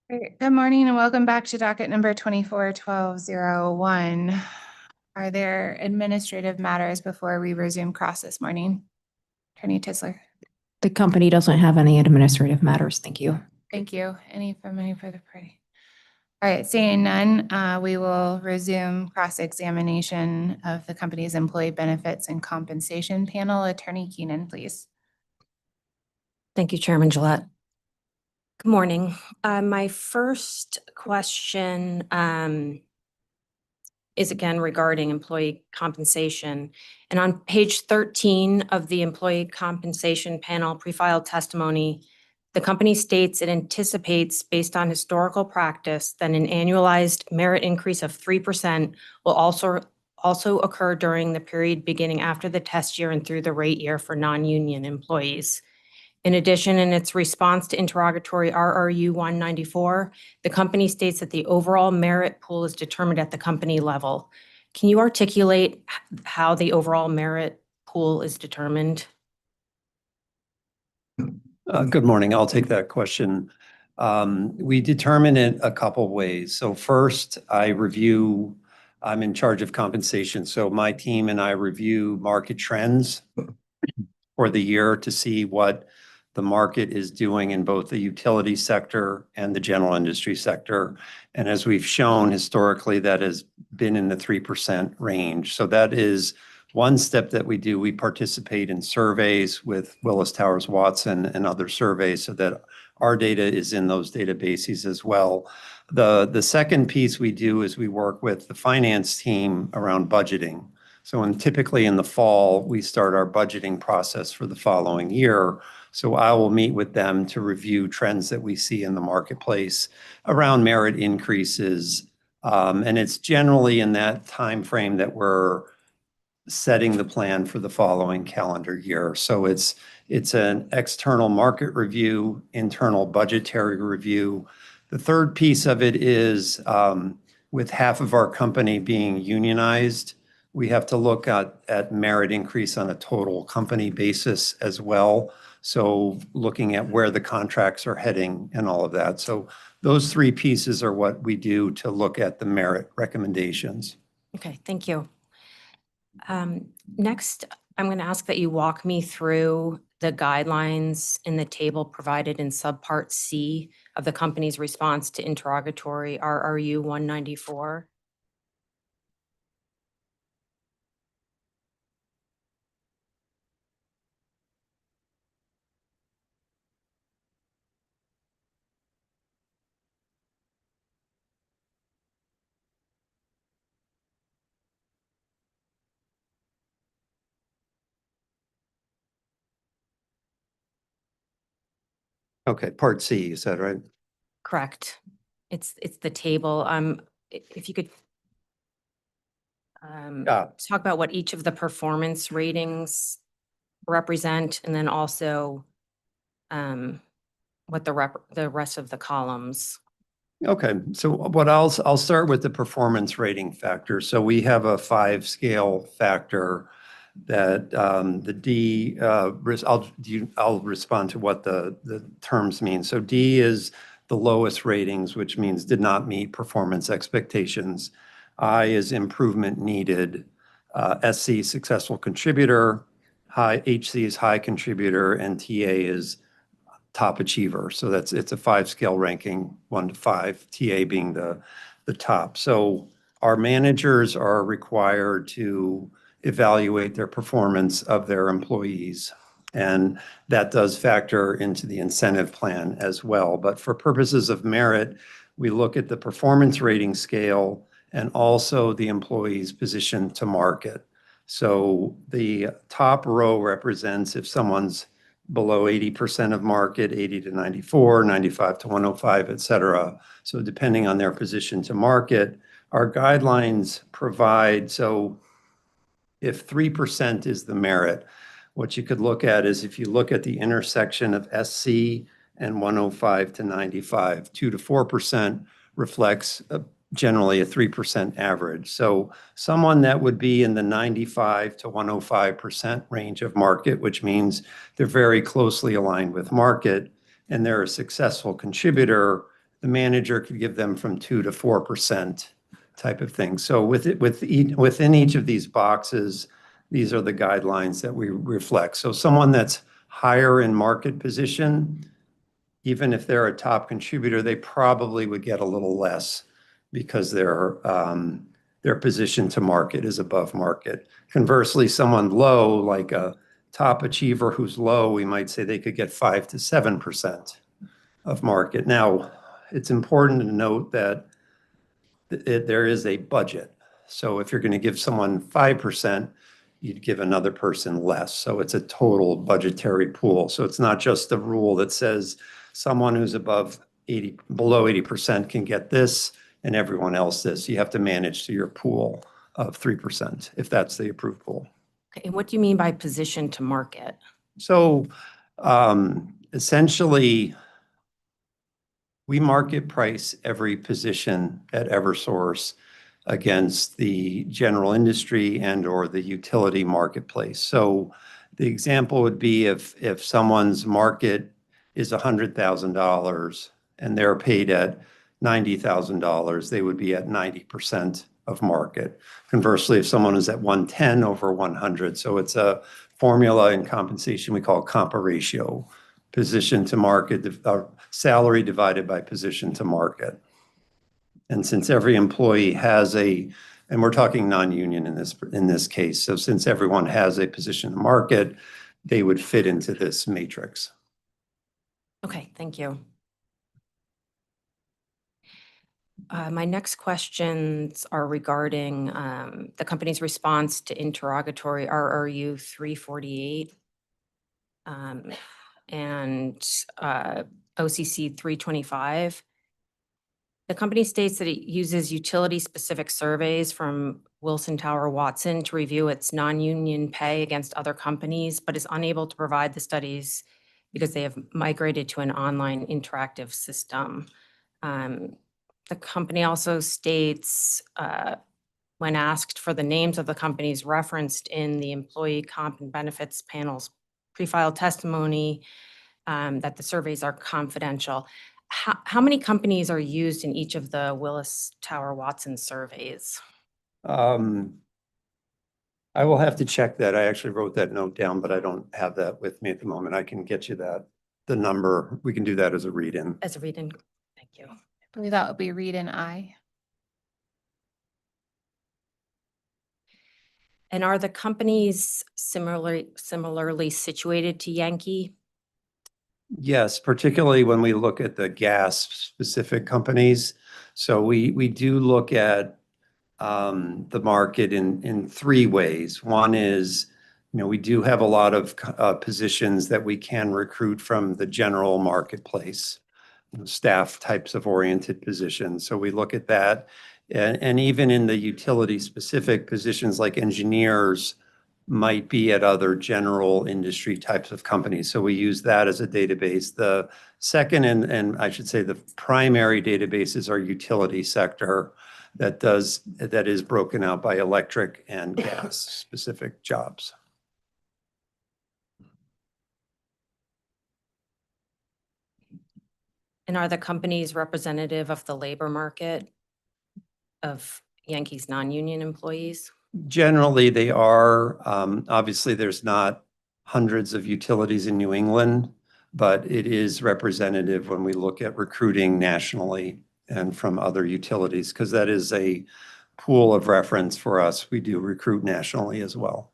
Great. Good morning and welcome back to docket number 24-1201. Are there administrative matters before we resume cross this morning? Attorney Tisler. The company doesn't have any administrative matters. Thank you. Thank you. Any from any further party? All right, seeing none, we will resume cross-examination of the company's employee benefits and compensation panel. Attorney Keenan, please. Thank you, Chairman Gillette. Good morning. My first question is again regarding employee compensation. And on page 13 of the employee compensation panel pre-filed testimony, the company states it anticipates, based on historical practice, that an annualized merit increase of 3% will also occur during the period beginning after the test year and through the rate year for non-union employees. In addition, in its response to interrogatory RRU 194, the company states that the overall merit pool is determined at the company level. Can you articulate how the overall merit pool is determined? Good morning. I'll take that question. We determine it a couple ways. So first, I'm in charge of compensation. So my team and I review market trends for the year to see what the market is doing in both the utility sector and the general industry sector. And as we've shown historically, that has been in the 3% range. So that is one step that we do. We participate in surveys with Willis Towers Watson and other surveys so that our data is in those databases as well. The second piece we do is we work with the finance team around budgeting. So typically in the fall, we start our budgeting process for the following year. So I will meet with them to review trends that we see in the marketplace around merit increases. And it's generally in that time frame that we're setting the plan for the following calendar year. So it's an external market review, internal budgetary review. The third piece of it is with half of our company being unionized, we have to look at merit increase on a total company basis as well. So looking at where the contracts are heading and all of that. So those three pieces are what we do to look at the merit recommendations. Okay, thank you. Next, I'm going to ask that you walk me through the guidelines in the table provided in subpart C of the company's response to interrogatory RRU 194. Okay, part C, is that right? Correct. It's the table. If you could talk about what each of the performance ratings represent, and then also what the rest of the columns. Okay, so what I'll start with the performance rating factor. So we have a 5-scale factor that the D, I'll respond to what the terms mean. So D is the lowest ratings, which means did not meet performance expectations. I is improvement needed. SC, successful contributor. HC is high contributor, and TA is top achiever. So it's a 5-scale ranking, 1 to 5, TA being the top. So our managers are required to evaluate their performance of their employees. And that does factor into the incentive plan as well. But for purposes of merit, we look at the performance rating scale and also the employee's position to market. So the top row represents if someone's below 80% of market, 80 to 94, 95 to 105, et cetera. So depending on their position to market, our guidelines provide, so if 3% is the merit, what you could look at is if you look at the intersection of SC and 105 to 95, 2 to 4% reflects generally a 3% average. So someone that would be in the 95 to 105% range of market, which means they're very closely aligned with market and they're a successful contributor, the manager could give them from 2 to 4% type of thing. So within each of these boxes, these are the guidelines that we reflect. So someone that's higher in market position, even if they're a top contributor, they probably would get a little less because their position to market is above market. Conversely, someone low, like a top achiever who's low, we might say they could get 5 to 7% of market. Now, it's important to note that there is a budget. So if you're going to give someone 5%, you'd give another person less. So it's a total budgetary pool. So it's not just a rule that says someone who's below 80% can get this and everyone else this. You have to manage to your pool of 3% if that's the approved pool. Okay, and what do you mean by position to market? So essentially, we market price every position at Eversource against the general industry and or the utility marketplace. So the example would be if someone's market is $100,000 and they're paid at $90,000, they would be at 90% of market. Conversely, if someone is at 110 over 100, so it's a formula in compensation we call compa ratio, position to market, salary divided by position to market. And since every employee has and we're talking non-union in this case, so since everyone has a position to market, they would fit into this matrix. Okay, thank you. My next questions are regarding the company's response to interrogatory RRU 348 and OCC 325. The company states that it uses utility-specific surveys from Wilson Tower Watson to review its non-union pay against other companies, but is unable to provide the studies because they have migrated to an online interactive system. The company also states, when asked for the names of the companies referenced in the employee comp and benefits panel's pre-filed testimony, that the surveys are confidential. How many companies are used in each of the Willis Tower Watson surveys? I will have to check that. I actually wrote that note down, but I don't have that with me at the moment. I can get you the number. We can do that as a read-in. As a read-in, thank you. I believe that would be read in I. And are the companies similarly situated to Yankee? Yes, particularly when we look at the gas-specific companies. So we do look at the market in three ways. One is, we do have a lot of positions that we can recruit from the general marketplace, staff types of oriented positions. So we look at that. And even in the utility-specific positions like engineers might be at other general industry types of companies. So we use that as a database. The second, and I should say the primary database is our utility sector that is broken out by electric and gas specific jobs. And are the companies representative of the labor market of Yankee's non-union employees? Generally, they are. Obviously, there's not hundreds of utilities in New England, but it is representative when we look at recruiting nationally and from other utilities, because that is a pool of reference for us. We do recruit nationally as well.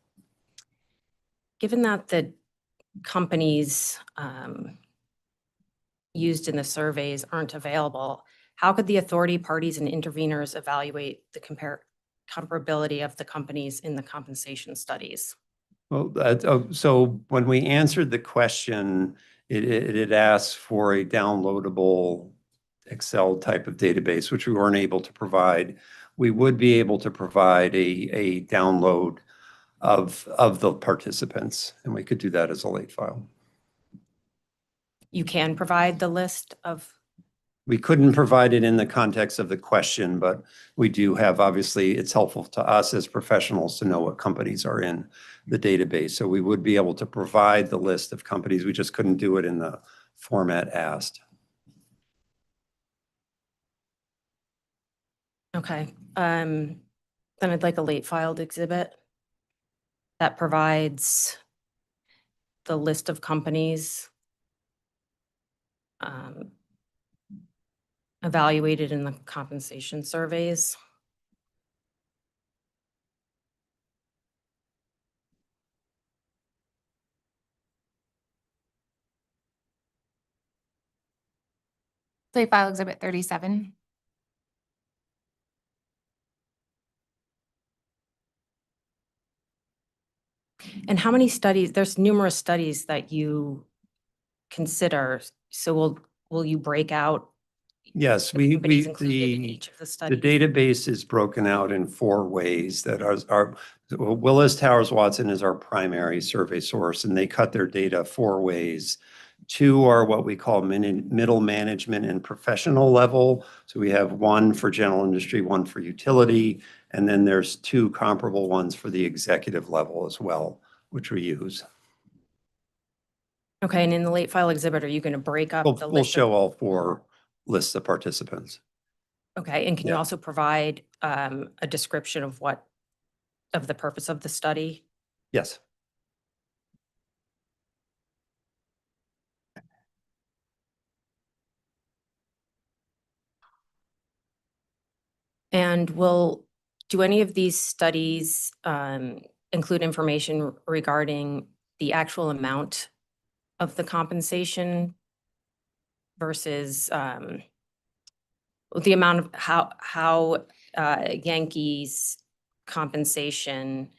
Given that the companies used in the surveys aren't available, how could the authority parties and interveners evaluate the comparability of the companies in the compensation studies? Well, so when we answered the question, it asked for a downloadable Excel type of database, which we weren't able to provide. We would be able to provide a download of the participants, and we could do that as a late file. You can provide the list of? We couldn't provide it in the context of the question, but we do have, obviously, it's helpful to us as professionals to know what companies are in the database. So we would be able to provide the list of companies. We just couldn't do it in the format asked. Okay, then I'd like a late filed exhibit that provides the list of companies um, evaluated in the compensation surveys. Play file exhibit 37. And how many studies, there's numerous studies that you consider, so will you break out Yes, the companies included in each of the the studies? database is broken out in 4 ways that are Willis Towers Watson is our primary survey source, and they cut their data 4 ways. 2 are what we call middle management and professional level. So we have 1 for general industry, 1 for utility, and then there's 2 comparable ones for the executive level as well, which we use. Okay, and in the late file exhibit, are you going to break up the We'll list? show all 4 lists of participants. Okay, and can you Yeah. also provide a description of the purpose of the study? Yes. And do any of these studies include information regarding the actual amount of the compensation versus the amount of how Yankee's compensation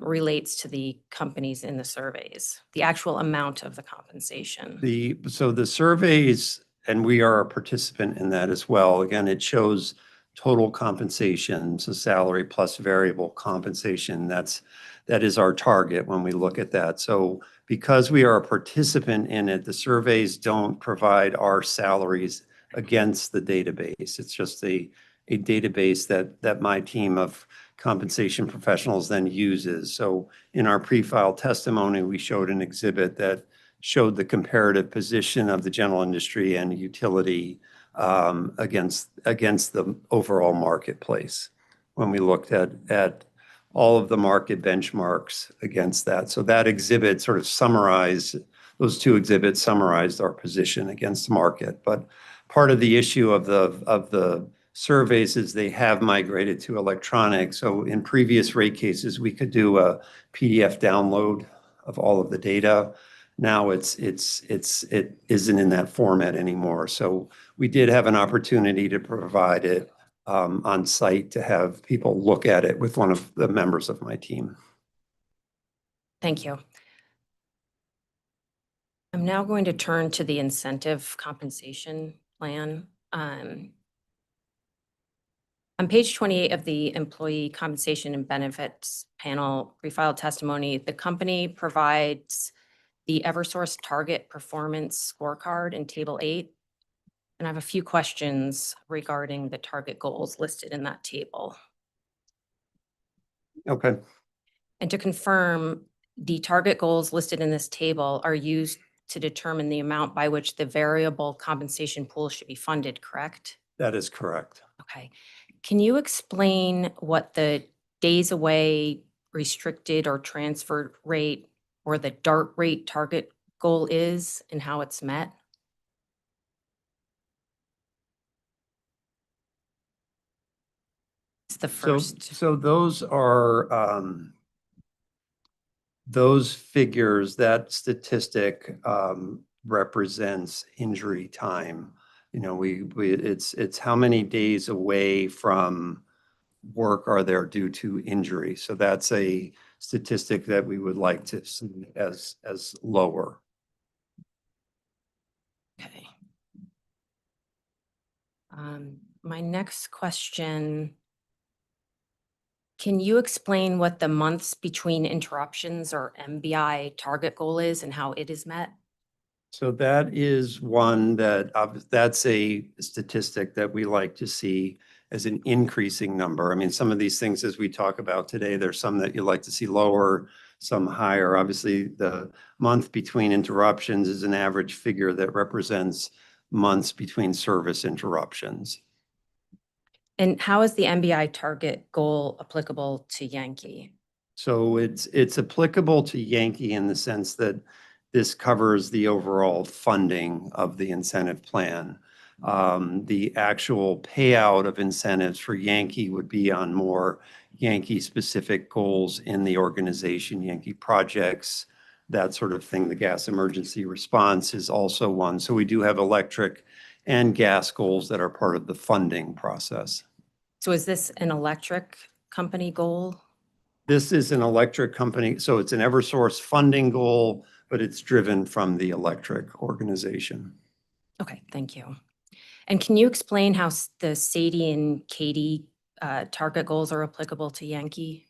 relates to the companies in the surveys, the actual amount of the compensation? So the surveys, and we are a participant in that as well. Again, it shows total compensation, so salary plus variable compensation. That is our target when we look at that. So because we are a participant in it, the surveys don't provide our salaries against the database. It's just a database that my team of compensation professionals then uses. So in our pre-file testimony, we showed an exhibit that showed the comparative position of the general industry and utility against the overall marketplace when we looked at all of the market benchmarks against that. So that exhibit sort of summarized, those 2 exhibits summarized our position against the market. But part of the issue of the surveys is they have migrated to electronic. So in previous rate cases, we could do a PDF download of all of the data. Now it isn't in that format anymore. So we did have an opportunity to provide it on site to have people look at it with one of the members of my team. Thank you. I'm now going to turn to the incentive compensation plan. On page 28 of the employee compensation and benefits panel pre-filed testimony, the company provides the Eversource target performance scorecard in table 8. And I have a few questions regarding the target goals listed in that table. Okay. And to confirm, the target goals listed in this table are used to determine the amount by which the variable compensation pool should be funded, correct? That is correct. Okay. Can you explain what the days away restricted or transferred rate or the DART rate target goal is and how it's met? It's the first. So those are those figures, that statistic represents injury time. You know, it's how many days away from work are there due to injury. So that's a statistic that we would like to see as lower. Okay. My next question, can you explain what the months between interruptions or MBI target goal is and how it is met? So that is one that's a statistic that we like to see as an increasing number. I mean, some of these things as we talk about today, there's some that you like to see lower, some higher. Obviously, the month between interruptions is an average figure that represents months between service interruptions. And how is the MBI target goal applicable to Yankee? So it's applicable to Yankee in the sense that this covers the overall funding of the incentive plan. The actual payout of incentives for Yankee would be on more Yankee-specific goals in the organization, Yankee projects, that sort of thing. The gas emergency response is also one. So we do have electric and gas goals that are part of the funding process. So is this an electric company goal? This is an electric company, so it's an Eversource funding goal, but it's driven from the electric organization. Okay, thank you. And can you explain how the Sadie and Katie target goals are applicable to Yankee?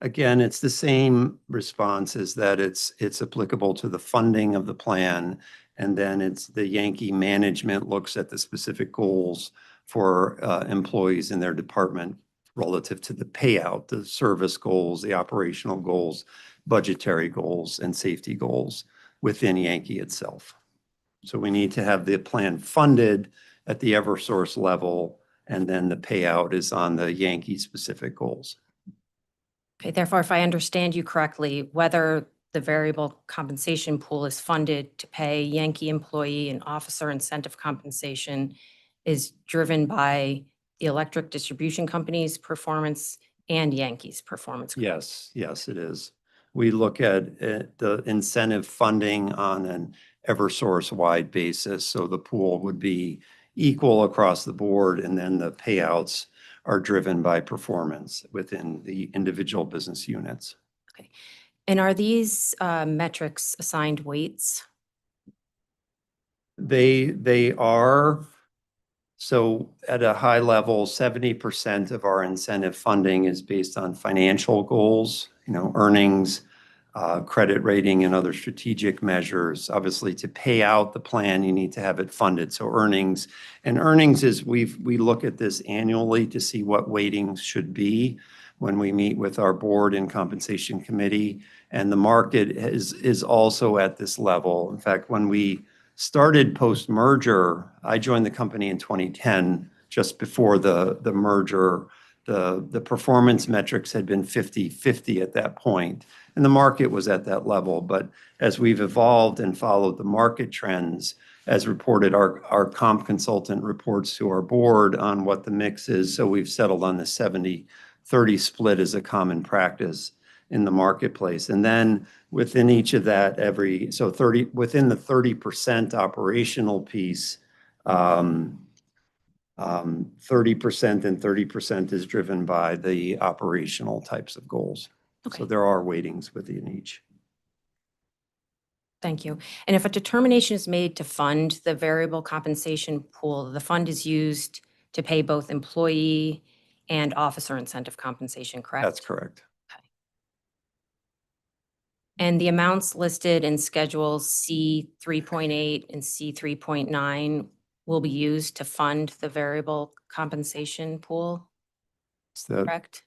Again, it's the same response as that it's applicable to the funding of the plan. And then it's the Yankee management looks at the specific goals for employees in their department relative to the payout, the service goals, the operational goals, budgetary goals, and safety goals within Yankee itself. So we need to have the plan funded at the Eversource level, and then the payout is on the Yankee specific goals. Okay, therefore, if I understand you correctly, whether the variable compensation pool is funded to pay Yankee employee and officer incentive compensation is driven by the electric distribution company's performance and Yankee's performance. Yes, yes, it is. We look at the incentive funding on an Eversource-wide basis. So the pool would be equal across the board, and then the payouts are driven by performance within the individual business units. Okay. And are these metrics assigned weights? They are. So at a high level, 70% of our incentive funding is based on financial goals, earnings, credit rating, and other strategic measures. Obviously, to pay out the plan, you need to have it funded. So earnings is we look at this annually to see what weightings should be when we meet with our board and compensation committee. And the market is also at this level. In fact, when we started post-merger, I joined the company in 2010, just before the merger. The performance metrics had been 50-50 at that point, and the market was at that level. But as we've evolved and followed the market trends, as reported, our comp consultant reports to our board on what the mix is. So we've settled on the 70-30 split as a common practice in the marketplace. And then within each of that, within the 30% operational piece, 30% and 30% is driven by the operational types of goals. Okay. So there are weightings within each. Thank you. And if a determination is made to fund the variable compensation pool, the fund is used to pay both employee and officer incentive compensation, correct? That's correct. And the amounts listed in Schedules C 3.8 and C 3.9 will be used to fund the variable compensation pool, Is that correct?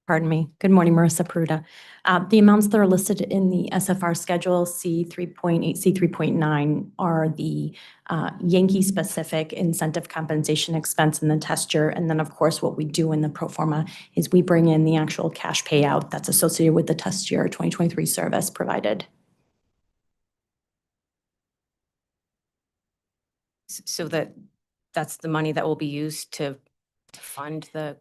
Pardon me. Good morning, Marissa Peruta. The amounts that are listed in the SFR schedule C 3.8, C 3.9 are the Yankee-specific incentive compensation expense in the test year. And then, of course, what we do in the pro forma is we bring in the actual cash payout that's associated with the test year 2023 service provided. So that's the money that will be used to fund the.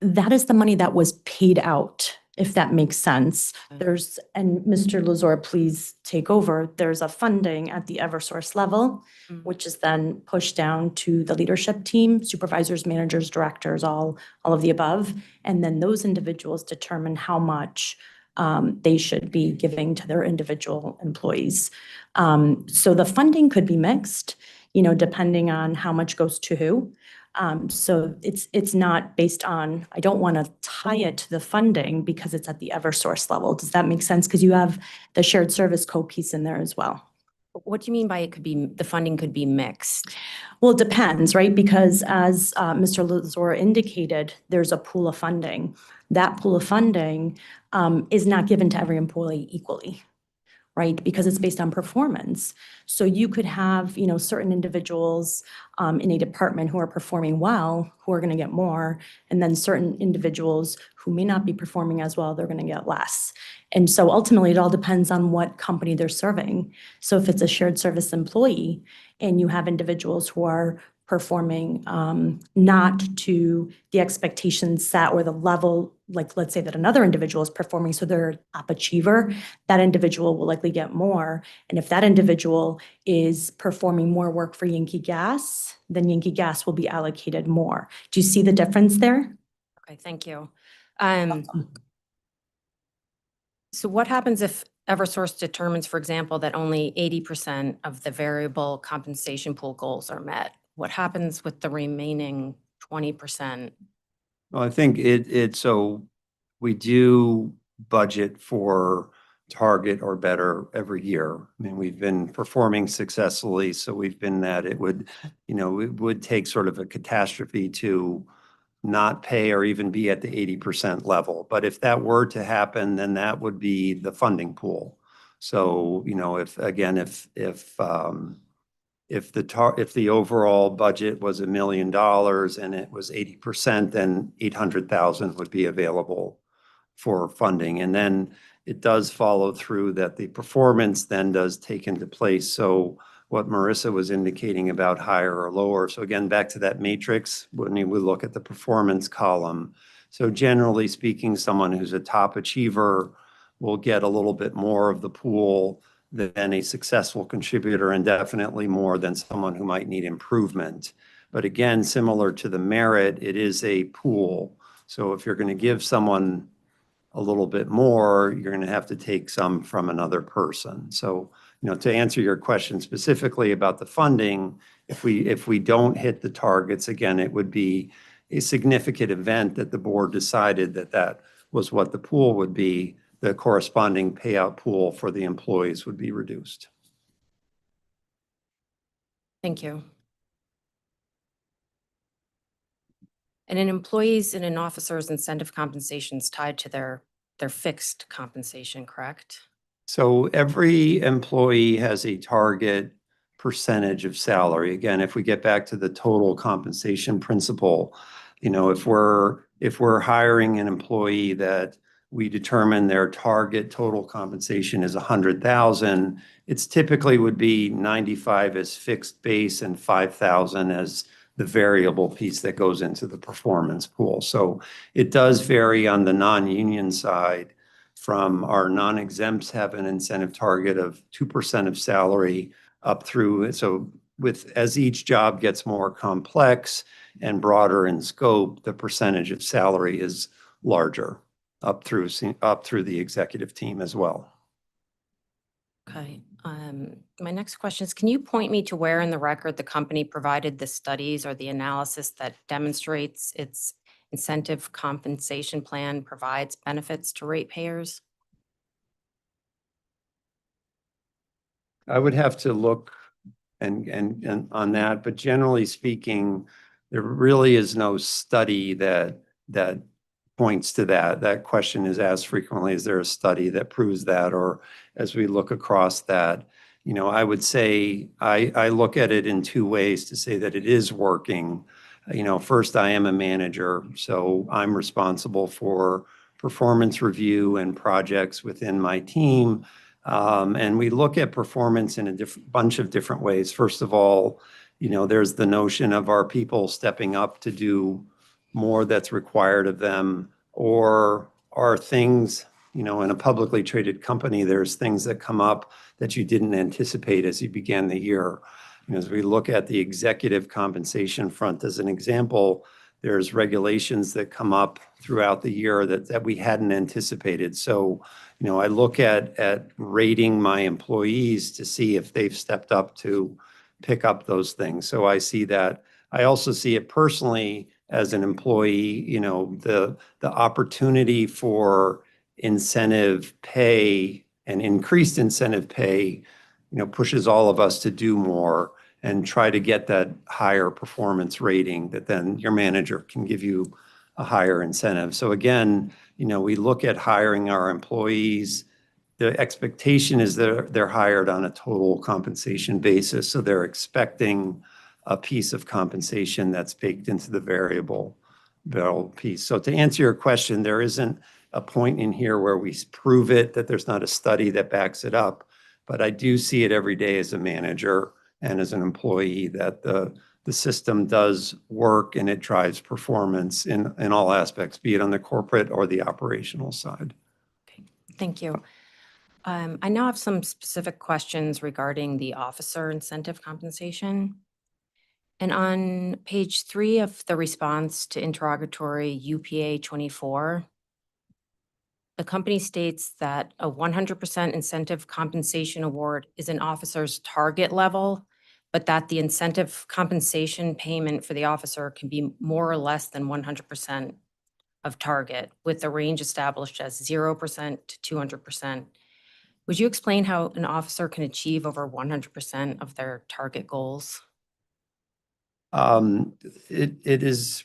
That is the money that was paid out, if that makes sense. And Mr. Lazar, please take over. There's a funding at the Eversource level, which is then pushed down to the leadership team, supervisors, managers, directors, all of the above. And then those individuals determine how much they should be giving to their individual employees. So the funding could be mixed, depending on how much goes to who. So it's not based on, I don't want to tie it to the funding because it's at the Eversource level. Does that make sense? Because you have the shared service co-piece in there as well. What do you mean by the funding could be mixed? Well, it depends, right? Because as Mr. Lazar indicated, there's a pool of funding. That pool of funding is not given to every employee equally, right? Because it's based on performance. So you could have, certain individuals in a department who are performing well, who are going to get more, and then certain individuals who may not be performing as well, they're going to get less. And so ultimately, it all depends on what company they're serving. So if it's a shared service employee and you have individuals who are performing not to the expectations set or the level, like let's say that another individual is performing, so they're a top achiever, that individual will likely get more. And if that individual is performing more work for Yankee Gas, then Yankee Gas will be allocated more. Do you see the difference there? Okay, thank you. So what happens if Eversource determines, for example, that only 80% of the variable compensation pool goals are met? What happens with the remaining 20%? Well, I think so we do budget for target or better every year. I mean, we've been performing successfully, so we've been that it would take sort of a catastrophe to not pay or even be at the 80% level. But if that were to happen, then that would be the funding pool. So, if the overall budget was $1 million and it was 80%, then 800,000 would be available for funding. And then it does follow through that the performance then does take into place. So what Marissa was indicating about higher or lower. So again, back to that matrix, when we look at the performance column. So generally speaking, someone who's a top achiever will get a little bit more of the pool than a successful contributor, and definitely more than someone who might need improvement. But again, similar to the merit, it is a pool. So if you're going to give someone a little bit more, you're going to have to take some from another person. So, to answer your question specifically about the funding, if we don't hit the targets, again, it would be a significant event that the board decided that was what the pool would be. The corresponding payout pool for the employees would be reduced. Thank you. And an employee's and an officer's incentive compensation is tied to their fixed compensation, correct? So every employee has a target percentage of salary. Again, if we get back to the total compensation principle, if we're hiring an employee that we determine their target total compensation is 100,000, it's typically would be 95 as fixed base and 5,000 as the variable piece that goes into the performance pool. So it does vary on the non-union side. From our non-exempts have an incentive target of 2% of salary up through. So as each job gets more complex and broader in scope, the percentage of salary is larger up through the executive team as well. Okay. My next question is, can you point me to where in the record the company provided the studies or the analysis that demonstrates its incentive compensation plan provides benefits to ratepayers? I would have to look and on that, but generally speaking, there really is no study that points to that. That question is asked frequently. Is there a study that proves that? Or as we look across that, I would say I look at it in two ways to say that it is working. First, I am a manager, so I'm responsible for performance review and projects within my team. And we look at performance in a bunch of different ways. First of all, there's the notion of our people stepping up to do more that's required of them, or are things, in a publicly traded company, there's things that come up that you didn't anticipate as you began the year. As we look at the executive compensation front, as an example, there's regulations that come up throughout the year that we hadn't anticipated. So, I look at rating my employees to see if they've stepped up to pick up those things. So I see that. I also see it personally as an employee, the opportunity for incentive pay and increased incentive pay, pushes all of us to do more and try to get that higher performance rating that then your manager can give you a higher incentive. So again, we look at hiring our employees the expectation is they're hired on a total compensation basis. So they're expecting a piece of compensation that's baked into the variable piece. So to answer your question, there isn't a point in here where we prove it, that there's not a study that backs it up. But I do see it every day as a manager and as an employee that the system does work and it drives performance in all aspects, be it on the corporate or the operational side. Thank you. I now have some specific questions regarding the officer incentive compensation. And on page 3 of the response to interrogatory UPA 24, the company states that a 100% incentive compensation award is an officer's target level, but that the incentive compensation payment for the officer can be more or less than 100% of target, with the range established as 0% to 200%. Would you explain how an officer can achieve over 100% of their target goals? It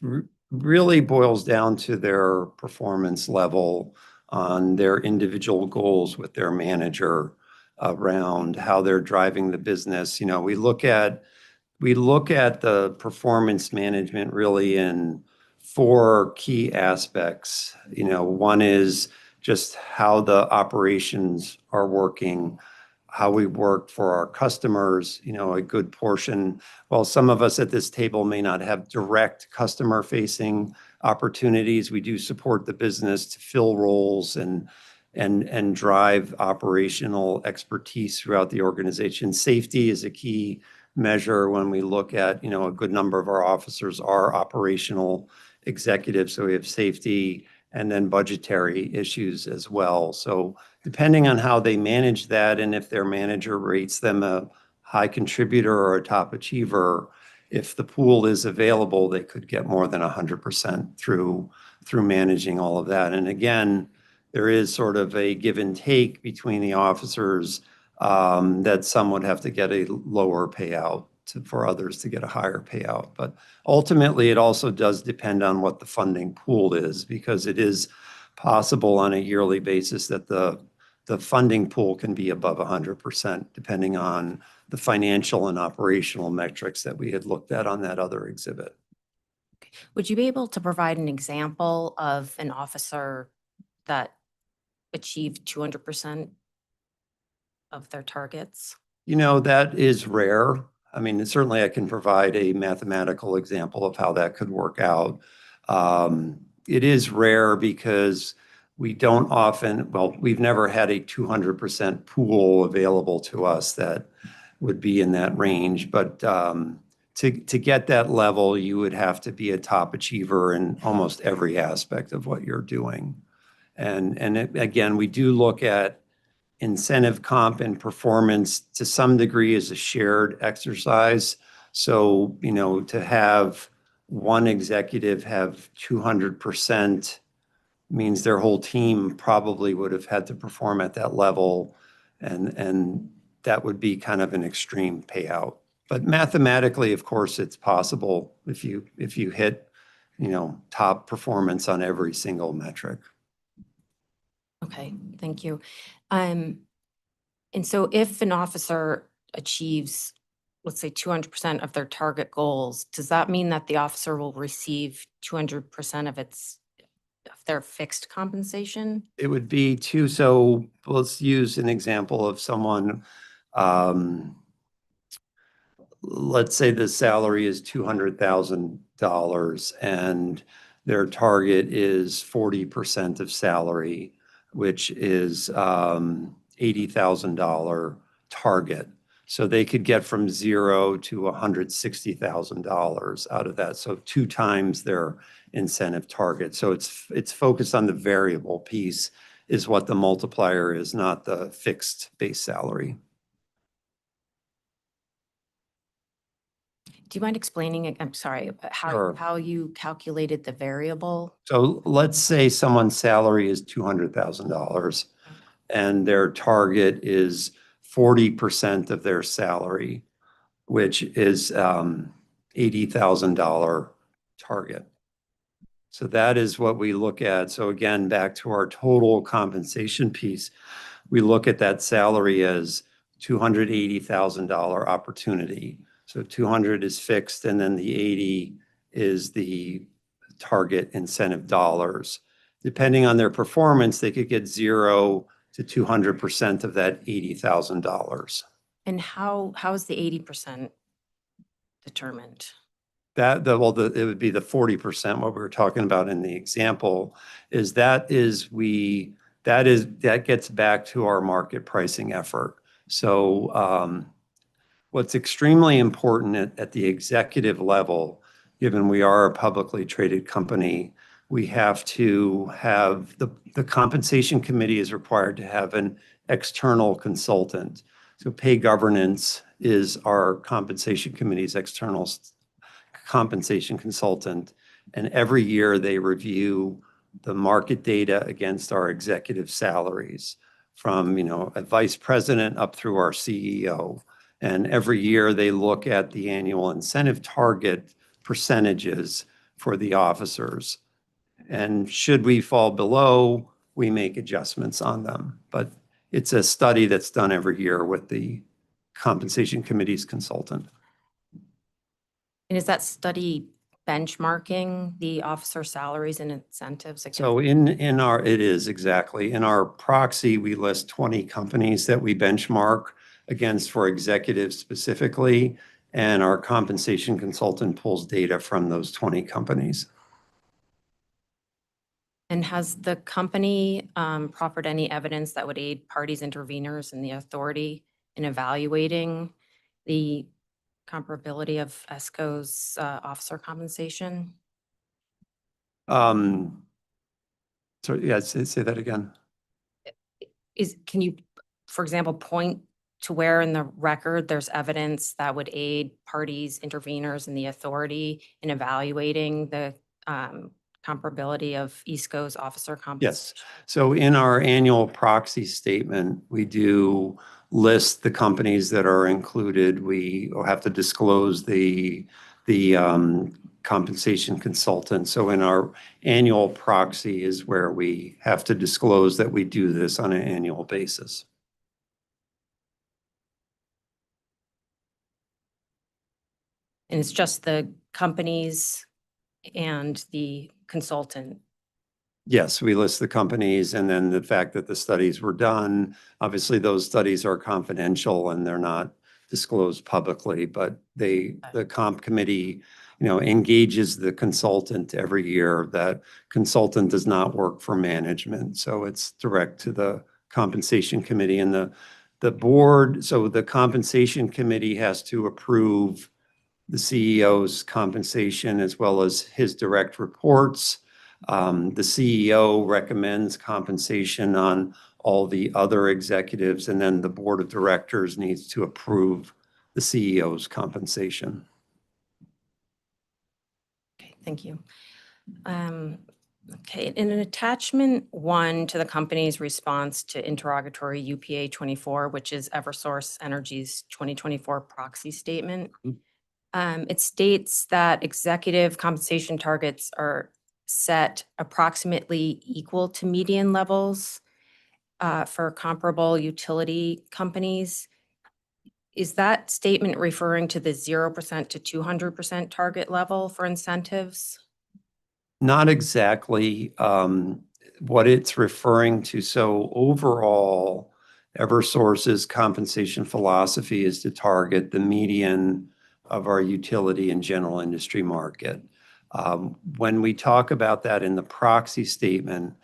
really boils down to their performance level on their individual goals with their manager around how they're driving the business. You know, we look at the performance management really in 4 key aspects. You know, one is just how the operations are working, how we work for our customers, you know, a good portion. While some of us at this table may not have direct customer-facing opportunities, we do support the business to fill roles and drive operational expertise throughout the organization. Safety is a key measure when we look at, you know, a good number of our officers are operational executives, so we have safety and then budgetary issues as well. So depending on how they manage that and if their manager rates them a high contributor or a top achiever, if the pool is available, they could get more than 100% through managing all of that. And again, there is sort of a give and take between the officers that some would have to get a lower payout for others to get a higher payout. But ultimately, it also does depend on what the funding pool is, because it is possible on a yearly basis that the funding pool can be above 100%, depending on the financial and operational metrics that we had looked at on that other exhibit. Would you be able to provide an example of an officer that achieved 200% of their targets? You know, that is rare. I mean, certainly I can provide a mathematical example of how that could work out. It is rare because we don't often, well, we've never had a 200% pool available to us that would be in that range. But to get that level, you would have to be a top achiever in almost every aspect of what you're doing. Again, we do look at incentive comp and performance to some degree as a shared exercise. So, you know, to have one executive have 200% means their whole team probably would have had to perform at that level. And that would be kind of an extreme payout. But mathematically, of course, it's possible if you hit, you know, top performance on every single metric. Okay, thank you. And so if an officer achieves, let's say 200% of their target goals, does that mean that the officer will receive 200% of their fixed compensation? It would be so let's use an example of someone, let's say the salary is $200,000 and their target is 40% of salary, which is $80,000 target. So they could get from 0 to $160,000 out of that. So 2 times their incentive target. So it's focused on the variable piece is what the multiplier is, not the fixed base salary. Do you mind explaining, I'm sorry, Sure. how you calculated the variable? So let's say someone's salary is $200,000 and their target is 40% of their salary, which is $80,000 target. So that is what we look at. So again, back to our total compensation piece, we look at that salary as $280,000 opportunity. So 200 is fixed, and then the 80 is the target incentive dollars. Depending on their performance, they could get 0 to 200% of that $80,000. And how is the 80% determined? It would be the 40%, what we were talking about in the example, that gets back to our market pricing effort. So what's extremely important at the executive level, given we are a publicly traded company, we have to have the compensation committee is required to have an external consultant. So pay governance is our compensation committee's external compensation consultant. And every year they review the market data against our executive salaries from, a vice president up through our CEO. And every year they look at the annual incentive target percentages for the officers. And should we fall below, we make adjustments on them. But it's a study that's done every year with the compensation committee's consultant. And is that study benchmarking the officer salaries and incentives? So it is exactly. In our proxy, we list 20 companies that we benchmark against for executives specifically, and our compensation consultant pulls data from those 20 companies. And has the company proffered any evidence that would aid parties interveners in the authority in evaluating the comparability of ESCO's officer compensation? So yeah, say that again. Can you, for example, point to where in the record there's evidence that would aid parties interveners in the authority in evaluating the comparability of ESCO's officer compensation? Yes. So in our annual proxy statement, we do list the companies that are included. We have to disclose the compensation consultant. So in our annual proxy is where we have to disclose that we do this on an annual basis. And it's just the companies and the consultant? Yes, we list the companies, and then the fact that the studies were done. Obviously, those studies are confidential and they're not disclosed publicly, but the comp committee, engages the consultant every year. That consultant does not work for management, so it's direct to the compensation committee and the board. So the compensation committee has to approve the CEO's compensation as well as his direct reports. The CEO recommends compensation on all the other executives, and then the board of directors needs to approve the CEO's compensation. Okay, thank you. Okay, in an attachment 1 to the company's response to interrogatory UPA 24, which is Eversource Energy's 2024 proxy statement, it states that executive compensation targets are set approximately equal to median levels for comparable utility companies. Is that statement referring to the 0% to 200% target level for incentives? Not exactly what it's referring to. So overall, Eversource's compensation philosophy is to target the median of our utility and general industry market. When we talk about that in the proxy statement,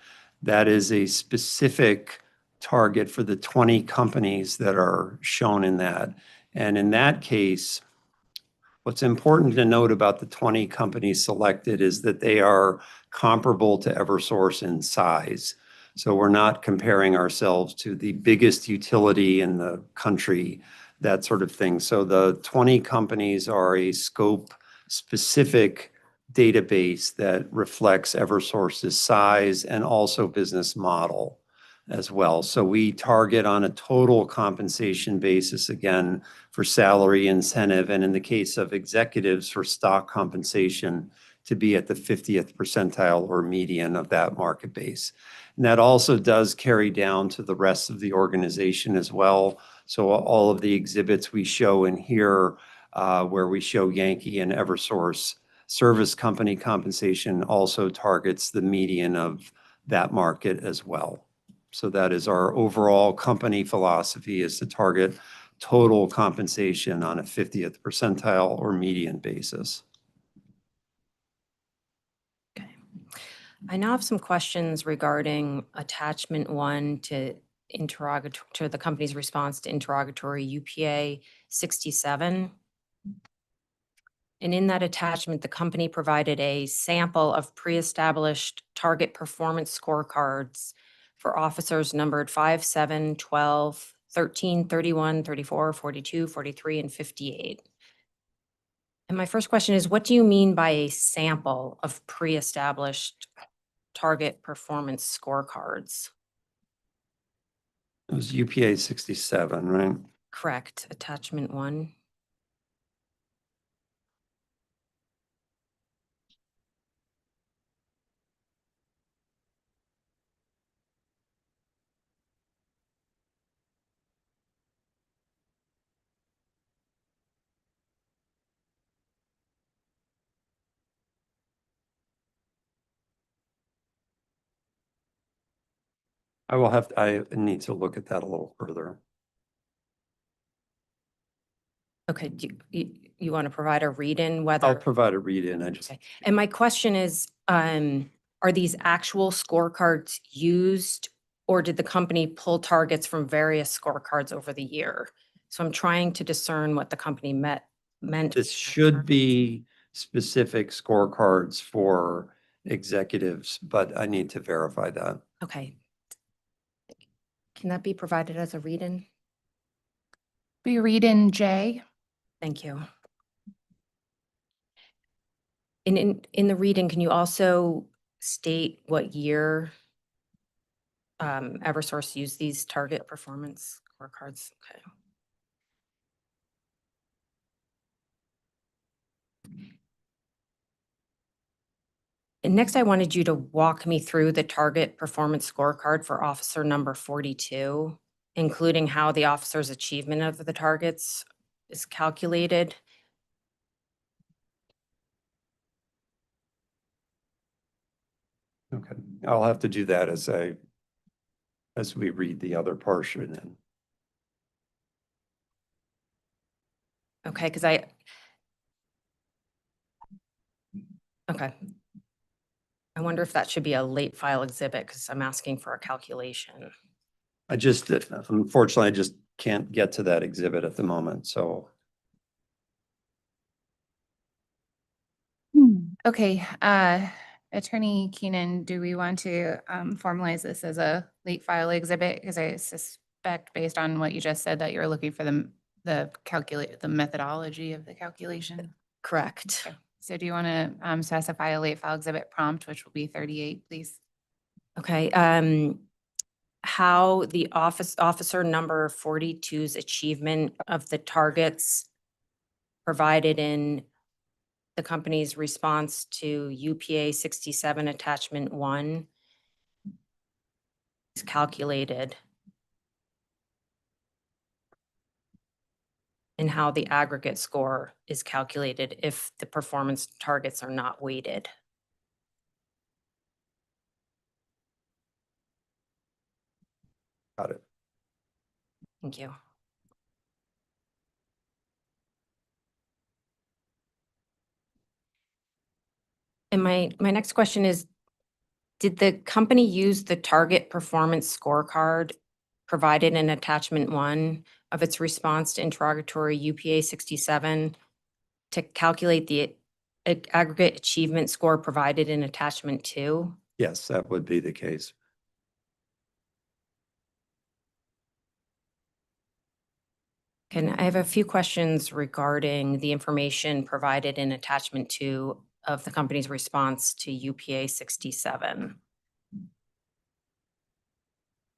that is a specific target for the 20 companies that are shown in that. And in that case, what's important to note about the 20 companies selected is that they are comparable to Eversource in size. So we're not comparing ourselves to the biggest utility in the country, that sort of thing. So the 20 companies are a scope-specific database that reflects Eversource's size and also business model as well. So we target on a total compensation basis, again, for salary, incentive, and in the case of executives, for stock compensation to be at the 50th percentile or median of that market base. And that also does carry down to the rest of the organization as well. So all of the exhibits we show in here, where we show Yankee and Eversource service company compensation, also targets the median of that market as well. So that is our overall company philosophy, is to target total compensation on a 50th percentile or median basis. I now have some questions regarding attachment 1 to the company's response to interrogatory UPA 67. And in that attachment, the company provided a sample of pre-established target performance scorecards for officers numbered 5, 7, 12, 13, 31, 34, 42, 43, and 58. And my first question is, what do you mean by a sample of pre-established target performance scorecards? It was UPA 67, right? Correct, attachment 1. I need to look at that a little further. Okay, do you want to provide a read-in I'll whether? provide a read-in. Okay. And my question is, are these actual scorecards used, or did the company pull targets from various scorecards over the year? So I'm trying to discern what the company meant. This should be specific scorecards for executives, but I need to verify that. Okay. Can that be provided as a read-in? We read in J. Thank you. In the reading, can you also state what year Eversource used these target performance scorecards? Okay. And next, I wanted you to walk me through the target performance scorecard for officer number 42, including how the officer's achievement of the targets is calculated. Okay, I'll have to do that as we read the other portion. And Okay, okay. I wonder if that should be a late file exhibit because I'm asking for a calculation. unfortunately, I just can't get to that exhibit at the moment. So Okay, Attorney Keenan, do we want to formalize this as a late file exhibit? Because I suspect, based on what you just said, that you're looking for the methodology of the calculation. Correct. Okay. So do you want to specify a late file exhibit prompt, which will be 38, please? Okay, how the officer number 42's achievement of the targets provided in the company's response to UPA 67 attachment 1 is calculated, and how the aggregate score is calculated if the performance targets are not weighted. got it. Thank you. And my next question is, did the company use the target performance scorecard provided in attachment 1 of its response to interrogatory UPA 67 to calculate the aggregate achievement score provided in attachment 2? Yes, that would be the case. I have a few questions regarding the information provided in attachment 2 of the company's response to UPA 67.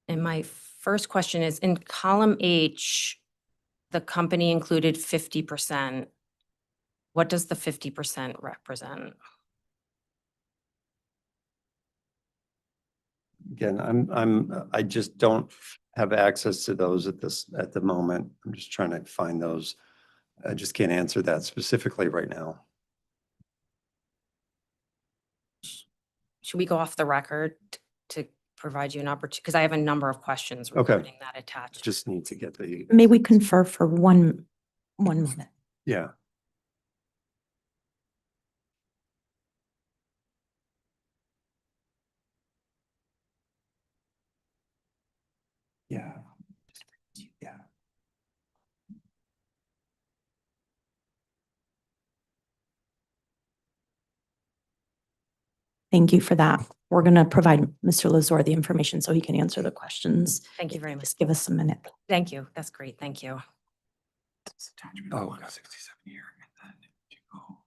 And my first question is, in column H, the company included 50%. What does the 50% represent? Again, I just don't have access to those at the moment. I'm just trying to find those. I just can't answer that specifically right now. Should we go off the record to provide you an opportunity? Because I have a number of questions Okay. regarding that attached. Just need to get the, May we confer for one moment? yeah. Yeah. Yeah. Thank you for that. We're going to provide Mr. Lazar the information so he can answer the questions. Thank you very much. Just give us a minute. Thank you. That's great. Thank you. Oh, 67 here. And then you go.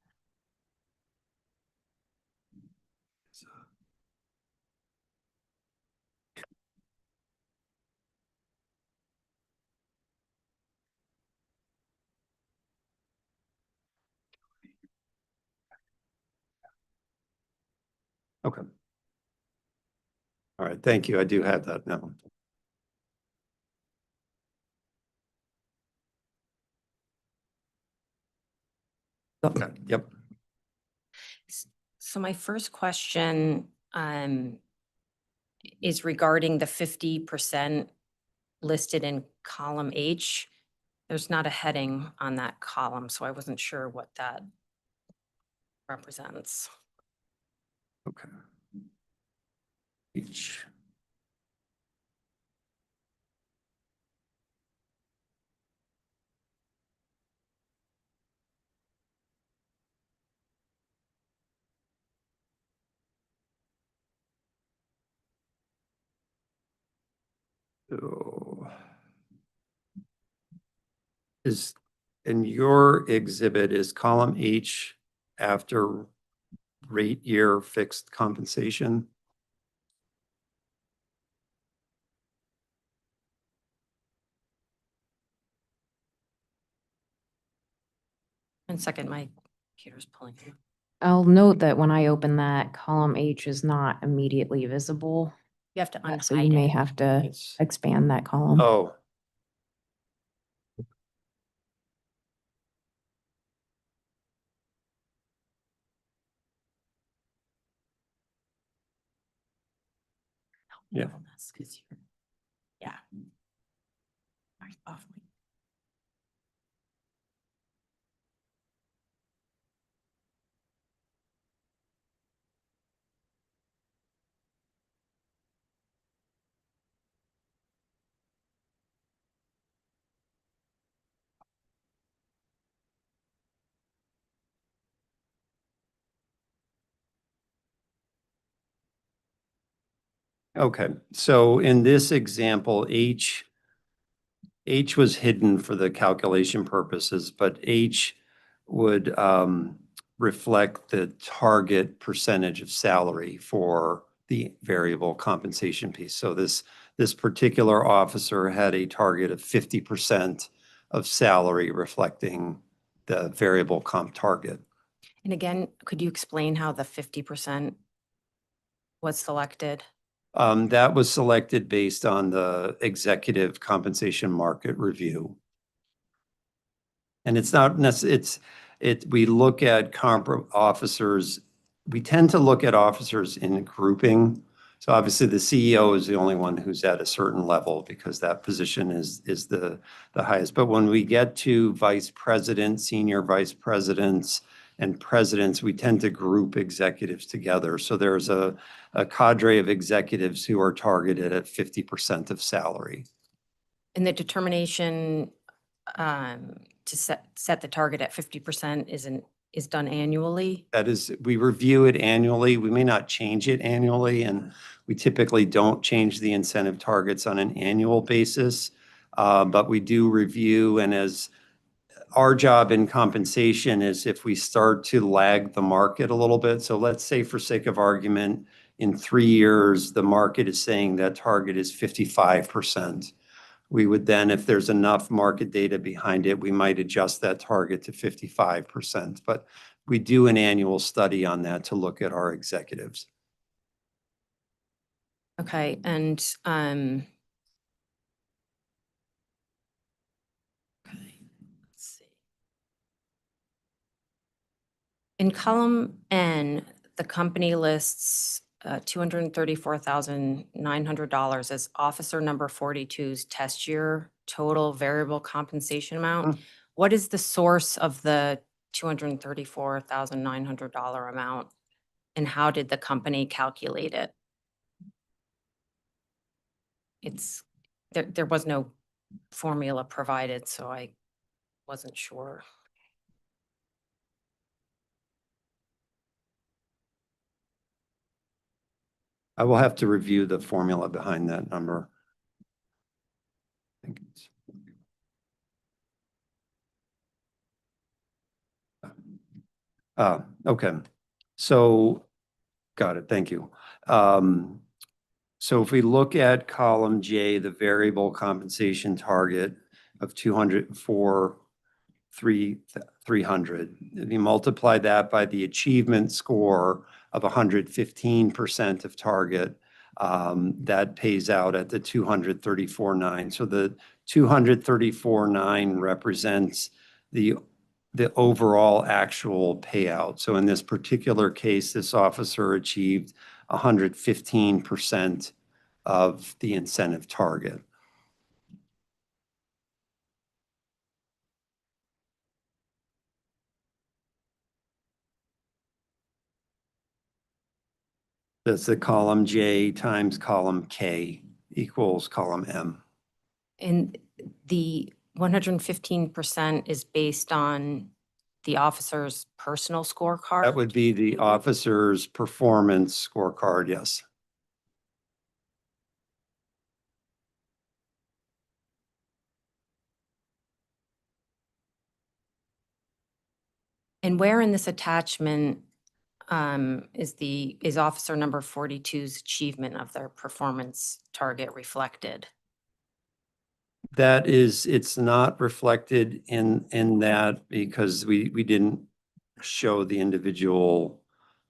Okay. All right, thank you. I do have that now. Okay, yep. So my first question is regarding the 50% listed in column H. There's not a heading on that column, so I wasn't sure what that represents. Okay. Each. So is, in your exhibit, is column H after rate year fixed compensation? One second, my computer's pulling. I'll note that when I open that, column H is not immediately visible. You have to So you unhide may it. have to It's, expand that column. oh. Yeah. Yeah. Off. Okay, so in this example, H was hidden for the calculation purposes, but H would reflect the target percentage of salary for the variable compensation piece. So this particular officer had a target of 50% of salary reflecting the variable comp target. And again, could you explain how the 50% was selected? That was selected based on the executive compensation market review. And it's not necessarily, we look at officers, we tend to look at officers in grouping. So obviously the CEO is the only one who's at a certain level because that position is the highest. But when we get to vice president, senior vice presidents, and presidents, we tend to group executives together. So there's a cadre of executives who are targeted at 50% of salary. And the determination to set the target at 50% is done annually? That is, we review it annually. We may not change it annually, and we typically don't change the incentive targets on an annual basis. But we do review, and as our job in compensation is if we start to lag the market a little bit. So let's say for sake of argument, in 3 years, the market is saying that target is 55%. We would then, if there's enough market data behind it, we might adjust that target to 55%. But we do an annual study on that to look at our executives. Okay, and, okay, let's see. In column N, the company lists $234,900 as officer number 42's test year total variable compensation amount. Mhm. What is the source of the $234,900 amount? And how did the company calculate it? There was no formula provided, so I wasn't sure. I will have to review the formula behind that number. I think it's- Okay, so, got it, thank you. So if we look at column J, the variable compensation target of 300, if you multiply that by the achievement score of 115% of target, that pays out at the 234.9. So the 234.9 represents the overall actual payout. So in this particular case, this officer achieved 115% of the incentive target. That's the column J times column K equals column M. And the 115% is based on the officer's personal scorecard? That would be the officer's performance scorecard, yes. And where in this attachment is officer number 42's achievement of their performance target reflected? That is, it's not reflected in that because we didn't show the individual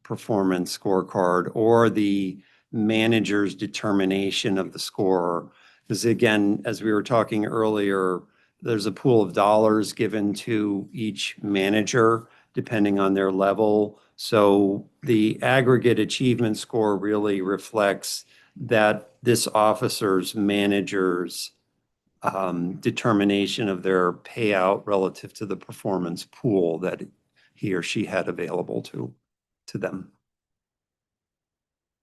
performance scorecard or the manager's determination of the score. Because again, as we were talking earlier, there's a pool of dollars given to each manager depending on their level. So the aggregate achievement score really reflects that this officer's manager's determination of their payout relative to the performance pool that he or she had available to them.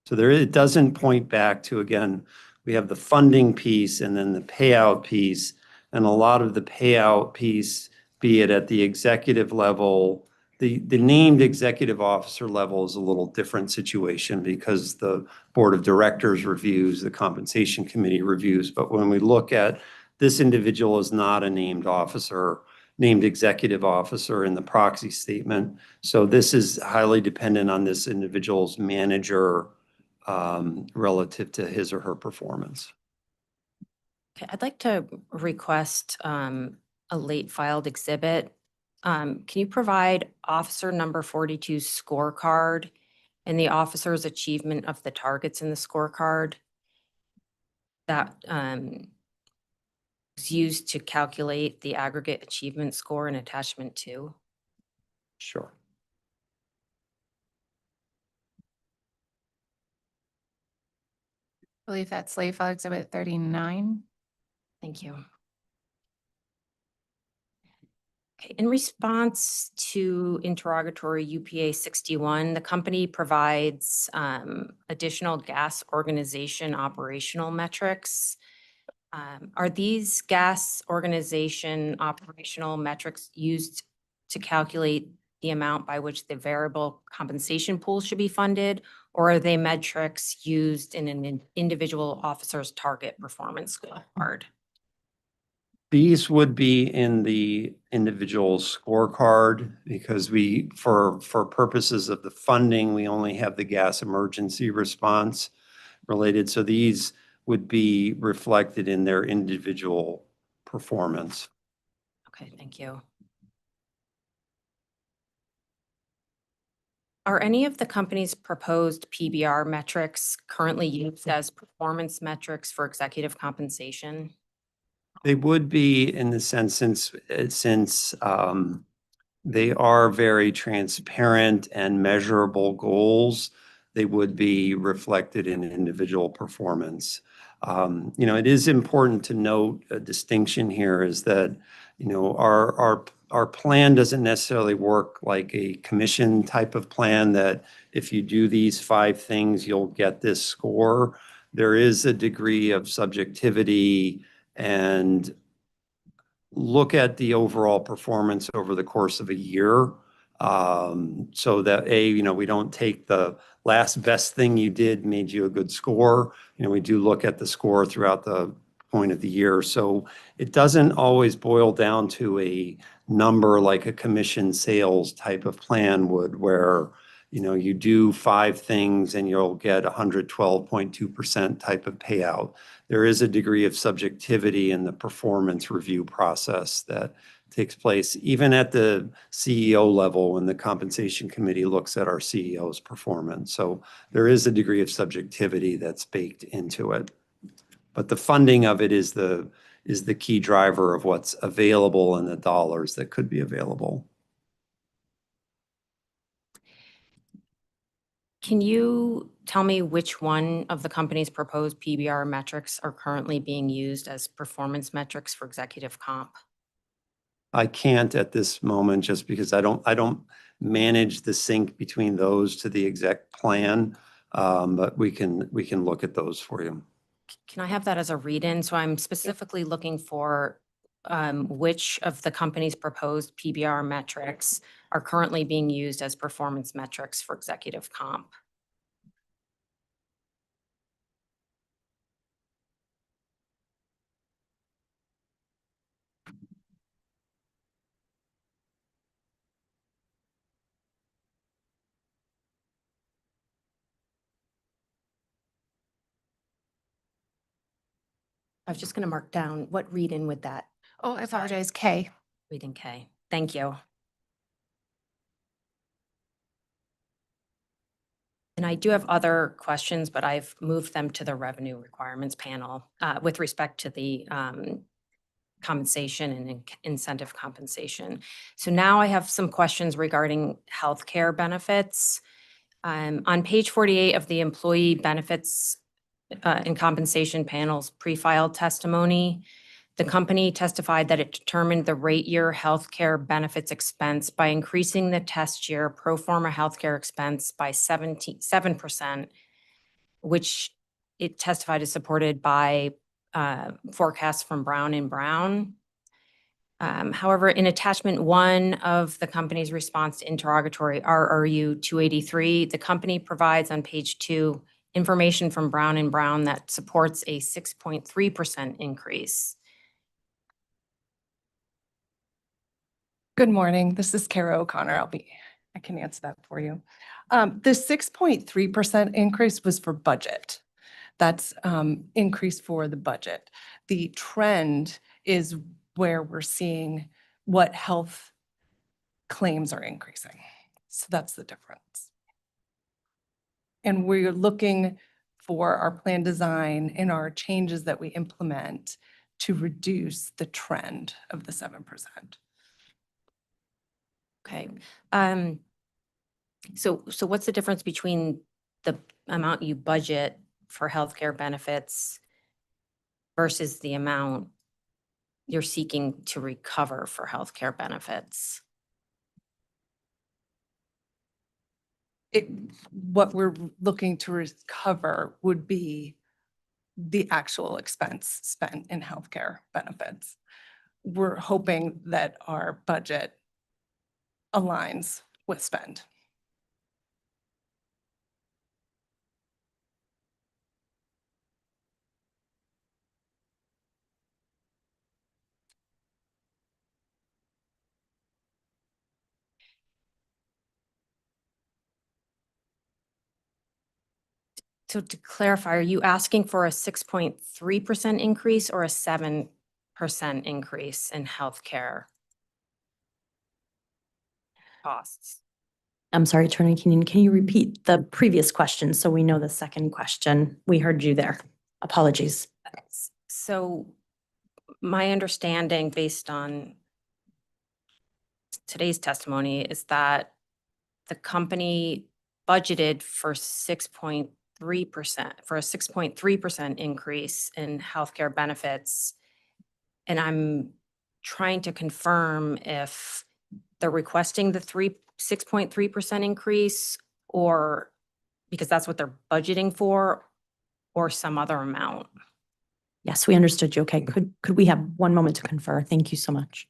So it doesn't point back to, again, we have the funding piece and then the payout piece. And a lot of the payout piece, be it at the executive level, the named executive officer level is a little different situation because the board of directors reviews, the compensation committee reviews. But when we look at this individual is not a named executive officer in the proxy statement. So this is highly dependent on this individual's manager relative to his or her performance. Okay, I'd like to request a late filed exhibit. Can you provide officer number 42's scorecard and the officer's achievement of the targets in the scorecard that was used to calculate the aggregate achievement score in attachment 2? Sure. I believe that's slate file exhibit 39. Thank you. Okay, in response to interrogatory UPA 61, the company provides additional gas organization operational metrics. Are these gas organization operational metrics used to calculate the amount by which the variable compensation pool should be funded? Or are they metrics used in an individual officer's target performance scorecard? These would be in the individual scorecard because for purposes of the funding, we only have the gas emergency response related. So these would be reflected in their individual performance. Okay, thank you. Are any of the company's proposed PBR metrics currently used as performance metrics for executive compensation? They would be in the sense since they are very transparent and measurable goals, they would be reflected in individual performance. It is important to note a distinction here is that, our plan doesn't necessarily work like a commission type of plan that if you do these 5 things, you'll get this score. There is a degree of subjectivity and look at the overall performance over the course of a year. So that we don't take the last best thing you did made you a good score. We do look at the score throughout the point of the year. So it doesn't always boil down to a number like a commission sales type of plan would, where you do 5 things and you'll get 112.2% type of payout. There is a degree of subjectivity in the performance review process that takes place even at the CEO level when the compensation committee looks at our CEO's performance. So there is a degree of subjectivity that's baked into it. But the funding of it is the key driver of what's available and the dollars that could be available. Can you tell me which one of the company's proposed PBR metrics are currently being used as performance metrics for executive comp? I can't at this moment just because I don't manage the sync between those to the exec plan. But we can look at those for you. Can I have that as a read-in? So I'm specifically looking for which of the company's proposed PBR metrics are currently being used as performance metrics for executive comp. I was just going to mark down what read-in with that. Oh, I apologize, K. Read-in K. Thank you. And I do have other questions, but I've moved them to the revenue requirements panel with respect to the compensation and incentive compensation. So now I have some questions regarding healthcare benefits. On page 48 of the employee benefits and compensation panel's pre-filed testimony, the company testified that it determined the rate year healthcare benefits expense by increasing the test year pro forma healthcare expense by 7%, which it testified is supported by forecasts from Brown and Brown. However, in attachment 1 of the company's response to interrogatory RRU 283, the company provides on page 2 information from Brown and Brown that supports a 6.3% increase. Good morning. This is Kara O'Connor. I can answer that for you. The 6.3% increase was for budget. That's increase for the budget. The trend is where we're seeing what health claims are increasing. So that's the difference. And we're looking for our plan design and our changes that we implement to reduce the trend of the 7%. Okay. So what's the difference between the amount you budget for healthcare benefits versus the amount you're seeking to recover for healthcare benefits? What we're looking to recover would be the actual expense spent in healthcare benefits. We're hoping that our budget aligns with spend. So to clarify, are you asking for a 6.3% increase or a 7% increase in healthcare costs? I'm sorry, Attorney Keenan, can you repeat the previous question so we know the second question? We heard you there. Apologies. So my understanding based on today's testimony is that the company budgeted for 6.3%, for a 6.3% increase in healthcare benefits. And I'm trying to confirm if they're requesting the 6.3% increase, or because that's what they're budgeting for, or some other amount. Yes, we understood you. Okay, could we have one moment to confer? Thank you so much.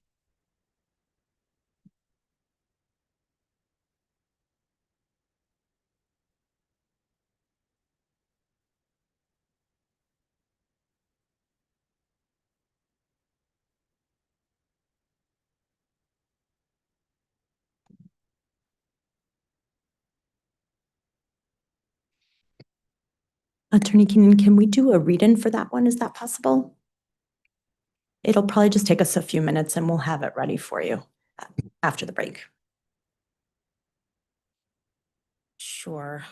Attorney Keenan, can we do a read-in for that one? Is that possible? It'll probably just take us a few minutes and we'll have it ready for you after the break. Sure.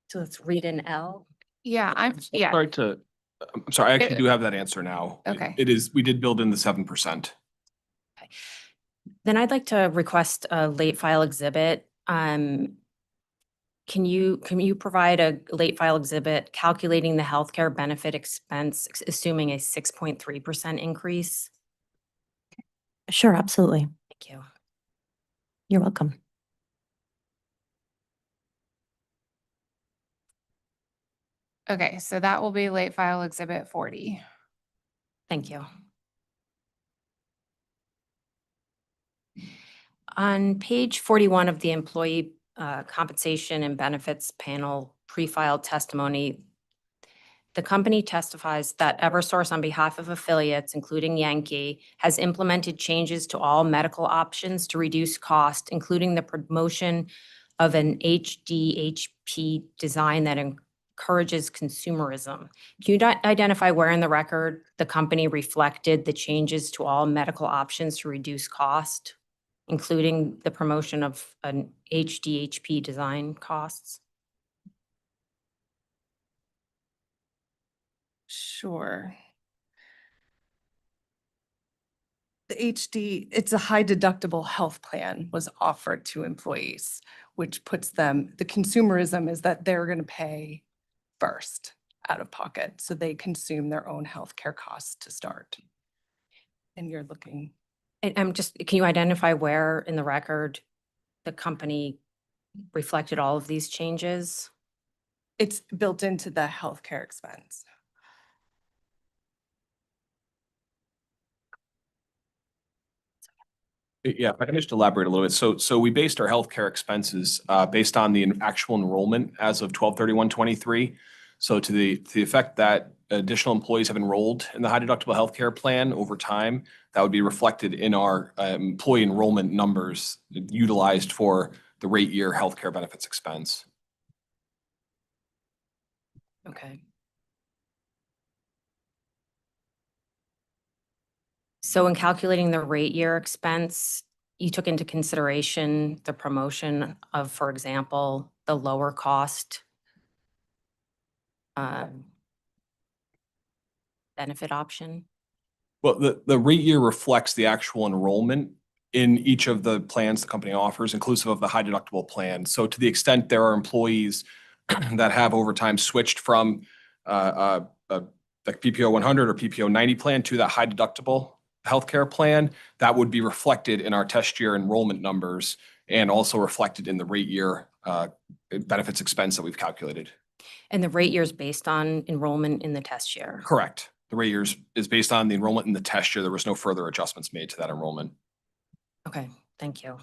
So let's read in L. Yeah, I'm sorry, I actually It- do have that answer now. Okay. It is, we did build in the 7%. Then I'd like to request a late file exhibit. Can you provide a late file exhibit calculating the healthcare benefit expense, assuming a 6.3% increase? Sure, absolutely. Thank you. You're welcome. Okay, so that will be late file exhibit 40. Thank you. On page 41 of the employee compensation and benefits panel pre-filed testimony, the company testifies that Eversource, on behalf of affiliates, including Yankee, has implemented changes to all medical options to reduce cost, including the promotion of an HDHP design that encourages consumerism. Can you identify where in the record the company reflected the changes to all medical options to reduce cost, including the promotion of an HDHP design costs? Sure. The it's a high deductible health plan was offered to employees, which puts them, the consumerism is that they're going to pay first out of pocket. So they consume their own healthcare costs to start. And you're looking, I'm just, can you identify where in the record the company reflected all of these changes? it's built into the healthcare expense. Yeah, if I can just elaborate a little bit. So we based our healthcare expenses based on the actual enrollment as of 12/31/23. So to the effect that additional employees have enrolled in the high deductible healthcare plan over time, that would be reflected in our employee enrollment numbers utilized for the rate year healthcare benefits expense. Okay. So in calculating the rate year expense, you took into consideration the promotion of, for example, the lower cost benefit option? Well, the rate year reflects the actual enrollment in each of the plans the company offers, inclusive of the high deductible plan. So to the extent there are employees that have over time switched from like PPO 100 or PPO 90 plan to that high deductible healthcare plan, that would be reflected in our test year enrollment numbers and also reflected in the rate year benefits expense that we've calculated. And the rate year is based on enrollment in the test year? Correct. The rate year is based on the enrollment in the test year. There was no further adjustments made to that enrollment. Okay, thank you.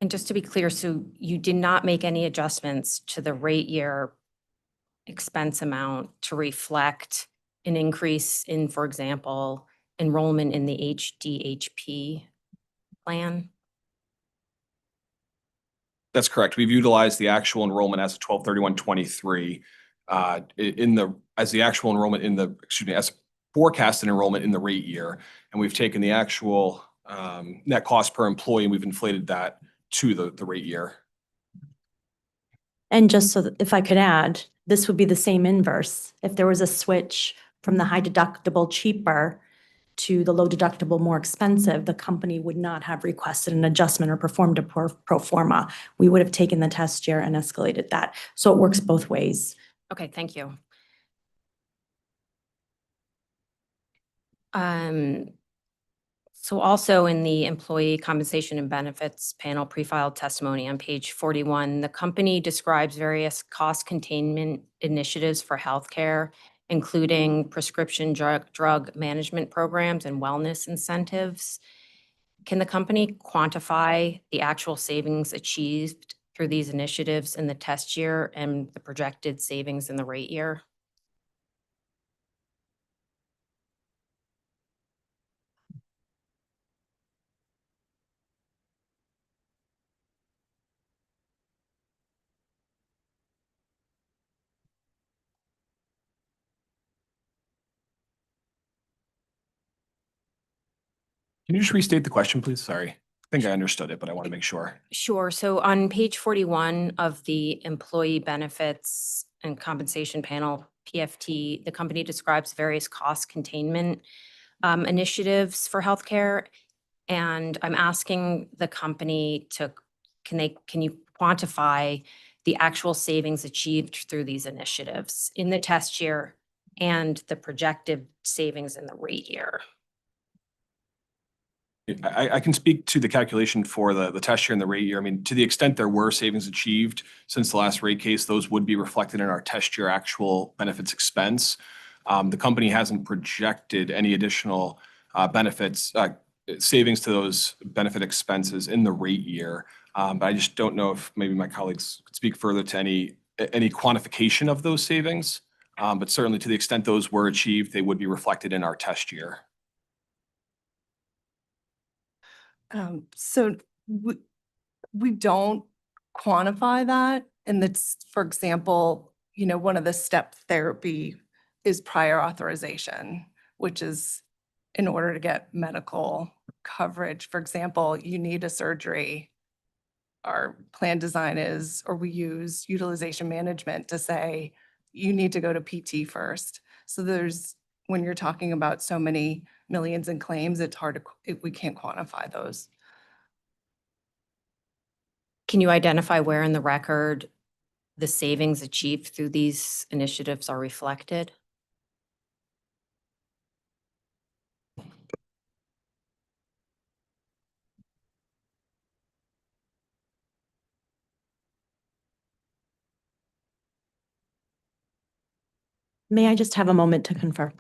And just to be clear, so you did not make any adjustments to the rate year expense amount to reflect an increase in, for example, enrollment in the HDHP plan? That's correct. We've utilized the actual enrollment as of 12/31/23 as the actual enrollment in the, as forecasted enrollment in the rate year. And we've taken the actual net cost per employee and we've inflated that to the rate year. And just so that if I could add, this would be the same inverse. If there was a switch from the high deductible cheaper to the low deductible more expensive, the company would not have requested an adjustment or performed a pro forma. We would have taken the test year and escalated that. So it works both ways. Okay, thank you. So also in the employee compensation and benefits panel pre-filed testimony on page 41, the company describes various cost containment initiatives for healthcare, including prescription drug management programs and wellness incentives. Can the company quantify the actual savings achieved through these initiatives in the test year and the projected savings in the rate year? Can you just restate the question, please? Sorry. I think I understood it, but I want to make sure. Sure. So on page 41 of the employee benefits and compensation panel, PFT, the company describes various cost containment initiatives for healthcare. And I'm asking the company to, can you quantify the actual savings achieved through these initiatives in the test year and the projected savings in the rate year? I can speak to the calculation for the test year and the rate year. I mean, to the extent there were savings achieved since the last rate case, those would be reflected in our test year actual benefits expense. The company hasn't projected any additional benefits savings to those benefit expenses in the rate year. But I just don't know if maybe my colleagues could speak further to any quantification of those savings. But certainly to the extent those were achieved, they would be reflected in our test year. So we don't quantify that. And that's, for example, one of the step therapy is prior authorization, which is in order to get medical coverage. For example, you need a surgery. Our plan design is, or we use utilization management to say, you need to go to PT first. So when you're talking about so many millions in claims, it's hard we can't quantify those. Can you identify where in the record the savings achieved through these initiatives are reflected? May I just have a moment to confirm?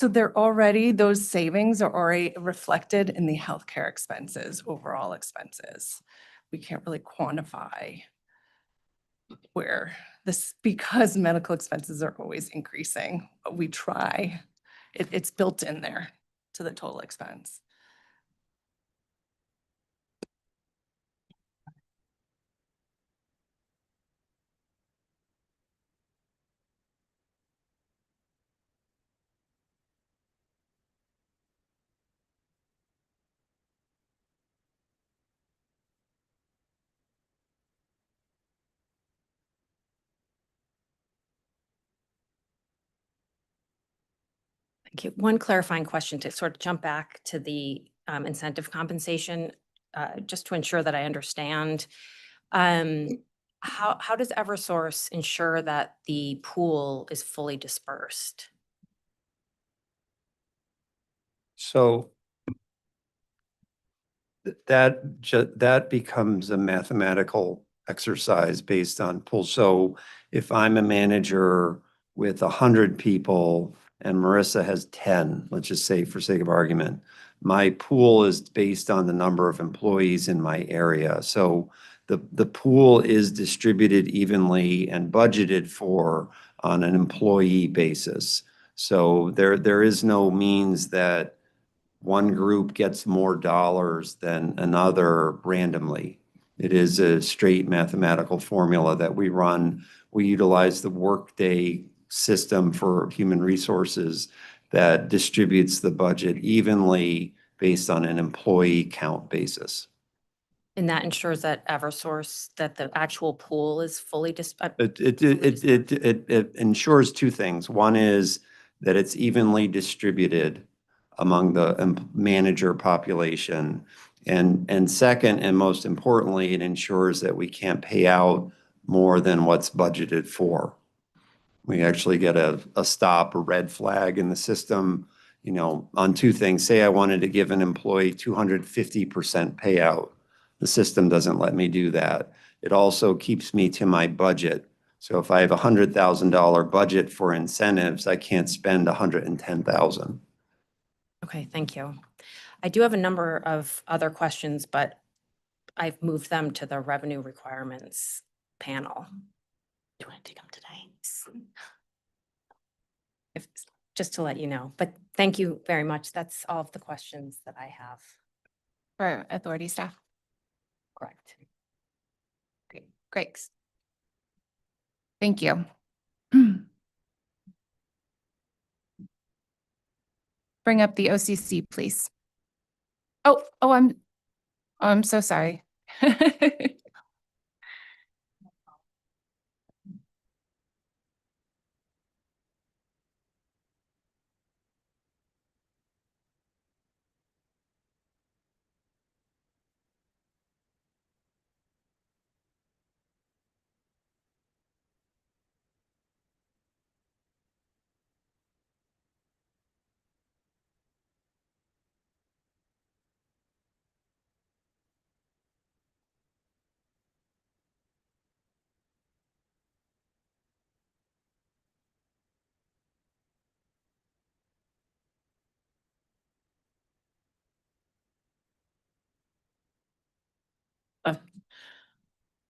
So those savings are already reflected in the healthcare expenses, overall expenses. We can't really quantify where because medical expenses are always increasing, but we try. It's built in there to the total expense. Okay, one clarifying question to sort of jump back to the incentive compensation, just to ensure that I understand. How does Eversource ensure that the pool is fully dispersed? So that becomes a mathematical exercise based on pool. So if I'm a manager with 100 people and Marissa has 10, let's just say for sake of argument, my pool is based on the number of employees in my area. So the pool is distributed evenly and budgeted for on an employee basis. So there is no means that one group gets more dollars than another randomly. It is a straight mathematical formula that we run. We utilize the Workday system for human resources that distributes the budget evenly based on an employee count basis. And that ensures that Eversource, that the actual pool is fully It ensures two things. One is that it's evenly distributed among the manager population. And second, and most importantly, it ensures that we can't pay out more than what's budgeted for. We actually get a stop, a red flag in the system, on two things. Say I wanted to give an employee 250% payout. The system doesn't let me do that. It also keeps me to my budget. So if I have a $100,000 budget for incentives, I can't spend 110,000. Okay, thank you. I do have a number of other questions, but I've moved them to the revenue requirements panel. Do you want to take them today? If, just to let you know, but thank you very much. That's all of the questions that I have. For authority staff. Correct. Great. Thank you. Bring up the OCC, please. I'm so sorry.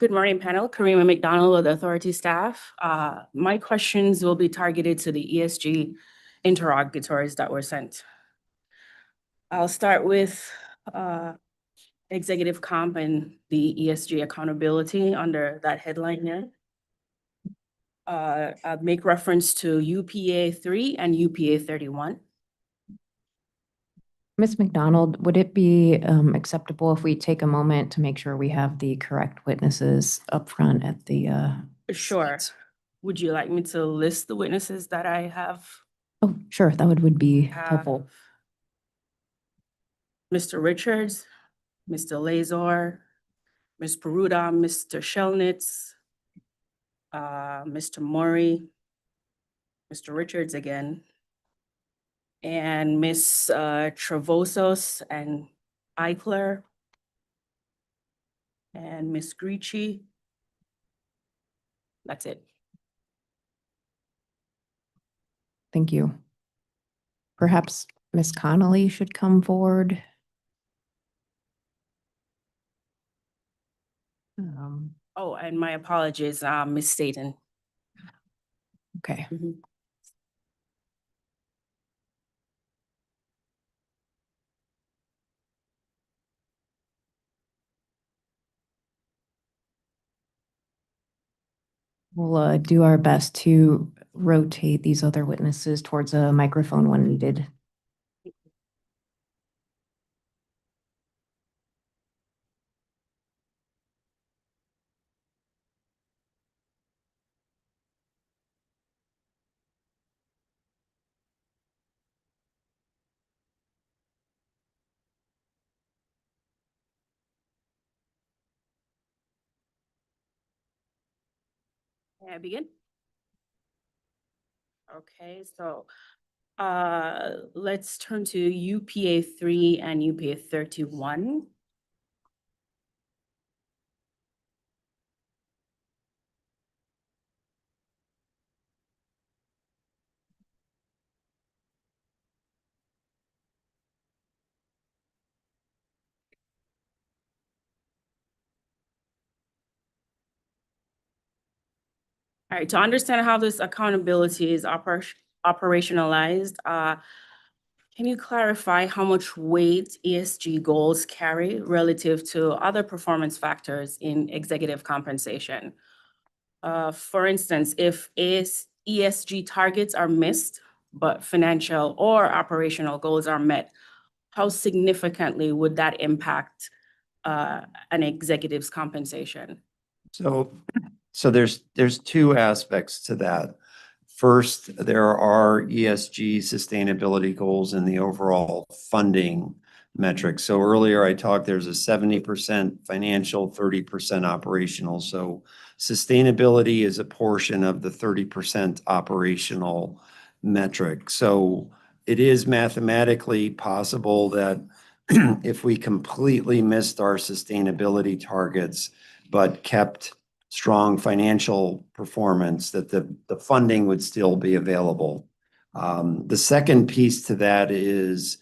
Good morning, panel. Karima McDonald with Authority staff. My questions will be targeted to the ESG interrogatories that were sent. I'll start with executive comp and the ESG accountability under that headline here. I'll make reference to UPA 3 and UPA 31. Ms. McDonald, would it be acceptable if we take a moment to make sure we have the correct witnesses up front at the Sure. seats? Would you like me to list the witnesses that I have? Oh, sure, that would be helpful. Mr. Richards, Mr. Lazar, Ms. Peruda, Mr. Shelnitz, Mr. Maury, Mr. Richards again, and Ms. Travosos and Eichler, and Ms. Gricci. That's it. Thank you. Perhaps Ms. Connolly should come forward. Oh, and my apologies, Ms. Staten. Okay. We'll do our best to rotate these other witnesses towards a microphone when needed. May I begin? Okay, so let's turn to UPA 3 and UPA 31. All right, to understand how this accountability is operationalized, can you clarify how much weight ESG goals carry relative to other performance factors in executive compensation? For instance, if ESG targets are missed, but financial or operational goals are met, how significantly would that impact an executive's compensation? So there's two aspects to that. First, there are ESG sustainability goals in the overall funding metrics. So earlier I talked, there's a 70% financial, 30% operational. So sustainability is a portion of the 30% operational metric. So it is mathematically possible that if we completely missed our sustainability targets, but kept strong financial performance, that the funding would still be available. The second piece to that is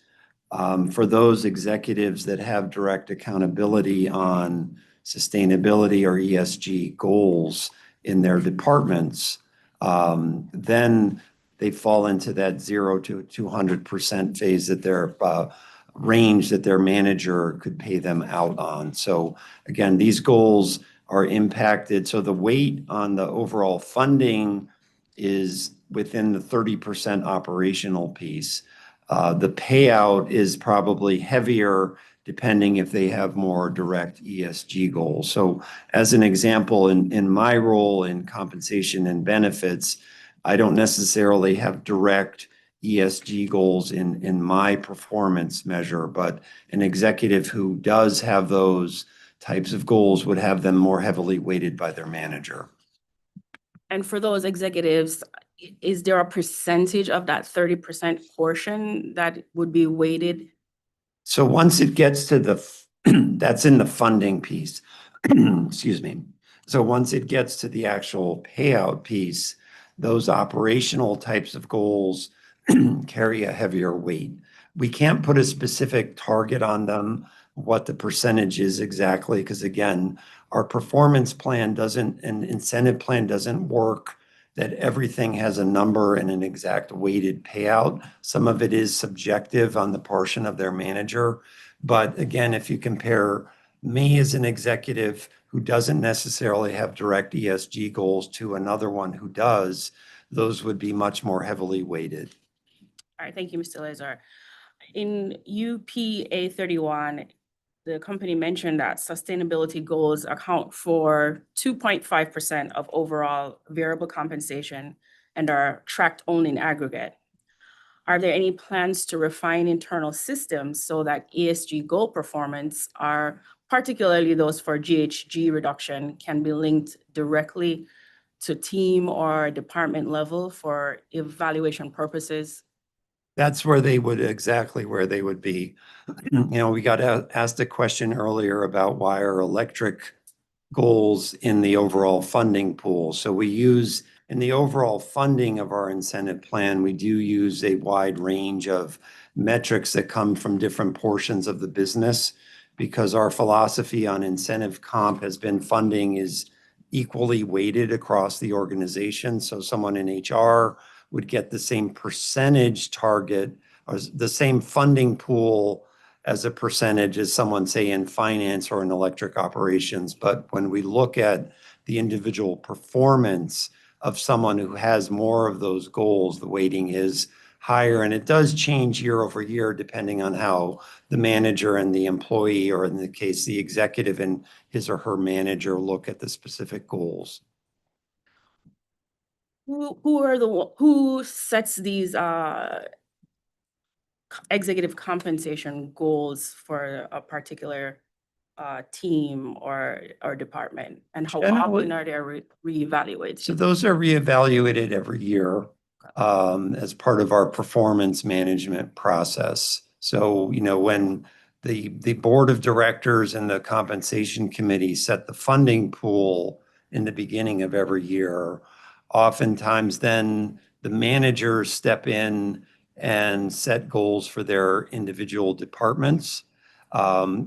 for those executives that have direct accountability on sustainability or ESG goals in their departments, then they fall into that 0 to 200% phase that their range that their manager could pay them out on. So again, these goals are impacted. So the weight on the overall funding is within the 30% operational piece. The payout is probably heavier depending if they have more direct ESG goals. So as an example, in my role in compensation and benefits, I don't necessarily have direct ESG goals in my performance measure, but an executive who does have those types of goals would have them more heavily weighted by their manager. And for those executives, is there a percentage of that 30% portion that would be weighted? So once it gets to that's in the funding piece, excuse me. So once it gets to the actual payout piece, those operational types of goals carry a heavier weight. We can't put a specific target on them, what the percentage is exactly, because again, our performance plan doesn't, an incentive plan doesn't work that everything has a number and an exact weighted payout. Some of it is subjective on the portion of their manager. But again, if you compare me as an executive who doesn't necessarily have direct ESG goals to another one who does, those would be much more heavily weighted. All right, thank you, Mr. Lazar. In UPA 31, the company mentioned that sustainability goals account for 2.5% of overall variable compensation and are tracked only in aggregate. Are there any plans to refine internal systems so that ESG goal performance are, particularly those for GHG reduction, can be linked directly to team or department level for evaluation purposes? That's where they would, exactly where they would be. We got asked a question earlier about why are electric goals in the overall funding pool. So we use, in the overall funding of our incentive plan, we do use a wide range of metrics that come from different portions of the business, because our philosophy on incentive comp has been funding is equally weighted across the organization. So someone in HR would get the same percentage target or the same funding pool as a percentage as someone, say, in finance or in electric operations. But when we look at the individual performance of someone who has more of those goals, the weighting is higher. And it does change year over year depending on how the manager and the employee, or in the case, the executive and his or her manager, look at the specific goals. Who sets these executive compensation goals for a particular team or department? And how Generally- often are they reevaluated? So those are reevaluated every year as part of our performance management process. So, when the board of directors and the compensation committee set the funding pool in the beginning of every year, oftentimes then the managers step in and set goals for their individual departments.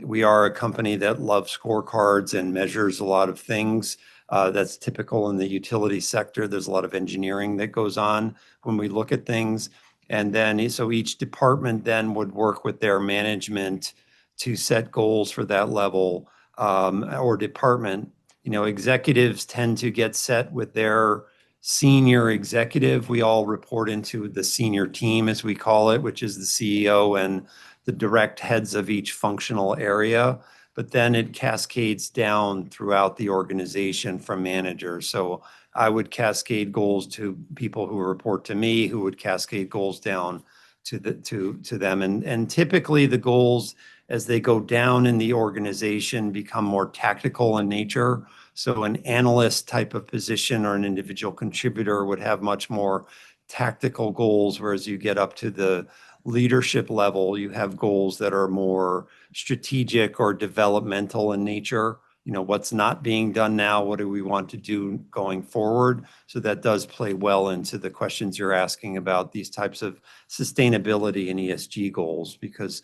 We are a company that loves scorecards and measures a lot of things. That's typical in the utility sector. There's a lot of engineering that goes on when we look at things. And then, so each department then would work with their management to set goals for that level or department. Executives tend to get set with their senior executive. We all report into the senior team, as we call it, which is the CEO and the direct heads of each functional area. But then it cascades down throughout the organization from managers. So I would cascade goals to people who report to me, who would cascade goals down to them. And typically the goals, as they go down in the organization, become more tactical in nature. So an analyst type of position or an individual contributor would have much more tactical goals, whereas you get up to the leadership level, you have goals that are more strategic or developmental in nature. What's not being done now? What do we want to do going forward? So that does play well into the questions you're asking about these types of sustainability and ESG goals, because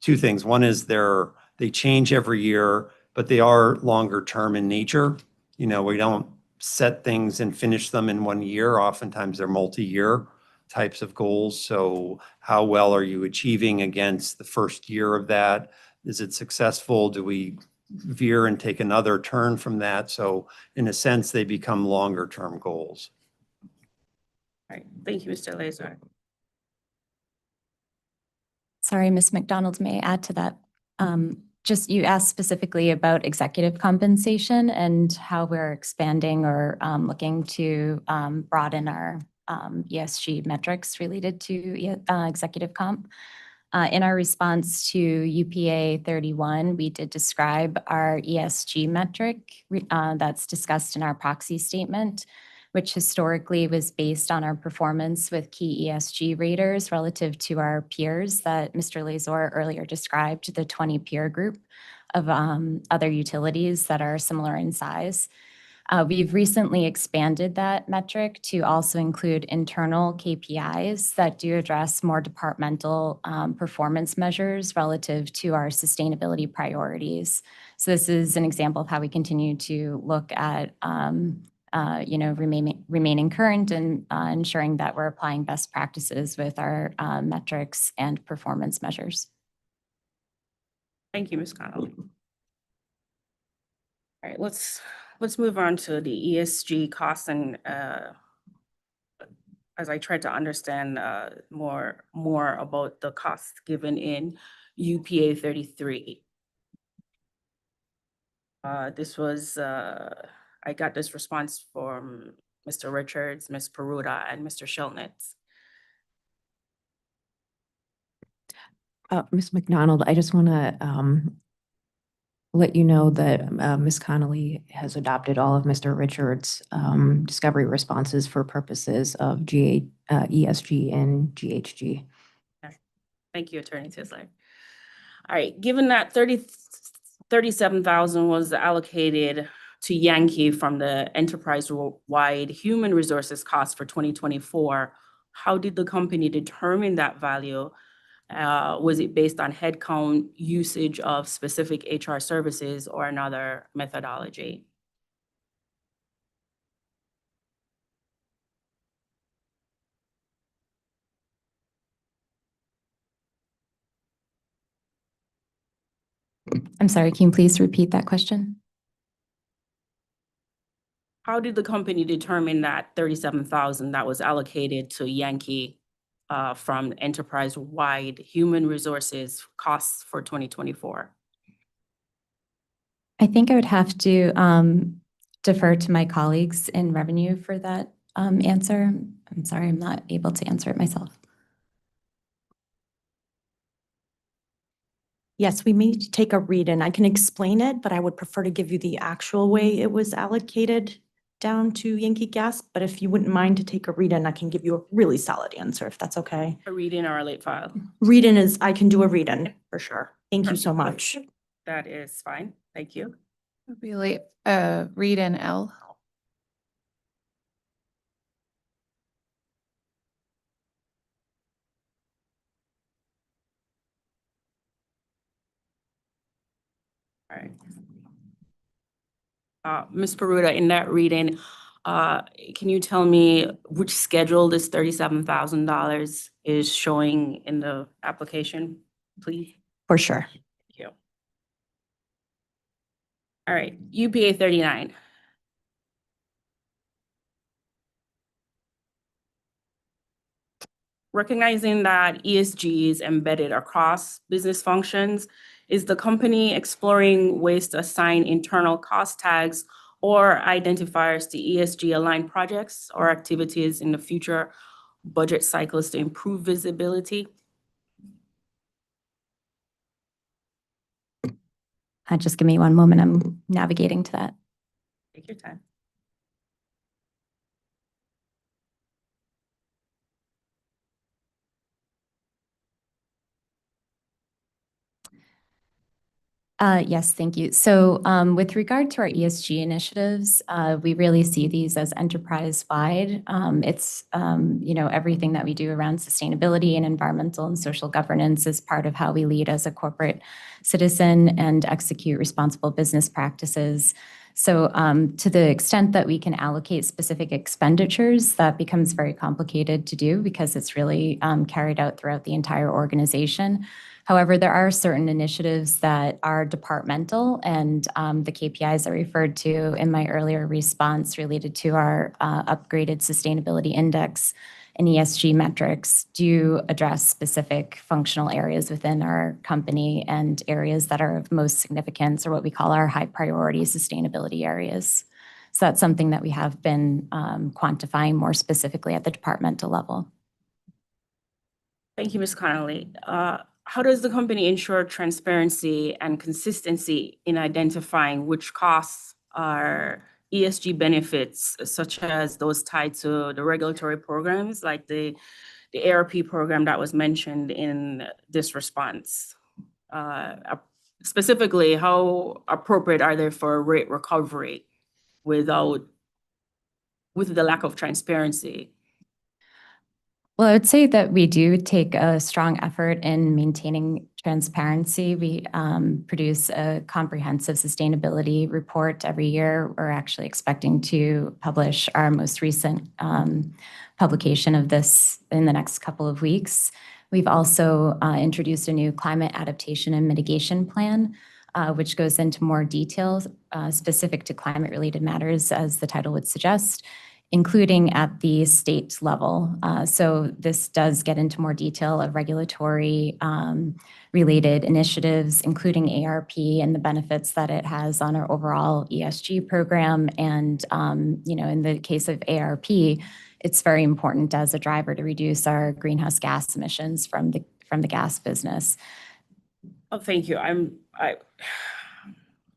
two things. One is they change every year, but they are longer term in nature. We don't set things and finish them in 1 year. Oftentimes they're multi-year types of goals. So how well are you achieving against the first year of that? Is it successful? Do we veer and take another turn from that? So in a sense, they become longer term goals. All right, thank you, Mr. Lazar. Sorry, Ms. McDonald, may I add to that? Just you asked specifically about executive compensation and how we're expanding or looking to broaden our ESG metrics related to executive comp. In our response to UPA 31, we did describe our ESG metric that's discussed in our proxy statement, which historically was based on our performance with key ESG raters relative to our peers that Mr. Lazar earlier described, the 20 peer group of other utilities that are similar in size. We've recently expanded that metric to also include internal KPIs that do address more departmental performance measures relative to our sustainability priorities. So this is an example of how we continue to look at remaining current and ensuring that we're applying best practices with our metrics and performance measures. Thank you, Ms. Connolly. All right, let's move on to the ESG costs and as I try to understand more about the costs given in UPA 33. This was I got this response from Mr. Richards, Ms. Peruta, and Mr. Schilnitz. Ms. McDonald, I just want to let you know that Ms. Connolly has adopted all of Mr. Richards' discovery responses for purposes of ESG and GHG. Thank you, Attorney Tisler. All right, given that 37,000 was allocated to Yankee from the enterprise-wide human resources cost for 2024, how did the company determine that value? Was it based on headcount, usage of specific HR services, or another methodology? I'm sorry, can you please repeat that question? How did the company determine that 37,000 that was allocated to Yankee from enterprise-wide human resources costs for 2024? I think I would have to defer to my colleagues in revenue for that answer. I'm sorry, I'm not able to answer it myself. Yes, we may take a read-in. I can explain it, but I would prefer to give you the actual way it was allocated down to Yankee Gas. But if you wouldn't mind to take a read-in, I can give you a really solid answer, if that's okay. A read-in or a late file? Read-in is, I can do a read-in for sure. Thank you so much. That is fine. Thank you. Would be late, read in L. All right. Ms. Peruta, in that reading, can you tell me which schedule this $37,000 is showing in the application, please? For sure. Thank you. All right, UPA 39. Recognizing that ESG is embedded across business functions, is the company exploring ways to assign internal cost tags or identifiers to ESG aligned projects or activities in the future budget cycles to improve visibility? Just give me one moment. I'm navigating to that. Take your time. Yes, thank you. So with regard to our ESG initiatives, we really see these as enterprise-wide. It's, everything that we do around sustainability and environmental and social governance is part of how we lead as a corporate citizen and execute responsible business practices. So to the extent that we can allocate specific expenditures, that becomes very complicated to do because it's really carried out throughout the entire organization. However, there are certain initiatives that are departmental, and the KPIs I referred to in my earlier response related to our upgraded sustainability index and ESG metrics do address specific functional areas within our company and areas that are of most significance, or what we call our high priority sustainability areas. So that's something that we have been quantifying more specifically at the departmental level. Thank you, Ms. Connolly. How does the company ensure transparency and consistency in identifying which costs are ESG benefits, such as those tied to the regulatory programs, like the ARP program that was mentioned in this response? Specifically, how appropriate are they for rate recovery with the lack of transparency? Well, I would say that we do take a strong effort in maintaining transparency. We produce a comprehensive sustainability report every year. We're actually expecting to publish our most recent publication of this in the next couple of weeks. We've also introduced a new climate adaptation and mitigation plan, which goes into more details specific to climate-related matters, as the title would suggest, including at the state level. So this does get into more detail of regulatory related initiatives, including ARP and the benefits that it has on our overall ESG program. And, in the case of ARP, it's very important as a driver to reduce our greenhouse gas emissions from the gas business. Oh, thank you.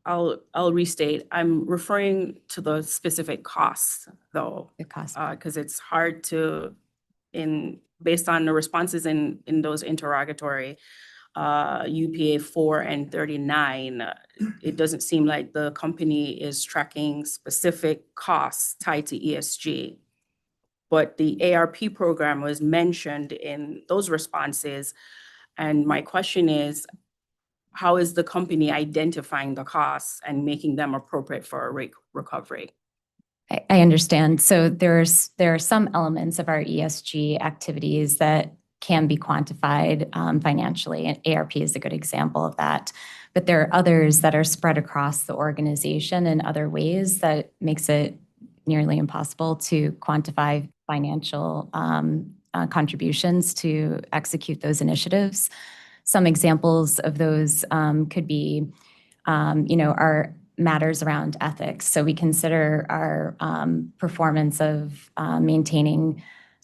I'll restate. I'm referring to the specific costs, though, The cost. because it's hard to, based on the responses in those interrogatory, UPA 4 and 39, it doesn't seem like the company is tracking specific costs tied to ESG. But the ARP program was mentioned in those responses. And my question is, how is the company identifying the costs and making them appropriate for a rate recovery? I understand. So there are some elements of our ESG activities that can be quantified financially, and ARP is a good example of that. But there are others that are spread across the organization in other ways that makes it nearly impossible to quantify financial contributions to execute those initiatives. Some examples of those could be, our matters around ethics. So we consider our performance of maintaining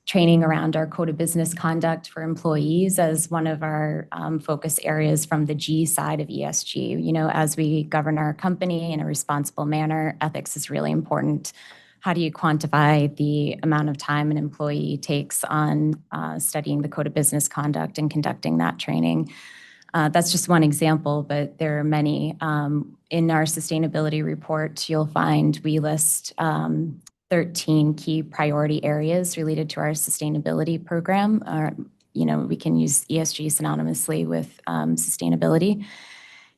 training around our code of business conduct for employees as one of our focus areas from the G side of ESG. You know, as we govern our company in a responsible manner, ethics is really important. How do you quantify the amount of time an employee takes on studying the code of business conduct and conducting that training? That's just one example, but there are many. In our sustainability report, you'll find we list 13 key priority areas related to our sustainability program. You know, we can use ESG synonymously with sustainability.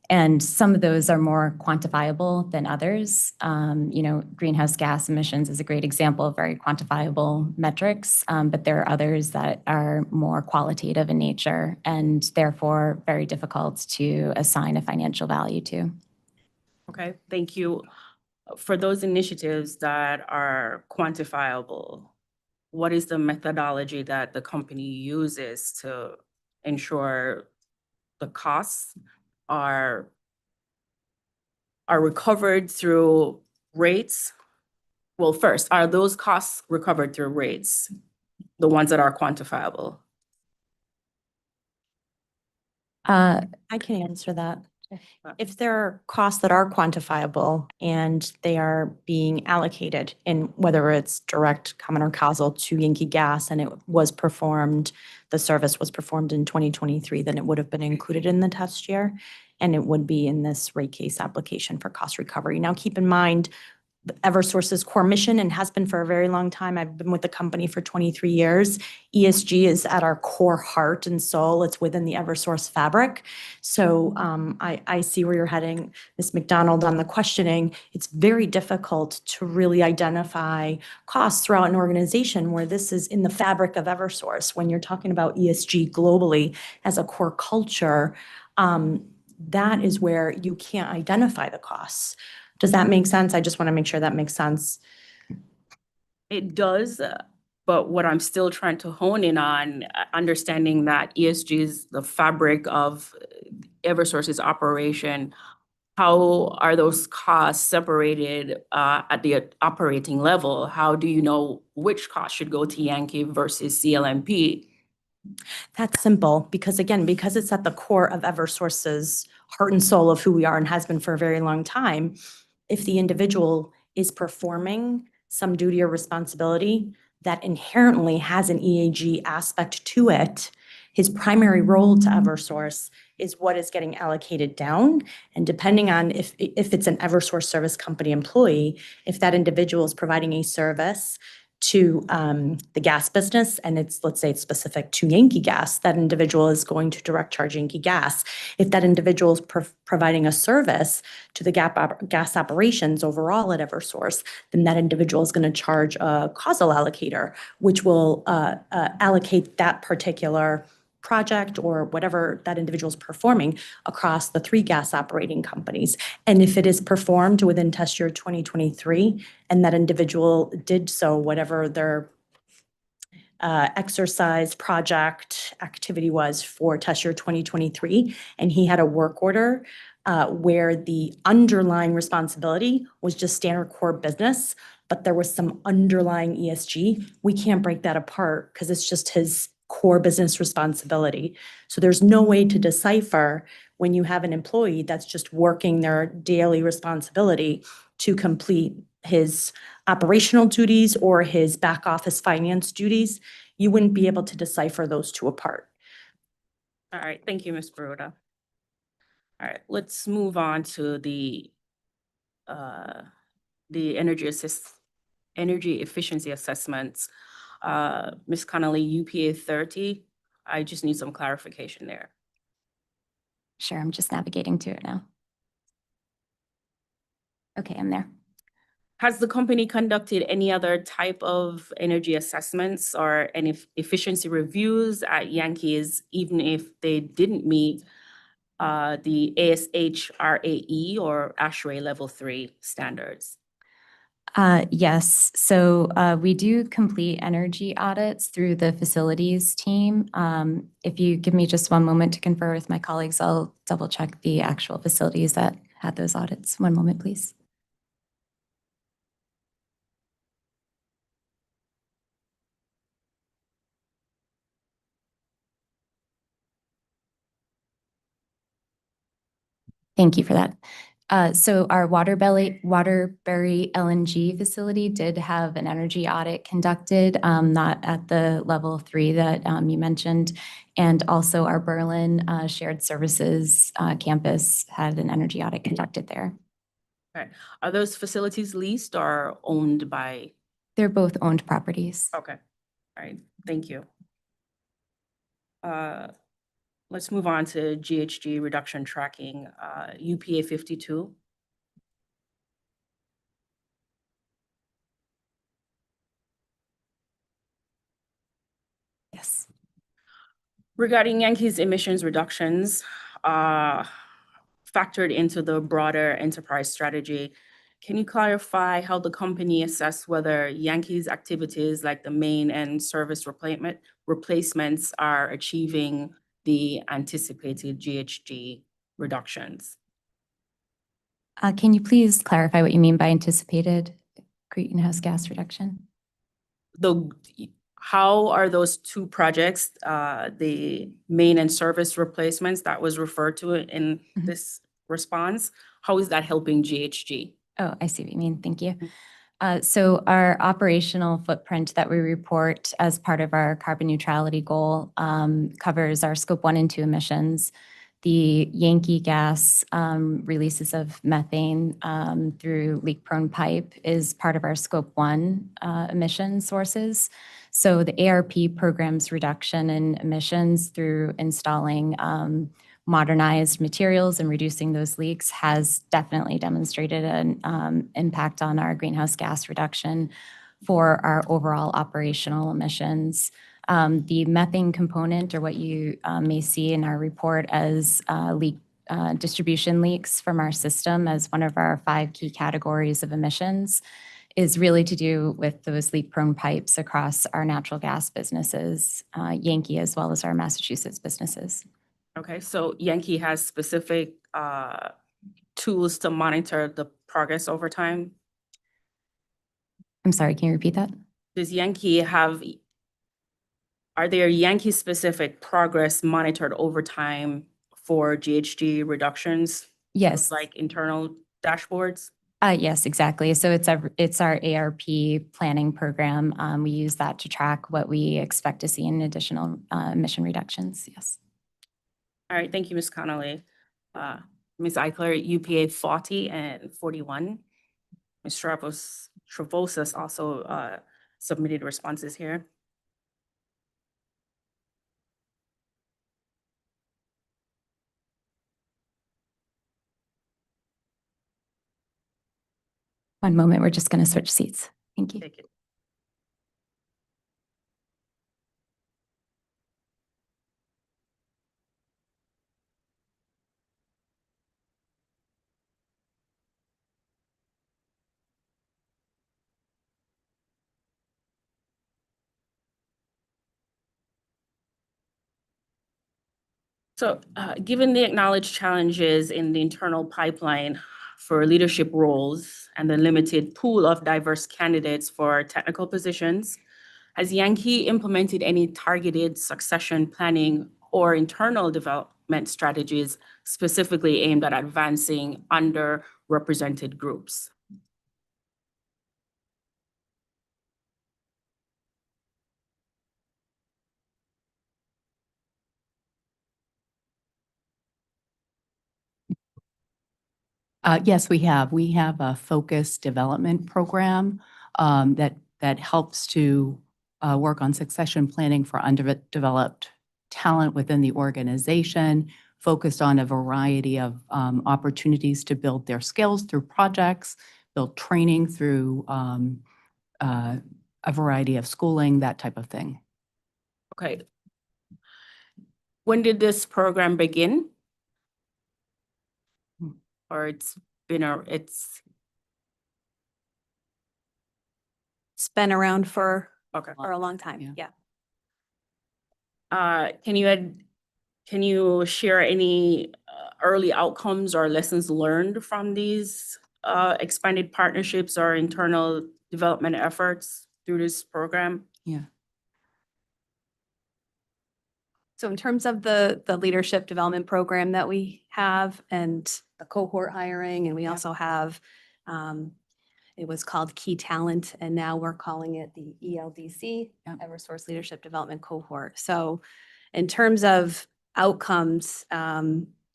And some of those are more quantifiable than others. You know, greenhouse gas emissions is a great example of very quantifiable metrics, but there are others that are more qualitative in nature and therefore very difficult to assign a financial value to. Okay, thank you. For those initiatives that are quantifiable, what is the methodology that the company uses to ensure the costs are recovered through rates? Well, first, are those costs recovered through rates, the ones that are quantifiable? I can answer that. If there are costs that are quantifiable and they are being allocated in whether it's direct, common, or causal to Yankee Gas and it was performed, the service was performed in 2023, then it would have been included in the test year and it would be in this rate case application for cost recovery. Now, keep in mind, Eversource's core mission and has been for a very long time. I've been with the company for 23 years. ESG is at our core heart and soul. It's within the Eversource fabric. So I see where you're heading, Ms. McDonald, on the questioning. It's very difficult to really identify costs throughout an organization where this is in the fabric of Eversource. When you're talking about ESG globally as a core culture, that is where you can't identify the costs. Does that make sense? I just want to make sure that makes sense. It does, but what I'm still trying to hone in on, understanding that ESG is the fabric of Eversource's operation, how are those costs separated at the operating level? How do you know which cost should go to Yankee versus CLMP? That's simple because, again, because it's at the core of Eversource's heart and soul of who we are and has been for a very long time, if the individual is performing some duty or responsibility that inherently has an EAG aspect to it, his primary role to Eversource is what is getting allocated down. And depending on if it's an Eversource service company employee, if that individual is providing a service to the gas business, and it's, let's say it's specific to Yankee Gas, that individual is going to direct charge Yankee Gas. If that individual is providing a service to the gas operations overall at Eversource, then that individual is going to charge a causal allocator, which will allocate that particular project or whatever that individual is performing across the 3 gas operating companies. And if it is performed within test year 2023, and that individual did so, whatever their exercise project activity was for test year 2023, and he had a work order where the underlying responsibility was just standard core business, but there was some underlying ESG, we can't break that apart because it's just his core business responsibility. So there's no way to decipher when you have an employee that's just working their daily responsibility to complete his operational duties or his back office finance duties. You wouldn't be able to decipher those two apart. All right, thank you, Ms. Baruta. All right, let's move on to the energy efficiency assessments. Ms. Connolly, UPA 30, I just need some clarification there. Sure, I'm just navigating to it now. Okay, I'm there. Has the company conducted any other type of energy assessments or any efficiency reviews at Yankees, even if they didn't meet the ASH RAE or ASHRAE Level 3 standards? Yes, so we do complete energy audits through the facilities team. If you give me just one moment to confer with my colleagues, I'll double check the actual facilities that had those audits. One moment, please. Thank you for that. So our Waterbury LNG facility did have an energy audit conducted, not at the level 3 that you mentioned. And also our Berlin Shared Services campus had an energy audit conducted there. Are those facilities leased or owned by? They're both owned properties. Okay, all right, thank you. Let's move on to GHG reduction tracking, UPA 52. Yes. Regarding Yankee's emissions reductions, factored into the broader enterprise strategy, can you clarify how the company assess whether Yankee's activities like the main and service replacements are achieving the anticipated GHG reductions? Can you please clarify what you mean by anticipated greenhouse gas reduction? How are those two projects, the main and service replacements that was referred to in Mhm. this response, how is that helping GHG? Oh, I see what you mean. Thank you. So our operational footprint that we report as part of our carbon neutrality goal covers our scope 1 and 2 emissions, the Yankee gas releases of methane through leak-prone pipe is part of our scope 1 emission sources. So the ARP program's reduction in emissions through installing modernized materials and reducing those leaks has definitely demonstrated an impact on our greenhouse gas reduction for our overall operational emissions. The methane component, or what you may see in our report as distribution leaks from our system as one of our 5 key categories of emissions, is really to do with those leak-prone pipes across our natural gas businesses, Yankee, as well as our Massachusetts businesses. Okay, so Yankee has specific tools to monitor the progress over time. I'm sorry, can you repeat that? Does Yankee have, are there Yankee-specific progress monitored over time for GHG reductions? Yes. Like internal dashboards? Yes, exactly. So it's our ARP planning program. We use that to track what we expect to see in additional emission reductions. Yes. All right, thank you, Ms. Connolly. Ms. Eichler, UPA 40 and 41. Ms. Travosas also submitted responses here. One moment, we're just going to switch seats. Thank you. Take it. So given the acknowledged challenges in the internal pipeline for leadership roles and the limited pool of diverse candidates for technical positions, has Yankee implemented any targeted succession planning or internal development strategies specifically aimed at advancing underrepresented groups? Yes, we have. We have a focused development program that helps to work on succession planning for underdeveloped talent within the organization, focused on a variety of opportunities to build their skills through projects, build training through a variety of schooling, that type of thing. Okay. When did this program begin? Or it's been It's been around for okay. a long time. Yeah. Yeah. Can you share any early outcomes or lessons learned from these expanded partnerships or internal development efforts through this program? Yeah. So in terms of the leadership development program that we have and the cohort hiring, and we also have, it was called Key Talent, and now we're calling it the ELDC, Yep. Eversource Leadership Development Cohort. So in terms of outcomes,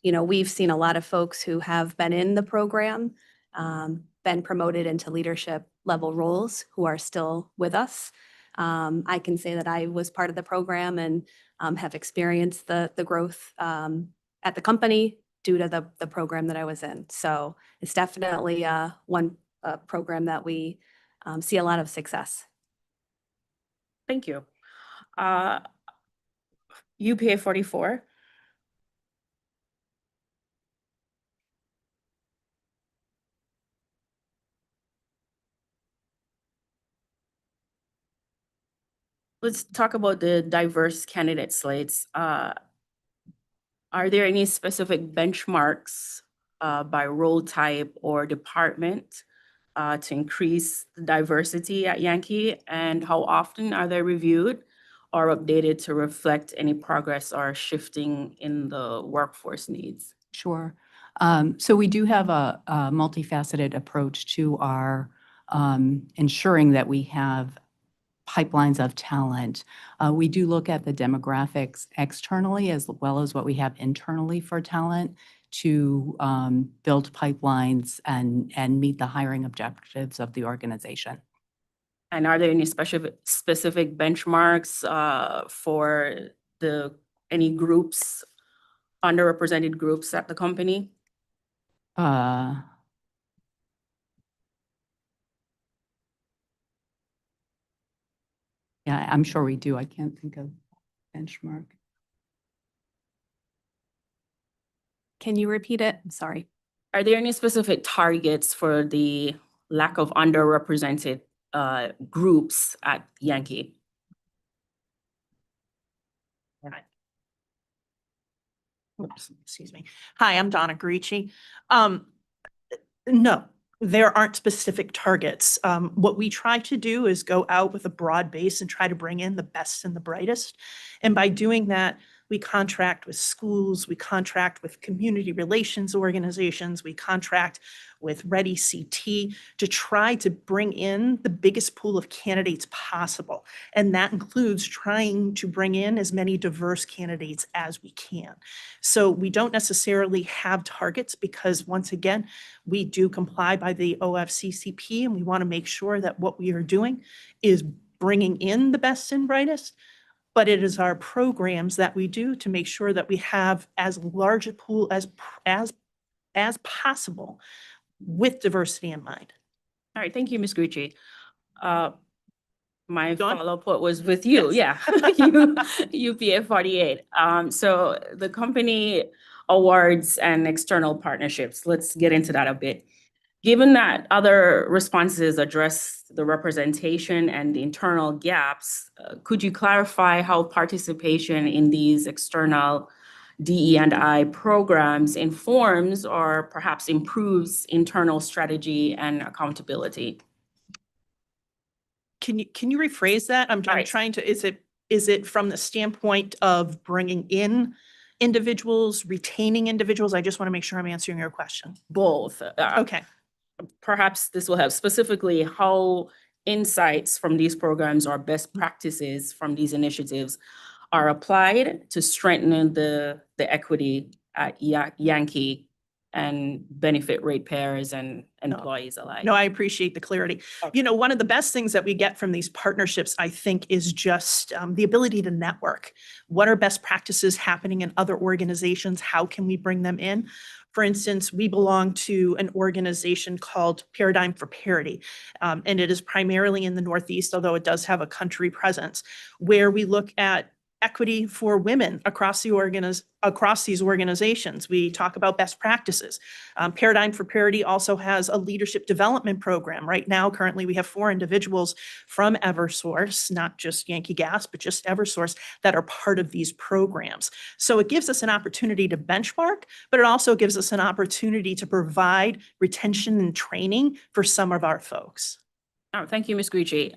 we've seen a lot of folks who have been in the program, been promoted into leadership level roles who are still with us. I can say that I was part of the program and have experienced the growth at the company due to the program that I was in. So it's definitely one program that we see a lot of success. Thank you. UPA 44. Let's talk about the diverse candidate slates. Are there any specific benchmarks by role type or department to increase the diversity at Yankee? And how often are they reviewed or updated to reflect any progress or shifting in the workforce needs? Sure. So we do have a multifaceted approach to our ensuring that we have pipelines of talent. We do look at the demographics externally as well as what we have internally for talent to build pipelines and meet the hiring objectives of the organization. And are there any specific benchmarks for any groups, underrepresented groups at the company? Yeah, I'm sure we do. I can't think of benchmark. Can you repeat it? I'm sorry. Are there any specific targets for the lack of underrepresented groups at Yankee? Oops, excuse me. Hi, I'm Donna Gricci. No, there aren't specific targets. What we try to do is go out with a broad base and try to bring in the best and the brightest. And by doing that, we contract with schools, we contract with community relations organizations, we contract with Ready CT to try to bring in the biggest pool of candidates possible. And that includes trying to bring in as many diverse candidates as we can. So we don't necessarily have targets because once again, we do comply by the OFCCP and we want to make sure that what we are doing is bringing in the best and brightest. But it is our programs that we do to make sure that we have as large a pool as possible with diversity in mind. All right, thank you, Ms. Gucci. My Dawn? follow-up was with you, Yes. you, UPA 48. So the company awards and external partnerships, let's get into that a bit. Given that other responses address the representation and the internal gaps, could you clarify how participation in these external DE&I programs informs or perhaps improves internal strategy and accountability? Can you rephrase that? I'm Right. trying to, is it from the standpoint of bringing in individuals, retaining individuals? I just want to make sure I'm answering your question. Both. Okay. Perhaps this will help specifically how insights from these programs or best practices from these initiatives are applied to strengthen the equity at Yankee and benefit ratepayers and employees alike. No, I appreciate the clarity. Okay. One of the best things that we get from these partnerships, I think, is just the ability to network. What are best practices happening in other organizations? How can we bring them in? For instance, we belong to an organization called Paradigm for Parity, and it is primarily in the Northeast, although it does have a country presence, where we look at equity for women across these organizations. We talk about best practices. Paradigm for Parity also has a leadership development program. Right now, currently, we have 4 individuals from Eversource, not just Yankee Gas, but just Eversource, that are part of these programs. So it gives us an opportunity to benchmark, but it also gives us an opportunity to provide retention and training for some of our folks. Oh, thank you, Ms. Gucci.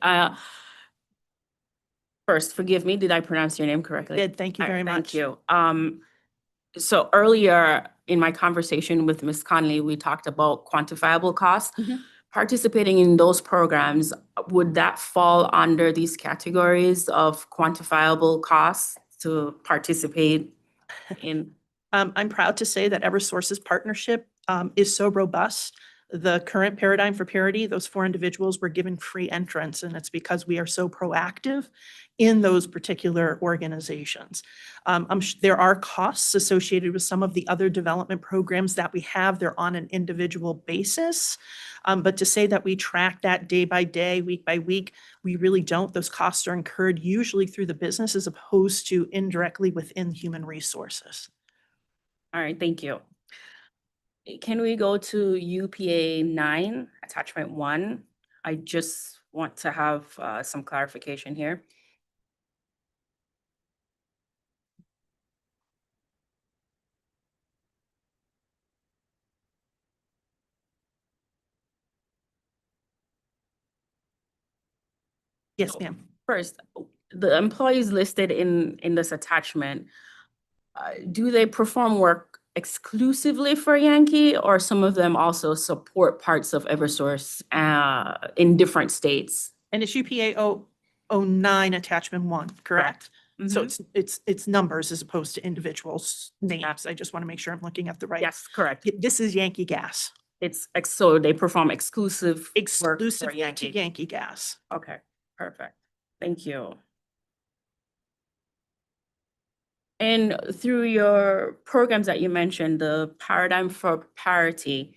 First, forgive me, did I pronounce your name correctly? Did, thank you All right, very much. Thank you. So earlier in my conversation with Ms. Conley, we talked about quantifiable costs. Mhm. Participating in those programs, would that fall under these categories of quantifiable costs to participate in? I'm proud to say that Eversource's partnership is so robust. The current paradigm for parity, those 4 individuals were given free entrance, and it's because we are so proactive in those particular organizations. There are costs associated with some of the other development programs that we have. They're on an individual basis. But to say that we track that day by day, week by week, we really don't. Those costs are incurred usually through the business as opposed to indirectly within human resources. All right, thank you. Can we go to UPA 9, attachment 1? I just want to have some clarification here. Yes, ma'am. First, the employees listed in this attachment, do they perform work exclusively for Yankee, or some of them also support parts of Eversource in different states? And it's UPA 09 attachment 1, correct? So Mhm. it's numbers as opposed to individuals' names. I just want to make sure I'm looking at the right. Yes, correct. This is Yankee Gas, So they perform exclusive work for exclusive to Yankee. Yankee Gas. Okay, perfect. Thank you. And through your programs that you mentioned, the paradigm for parity,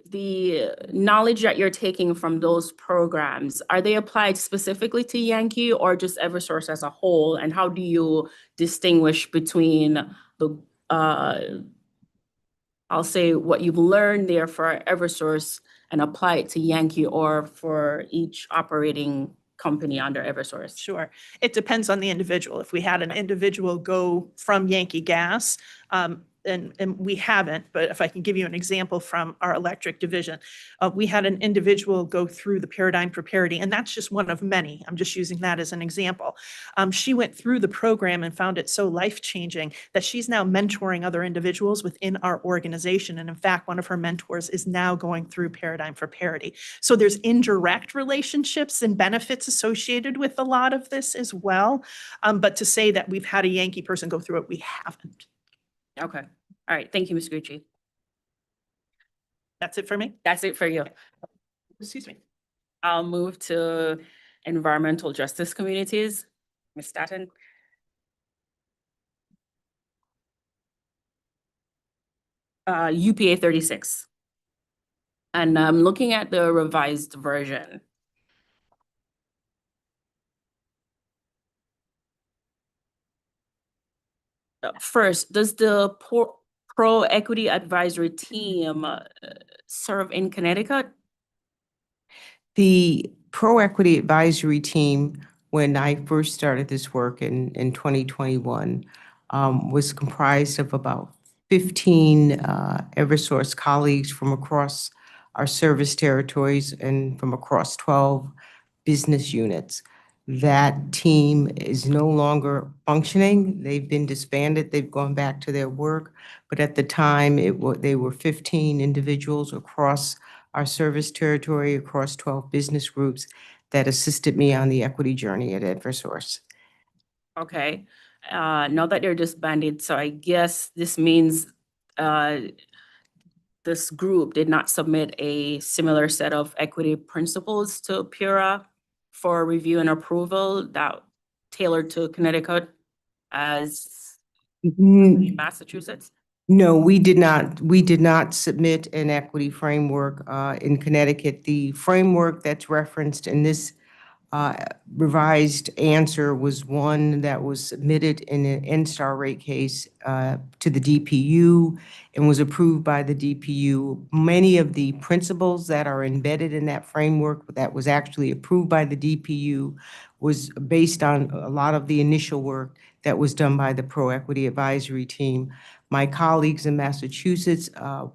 the knowledge that you're taking from those programs, are they applied specifically to Yankee or just Eversource as a whole? And how do you distinguish between the, I'll say what you've learned there for Eversource and apply it to Yankee or for each operating company under Eversource? Sure. It depends on the individual. If we had an individual go from Yankee Gas, and we haven't, but if I can give you an example from our electric division, we had an individual go through the paradigm for parity, and that's just one of many. I'm just using that as an example. She went through the program and found it so life-changing that she's now mentoring other individuals within our organization. And in fact, one of her mentors is now going through paradigm for parity. So there's indirect relationships and benefits associated with a lot of this as well. But to say that we've had a Yankee person go through it, we haven't. Okay. All right. Thank you, Ms. Gucci. That's it for me. That's it for you. Excuse me. I'll move to environmental justice communities. Ms. Staton. UPA 36. And I'm looking at the revised version. First, does the Pro Equity Advisory Team serve in Connecticut? The Pro Equity Advisory Team, when I first started this work in 2021, was comprised of about 15 Eversource colleagues from across our service territories and from across 12 business units. That team is no longer functioning. They've been disbanded. They've gone back to their work. But at the time, they were 15 individuals across our service territory, across 12 business groups that assisted me on the equity journey at Eversource. Okay. Now that they're disbanded, so I guess this means this group did not submit a similar set of equity principles to PURA for review and approval that tailored to Connecticut as Mm, Massachusetts? No, we did not. We did not submit an equity framework in Connecticut. The framework that's referenced in this revised answer was one that was submitted in an N-Star rate case to the DPU and was approved by the DPU. Many of the principles that are embedded in that framework that was actually approved by the DPU was based on a lot of the initial work that was done by the Pro Equity Advisory Team. My colleagues in Massachusetts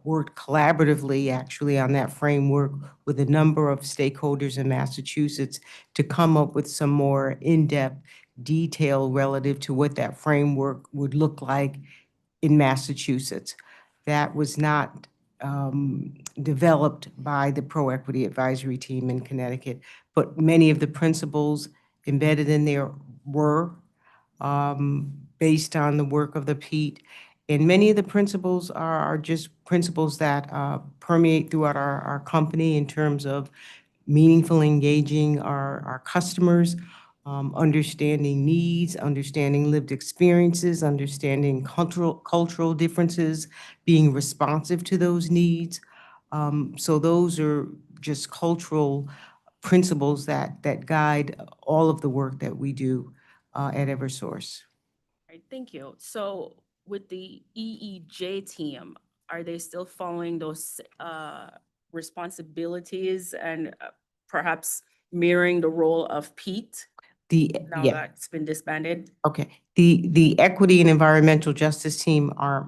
worked collaboratively, actually, on that framework with a number of stakeholders in Massachusetts to come up with some more in-depth detail relative to what that framework would look like in Massachusetts. That was not developed by the Pro Equity Advisory Team in Connecticut, but many of the principles embedded in there were based on the work of the PEAT. And many of the principles are just principles that permeate throughout our company in terms of meaningfully engaging our customers, understanding needs, understanding lived experiences, understanding cultural differences, being responsive to those needs. So those are just cultural principles that guide all of the work that we do at Eversource. Right, thank you. So with the EEJ team, are they still following those responsibilities and perhaps mirroring the role of Pete now Yeah. that's been disbanded? Okay, the equity and environmental justice team are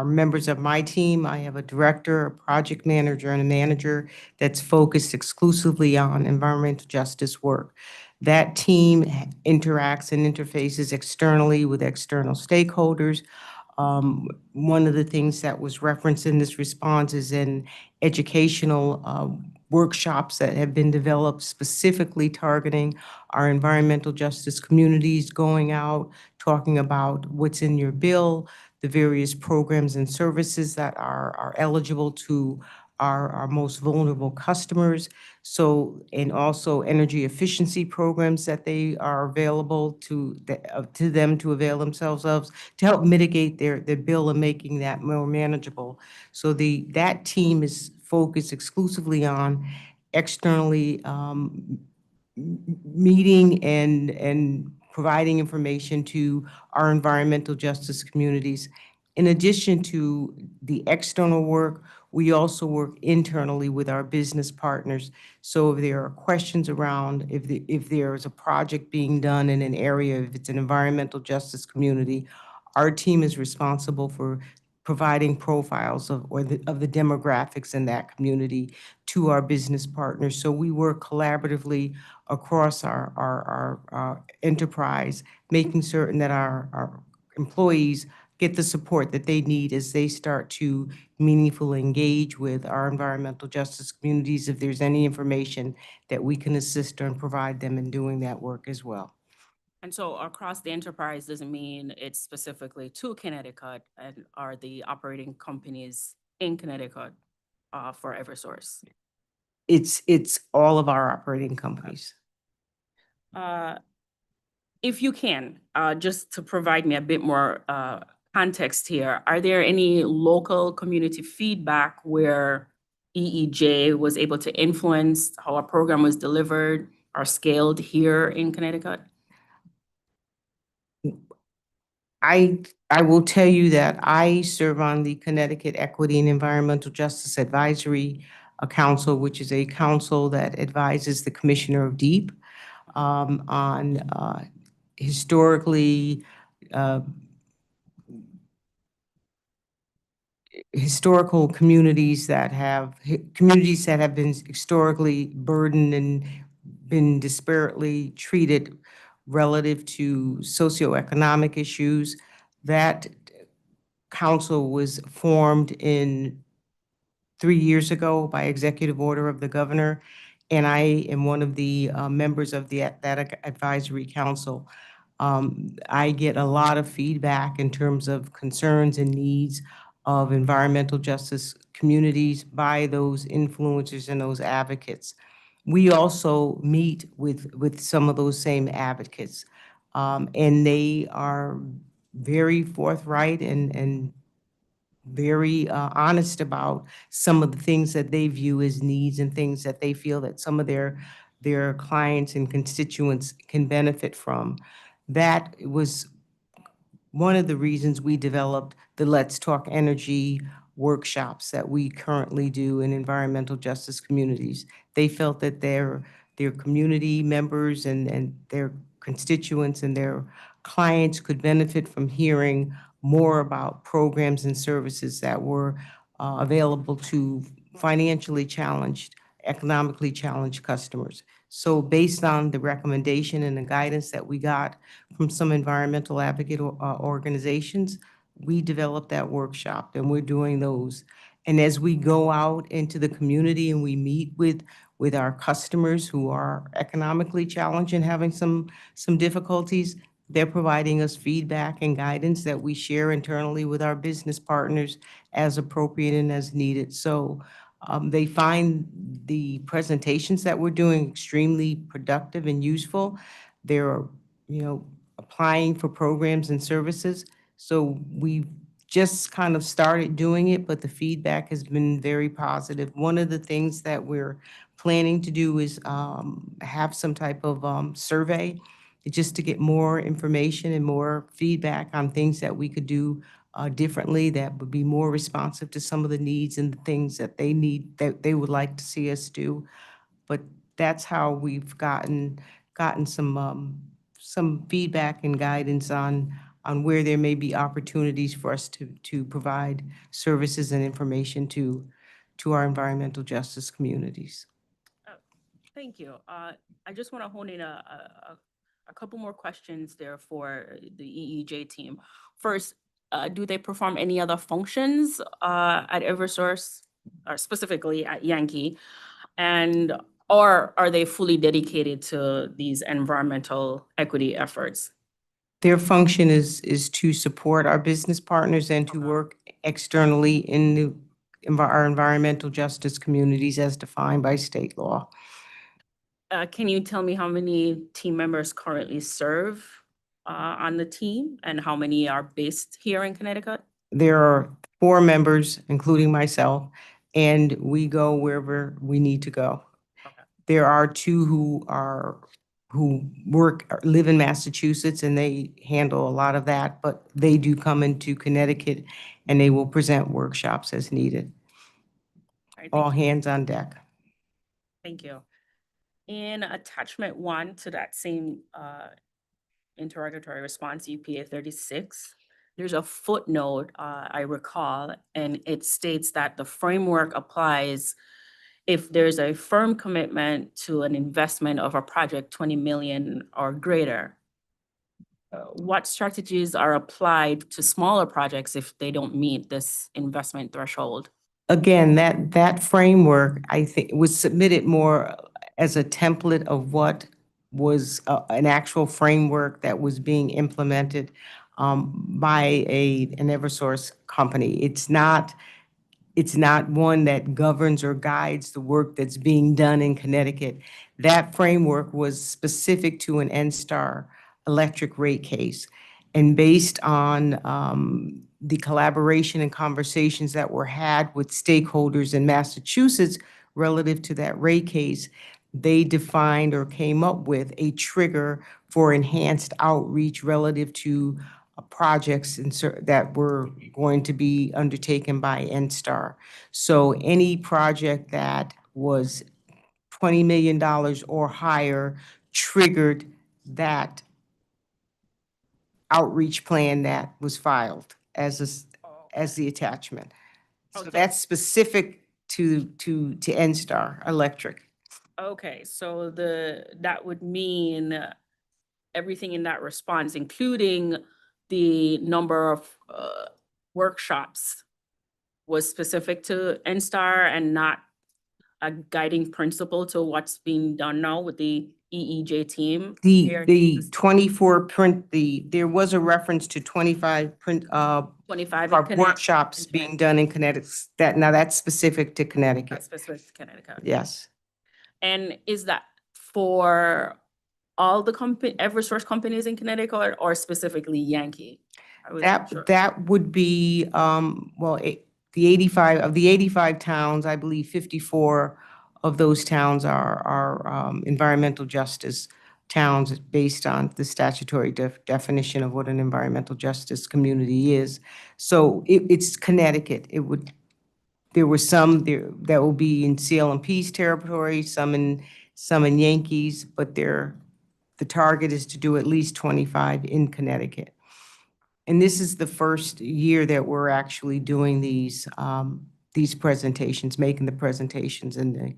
members of my team. I have a director, a project manager, and a manager that's focused exclusively on environmental justice work. That team interacts and interfaces externally with external stakeholders. One of the things that was referenced in this response is in educational workshops that have been developed specifically targeting our environmental justice communities, going out, talking about what's in your bill, the various programs and services that are eligible to our most vulnerable customers. So, and also energy efficiency programs that they are available to them to avail themselves of to help mitigate their bill and making that more manageable. So that team is focused exclusively on externally meeting and providing information to our environmental justice communities. In addition to the external work, we also work internally with our business partners. So if there are questions around, if there is a project being done in an area, if it's an environmental justice community, our team is responsible for providing profiles of the demographics in that community to our business partners. So we work collaboratively across our enterprise, making certain that our employees get the support that they need as they start to meaningfully engage with our environmental justice communities, if there's any information that we can assist and provide them in doing that work as well. And so across the enterprise doesn't mean it's specifically to Connecticut, and are the operating companies in Connecticut for Eversource? It's all of our operating companies. If you can, just to provide me a bit more context here, are there any local community feedback where EEJ was able to influence how a program was delivered or scaled here in Connecticut? I will tell you that I serve on the Connecticut Equity and Environmental Justice Advisory Council, which is a council that advises the Commissioner of DEEP on historically historical communities that have been historically burdened and been disparately treated relative to socioeconomic issues. That council was formed 3 years ago by executive order of the governor, and I am one of the members of that advisory council. I get a lot of feedback in terms of concerns and needs of environmental justice communities by those influencers and those advocates. We also meet with some of those same advocates, and they are very forthright and very honest about some of the things that they view as needs and things that they feel that some of their clients and constituents can benefit from. That was one of the reasons we developed the Let's Talk Energy workshops that we currently do in environmental justice communities. They felt that their community members and their constituents and their clients could benefit from hearing more about programs and services that were available to financially challenged, economically challenged customers. So based on the recommendation and the guidance that we got from some environmental advocate organizations, we developed that workshop, and we're doing those. And as we go out into the community and we meet with our customers who are economically challenged and having some difficulties, they're providing us feedback and guidance that we share internally with our business partners as appropriate and as needed. So they find the presentations that we're doing extremely productive and useful. They're, applying for programs and services. So we've just kind of started doing it, but the feedback has been very positive. One of the things that we're planning to do is have some type of survey just to get more information and more feedback on things that we could do differently that would be more responsive to some of the needs and the things that they need, that they would like to see us do. But that's how we've gotten some feedback and guidance on where there may be opportunities for us to provide services and information to our environmental justice communities. Thank you. I just want to hone in a couple more questions there for the EEJ team. First, do they perform any other functions at Eversource, or specifically at Yankee? Or are they fully dedicated to these environmental equity efforts? Their function is to support our business partners and to work externally in our environmental justice communities as defined by state law. Can you tell me how many team members currently serve on the team and how many are based here in Connecticut? There are 4 members, including myself, and we go wherever we need to go. Okay. There are 2 who live in Massachusetts, and they handle a lot of that, but they do come into Connecticut and they will present workshops as needed. All right, All hands on deck. thank you. In attachment 1 to that same interrogatory response, UPA 36, there's a footnote, I recall, and it states that the framework applies if there's a firm commitment to an investment of a project 20 million or greater. What strategies are applied to smaller projects if they don't meet this investment threshold? Again, that framework, I think, was submitted more as a template of what was an actual framework that was being implemented by an Eversource company. It's not one that governs or guides the work that's being done in Connecticut. That framework was specific to an N-Star electric rate case. And based on the collaboration and conversations that were had with stakeholders in Massachusetts relative to that rate case, they defined or came up with a trigger for enhanced outreach relative to projects that were going to be undertaken by N-Star. So any project that was $20 million or higher triggered that outreach plan that was filed as the attachment. So Okay. that's specific to N-Star Electric. Okay, so that would mean everything in that response, including the number of workshops, was specific to N-Star and not a guiding principle to what's being done now with the EEJ team? The 24 there was a reference to 25 25 in Connecticut. workshops being done in Connecticut. That's specific to That's Connecticut. specific to Connecticut. Yes. And is that for all the Eversource companies in Connecticut or specifically Yankee? I wasn't sure. That would be, the 85 towns, I believe 54 of those towns are environmental justice towns based on the statutory definition of what an environmental justice community is. So it's Connecticut. There were some there that will be in CL&P's territory, some in Yankees, but the target is to do at least 25 in Connecticut. And this is the first year that we're actually doing these presentations, making the presentations in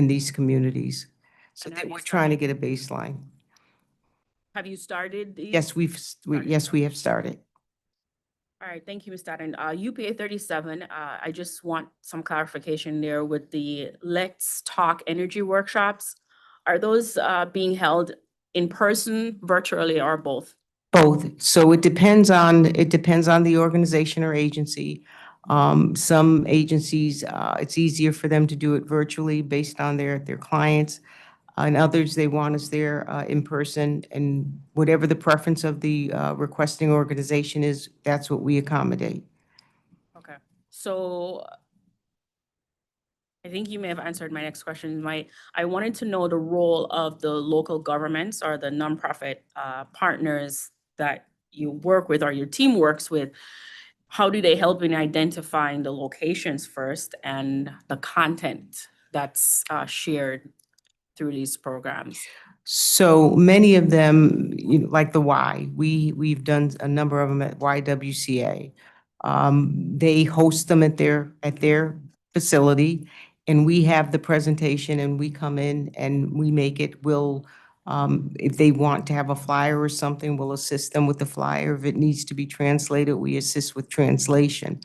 these communities. So And that have you we're trying to started- get a baseline. Have you started these? Yes, yes, we have started. All right, thank you, Ms. Staton. UPA 37, I just want some clarification there with the Let's Talk Energy workshops. Are those being held in person, virtually, or both? Both. So it depends on the organization or agency. Some agencies, it's easier for them to do it virtually based on their clients. And others, they want us there in person. And whatever the preference of the requesting organization is, that's what we accommodate. Okay, so I think you may have answered my next question. I wanted to know the role of the local governments or the nonprofit partners that you work with or your team works with. How do they help in identifying the locations first and the content that's shared through these programs? So many of them, like the Y, we've done a number of them at YWCA. They host them at their facility, and we have the presentation, and we come in and we make it. If they want to have a flyer or something, we'll assist them with the flyer. If it needs to be translated, we assist with translation.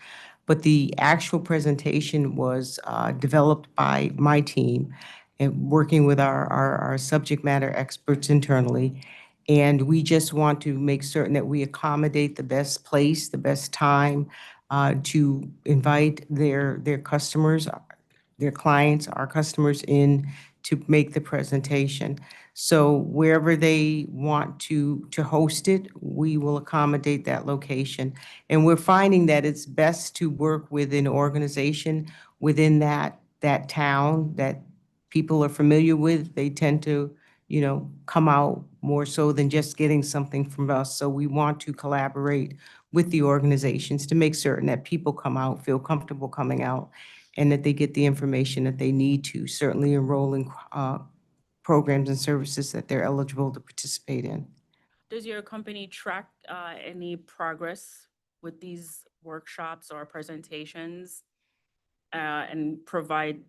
But the actual presentation was developed by my team and working with our subject matter experts internally. And we just want to make certain that we accommodate the best place, the best time to invite their customers, their clients, our customers in to make the presentation. So wherever they want to host it, we will accommodate that location. And we're finding that it's best to work with an organization within that town that people are familiar with. They tend to, come out more so than just getting something from us. So we want to collaborate with the organizations to make certain that people come out, feel comfortable coming out, and that they get the information that they need to certainly enroll in programs and services that they're eligible to participate in. Does your company track any progress with these workshops or presentations? And provide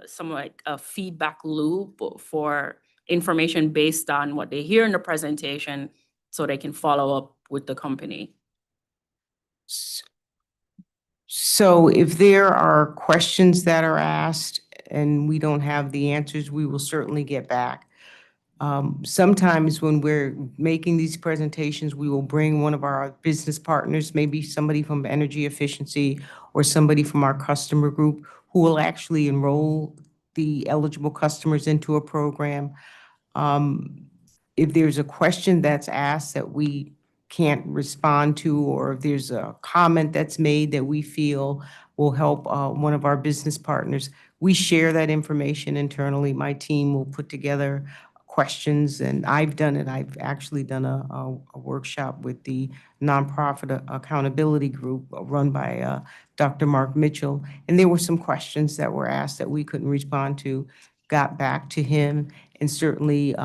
some like a feedback loop for information based on what they hear in the presentation so they can follow up with the company? So if there are questions that are asked and we don't have the answers, we will certainly get back. Sometimes when we're making these presentations, we will bring one of our business partners, maybe somebody from energy efficiency or somebody from our customer group who will actually enroll the eligible customers into a program. If there's a question that's asked that we can't respond to, or if there's a comment that's made that we feel will help one of our business partners, we share that information internally. My team will put together questions, and I've done it. I've actually done a workshop with the nonprofit accountability group run by Dr. Mark Mitchell, and there were some questions that were asked that we couldn't respond to, got back to him, and certainly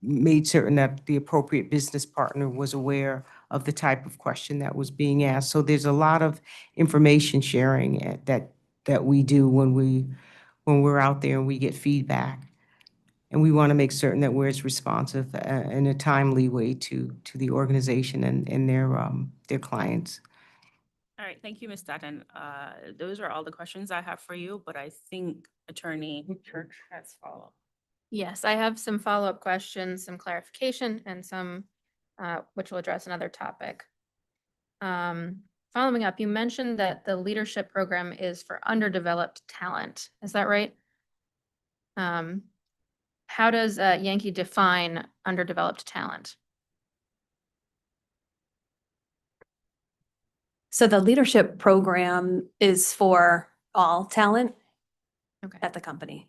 made certain that the appropriate business partner was aware of the type of question that was being asked. So there's a lot of information sharing that we do when we're out there and we get feedback. And we want to make certain that we're as responsive in a timely way to the organization and their clients. All right, thank you, Ms. Staton. Those are all the questions I have for you, but I think Attorney Church has follow-up. Yes, I have some follow-up questions, some clarification, and some which will address another topic. Following up, you mentioned that the leadership program is for underdeveloped talent. Is that right? How does Yankee define underdeveloped talent? So the leadership program is for all talent Okay. at the company.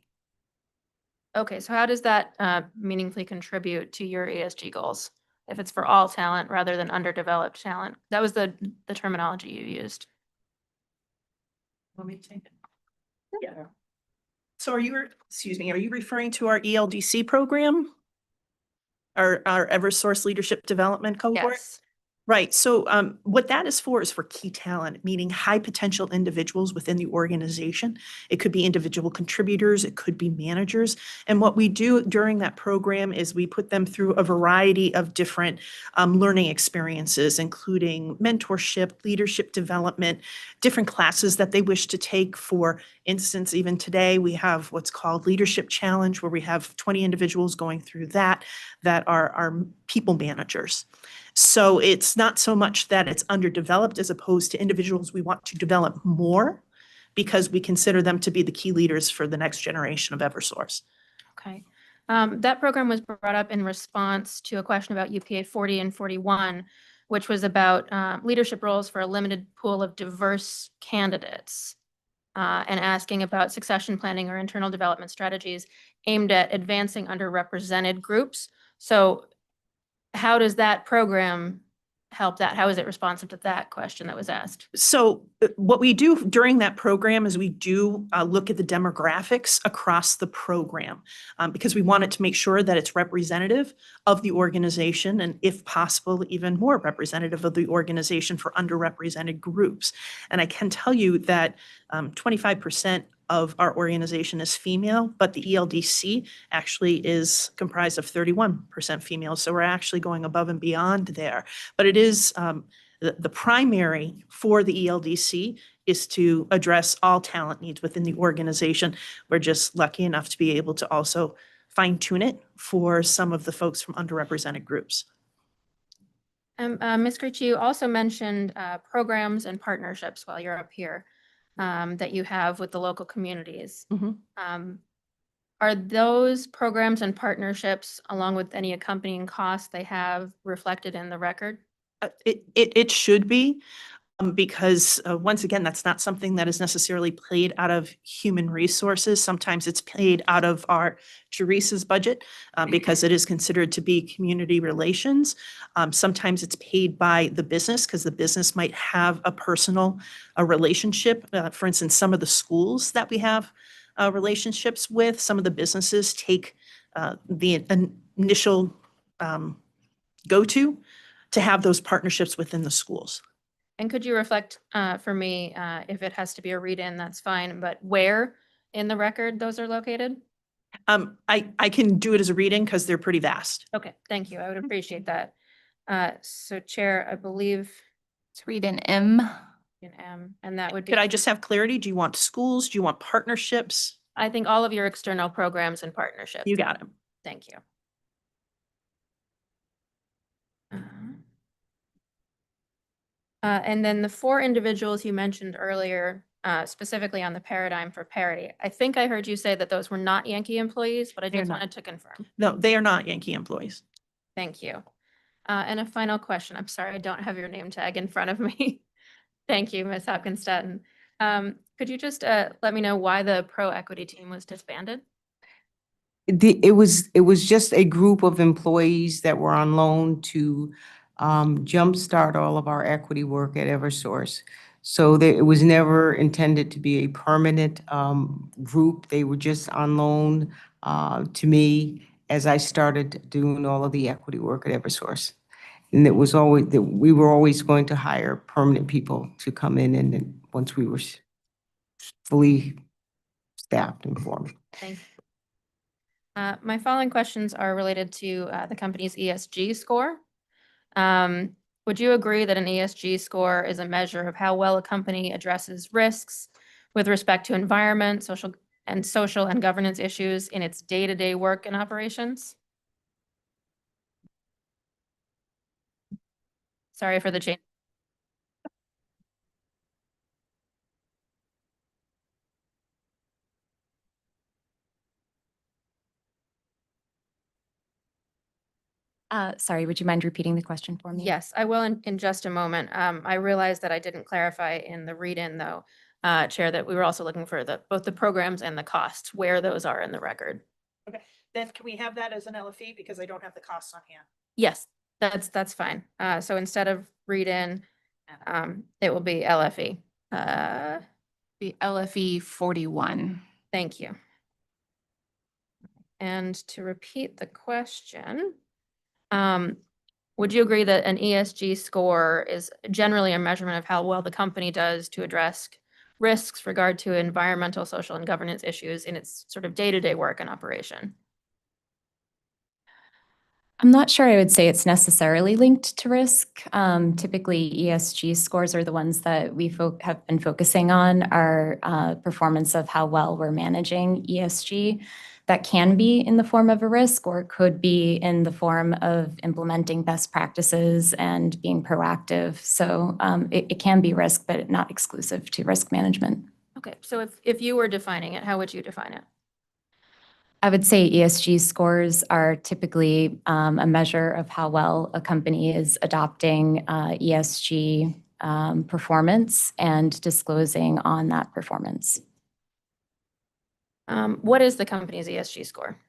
Okay, so how does that meaningfully contribute to your ESG goals? If it's for all talent rather than underdeveloped talent? That was the terminology you used. Let me take it. Yeah. So are you referring to our ELDC program? Our Eversource Leadership Development Cohort? Yes. Right. So what that is for key talent, meaning high potential individuals within the organization. It could be individual contributors, it could be managers. And what we do during that program is we put them through a variety of different learning experiences, including mentorship, leadership development, different classes that they wish to take. For instance, even today, we have what's called Leadership Challenge, where we have 20 individuals going through that are people managers. So it's not so much that it's underdeveloped as opposed to individuals we want to develop more because we consider them to be the key leaders for the next generation of Eversource. Okay. That program was brought up in response to a question about UPA 40 and 41, which was about leadership roles for a limited pool of diverse candidates, and asking about succession planning or internal development strategies aimed at advancing underrepresented groups. So how does that program help that? How is it responsive to that question that was asked? So what we do during that program is we do look at the demographics across the program because we wanted to make sure that it's representative of the organization and, if possible, even more representative of the organization for underrepresented groups. And I can tell you that 25% of our organization is female, but the ELDC actually is comprised of 31% female. So we're actually going above and beyond there. But it is the primary for the ELDC is to address all talent needs within the organization. We're just lucky enough to be able to also fine tune it for some of the folks from underrepresented groups. Ms. Creech, you also mentioned programs and partnerships while you're up here that you have with the local communities. Are those programs and partnerships, along with any accompanying costs they have, reflected in the record? It should be. Because once again, that's not something that is necessarily paid out of human resources. Sometimes it's paid out of our Teresa's budget because it is considered to be community relations. Sometimes it's paid by the business because the business might have a personal relationship. For instance, some of the schools that we have relationships with, some of the businesses take the initial go-to to have those partnerships within the schools. And could you reflect for me, if it has to be a read-in, that's fine, but where in the record those are located? I can do it as a reading because they're pretty vast. Okay, thank you. I would appreciate that. So Chair, I believe It's read in M. in M, and that would be. Could I just have clarity? Do you want schools? Do you want partnerships? I think all of your external programs and partnerships. You got them. Thank you. And then the 4 individuals you mentioned earlier, specifically on the paradigm for parity, I think I heard you say that those were not Yankee employees, but I They're just not. wanted to confirm. No, they are not Yankee employees. Thank you. And a final question. I'm sorry, I don't have your name tag in front of me. Thank you, Ms. Hopkins-Staton. Could you just let me know why the pro equity team was disbanded? It was just a group of employees that were on loan to jumpstart all of our equity work at Eversource. So it was never intended to be a permanent group. They were just on loan to me as I started doing all of the equity work at Eversource. And it was always that we were always going to hire permanent people to come in, and then once we were fully staffed and formed. Thank you. My following questions are related to the company's ESG score. Would you agree that an ESG score is a measure of how well a company addresses risks with respect to environment, social and governance issues in its day-to-day work and operations? Sorry for the change. Sorry, would you mind repeating the question for me? Yes, I will in just a moment. I realized that I didn't clarify in the read-in though, Chair, that we were also looking for both the programs and the costs, where those are in the record. Okay, then can we have that as an LFE because I don't have the costs on hand? Yes, that's fine. So instead of read-in, it will be LFE. The LFE 41. Thank you. And to repeat the question, would you agree that an ESG score is generally a measurement of how well the company does to address risks regard to environmental, social, and governance issues in its sort of day-to-day work and operation? I'm not sure I would say it's necessarily linked to risk. Typically, ESG scores are the ones that we have been focusing on, our performance of how well we're managing ESG. That can be in the form of a risk, or it could be in the form of implementing best practices and being proactive. So it can be risk, but not exclusive to risk management. Okay, so if you were defining it, how would you define it? I would say ESG scores are typically a measure of how well a company is adopting ESG performance and disclosing on that performance. What is the company's ESG score?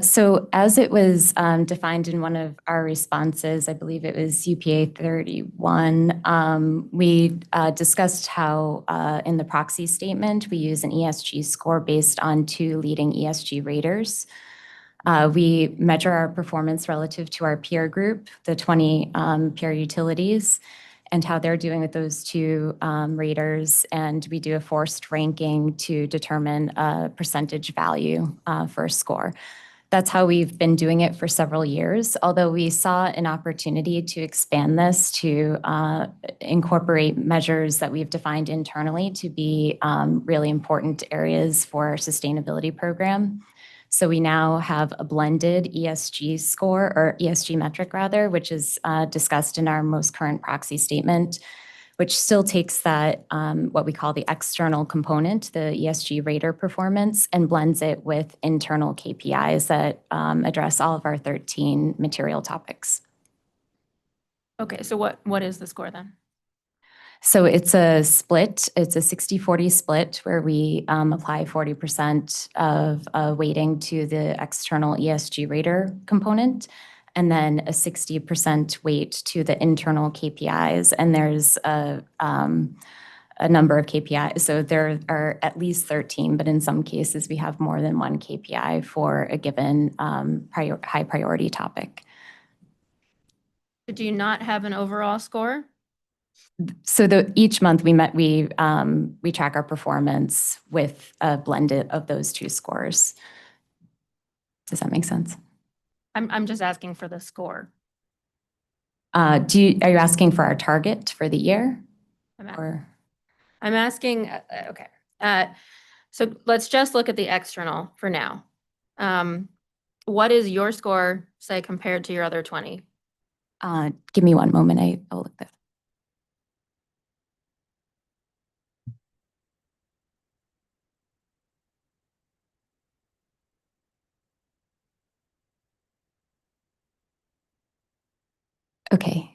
So as it was defined in one of our responses, I believe it was UPA 31, we discussed how in the proxy statement, we use an ESG score based on 2 leading ESG raters. We measure our performance relative to our peer group, the 20 peer utilities, and how they're doing with those 2 raters. And we do a forced ranking to determine a percentage value for a score. That's how we've been doing it for several years, although we saw an opportunity to expand this to incorporate measures that we've defined internally to be really important areas for our sustainability program. So we now have a blended ESG score, or ESG metric rather, which is discussed in our most current proxy statement, which still takes that, what we call the external component, the ESG rater performance, and blends it with internal KPIs that address all of our 13 material topics. Okay, so what is the score then? So it's a split. It's a 60-40 split where we apply 40% of weighting to the external ESG rater component, and then a 60% weight to the internal KPIs. And there's a number of KPIs. So there are at least 13, but in some cases we have more than one KPI for a given high priority topic. Do you not have an overall score? So each month we track our performance with a blended of those 2 scores. Does that make sense? I'm just asking for the score. Are you asking for our target for the year? I'm asking, okay. So let's just look at the external for now. What is your score, say, compared to your other 20? Give me one moment. I'll look that. Okay.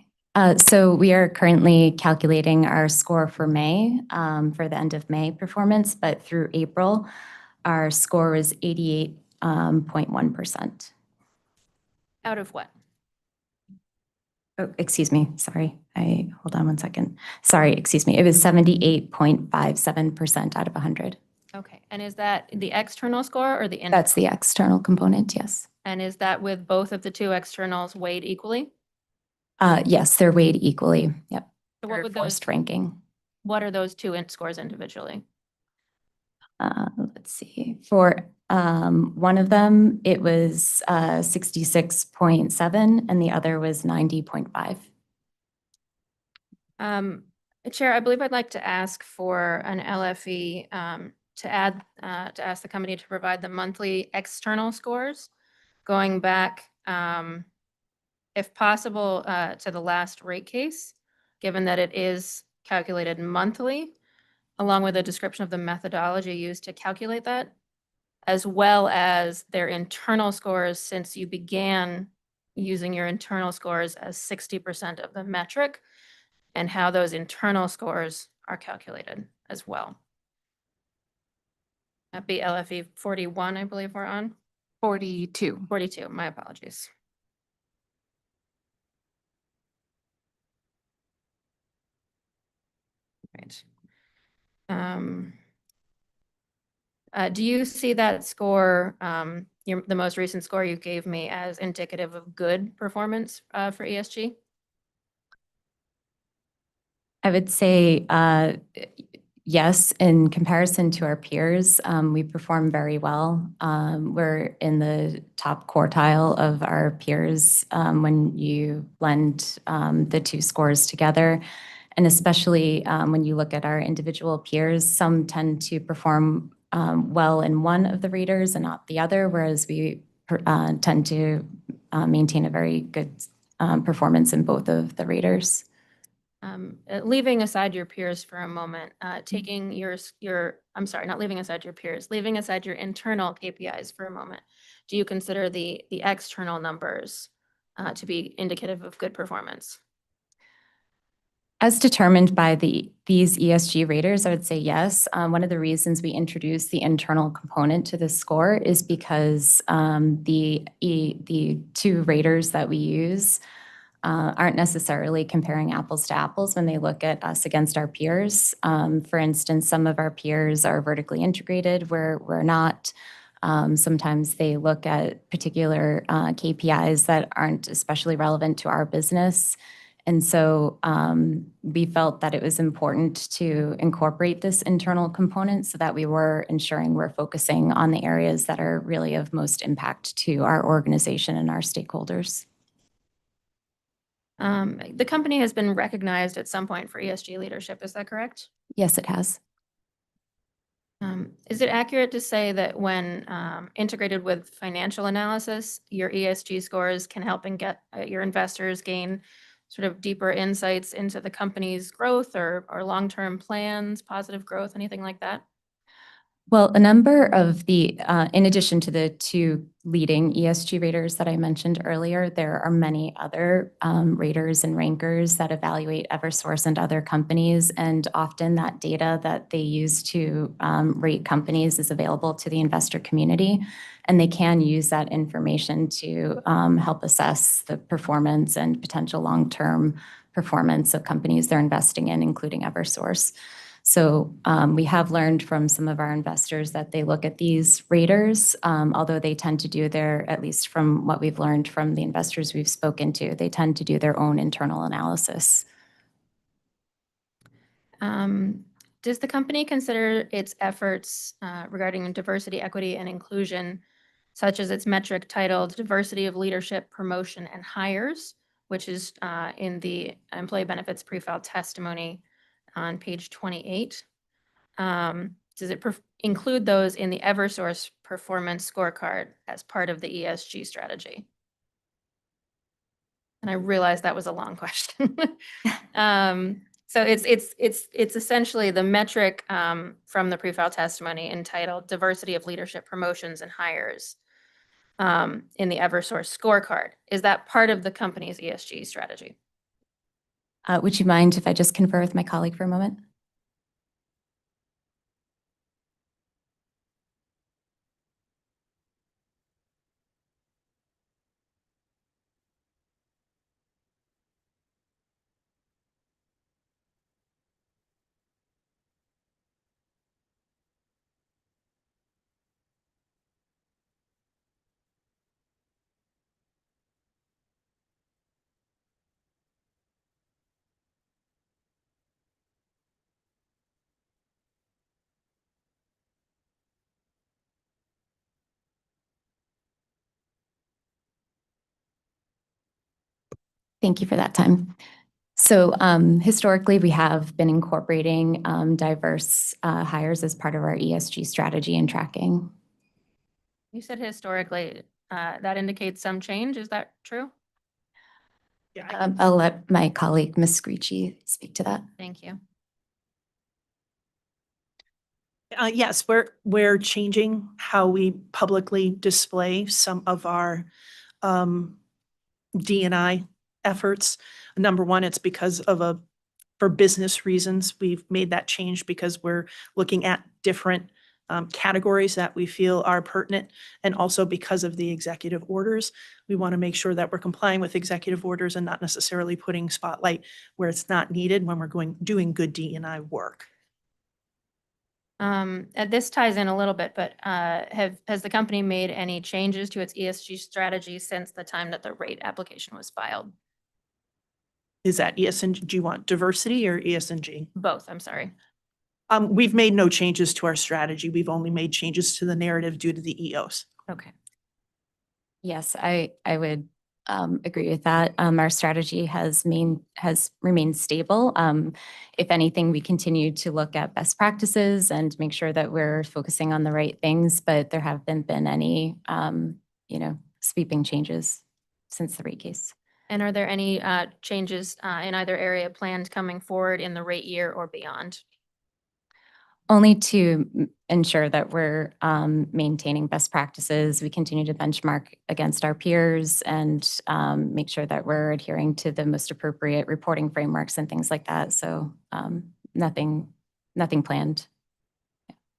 So we are currently calculating our score for May, for the end of May performance, but through April, our score was 88.1%. Out of what? Oh, excuse me. Sorry. Hold on one second. Sorry, excuse me. It was 78.57% out of 100. Okay. And is that the external score or the internal? That's the external component, yes. And is that with both of the 2 externals weighed equally? Yes, they're weighed equally. Yep. So what would those Forced ranking? What are those 2 scores individually? Let's see. For one of them, it was 66.7 and the other was 90.5. Chair, I believe I'd like to ask for an LFE to ask the company to provide the monthly external scores going back, if possible, to the last rate case, given that it is calculated monthly, along with a description of the methodology used to calculate that, as well as their internal scores, since you began using your internal scores as 60% of the metric, and how those internal scores are calculated as well. That'd be LFE 41, I believe we're on. 42. 42, my apologies. Right. Do you see that score, the most recent score you gave me, as indicative of good performance for ESG? I would say yes, in comparison to our peers, we perform very well. We're in the top quartile of our peers when you blend the two scores together. And especially when you look at our individual peers, some tend to perform well in one of the raters and not the other, whereas we tend to maintain a very good performance in both of the raters. Leaving aside your peers for a moment, taking I'm sorry, not leaving aside your peers, leaving aside your internal KPIs for a moment, do you consider the external numbers to be indicative of good performance? As determined by these ESG raters, I would say yes. One of the reasons we introduced the internal component to the score is because the two raters that we use aren't necessarily comparing apples to apples when they look at us against our peers. For instance, some of our peers are vertically integrated where we're not. Sometimes they look at particular KPIs that aren't especially relevant to our business. And so we felt that it was important to incorporate this internal component so that we were ensuring we're focusing on the areas that are really of most impact to our organization and our stakeholders. The company has been recognized at some point for ESG leadership, is that correct? Yes, it has. Is it accurate to say that when integrated with financial analysis, your ESG scores can help and get your investors gain sort of deeper insights into the company's growth or long-term plans, positive growth, anything like that? Well, a number of in addition to the two leading ESG raters that I mentioned earlier, there are many other raters and rankers that evaluate Eversource and other companies. And often that data that they use to rate companies is available to the investor community. And they can use that information to help assess the performance and potential long-term performance of companies they're investing in, including Eversource. So we have learned from some of our investors that they look at these raters, although they tend to do at least from what we've learned from the investors we've spoken to, they tend to do their own internal analysis. Does the company consider its efforts regarding diversity, equity, and inclusion, such as its metric titled Diversity of Leadership, Promotion, and Hires, which is in the employee benefits pre-file testimony on page 28. Does it include those in the Eversource performance scorecard as part of the ESG strategy? And I realized that was a long question. So it's essentially the metric from the pre-file testimony entitled Diversity of Leadership, Promotions, and Hires in the Eversource scorecard. Is that part of the company's ESG strategy? Would you mind if I just confer with my colleague for a moment? Thank you for that time. So historically, we have been incorporating diverse hires as part of our ESG strategy and tracking. You said historically, that indicates some change. Is that true? Yeah, I'll let my colleague, Ms. Screechy, speak to that. Thank you. Yes, we're changing how we publicly display some of our D&I efforts. Number one, it's because of for business reasons, we've made that change because we're looking at different categories that we feel are pertinent. And also because of the executive orders, we want to make sure that we're complying with executive orders and not necessarily putting spotlight where it's not needed when we're doing good D&I work. And this ties in a little bit, but has the company made any changes to its ESG strategy since the time that the rate application was filed? Is that ESG, do you want diversity or ESG? Both, I'm sorry. We've made no changes to our strategy. We've only made changes to the narrative due to the EOs. Okay. Yes, I would agree with that. Our strategy has remained stable. If anything, we continue to look at best practices and make sure that we're focusing on the right things, but there haven't been any, sweeping changes since the rate case. And are there any changes in either area planned coming forward in the rate year or beyond? Only to ensure that we're maintaining best practices. We continue to benchmark against our peers and make sure that we're adhering to the most appropriate reporting frameworks and things like that. So nothing planned.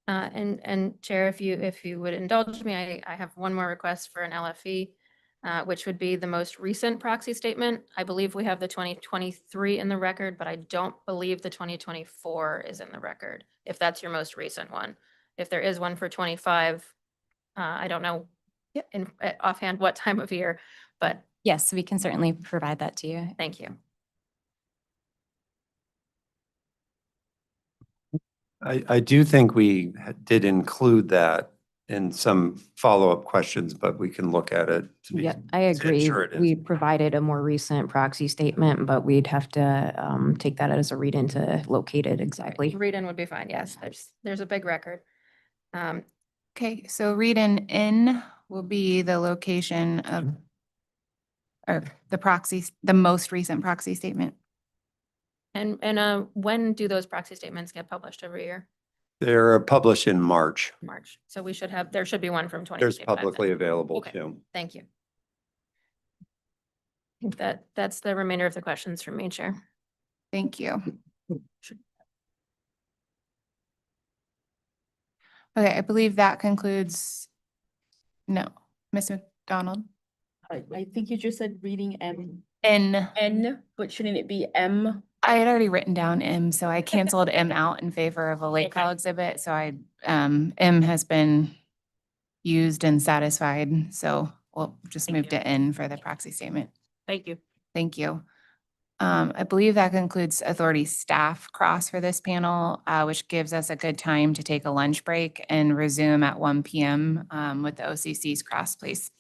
And Chair, if you would indulge me, I have one more request for an LFE, which would be the most recent proxy statement. I believe we have the 2023 in the record, but I don't believe the 2024 is in the record, if that's your most recent one. If there is one for 25, I don't know offhand what time of year, but Yes, we can certainly provide that to you. thank you. I do think we did include that in some follow-up questions, but we can look at it to be. Yeah, I agree. ensure it is. We provided a more recent proxy statement, but we'd have to take that as a read-in to locate it exactly. Read-in would be fine, yes. There's a big record. Okay, so read-in in will be the location of, or the proxies, the most recent proxy statement. And when do those proxy statements get published every year? They're published in March. March. So there should be one from 2025. There's then. publicly available Okay. too. Thank you. I think that's the remainder of the questions from me, Chair. Thank you. Okay, I believe that concludes. No, Ms. McDonald. I think you just said reading M. N, But shouldn't it be M? I had already written down M, so I canceled M out in favor of a late Okay. call exhibit. So M has been used and satisfied. So we'll just Thank move you. to N for the proxy statement. Thank you. Thank you. I believe that concludes authority staff cross for this panel, which gives us a good time to take a lunch break and resume at 1 p.m. With the OCC's cross, please.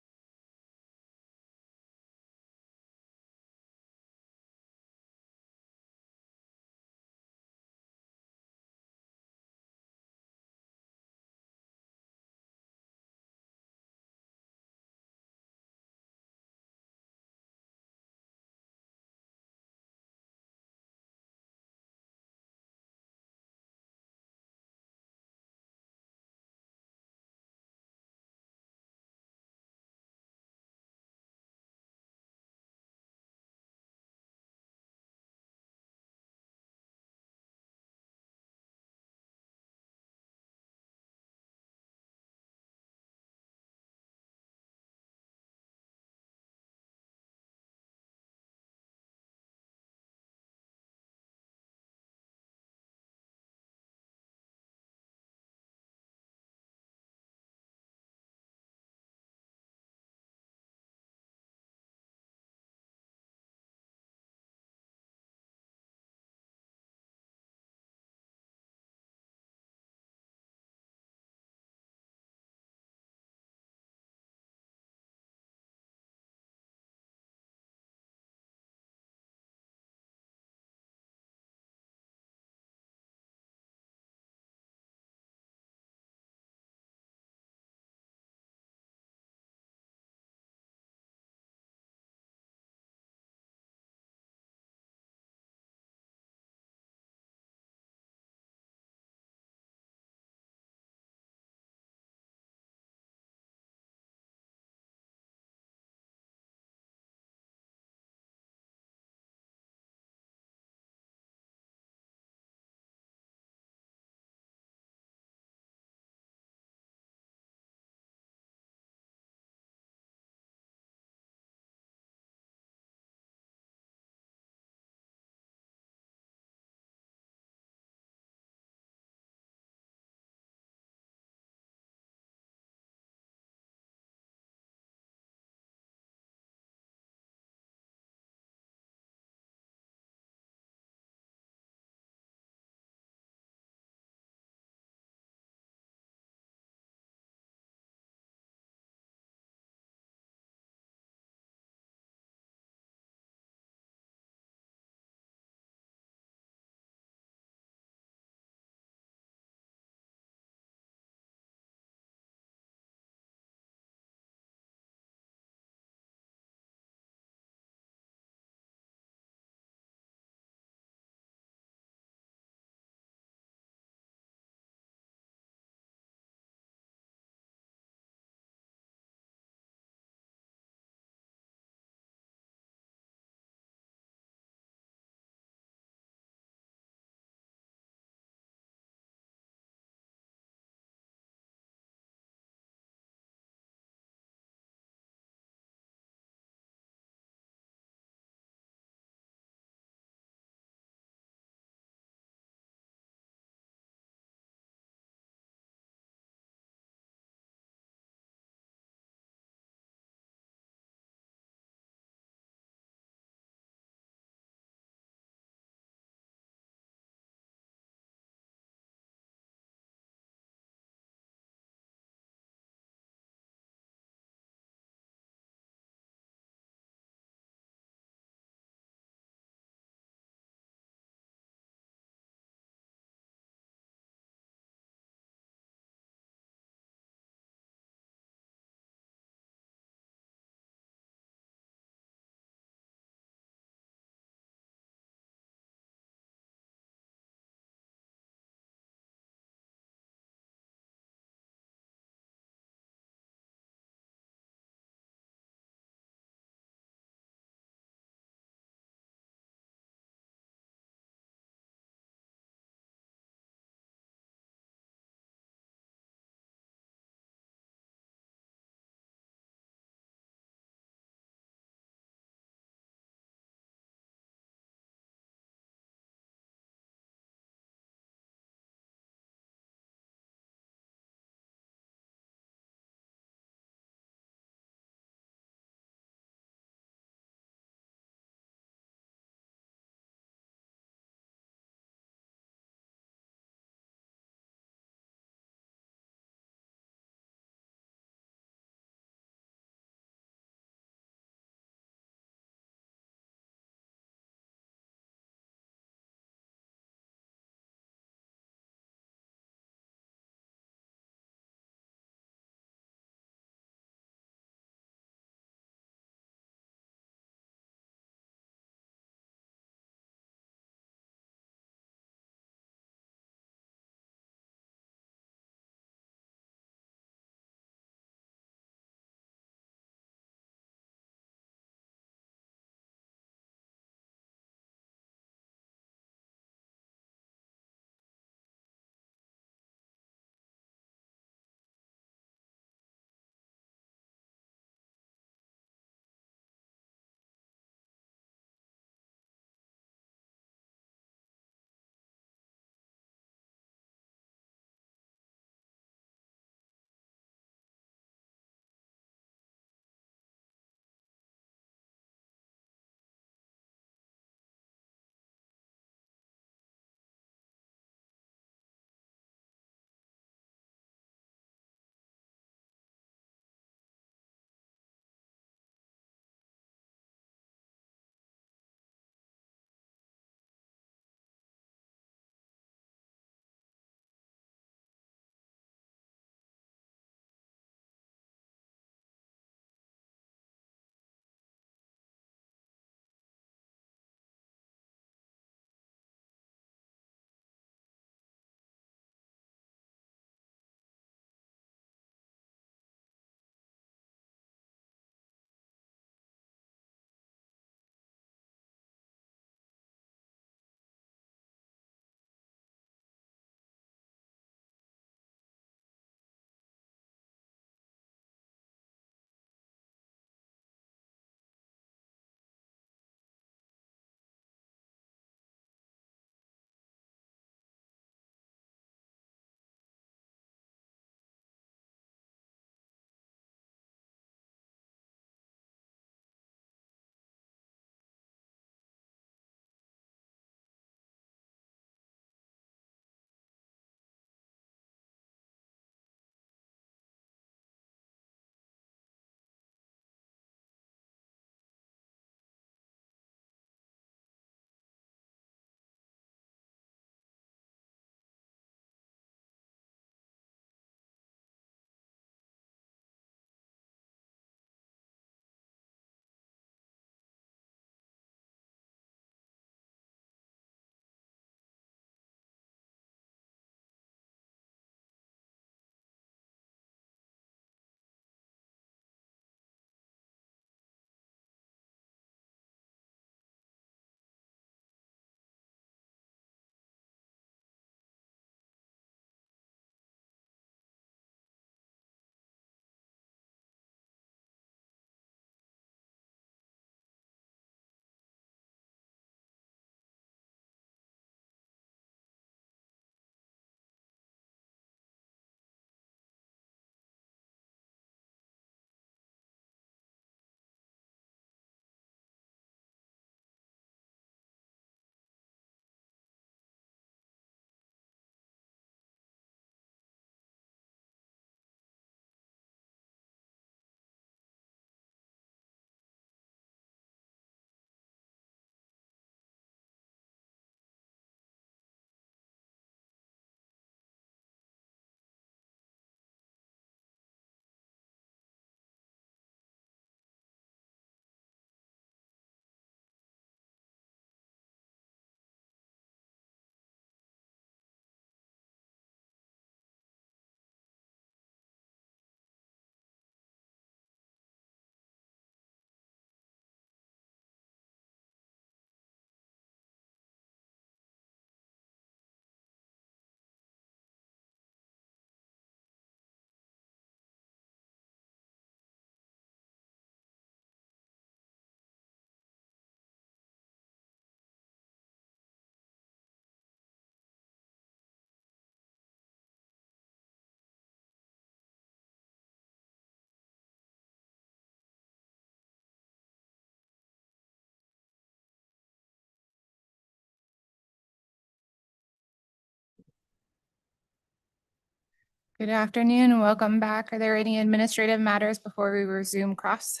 Good afternoon and welcome back. Are there any administrative matters before we resume cross?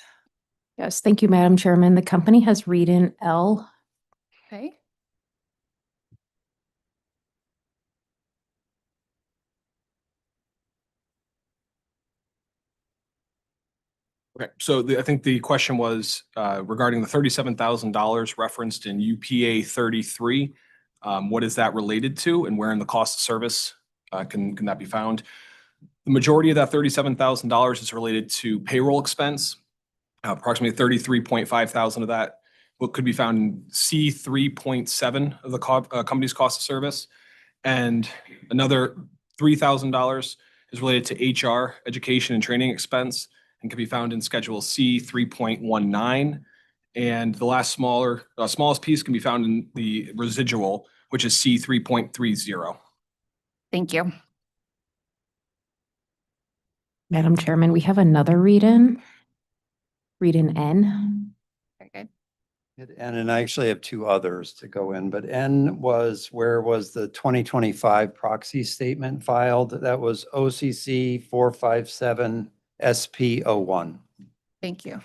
Yes, thank you, Madam Chairman. The company has read-in L. Okay. Okay, so I think the question was regarding the $37,000 referenced in UPA 33. What is that related to and where in the cost of service can that be found? The majority of that $37,000 is related to payroll expense. Approximately 33.5 thousand of that could be found in C 3.7 of the company's cost of service. And another $3,000 is related to HR, education and training expense, and can be found in Schedule C 3.19. And the last smallest piece can be found in the residual, which is C 3.30. Thank you. Madam Chairman, we have another read-in. Read-in N. Very good. And I actually have two others to go in, but N was, where was the 2025 proxy statement filed? That was OCC 457 SP01. Thank you.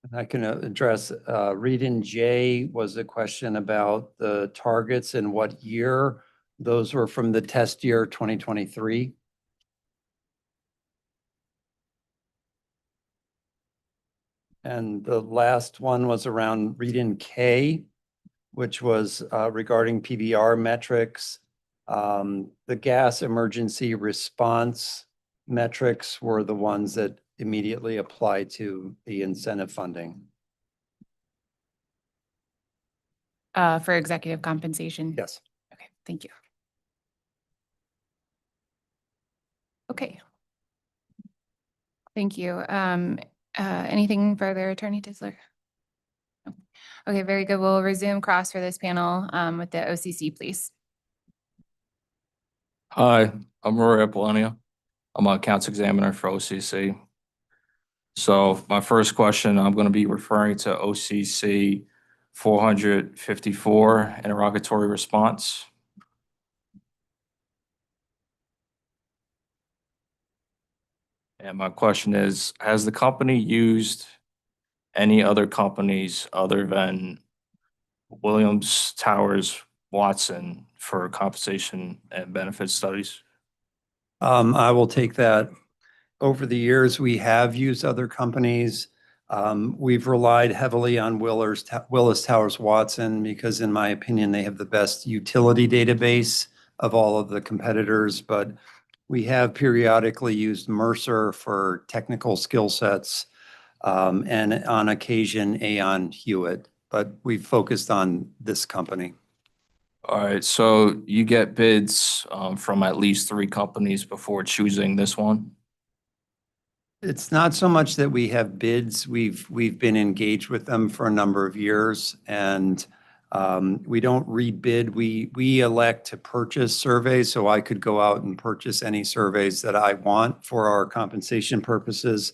And I can address, read-in J was a question about the targets and what year. Those were from the test year 2023. And the last one was around read-in K, which was regarding PBR metrics. The gas emergency response metrics were the ones that immediately apply to the incentive funding. For executive compensation? Yes. Okay, thank you. Okay. Thank you. Anything further, Attorney Tisler? No. Okay, very good. We'll resume cross for this panel with the OCC, please. Hi, I'm Rory Apollonia. I'm an accounts examiner for OCC. So my first question, I'm going to be referring to OCC 454 interrogatory response. And my question is, has the company used any other companies other than Williams, Towers, Watson for compensation and benefit studies? I will take that. Over the years, we have used other companies. We've relied heavily on Willis Towers Watson because in my opinion, they have the best utility database of all of the competitors, but we have periodically used Mercer for technical skill sets, and on occasion Aon Hewitt, but we've focused on this company. All right, so you get bids from at least 3 companies before choosing this one? It's not so much that we have bids. We've been engaged with them for a number of years, and we don't rebid. We elect to purchase surveys, so I could go out and purchase any surveys that I want for our compensation purposes.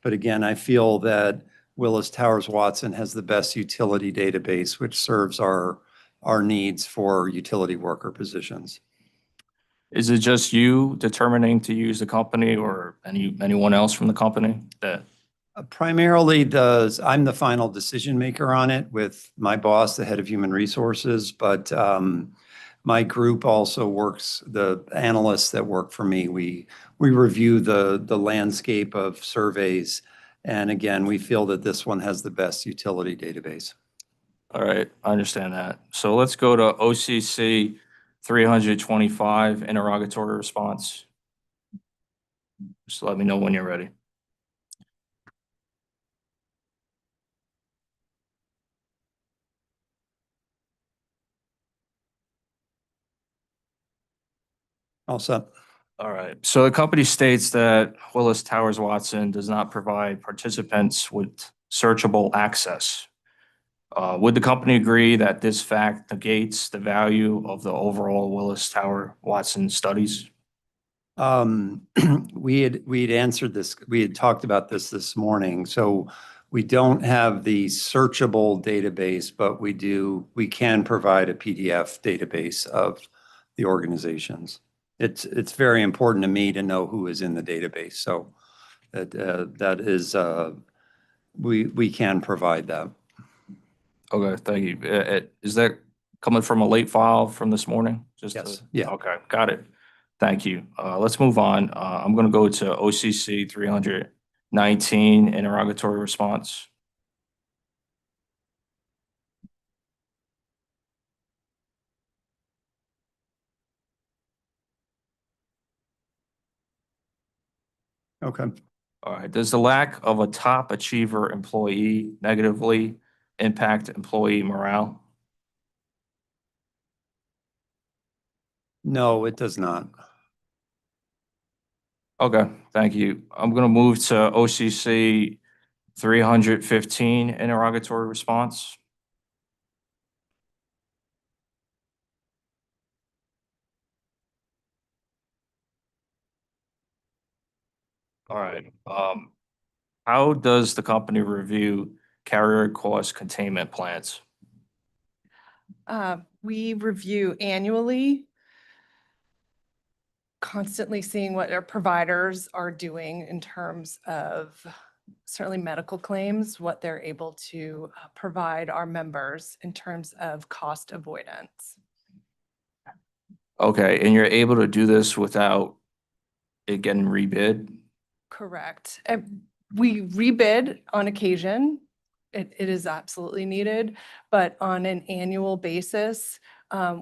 But again, I feel that Willis Towers Watson has the best utility database, which serves our needs for utility worker positions. Is it just you determining to use the company or anyone else from the company that? Primarily I'm the final decision maker on it with my boss, the head of human resources, but my group also works, the analysts that work for me, we review the landscape of surveys. And again, we feel that this one has the best utility database. All right, I understand that. So let's go to OCC 325 interrogatory response. Just let me know when you're ready. All set. All right, so the company states that Willis Towers Watson does not provide participants with searchable access. Would the company agree that this fact negates the value of the overall Willis Towers Watson studies? We had answered this, we had talked about this morning. So We don't have the searchable database, but we can provide a PDF database of the organizations. It's very important to me to know who is in the database. So that is, we can provide that. Okay, thank you. Is that coming from a late file from this morning? Yes, yeah. Okay, got it. Thank you. Let's move on. I'm gonna go to OCC 319 interrogatory response. Okay. All right, does the lack of a top achiever employee negatively impact employee morale? No, it does not. Okay, thank you. I'm gonna move to OCC 315 interrogatory response. All right, how does the company review carrier cost containment plans? We review annually, constantly seeing what our providers are doing in terms of certainly medical claims, what they're able to provide our members in terms of cost avoidance. Okay, and you're able to do this without it getting rebid? Correct. We rebid on occasion. It is absolutely needed, but on an annual basis,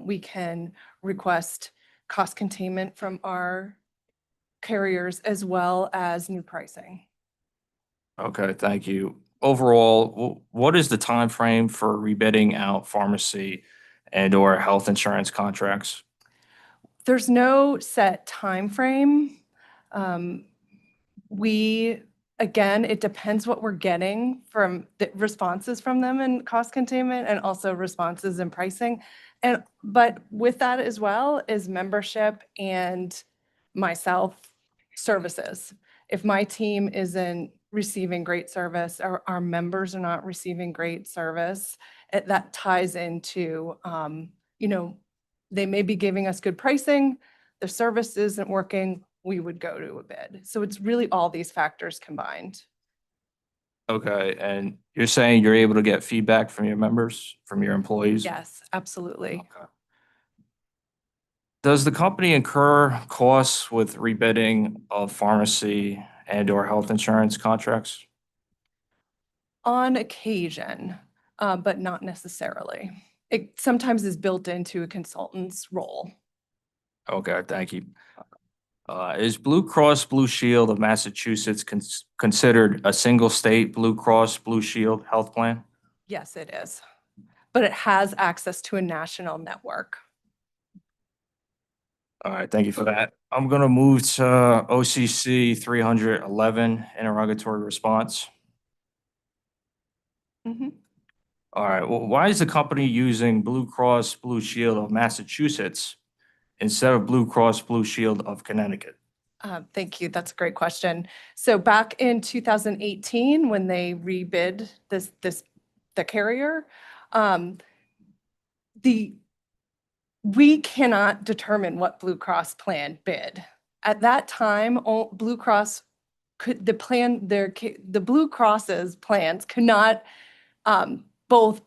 we can request cost containment from our carriers as well as new pricing. Okay, thank you. Overall, what is the time frame for rebidding out pharmacy and/or health insurance contracts? There's no set timeframe. We, again, it depends what we're getting from the responses from them in cost containment and also responses in pricing. But with that as well is membership and myself services. If my team isn't receiving great service or our members are not receiving great service, that ties into, they may be giving us good pricing, the service isn't working, we would go to a bid. So it's really all these factors combined. Okay, and you're saying you're able to get feedback from your members, from your employees? Yes, absolutely. Okay. Does the company incur costs with rebidding of pharmacy and/or health insurance contracts? On occasion, but not necessarily. It sometimes is built into a consultant's role. Okay, thank you. Is Blue Cross Blue Shield of Massachusetts considered a single state Blue Cross Blue Shield health plan? Yes, it is. But it has access to a national network. All right, thank you for that. I'm gonna move to OCC 311 interrogatory response. Mhm. All right, well, why is the company using Blue Cross Blue Shield of Massachusetts instead of Blue Cross Blue Shield of Connecticut? Thank you. That's a great question. So back in 2018, when they rebid the carrier, we cannot determine what Blue Cross plan bid. At that time, Blue Cross could, the Blue Cross's plans could not both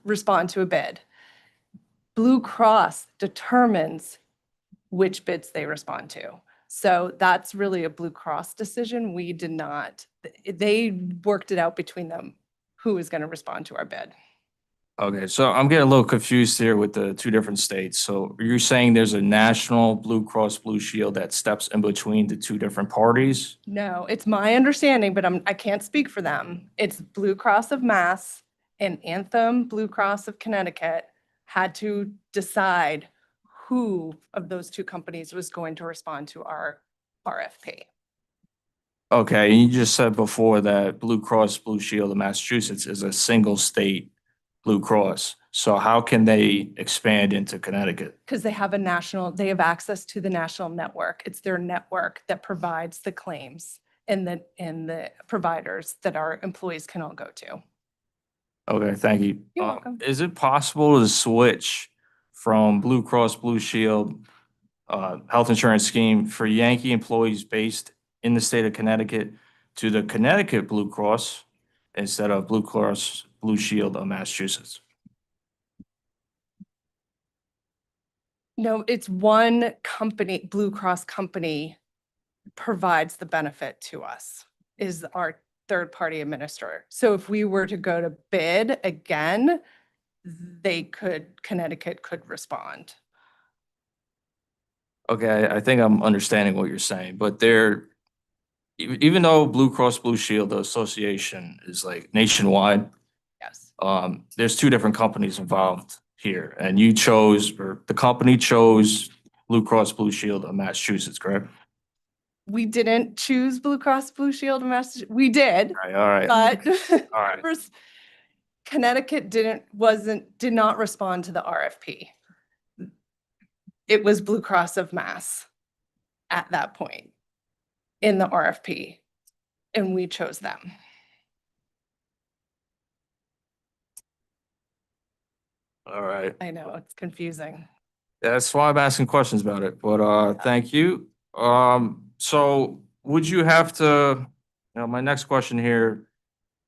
respond to a bid. Blue Cross determines which bids they respond to. So that's really a Blue Cross decision. We did not, they worked it out between them, who is going to respond to our bid. Okay, so I'm getting a little confused here with the two different states. So you're saying there's a national Blue Cross Blue Shield that steps in between the two different parties? No, it's my understanding, but I can't speak for them. It's Blue Cross of Mass and Anthem Blue Cross of Connecticut had to decide who of those two companies was going to respond to our RFP. Okay, and you just said before that Blue Cross Blue Shield of Massachusetts is a single state Blue Cross. So how can they expand into Connecticut? Because they have access to the national network. It's their network that provides the claims. and the providers that our employees can all go to. Okay, thank you. You're welcome. Is it possible to switch from Blue Cross Blue Shield health insurance scheme for Yankee employees based in the state of Connecticut to the Connecticut Blue Cross instead of Blue Cross Blue Shield of Massachusetts? No, it's one company, Blue Cross company provides the benefit to us, is our third-party administrator. So if we were to go to bid again, Connecticut could respond. Okay, I think I'm understanding what you're saying, but even though Blue Cross Blue Shield, the association is like nationwide, Yes. there's two different companies involved here, and you chose, or the company chose Blue Cross Blue Shield of Massachusetts, correct? We didn't choose Blue Cross Blue Shield of Massachusetts. We did, All right. but All right. Connecticut did not respond to the RFP. It was Blue Cross of Mass at that point in the RFP, and we chose them. All right. I know, it's confusing. That's why I'm asking questions about it, but thank you. So would you have to, my next question here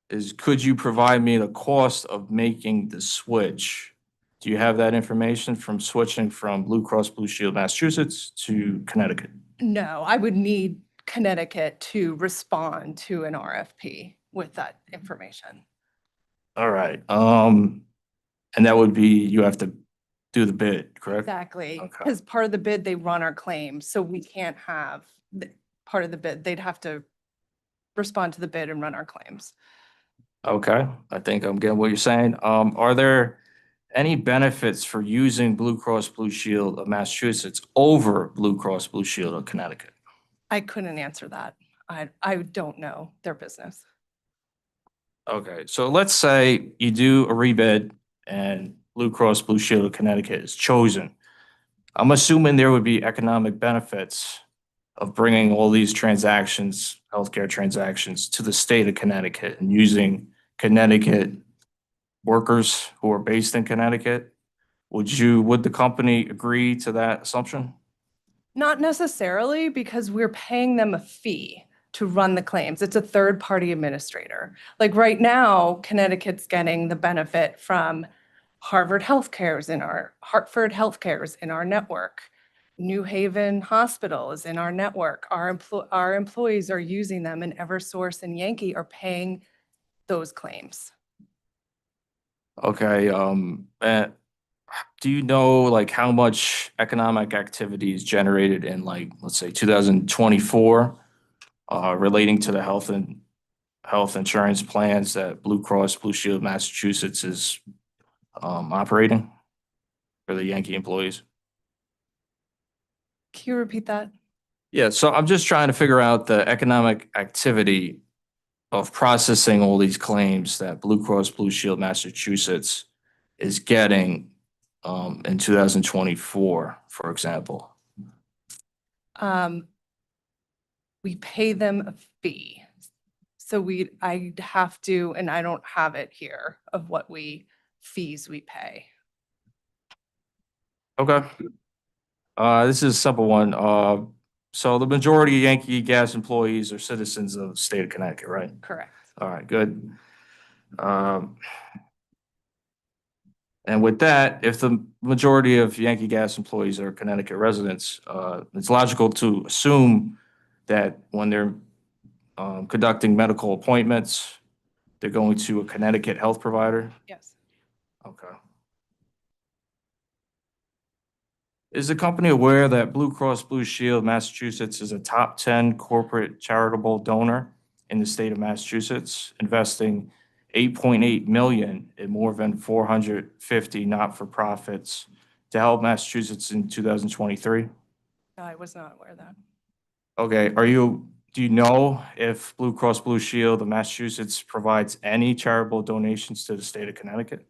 is, could you provide me the cost of making the switch? Do you have that information from switching from Blue Cross Blue Shield Massachusetts to Connecticut? No, I would need Connecticut to respond to an RFP with that information. All right, and that would be, you have to do the bid, correct? Exactly, Okay. because part of the bid, they run our claims, so we can't have part of the bid. They'd have to respond to the bid and run our claims. Okay, I think I'm getting what you're saying. Are there any benefits for using Blue Cross Blue Shield of Massachusetts over Blue Cross Blue Shield of Connecticut? I couldn't answer that. I don't know their business. Okay, so let's say you do a rebid and Blue Cross Blue Shield of Connecticut is chosen. I'm assuming there would be economic benefits of bringing all these transactions, healthcare transactions, to the state of Connecticut and using Connecticut workers who are based in Connecticut. Would the company agree to that assumption? Not necessarily, because we're paying them a fee to run the claims. It's a third-party administrator. Like right now, Connecticut's getting the benefit from Hartford Healthcare is in our network. New Haven Hospital is in our network. Our employees are using them, and Eversource and Yankee are paying those claims. Okay, do you know like how much economic activity is generated in like, let's say 2024, relating to the health insurance plans that Blue Cross Blue Shield Massachusetts is operating for the Yankee employees? Can you repeat that? Yeah, so I'm just trying to figure out the economic activity of processing all these claims that Blue Cross Blue Shield Massachusetts is getting in 2024, for example. We pay them a fee. So I'd have to, and I don't have it here, of what fees we pay. Okay. This is a simple one. So the majority of Yankee Gas employees are citizens of the state of Connecticut, right? Correct. All right, good. And with that, if the majority of Yankee Gas employees are Connecticut residents, it's logical to assume that when they're conducting medical appointments, they're going to a Connecticut health provider. Yes. Okay. Is the company aware that Blue Cross Blue Shield Massachusetts is a top 10 corporate charitable donor in the state of Massachusetts, investing 8.8 million in more than 450 not-for-profits to help Massachusetts in 2023? I was not aware of that. Okay, do you know if Blue Cross Blue Shield of Massachusetts provides any charitable donations to the state of Connecticut?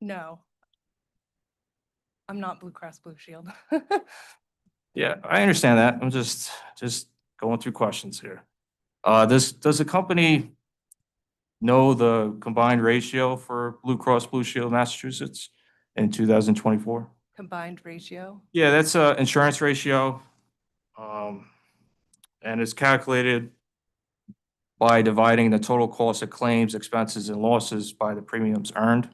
No. I'm not Blue Cross Blue Shield. Yeah, I understand that. I'm just going through questions here. Does the company know the combined ratio for Blue Cross Blue Shield Massachusetts in 2024? Combined ratio? Yeah, that's a insurance ratio. And it's calculated by dividing the total cost of claims, expenses, and losses by the premiums earned.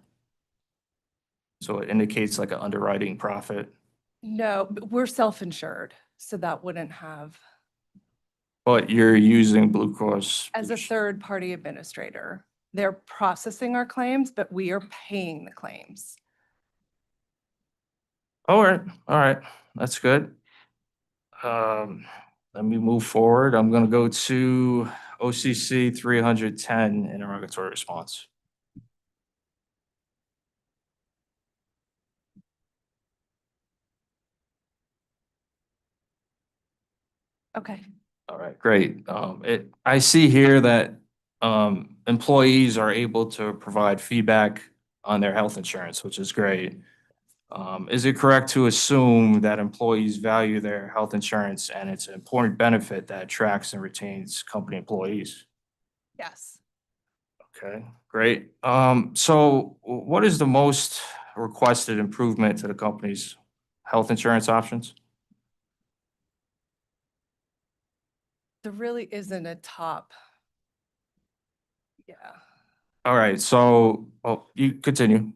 So it indicates like an underwriting profit. No, but we're self-insured, so that wouldn't have, But you're using Blue Cross. as a third-party administrator, they're processing our claims, but we are paying the claims. All right, that's good. Let me move forward. I'm gonna go to OCC 310 interrogatory response. Okay. All right, great. I see here that employees are able to provide feedback on their health insurance, which is great. Is it correct to assume that employees value their health insurance and it's an important benefit that attracts and retains company employees? Yes. Okay, great. So what is the most requested improvement to the company's health insurance options? There really isn't a top. Yeah. All right, so, you continue.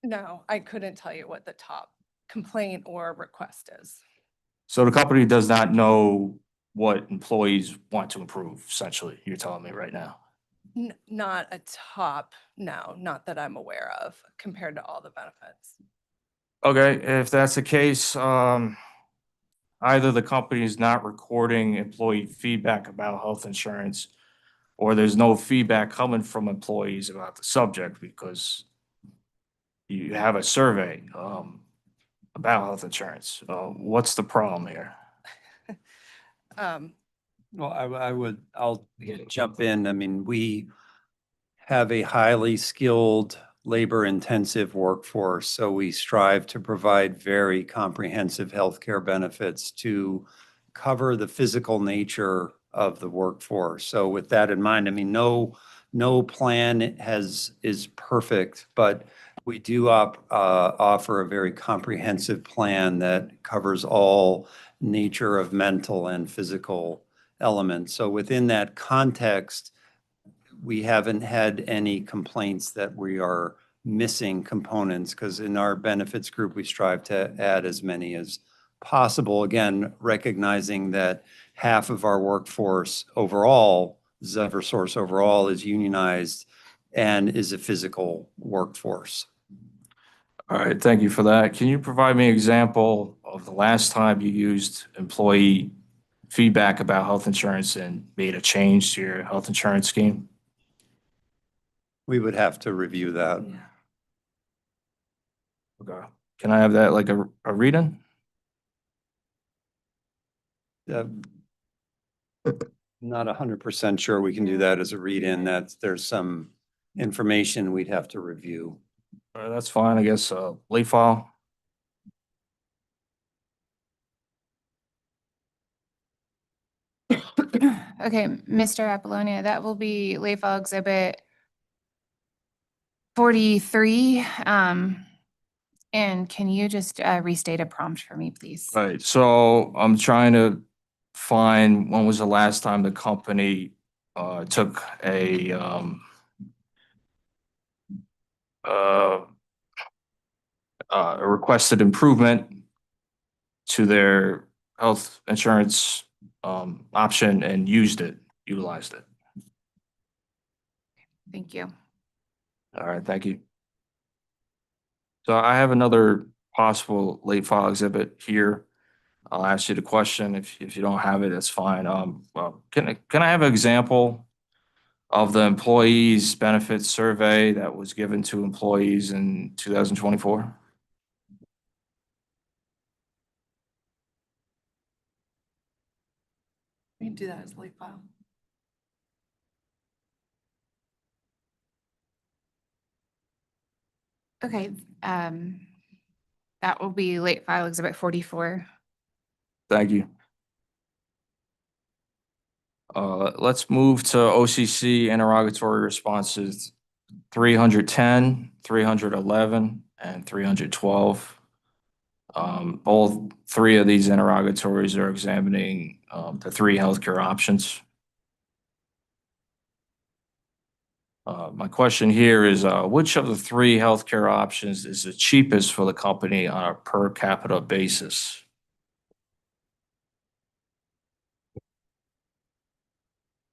No, I couldn't tell you what the top complaint or request is. So the company does not know what employees want to improve, essentially, you're telling me right now. Not a top, no, not that I'm aware of, compared to all the benefits. Okay, if that's the case, either the company is not recording employee feedback about health insurance, or there's no feedback coming from employees about the subject because you have a survey, about health insurance. What's the problem here? Well, I'll jump in. I mean, we have a highly skilled, labor-intensive workforce, so we strive to provide very comprehensive healthcare benefits to cover the physical nature of the workforce. So with that in mind, I mean, no plan is perfect, but we do offer a very comprehensive plan that covers all nature of mental and physical elements. So within that context, we haven't had any complaints that we are missing components, because in our benefits group, we strive to add as many as possible. Again, recognizing that half of our workforce overall, Eversource overall, is unionized and is a physical workforce. All right, thank you for that. Can you provide me an example of the last time you used employee feedback about health insurance and made a change to your health insurance scheme? We would have to review that. Okay. Can I have that like a read-in? Uh, Not 100% sure we can do that as a read-in. There's some information we'd have to review. All right, that's fine, I guess, late file. Okay, Mr. Apollonia, that will be late file exhibit 43. And can you just restate a prompt for me, please? Right, so I'm trying to find when was the last time the company took a requested improvement to their health insurance option and utilized it. Thank you. All right, thank you. So I have another possible late file exhibit here. I'll ask you the question. If you don't have it, that's fine. Can I have an example of the employees benefits survey that was given to employees in 2024? We can do that as late file. Okay, that will be late file exhibit 44. Thank you. Let's move to OCC interrogatory responses 310, 311, and 312. All three of these interrogatories are examining the three healthcare options. My question here is, which of the three healthcare options is the cheapest for the company on a per capita basis?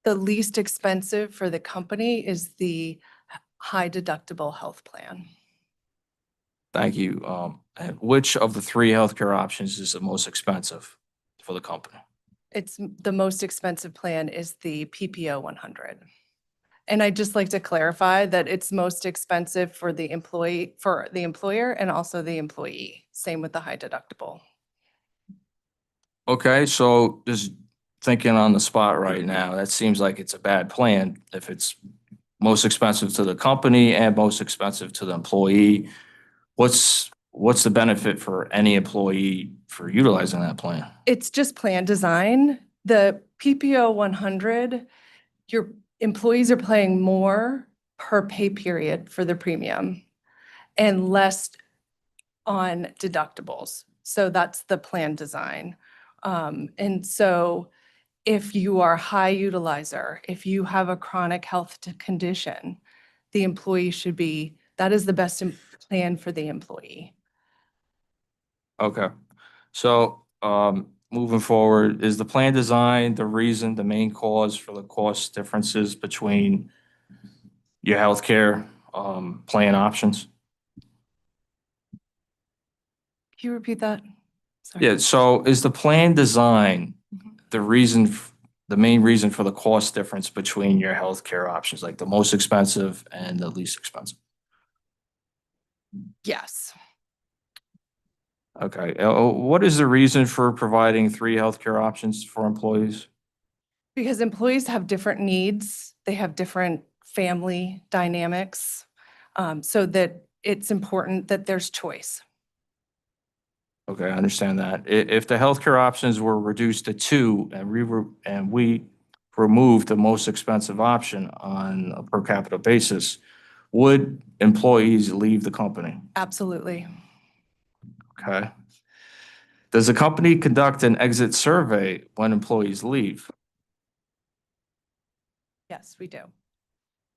The least expensive for the company is the high deductible health plan. Thank you. And which of the three healthcare options is the most expensive for the company? The most expensive plan is the PPO 100. And I'd just like to clarify that it's most expensive for the employer and also the employee. Same with the high deductible. Okay, so just thinking on the spot right now, that seems like it's a bad plan if it's most expensive to the company and most expensive to the employee. What's the benefit for any employee for utilizing that plan? It's just plan design. The PPO 100, your employees are paying more per pay period for the premium and less on deductibles. So that's the plan design. And so if you are a high utilizer, if you have a chronic health condition, the employee should be, that is the best plan for the employee. Okay, so moving forward, is the plan design the main cause for the cost differences between your healthcare plan options? Can you repeat that? Sorry. Yeah, so is the plan design the main reason for the cost difference between your healthcare options, like the most expensive and the least expensive? Yes. Okay, what is the reason for providing three healthcare options for employees? Because employees have different needs. They have different family dynamics. So that it's important that there's choice. Okay, I understand that. If the healthcare options were reduced to two and we removed the most expensive option on a per capita basis, would employees leave the company? Absolutely. Okay. Does the company conduct an exit survey when employees leave? Yes, we do.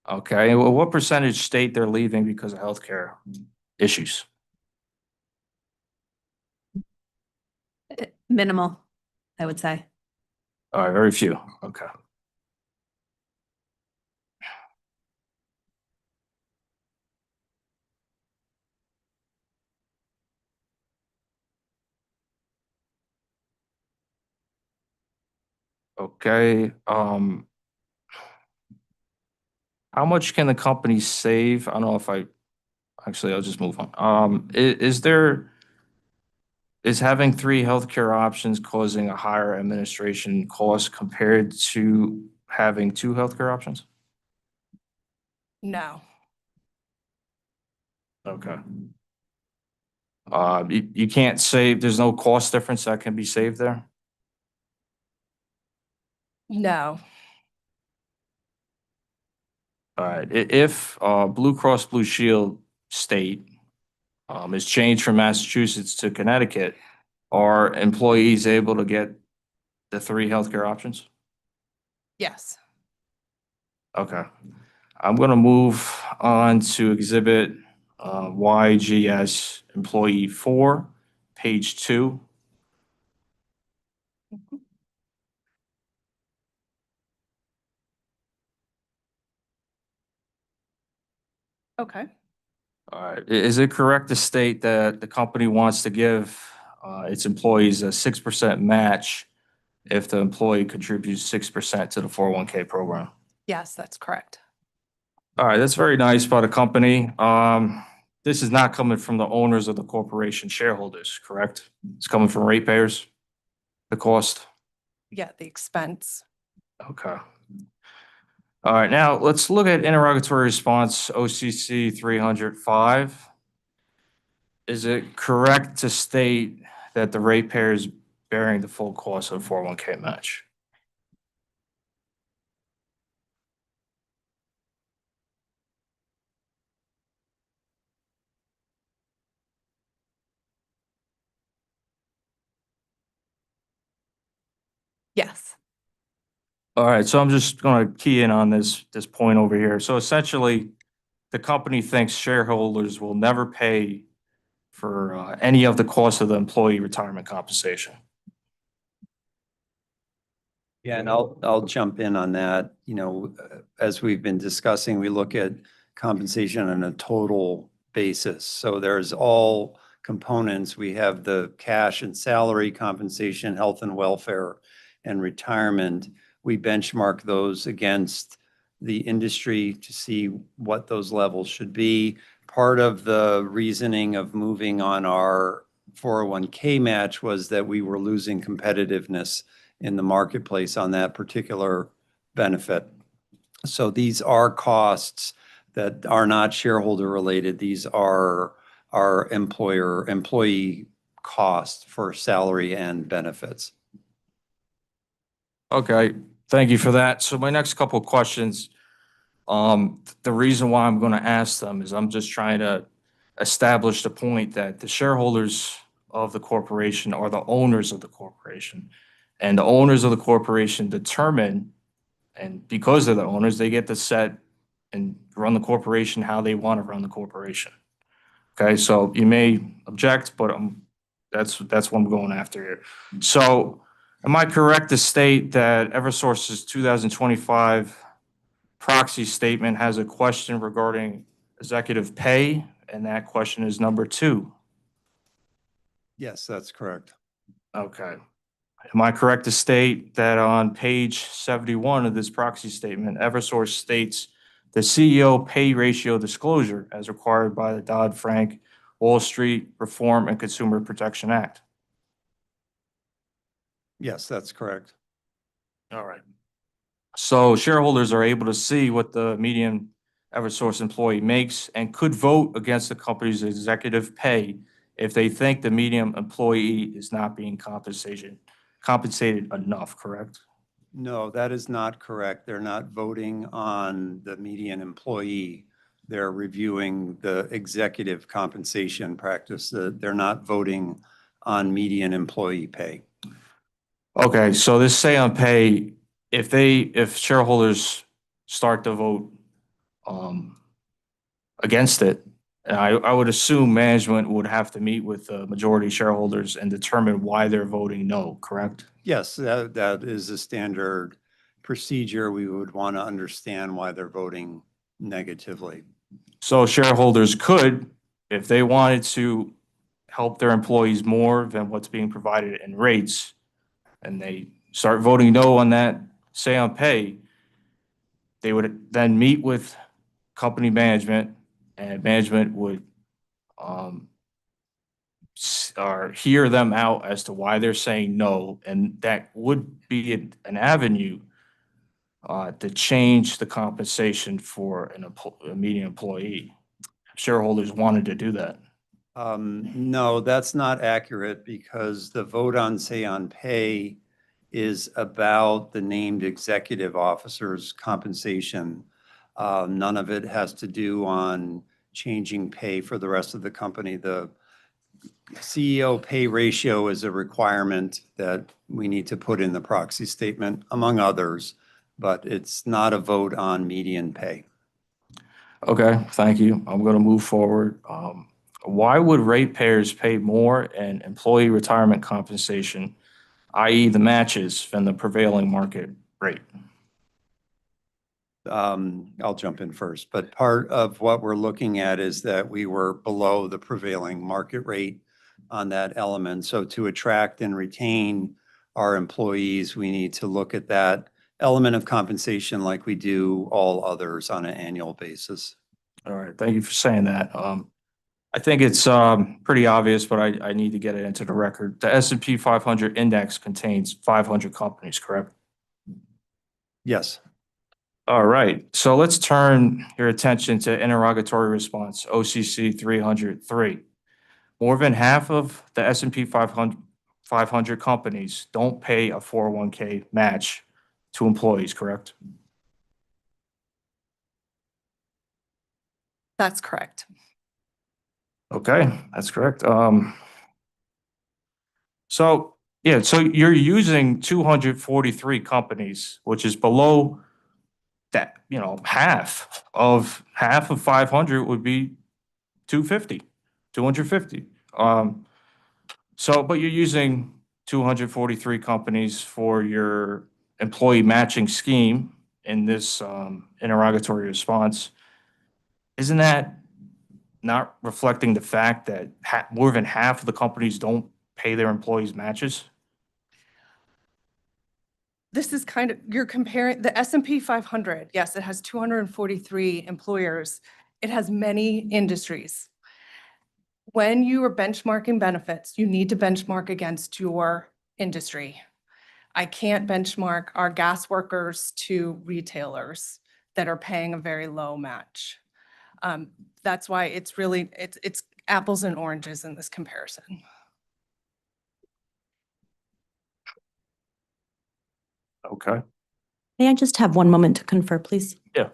Okay, well, what percentage state they're leaving because of healthcare issues? Minimal, I would say. All right, very few. Okay. Okay, how much can the company save? I don't know if actually, I'll just move on. Is having three healthcare options causing a higher administration cost compared to having two healthcare options? No. Okay. You can't save, there's no cost difference that can be saved there? No. All right, if Blue Cross Blue Shield state is changed from Massachusetts to Connecticut, are employees able to get the three healthcare options? Yes. Okay. I'm going to move on to exhibit YGS Employee 4, page 2. Okay. All right. Is it correct to state that the company wants to give its employees a 6% match if the employee contributes 6% to the 401k program? Yes, that's correct. All right, that's very nice by the company. This is not coming from the owners of the corporation shareholders, correct? It's coming from ratepayers, the cost? Yeah, the expense. Okay. All right, now let's look at interrogatory response OCC 305. Is it correct to state that the ratepayer is bearing the full cost of 401k match? Yes. All right, so I'm just going to key in on this point over here. So essentially, the company thinks shareholders will never pay for any of the cost of the employee retirement compensation. Yeah, and I'll jump in on that. You know, as we've been discussing, we look at compensation on a total basis. So there's all components. We have the cash and salary compensation, health and welfare, and retirement. We benchmark those against the industry to see what those levels should be. Part of the reasoning of moving on our 401k match was that we were losing competitiveness in the marketplace on that particular benefit. So these are costs that are not shareholder related. These are our employee costs for salary and benefits. Okay, thank you for that. So my next couple of questions, the reason why I'm going to ask them is I'm just trying to establish the point that the shareholders of the corporation are the owners of the corporation. And the owners of the corporation determine, and because they're the owners, they get to set and run the corporation how they want to run the corporation. Okay, so you may object, but that's what I'm going after here. So am I correct to state that Eversource's 2025 proxy statement has a question regarding executive pay, and that question is number 2? Yes, that's correct. Okay. Am I correct to state that on page 71 of this proxy statement, Eversource states the CEO pay ratio disclosure as required by the Dodd-Frank Wall Street Reform and Consumer Protection Act? Yes, that's correct. All right. So shareholders are able to see what the median Eversource employee makes and could vote against the company's executive pay if they think the median employee is not being compensated enough, correct? No, that is not correct. They're not voting on the median employee. They're reviewing the executive compensation practice. They're not voting on median employee pay. Okay, so this say on pay, if shareholders start to vote against it, I would assume management would have to meet with the majority shareholders and determine why they're voting no, correct? Yes, that is a standard procedure. We would want to understand why they're voting negatively. So shareholders could, if they wanted to help their employees more than what's being provided in rates, and they start voting no on that, say on pay, they would then meet with company management, and management would or hear them out as to why they're saying no, and that would be an avenue to change the compensation for a median employee. Shareholders wanted to do that. No, that's not accurate because the vote on, say, on pay is about the named executive officer's compensation. None of it has to do on changing pay for the rest of the company. The CEO pay ratio is a requirement that we need to put in the proxy statement, among others, but it's not a vote on median pay. Okay, thank you. I'm going to move forward. Why would ratepayers pay more in employee retirement compensation, i.e. the matches, than the prevailing market rate? I'll jump in first, but part of what we're looking at is that we were below the prevailing market rate on that element. So to attract and retain our employees, we need to look at that element of compensation like we do all others on an annual basis. All right, thank you for saying that. I think it's pretty obvious, but I need to get it into the record. The S&P 500 index contains 500 companies, correct? Yes. All right, so let's turn your attention to interrogatory response, OCC 303. More than half of the S&P 500 companies don't pay a 401k match to employees, correct? That's correct. Okay, that's correct. So Yeah, so you're using 243 companies, which is below that, half of 500 would be 250, 250. So, but you're using 243 companies for your employee matching scheme in this interrogatory response. Isn't that not reflecting the fact that more than half of the companies don't pay their employees matches? This is you're comparing the S&P 500. Yes, it has 243 employers. It has many industries. When you are benchmarking benefits, you need to benchmark against your industry. I can't benchmark our gas workers to retailers that are paying a very low match. That's why it's really, it's apples and oranges in this comparison. Okay. May I just have one moment to confer, please? Yeah.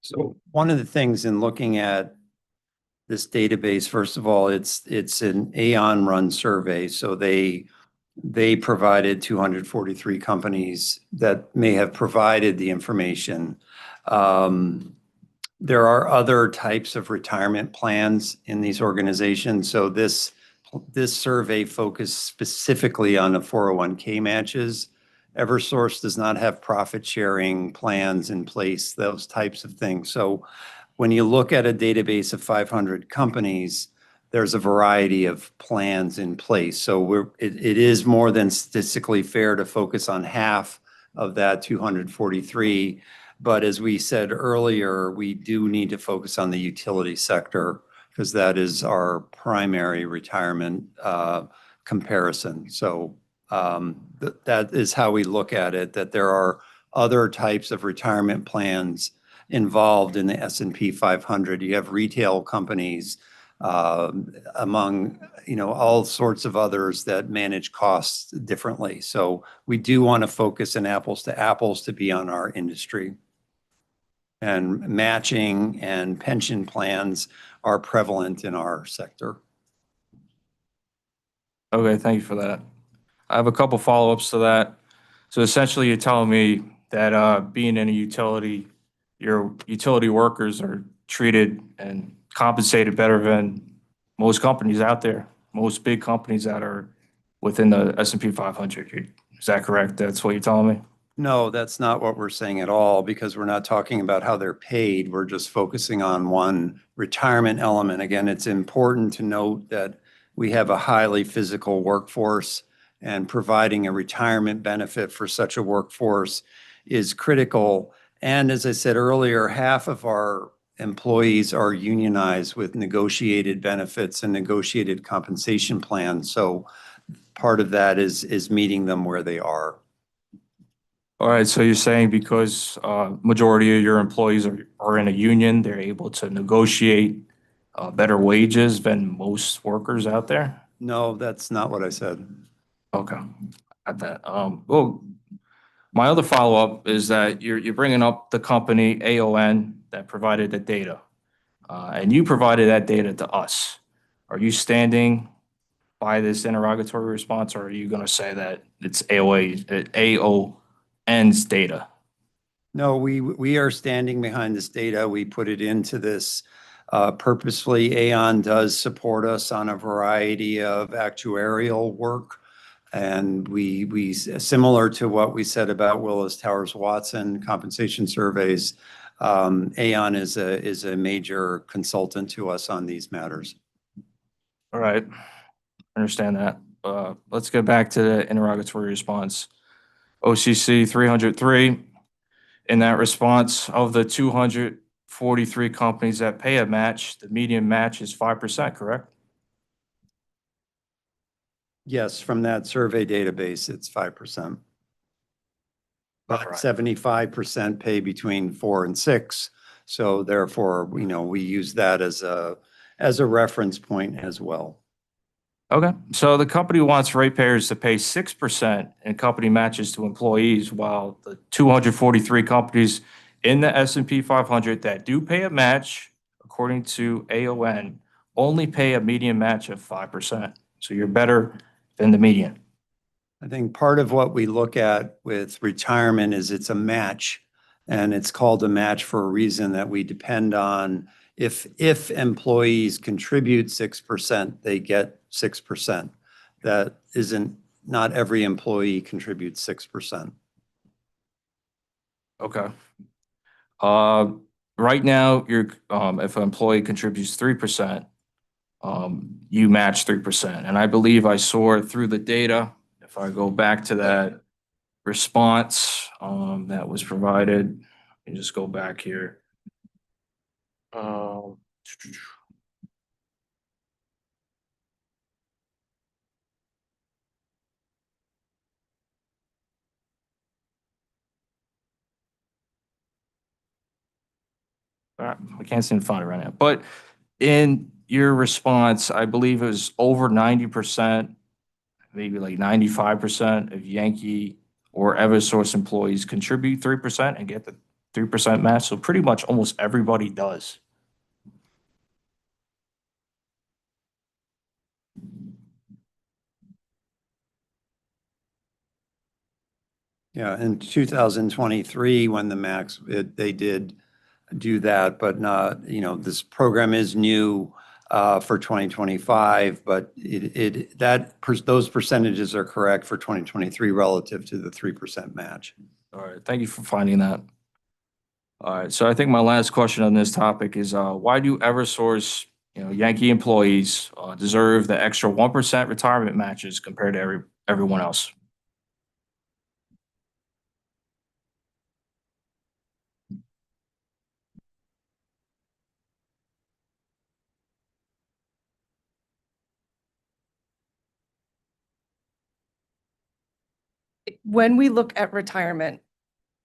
So one of the things in looking at this database, first of all, it's an Aon run survey. So they provided 243 companies that may have provided the information. There are other types of retirement plans in these organizations. So this survey focused specifically on the 401k matches. Eversource does not have profit sharing plans in place, those types of things. So when you look at a database of 500 companies, there's a variety of plans in place. So it is more than statistically fair to focus on half of that 243. But as we said earlier, we do need to focus on the utility sector because that is our primary retirement comparison. So that is how we look at it, that there are other types of retirement plans involved in the S&P 500. You have retail companies among, all sorts of others that manage costs differently. So we do want to focus in apples to apples to be on our industry. And matching and pension plans are prevalent in our sector. Okay, thank you for that. I have a couple follow-ups to that. So essentially, you're telling me that being in a utility, your utility workers are treated and compensated better than most companies out there, most big companies that are within the S&P 500. Is that correct? That's what you're telling me? No, that's not what we're saying at all, because we're not talking about how they're paid. We're just focusing on one retirement element. Again, it's important to note that we have a highly physical workforce, and providing a retirement benefit for such a workforce is critical. And as I said earlier, half of our employees are unionized with negotiated benefits and negotiated compensation plans. So part of that is meeting them where they are. All right, so you're saying because majority of your employees are in a union, they're able to negotiate better wages than most workers out there? No, that's not what I said. Okay, got that. Well, my other follow-up is that you're bringing up the company AON that provided the data, and you provided that data to us. Are you standing by this interrogatory response, or are you going to say that it's AON's data? No, we are standing behind this data. We put it into this purposefully. Aon does support us on a variety of actuarial work. And we similar to what we said about Willis Towers Watson compensation surveys, Aon is a major consultant to us on these matters. All right, understand that. Let's get back to the interrogatory response. OCC 303, in that response, of the 243 companies that pay a match, the median match is 5%, correct? Yes, from that survey database, it's 5%. But Right. 75% pay between 4 and 6. So therefore, we use that as a reference point as well. Okay, so the company wants ratepayers to pay 6% in company matches to employees, while the 243 companies in the S&P 500 that do pay a match, according to AON, only pay a median match of 5%. So you're better than the median. I think part of what we look at with retirement is it's a match, and it's called a match for a reason that we depend on. If employees contribute 6%, they get 6%. That isn't, not every employee contributes 6%. Okay. Right now, if an employee contributes 3%, you match 3%. And I believe I saw it through the data. If I go back to that response that was provided, and just go back here. I can't seem to find it right now. But in your response, I believe it was over 90%, maybe like 95% of Yankee or Eversource employees contribute 3% and get the 3% match. So pretty much almost everybody does. Yeah, in 2023, when the max, they did do that, but not, this program is new for 2025, but those percentages are correct for 2023 relative to the 3% match. All right, thank you for finding that. All right, so I think my last question on this topic is why do Eversource, Yankee employees deserve the extra 1% retirement matches compared to everyone else? When we look at retirement,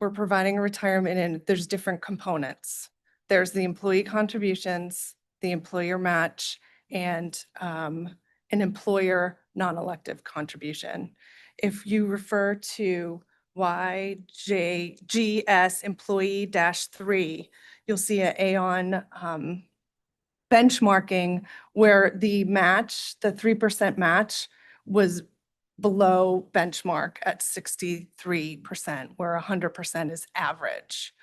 we're providing a retirement and there's different components. There's the employee contributions, the employer match, and an employer non-elective contribution. If you refer to YJGS employee -3, you'll see an Aon benchmarking where the match, the 3% match, was below benchmark at 63%, where 100% is average.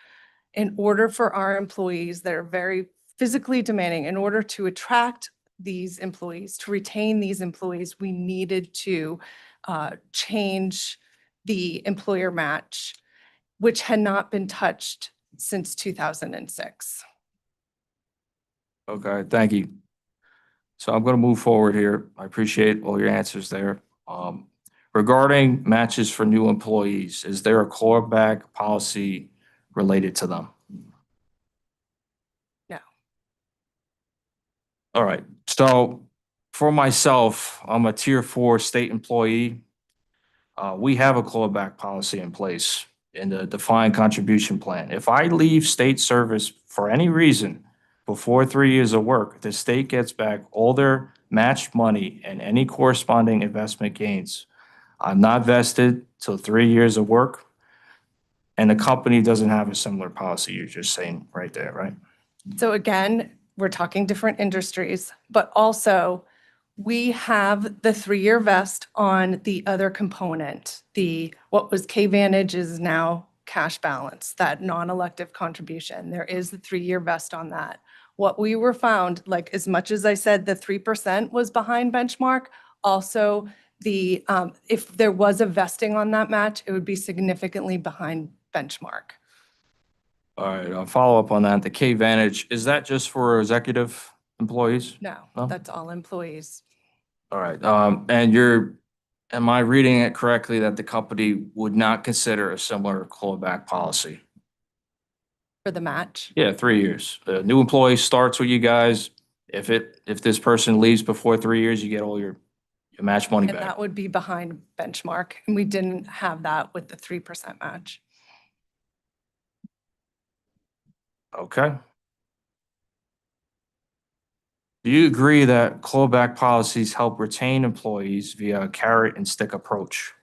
In order for our employees that are very physically demanding, in order to attract these employees, to retain these employees, we needed to change the employer match, which had not been touched since 2006. Okay, thank you. So I'm going to move forward here. I appreciate all your answers there. Regarding matches for new employees, is there a clawback policy related to them? No. All right. So for myself, I'm a Tier 4 state employee. We have a clawback policy in place in the defined contribution plan. If I leave state service for any reason before 3 years of work, the state gets back all their matched money and any corresponding investment gains. I'm not vested till 3 years of work. And the company doesn't have a similar policy. You're just saying right there, right? So again, we're talking different industries, but also we have the 3-year vest on the other component. What was K-Vantage is now cash balance, that non-elective contribution. There is the 3-year vest on that. What we were found, like as much as I said the 3% was behind benchmark, also if there was a vesting on that match, it would be significantly behind benchmark. All right, I'll follow up on that. The K-Vantage, is that just for executive employees? No, No? that's all employees. All right, am I reading it correctly that the company would not consider a similar clawback policy? For the match. Yeah, 3 years. The new employee starts with you guys. If this person leaves before 3 years, you get all your match money And back. that would be behind benchmark. And we didn't have that with the 3% match. Okay. Do you agree that clawback policies help retain employees via a carrot and stick approach?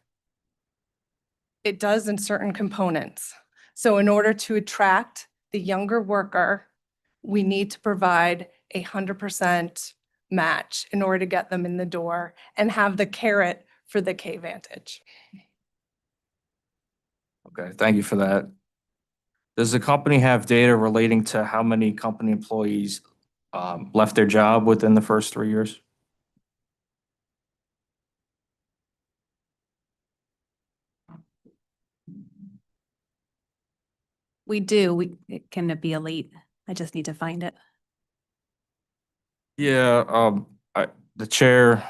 It does in certain components. So in order to attract the younger worker, we need to provide 100% match in order to get them in the door and have the carrot for the K-Vantage. Okay, thank you for that. Does the company have data relating to how many company employees left their job within the first 3 years? We do. Can it be a late? I just need to find it. Yeah, the chair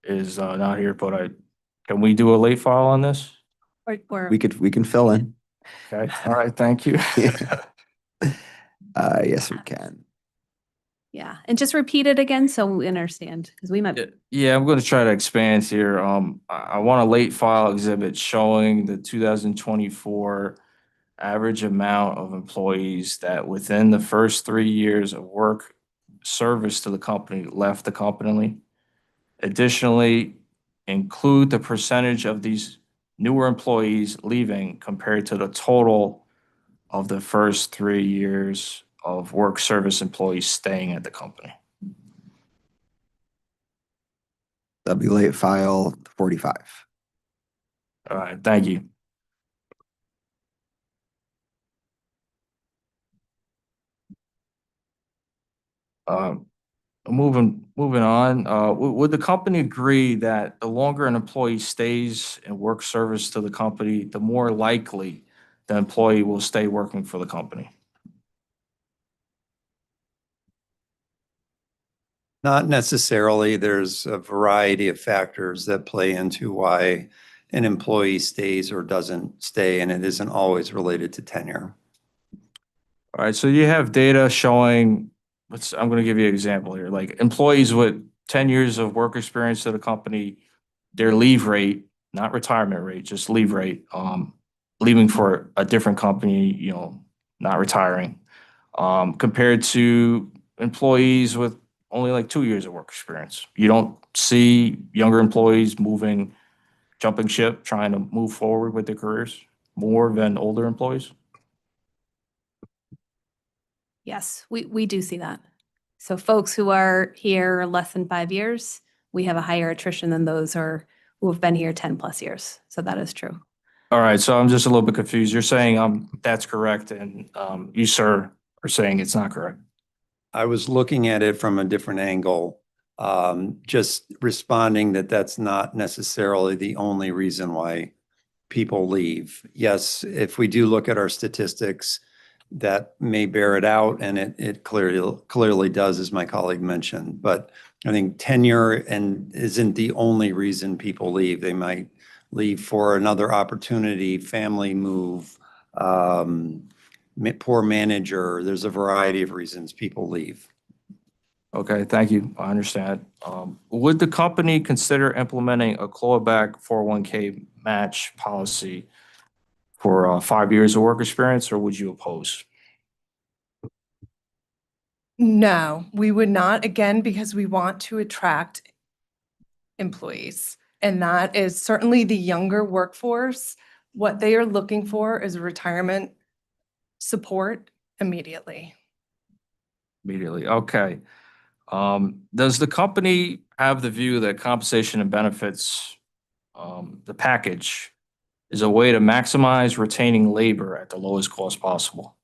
is not here, but can we do a late file on this? Or We can fill in. Okay, all right, thank you. Yes, we can. yeah, and just repeat it again so we understand because we might. Yeah, I'm going to try to expand here. I want a late file exhibit showing the 2024 average amount of employees that within the first 3 years of work service to the company left the company. Additionally, include the percentage of these newer employees leaving compared to the total of the first 3 years of work service employees staying at the company. That'll be late file 45. All right, thank you. Moving on, would the company agree that the longer an employee stays in work service to the company, the more likely the employee will stay working for the company? Not necessarily. There's a variety of factors that play into why an employee stays or doesn't stay, and it isn't always related to tenure. All right, so you have data showing, I'm going to give you an example here, like employees with 10 years of work experience at a company, their leave rate, not retirement rate, just leave rate, leaving for a different company, not retiring, compared to employees with only like 2 years of work experience. You don't see younger employees jumping ship, trying to move forward with their careers more than older employees? Yes, we do see that. So folks who are here less than 5 years, we have a higher attrition than those who have been here 10 plus years. So that is true. All right, so I'm just a little bit confused. You're saying that's correct, and you, sir, are saying it's not correct. I was looking at it from a different angle, just responding that that's not necessarily the only reason why people leave. Yes, if we do look at our statistics, that may bear it out, and it clearly does, as my colleague mentioned. But I think tenure isn't the only reason people leave. They might leave for another opportunity, family move, poor manager. There's a variety of reasons people leave. Okay, thank you. I understand. Would the company consider implementing a clawback 401k match policy for 5 years of work experience, or would you oppose? No, we would not, again, because we want to attract employees. And that is certainly the younger workforce. What they are looking for is retirement support immediately. Immediately, okay. Does the company have the view that compensation and benefits, the package, is a way to maximize retaining labor at the lowest cost possible?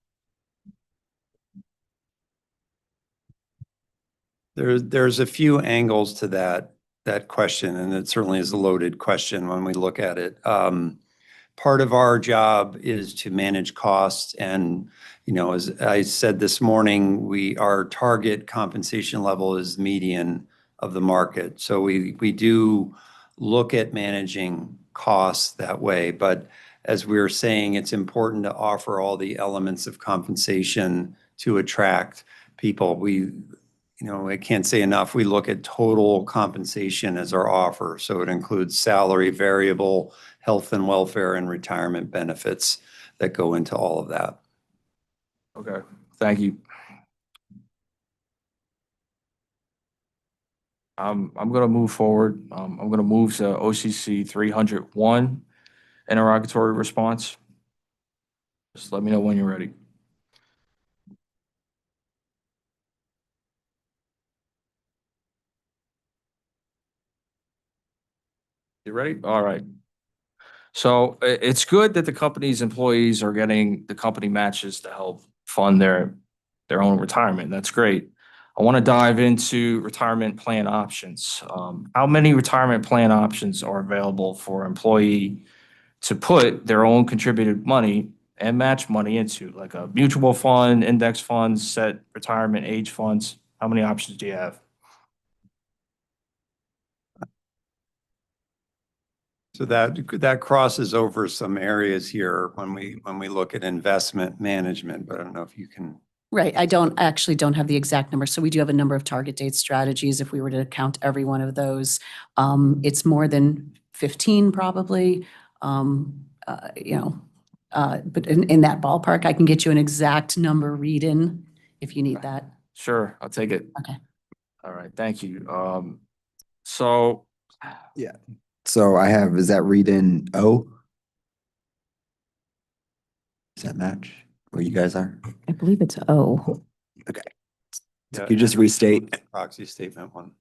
There's a few angles to that question, and it certainly is a loaded question when we look at it. Part of our job is to manage costs, and as I said this morning, our target compensation level is median of the market. So we do look at managing costs that way, but as we were saying, it's important to offer all the elements of compensation to attract people. I can't say enough, we look at total compensation as our offer. So it includes salary, variable, health and welfare, and retirement benefits that go into all of that. Okay, thank you. I'm going to move forward. I'm going to move to OCC 301 interrogatory response. Just let me know when you're ready. You ready? All right. So it's good that the company's employees are getting the company matches to help fund their own retirement. That's great. I want to dive into retirement plan options. How many retirement plan options are available for an employee to put their own contributed money and match money into, like a mutual fund, index funds, set retirement age funds? How many options do you have? So that crosses over some areas here when we look at investment management, but I don't know if you can. Right. I actually don't have the exact number. So we do have a number of target date strategies. If we were to count every one of those, it's more than 15 probably. But in that ballpark, I can get you an exact number read-in if you need that. Sure, I'll take it. Okay. All right, thank you. So Yeah. So I have, is that read in O? Does that match where you guys are? I believe it's O. Okay. Yeah, Can you just restate? Proxy statement one.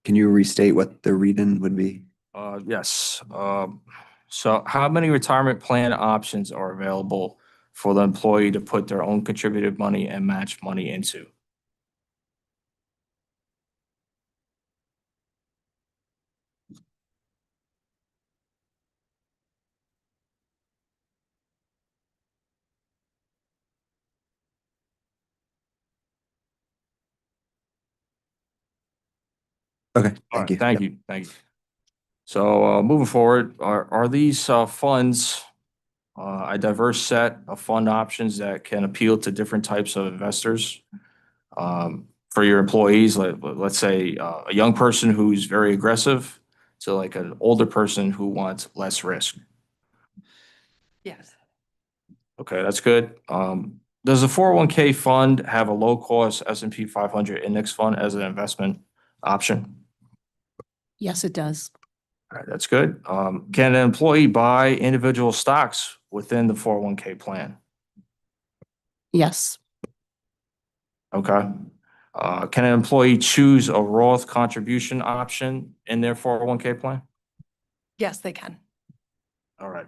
Can you restate what the read in would be? yes. So how many retirement plan options are available for the employee to put their own contributed money and match money into? Okay, All thank right, you. thank you, thank you. So moving forward, are these funds a diverse set of fund options that can appeal to different types of investors? For your employees, let's say a young person who's very aggressive to like an older person who wants less risk. Yes. Okay, that's good. Does the 401k fund have a low-cost S&P 500 index fund as an investment option? Yes, it does. All right, that's good. Can an employee buy individual stocks within the 401k plan? Yes. Okay. Can an employee choose a Roth contribution option in their 401k plan? Yes, they can. All right.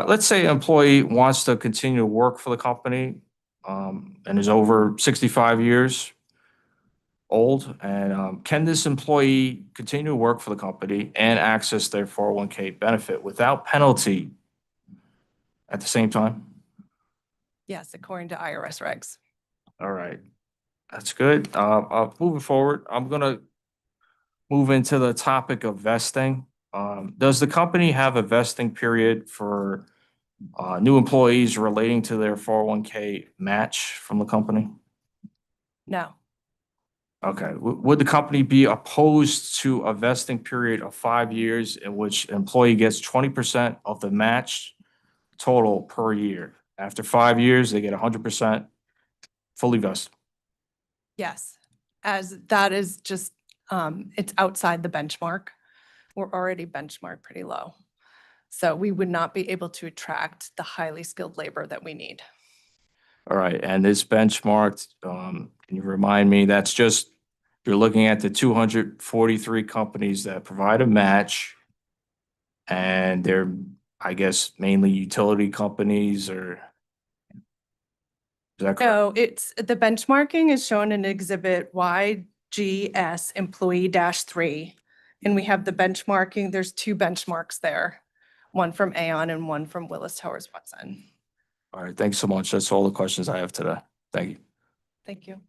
Let's say an employee wants to continue to work for the company and is over 65 years old. And can this employee continue to work for the company and access their 401k benefit without penalty at the same time? Yes, according to IRS regs. All right. That's good. Moving forward, I'm going to move into the topic of vesting. Does the company have a vesting period for new employees relating to their 401k match from the company? No. Okay, would the company be opposed to a vesting period of 5 years in which employee gets 20% of the match total per year? After 5 years, they get 100% fully vested. Yes, as that is just, it's outside the benchmark. We're already benchmarked pretty low. So we would not be able to attract the highly skilled labor that we need. All right, and this benchmarked, can you remind me, that's just, you're looking at the 243 companies that provide a match, and they're, I guess, mainly utility companies, or is that correct? No, it's, the benchmarking is shown in Exhibit YGS Employee -3. And we have the benchmarking, there's two benchmarks there, one from Aon and one from Willis Towers Watson. All right, thanks so much. That's all the questions I have today. Thank you. Thank you.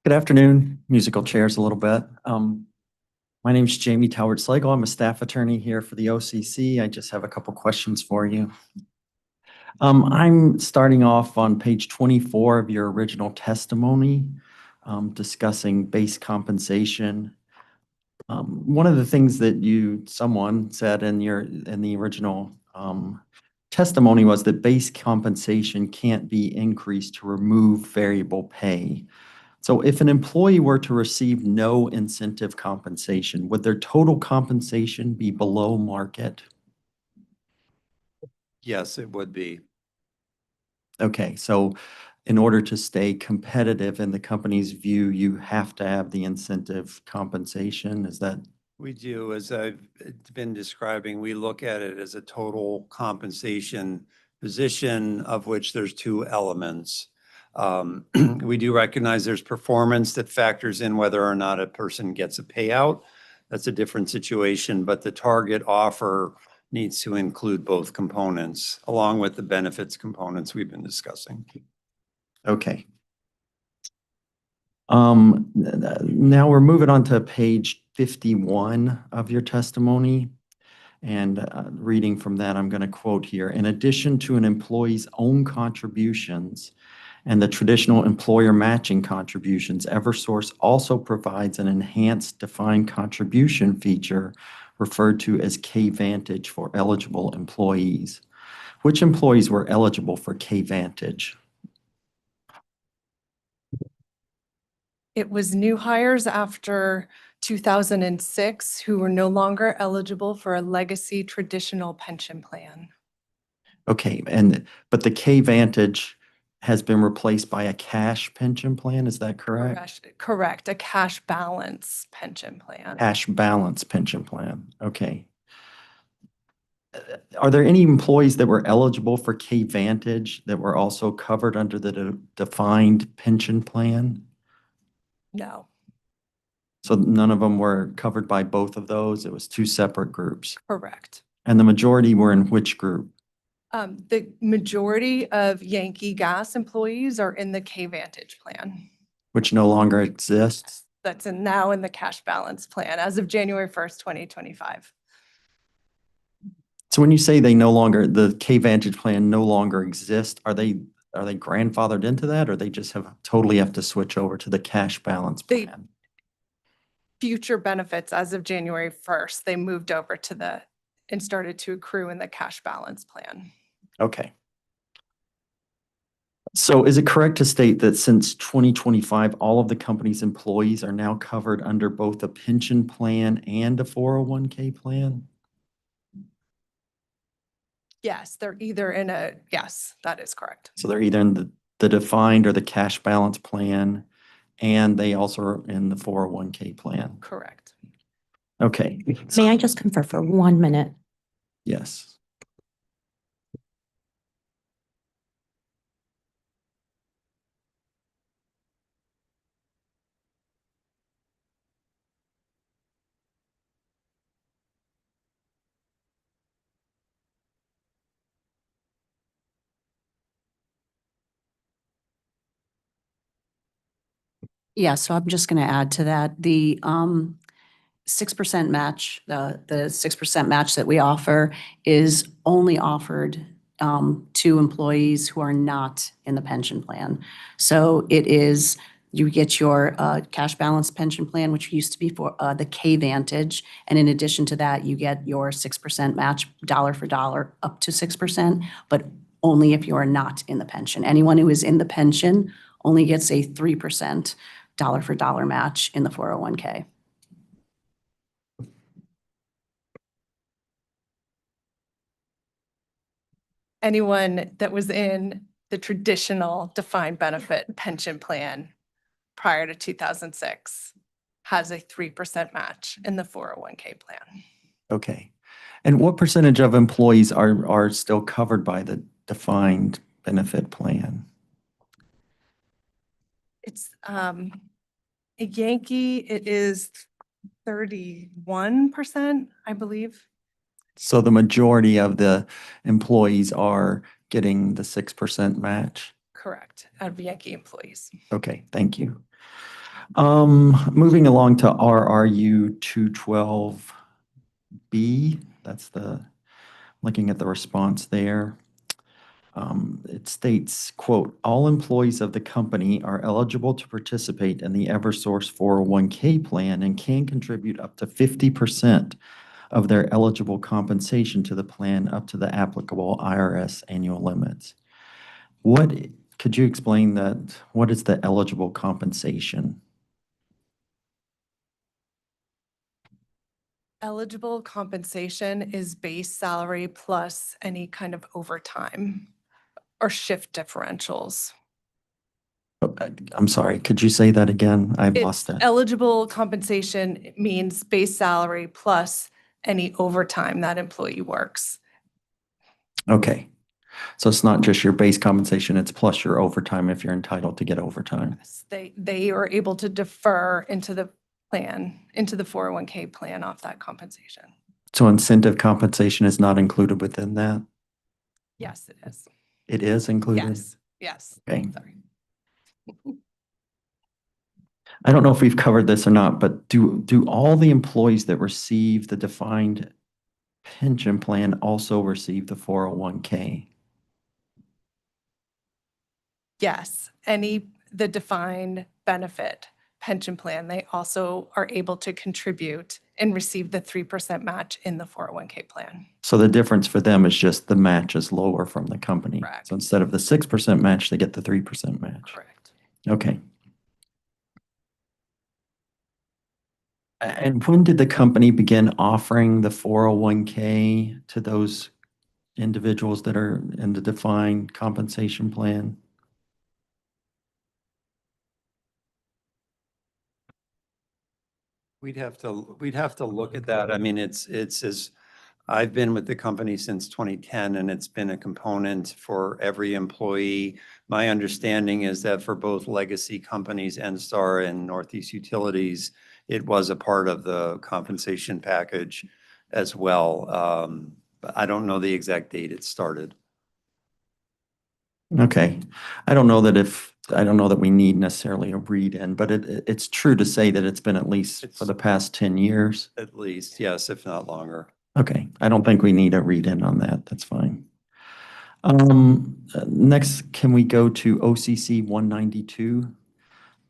Good afternoon. Musical chairs a little bit. My name is Jamie Toward Slagle. I'm a staff attorney here for the OCC. I just have a couple questions for you. I'm starting off on page 24 of your original testimony, discussing base compensation. One of the things that someone said in the original testimony was that base compensation can't be increased to remove variable pay. So if an employee were to receive no incentive compensation, would their total compensation be below market? Yes, it would be. Okay, so in order to stay competitive in the company's view, you have to have the incentive compensation. Is that? We do, as I've been describing, we look at it as a total compensation position, of which there's two elements. We do recognize there's performance that factors in whether or not a person gets a payout. That's a different situation, but the target offer needs to include both components, along with the benefits components we've been discussing. Okay. Now we're moving on to page 51 of your testimony. And reading from that, I'm going to quote here: in addition to an employee's own contributions and the traditional employer matching contributions, Eversource also provides an enhanced defined contribution feature referred to as K-Vantage for eligible employees. Which employees were eligible for K-Vantage? It was new hires after 2006 who were no longer eligible for a legacy traditional pension plan. Okay, but the K-Vantage has been replaced by a cash pension plan, is that correct? Correct, a cash balance pension plan. Cash balance pension plan, okay. Are there any employees that were eligible for K-Vantage that were also covered under the defined pension plan? No, So none of them were covered by both of those? It was two separate groups? correct. And the majority were in which group? The majority of Yankee Gas employees are in the K-Vantage plan. Which no longer exists? That's now in the cash balance plan as of January 1st, 2025. So when you say the K-Vantage plan no longer exists, are they grandfathered into that, or they just totally have to switch over to the cash balance plan? Future benefits as of January 1st, they moved over to and started to accrue in the cash balance plan. Okay. So is it correct to state that since 2025, all of the company's employees are now covered under both a pension plan and a 401k plan? Yes, they're either yes, that is correct. So they're either in the defined or the cash balance plan, and they also are in the 401k plan? Correct. Okay. May I just confer for 1 minute? Yes. Yeah, so I'm just going to add to that. The 6% match, the 6% match that we offer is only offered to employees who are not in the pension plan. So it is, you get your cash balance pension plan, which used to be for the K Vantage. And in addition to that, you get your 6% match dollar for dollar up to 6%, but only if you are not in the pension. Anyone who is in the pension only gets a 3% dollar for dollar match in the 401k. Anyone that was in the traditional defined benefit pension plan prior to 2006 has a 3% match in the 401k plan. Okay. And what percentage of employees are still covered by the defined benefit plan? It's a Yankee, it is 31%, I believe. So the majority of the employees are getting the 6% match? Correct, out of Yankee employees. Okay, thank you. Moving along to RRU 212B, that's looking at the response there. It states, quote, "All employees of the company are eligible to participate in the Eversource 401k plan and can contribute up to 50% of their eligible compensation to the plan up to the applicable IRS annual limits." Could you explain that? What is the eligible compensation? Eligible compensation is base salary plus any kind of overtime or shift differentials. I'm sorry, could you say that again? I've lost that. Eligible compensation means base salary plus any overtime that employee works. Okay. So it's not just your base compensation, it's plus your overtime if you're entitled to get overtime. They are able to defer into the plan, into the 401k plan off that compensation. So incentive compensation is not included within that? Yes, it is. It is included? Yes, yes. Okay. Sorry. I don't know if we've covered this or not, but do all the employees that receive the defined pension plan also receive the 401k? Yes, the defined benefit pension plan, they also are able to contribute and receive the 3% match in the 401k plan. So the difference for them is just the match is lower from the company. Correct. So instead of the 6% match, they get the 3% match. Correct. Okay. And when did the company begin offering the 401k to those individuals that are in the defined compensation plan? We'd have to look at that. I mean, it's as, I've been with the company since 2010 and it's been a component for every employee. My understanding is that for both legacy companies, NSTAR and Northeast Utilities, it was a part of the compensation package as well. But I don't know the exact date it started. Okay. I don't know that we need necessarily a read-in, but it's true to say that it's been at least for the past 10 years. At least, yes, if not longer. Okay, I don't think we need a read-in on that. That's fine. Next, can we go to OCC 192?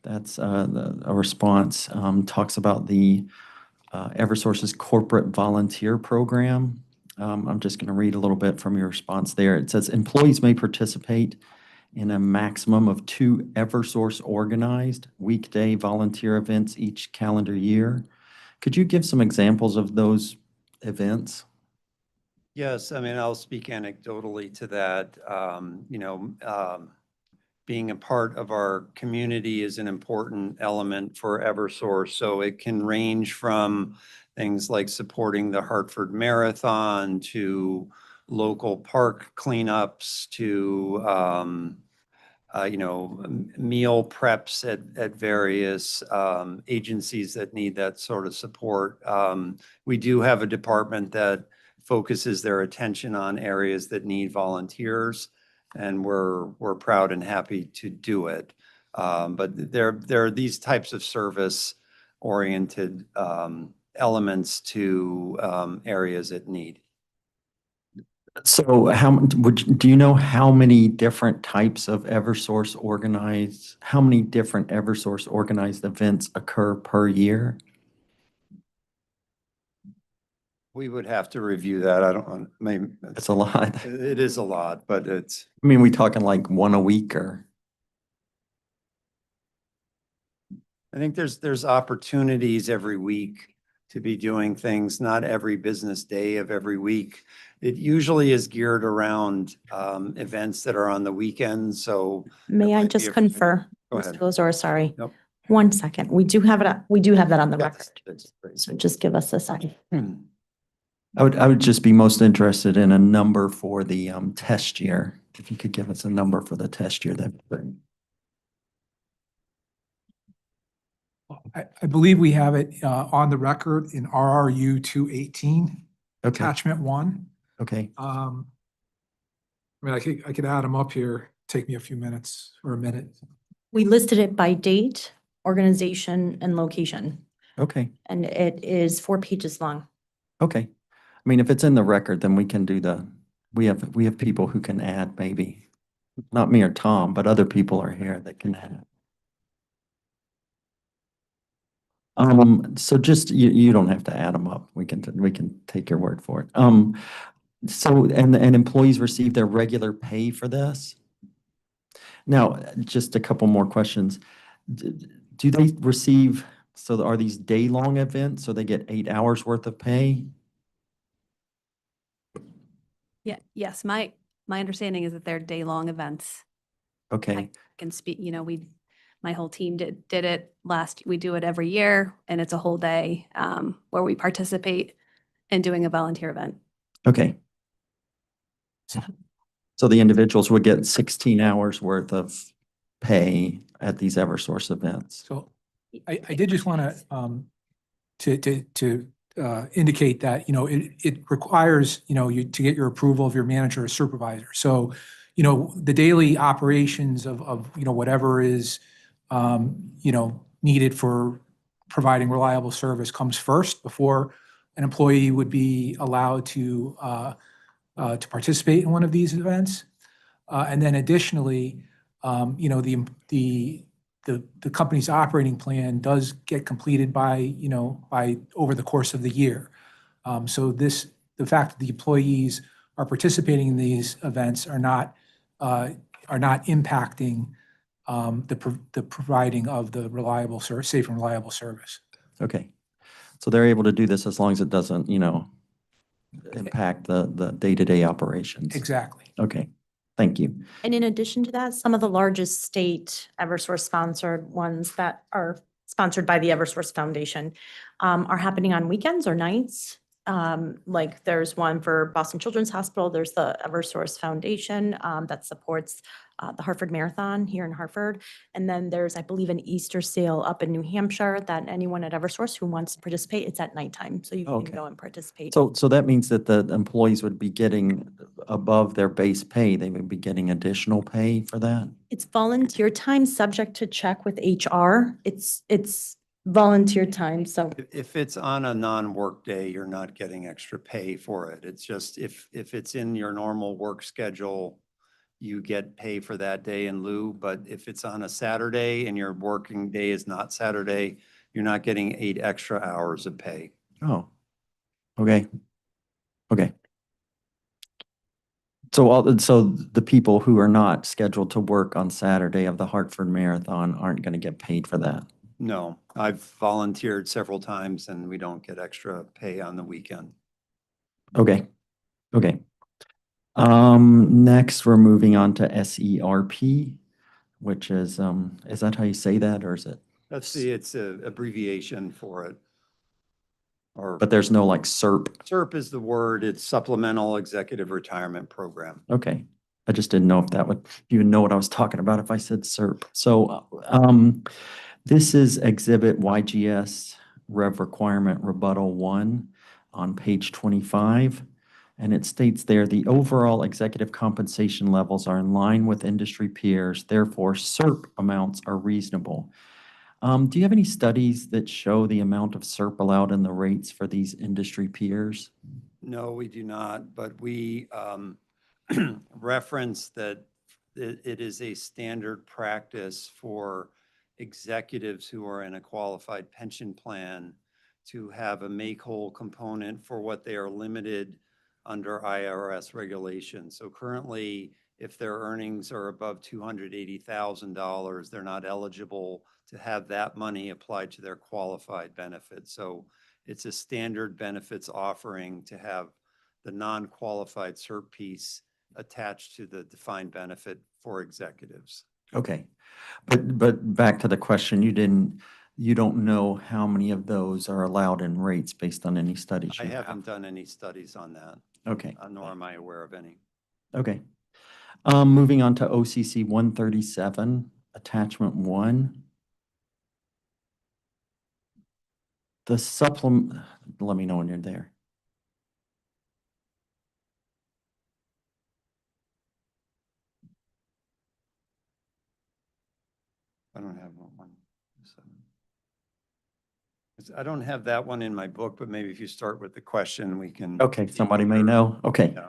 That's a response, talks about the Eversource's corporate volunteer program. I'm just going to read a little bit from your response there. It says, employees may participate in a maximum of 2 Eversource organized weekday volunteer events each calendar year. Could you give some examples of those events? Yes, I mean, I'll speak anecdotally to that. Being a part of our community is an important element for Eversource. So it can range from things like supporting the Hartford Marathon to local park cleanups to meal preps at various agencies that need that sort of support. We do have a department that focuses their attention on areas that need volunteers, and we're proud and happy to do it. But there are these types of service-oriented elements to areas at need. So do you know how many different types of how many different Eversource organized events occur per year? We would have to review that. I don't, maybe. It's a lot. It is a lot, but it's, I mean, we talking like one a week or? I think there's opportunities every week to be doing things, not every business day of every week. It usually is geared around events that are on the weekends, so. May I might be just a- confer? Go Mr. ahead. Lazar, sorry. Nope. 1 second. We do have that on the Yes, record. that's great. So just give us a second. I would just be most interested in a number for the test year. If you could give us a number for the test year, that'd be great. I believe we have it on the record in RRU 218, Okay, attachment 1. okay. I mean, I could add them up here, take me a few minutes or a minute. We listed it by date, organization, and location, Okay, and it is 4 pages long. okay. I mean, if it's in the record, then we can do we have people who can add maybe. Not me or Tom, but other people are here that can add. So just, you don't have to add them up. We can take your word for it. So, and employees receive their regular pay for this? Now, just a couple more questions. Do they receive, so are these day-long events, so they get 8 hours worth of pay? Yeah, yes, my understanding is that they're day-long events. Okay, I can speak, my whole team did it we do it every year, and it's a whole day where we participate in doing a volunteer event. okay. So the individuals would get 16 hours worth of pay at these Eversource events? So I did just want to indicate that, it requires, you to get your approval of your manager or supervisor. So, the daily operations of whatever is, needed for providing reliable service comes first before an employee would be allowed to participate in one of these events. And then additionally, the company's operating plan does get completed by over the course of the year. So the fact that the employees are participating in these events are not impacting the providing of the reliable service, safe and reliable service. Okay. So they're able to do this as long as it doesn't, impact the day-to-day operations? Exactly. Okay, thank you. And in addition to that, some of the largest state Eversource sponsored ones that are sponsored by the Eversource Foundation are happening on weekends or nights. Like there's one for Boston Children's Hospital. There's the Eversource Foundation that supports the Hartford Marathon here in Hartford. And then there's, I believe, an Easter sale up in New Hampshire that anyone at Eversource who wants to participate, it's at nighttime. So you can Okay. go and participate. So that means that the employees would be getting above their base pay, they would be getting additional pay for that? It's volunteer time subject to check with HR. It's volunteer time, so. If it's on a non-work day, you're not getting extra pay for it. It's just if it's in your normal work schedule, you get pay for that day in lieu. But if it's on a Saturday and your working day is not Saturday, you're not getting 8 extra hours of pay. Oh, okay. Okay. So the people who are not scheduled to work on Saturday of the Hartford Marathon aren't going to get paid for that? No, I've volunteered several times and we don't get extra pay on the weekend. Okay, okay. Next, we're moving on to SERP, which is that how you say that, or is it? It's a abbreviation for it. Or, But there's no like SERP? SERP is the word, it's Supplemental Executive Retirement Program. Okay, I just didn't know if that would, you would know what I was talking about if I said SERP. So, this is Exhibit YGS Rev Requirement Rebuttal 1 on page 25. And it states there, the overall executive compensation levels are in line with industry peers, therefore SERP amounts are reasonable. Do you have any studies that show the amount of SERP allowed in the rates for these industry peers? No, we do not, but we reference that it is a standard practice for executives who are in a qualified pension plan to have a make-whole component for what they are limited under IRS regulations. So currently, if their earnings are above $280,000, they're not eligible to have that money applied to their qualified benefits. So it's a standard benefits offering to have the non-qualified SERP piece attached to the defined benefit for executives. Okay, but back to the question, you don't know how many of those are allowed in rates based on any studies I you have? haven't done any studies on that, Okay, nor am I aware of any. okay. Moving on to OCC 137, attachment 1. The supplement, let me know when you're there. I don't have one. I don't have that one in my book, but maybe if you start with the question, we can. Okay, somebody may know. Okay. Yeah.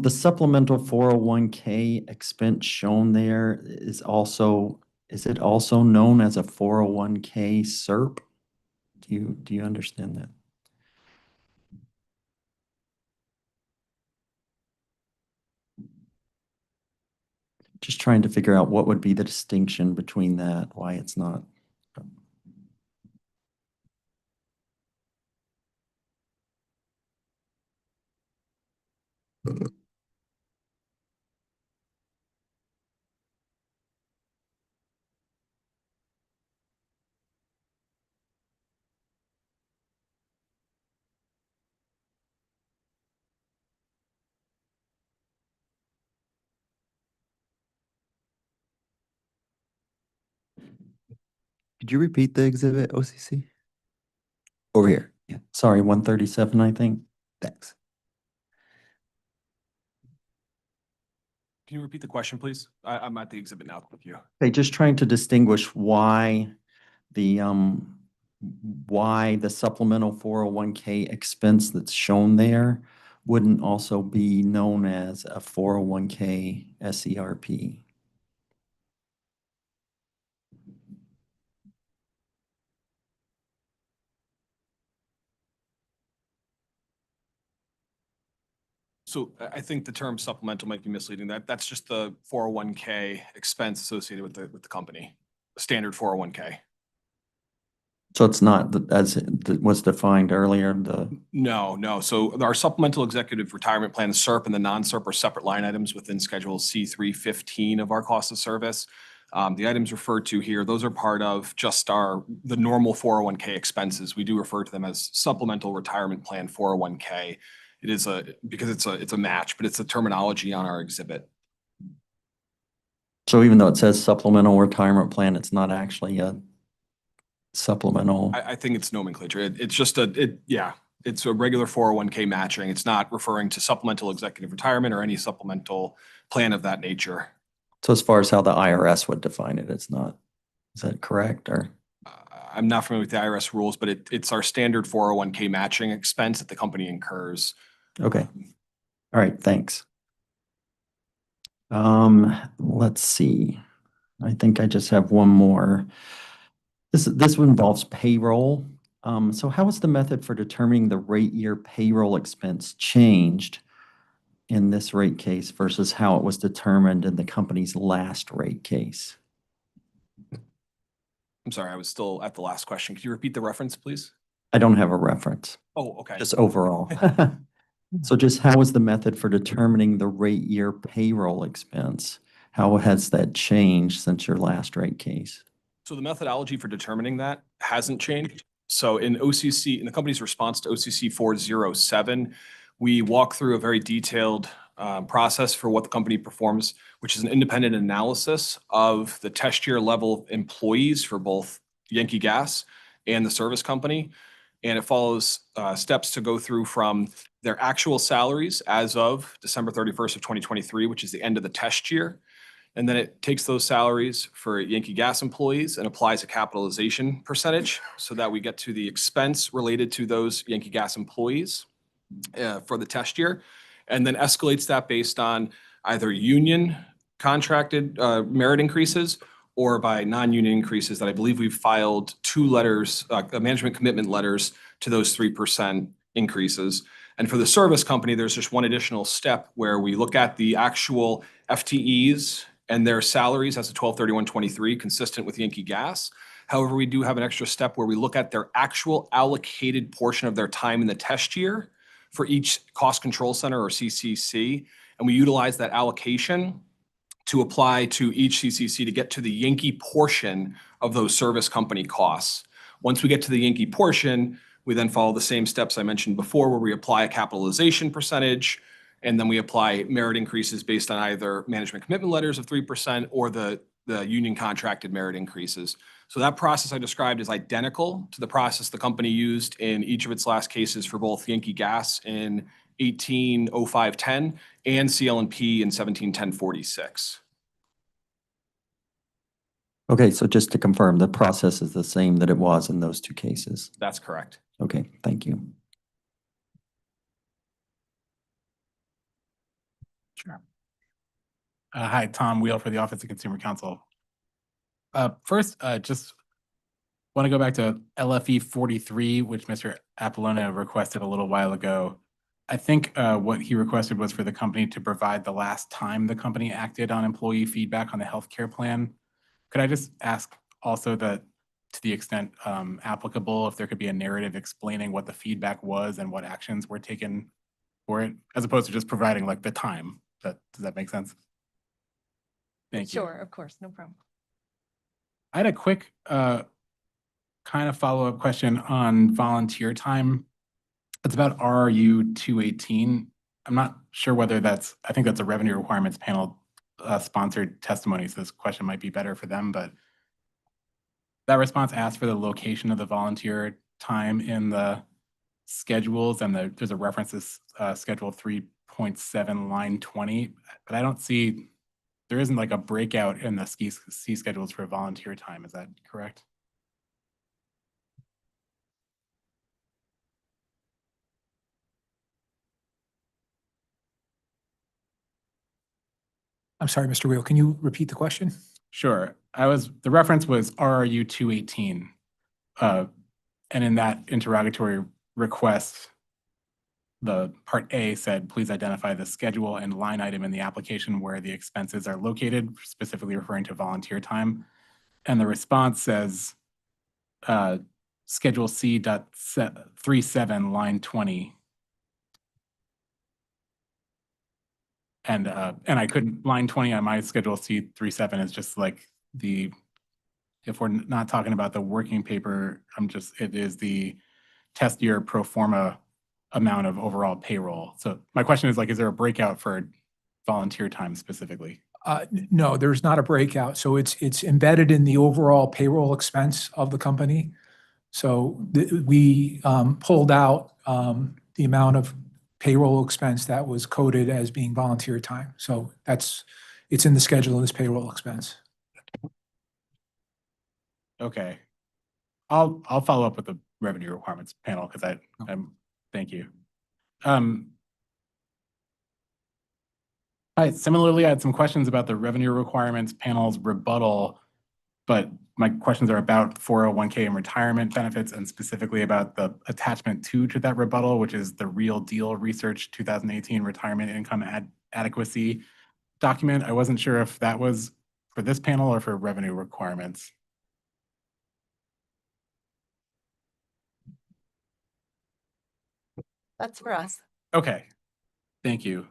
The supplemental 401k expense shown there is it also known as a 401k SERP? Do you understand that? Just trying to figure out what would be the distinction between that, why it's not. Could you repeat the exhibit, OCC? Over here. Yeah, Sorry, 137, I think. thanks. Can you repeat the question, please? I'm at the exhibit now with you. Okay, just trying to distinguish why the supplemental 401k expense that's shown there wouldn't also be known as a 401k SERP. So I think the term supplemental might be misleading. That's just the 401k expense associated with the company, standard 401k. So it's not as it was defined earlier, No. So our supplemental executive retirement plan, the SERP and the non-SERP are separate line items within Schedule C315 of our cost of service. The items referred to here, those are part of just the normal 401k expenses. We do refer to them as supplemental retirement plan 401k. It is because it's a match, but it's the terminology on our exhibit. so even though it says supplemental retirement plan, it's not actually a supplemental. I think it's nomenclature. It's just it's a regular 401k matching. It's not referring to supplemental executive retirement or any supplemental plan of that nature. So as far as how the IRS would define it, it's not. Is that correct or? I'm not familiar with the IRS rules, but it's our standard 401k matching expense that the company incurs. Okay. All right, thanks. Let's see. I think I just have one more. This one involves payroll. So how is the method for determining the rate year payroll expense changed in this rate case versus how it was determined in the company's last rate case? I'm sorry, I was still at the last question. Could you repeat the reference, please? I don't have a reference, Oh, okay. just overall. So just how is the method for determining the rate year payroll expense? How has that changed since your last rate case? So the methodology for determining that hasn't changed. So in the company's response to OCC 407, we walk through a very detailed process for what the company performs, which is an independent analysis of the test year level employees for both Yankee Gas and the service company. And it follows steps to go through from their actual salaries as of December 31st of 2023, which is the end of the test year. And then it takes those salaries for Yankee Gas employees and applies a capitalization percentage so that we get to the expense related to those Yankee Gas employees for the test year, and then escalates that based on either union contracted merit increases or by non-union increases that I believe we've filed 2 letters, management commitment letters to those 3% increases. And for the service company, there's just one additional step where we look at the actual FTEs and their salaries as of 12/31/23, consistent with Yankee Gas. However, we do have an extra step where we look at their actual allocated portion of their time in the test year for each cost control center or CCC. And we utilize that allocation to apply to each CCC to get to the Yankee portion of those service company costs. Once we get to the Yankee portion, we then follow the same steps I mentioned before, where we apply a capitalization percentage, and then we apply merit increases based on either management commitment letters of 3% or the union contracted merit increases. So that process I described is identical to the process the company used in each of its last cases for both Yankee Gas in 180510 and CL&P in 171046. Okay, so just to confirm, the process is the same that it was in those 2 cases. That's correct. Okay, thank you. Sure. Hi, Tom Wheel for the Office of Consumer Counsel. First, just want to go back to LFE 43, which Mr. Apollona requested a little while ago. I think what he requested was for the company to provide the last time the company acted on employee feedback on the healthcare plan. Could I just ask also that, to the extent applicable, if there could be a narrative explaining what the feedback was and what actions were taken for it, as opposed to just providing like the time? Does that make sense? Thank you. Sure, of course, no problem. I had a quick kind of follow-up question on volunteer time. It's about RU 218. I'm not sure whether I think that's a revenue requirements panel sponsored testimony, so this question might be better for them, but that response asked for the location of the volunteer time in the schedules, and there's a reference to schedule 3.7 line 20, but I don't see, there isn't like a breakout in the C schedules for volunteer time. Is that correct? I'm sorry, Mr. Wheel, can you repeat the question? Sure. The reference was RRU 218. And in that interrogatory request, the part A said, please identify the schedule and line item in the application where the expenses are located, specifically referring to volunteer time. And the response says, schedule C.37 line 20. And I couldn't, line 20 on my schedule C37 is just like if we're not talking about the working paper, it is the test year pro forma amount of overall payroll. So my question is is there a breakout for volunteer time specifically? No, there's not a breakout. So it's embedded in the overall payroll expense of the company. So we pulled out the amount of payroll expense that was coded as being volunteer time. So it's in the schedule as payroll expense. Okay. I'll follow up with the revenue requirements panel because thank you. Similarly, I had some questions about the revenue requirements panel's rebuttal, but my questions are about 401k and retirement benefits, and specifically about the attachment 2 to that rebuttal, which is the Real Deal Research 2018 Retirement Income Adequacy document. I wasn't sure if that was for this panel or for revenue requirements. That's for us. Okay, thank you.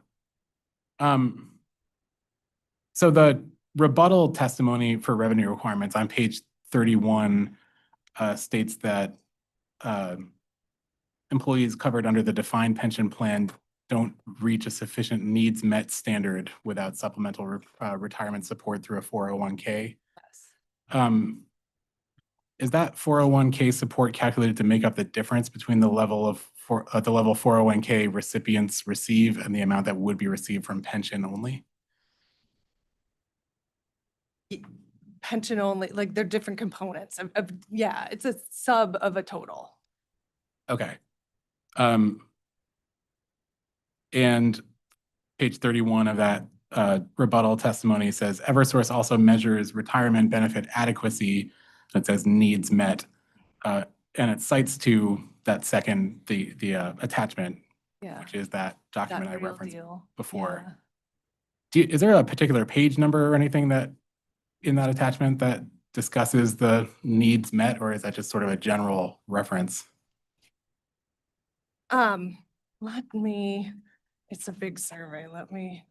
So the rebuttal testimony for revenue requirements on page 31 states that employees covered under the defined pension plan don't reach a sufficient needs met standard without supplemental retirement support through a 401k. is that 401k support calculated to make up the difference between the level of the level 401k recipients receive and the amount that would be received from pension only? Pension only, like they're different components yeah, it's a sub of a total. Okay. And page 31 of that rebuttal testimony says Eversource also measures retirement benefit adequacy. It says needs met. And it cites to that second, the attachment, Yeah. which is that document I Real referenced deal. before. Yeah. Is there a particular page number or anything that in that attachment that discusses the needs met, or is that just sort of a general reference? Let me, it's a big survey, let me.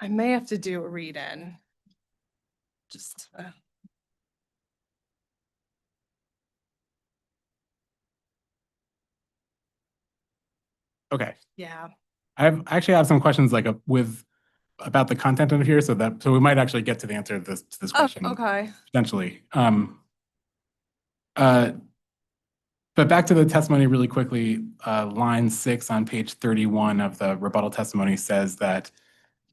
I may have to do a read-in. Just, Okay. yeah. I actually have some questions like about the content of here, so we might actually get to the answer to this question. Okay. Potentially. But back to the testimony really quickly, line 6 on page 31 of the rebuttal testimony says that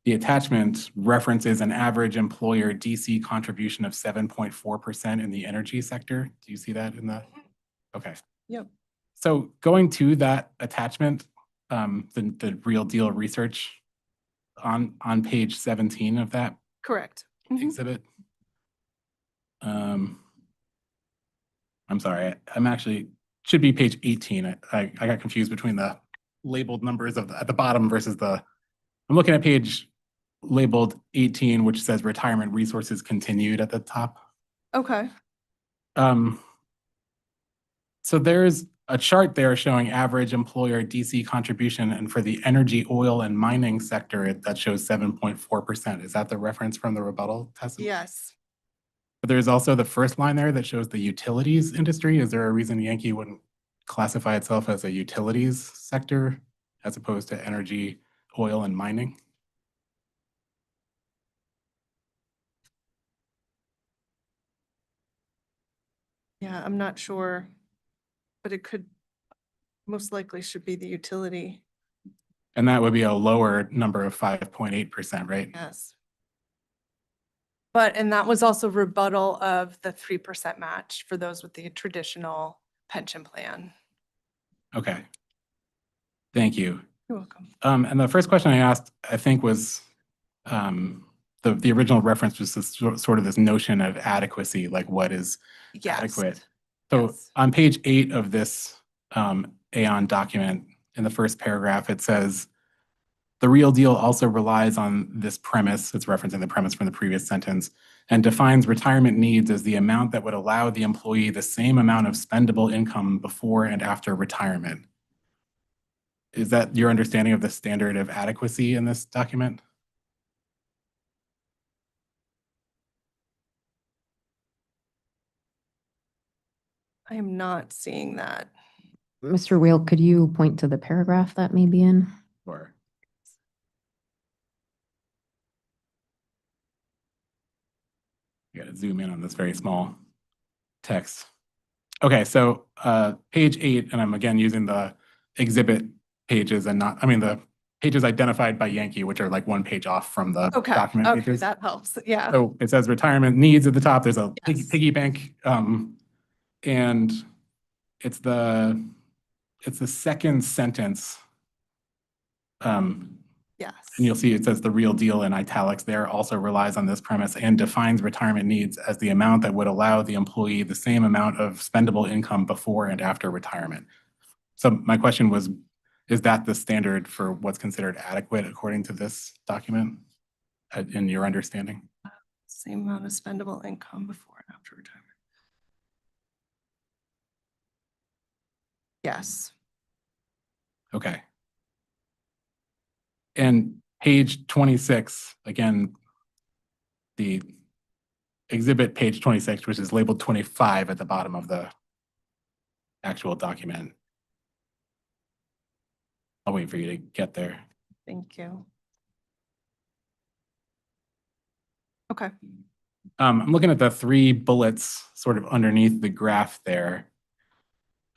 the attachment references an average employer DC contribution of 7.4% in the energy sector. Do you see that in the? Okay. Yep. So going to that attachment, the real deal research on page 17 of that Correct. exhibit. I'm sorry, I'm actually, should be page 18. I got confused between the labeled numbers at the bottom versus I'm looking at page labeled 18, which says retirement resources continued at the top. Okay. So there's a chart there showing average employer DC contribution, and for the energy, oil, and mining sector, that shows 7.4%. Is that the reference from the rebuttal testimony? Yes. But there's also the first line there that shows the utilities industry. Is there a reason Yankee wouldn't classify itself as a utilities sector as opposed to energy, oil, and mining? Yeah, I'm not sure, but it could, most likely should be the utility. And that would be a lower number of 5.8%, right? Yes. And that was also rebuttal of the 3% match for those with the traditional pension plan. Okay. Thank you. You're welcome. And the first question I asked, I think, was the original reference was this sort of this notion of adequacy, like what is adequate. So on page 8 of this Aon document, in the first paragraph, it says, the real deal also relies on this premise, it's referencing the premise from the previous sentence, and defines retirement needs as the amount that would allow the employee the same amount of spendable income before and after retirement. Is that your understanding of the standard of adequacy in this document? I am not seeing that. Mr. Wheel, could you point to the paragraph that may be in? Sure. You gotta zoom in on this very small text. Okay, so page 8, and I'm again using the exhibit pages and not, the pages identified by Yankee, which are like one page off from the document Okay, pages. that helps. Yeah. So it says retirement needs at the top. There's a piggy bank, and it's the second sentence. Yes. And you'll see it says the real deal in italics there also relies on this premise and defines retirement needs as the amount that would allow the employee the same amount of spendable income before and after retirement. So my question was, is that the standard for what's considered adequate according to this document in your understanding? Same amount of spendable income before and after retirement. Yes. Okay. And page 26, again, the exhibit page 26, which is labeled 25 at the bottom of the actual document. I'll wait for you to get there. Thank you. Okay. I'm looking at the 3 bullets sort of underneath the graph there.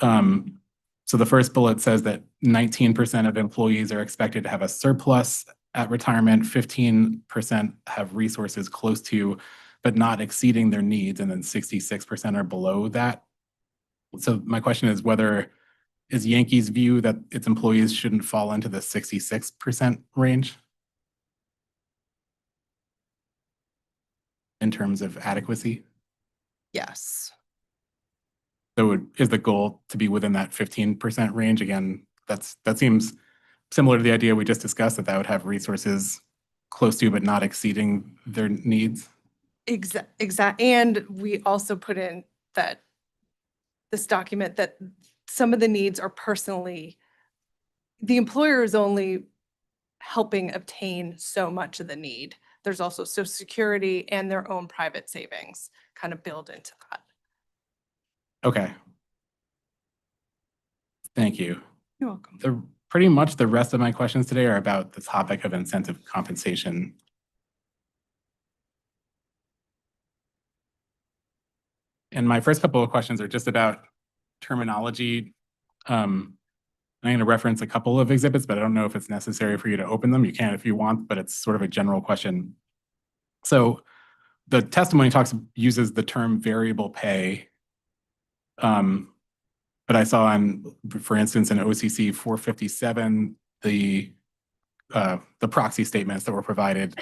So the first bullet says that 19% of employees are expected to have a surplus at retirement, 15% have resources close to, but not exceeding their needs, and then 66% are below that. So my question is whether is Yankee's view that its employees shouldn't fall into the 66% range in terms of adequacy? Yes. So is the goal to be within that 15% range? Again, that seems similar to the idea we just discussed, that would have resources close to but not exceeding their needs. Exact. And we also put in that this document that some of the needs are personally, the employer is only helping obtain so much of the need. There's also Social Security and their own private savings kind of build into that. Okay. Thank you. You're welcome. Pretty much the rest of my questions today are about the topic of incentive compensation. And my first couple of questions are just about terminology. I'm going to reference a couple of exhibits, but I don't know if it's necessary for you to open them. You can if you want, but it's sort of a general question. So the testimony uses the term variable pay. But I saw for instance, in OCC 457, the proxy statements that were provided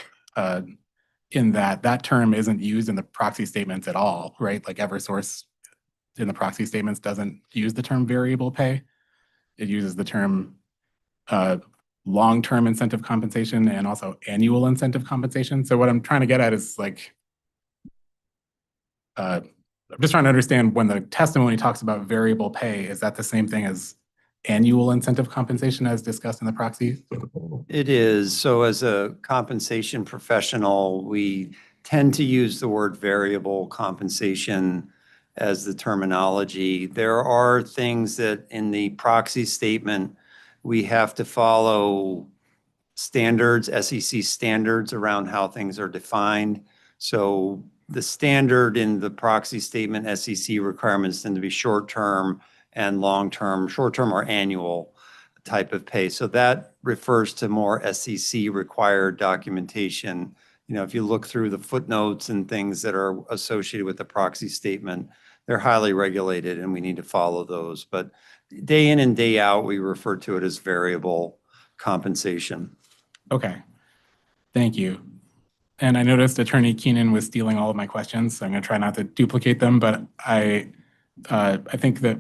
in that term isn't used in the proxy statements at all, right? Like Eversource in the proxy statements doesn't use the term variable pay. It uses the term long-term incentive compensation and also annual incentive compensation. So what I'm trying to get at is like, I'm just trying to understand when the testimony talks about variable pay, is that the same thing as annual incentive compensation as discussed in the proxy? It is. So as a compensation professional, we tend to use the word variable compensation as the terminology. There are things that in the proxy statement, we have to follow standards, SEC standards around how things are defined. So the standard in the proxy statement, SEC requirements tend to be short-term and long-term, short-term or annual type of pay. So that refers to more SEC required documentation. You know, if you look through the footnotes and things that are associated with the proxy statement, they're highly regulated and we need to follow those. But day in and day out, we refer to it as variable compensation. Okay, thank you. And I noticed Attorney Keenan was stealing all of my questions, so I'm going to try not to duplicate them, but I think that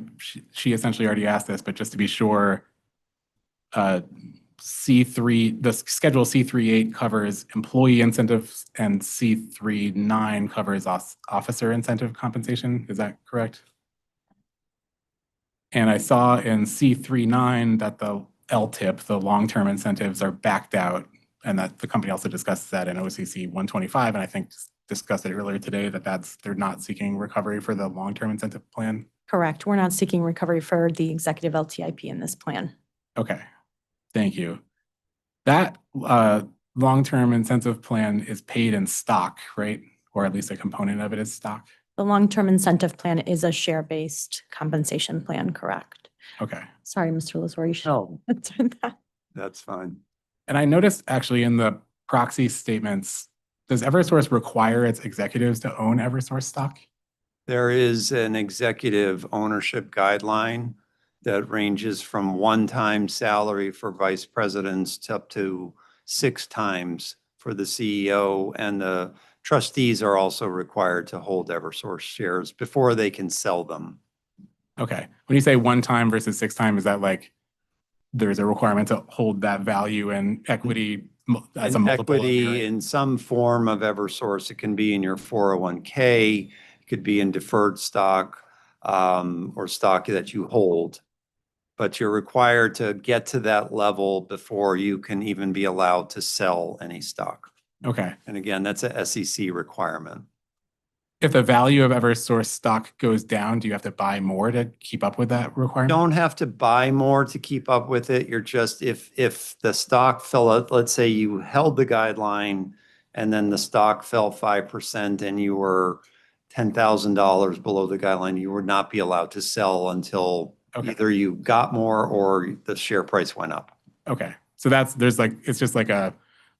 she essentially already asked this, but just to be sure, C3, the schedule C38 covers employee incentives and C39 covers officer incentive compensation. Is that correct? And I saw in C39 that the LTIP, the long-term incentives, are backed out, and that the company also discussed that in OCC 125, and I think discussed it earlier today that they're not seeking recovery for the long-term incentive plan. Correct. We're not seeking recovery for the executive LTIP in this plan. Okay, thank you. That long-term incentive plan is paid in stock, right? Or at least a component of it is stock? The long-term incentive plan is a share-based compensation plan, correct? Okay. Sorry, Mr. Lazar, you should Oh, answer that. that's fine. And I noticed actually in the proxy statements, does Eversource require its executives to own Eversource stock? There is an executive ownership guideline that ranges from one-time salary for vice presidents to up to 6 times for the CEO, and the trustees are also required to hold Eversource shares before they can sell them. Okay. When you say 1 time versus 6 time, is that like there's a requirement to hold that value in equity as a multiple of your- Equity in some form of Eversource. It can be in your 401k, it could be in deferred stock, or stock that you hold. But you're required to get to that level before you can even be allowed to sell any stock. Okay. And again, that's a SEC requirement. if the value of Eversource stock goes down, do you have to buy more to keep up with that requirement? Don't have to buy more to keep up with it. You're just, if the stock fell, let's say you held the guideline and then the stock fell 5% and you were $10,000 below the guideline, you would not be allowed to sell until Okay. either you got more or the share price went up. Okay, so it's just like a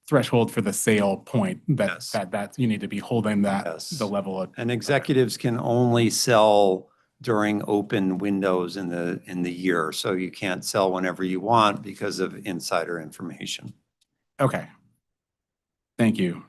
threshold for the sale point that you need to be holding that, Yes. the level of. And executives can only sell during open windows in the year. So you can't sell whenever you want because of insider information. Okay. Thank you.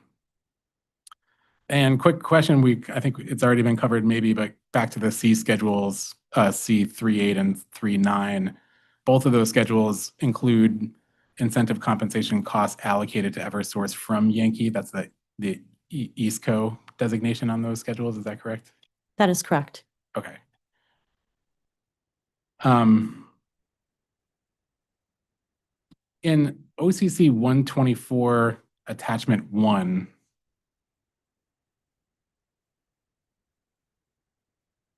And quick question, I think it's already been covered maybe, but back to the C schedules, C38 and 39. Both of those schedules include incentive compensation costs allocated to Eversource from Yankee. That's the EastCo designation on those schedules. Is that correct? That is correct. Okay. In OCC 124 attachment 1,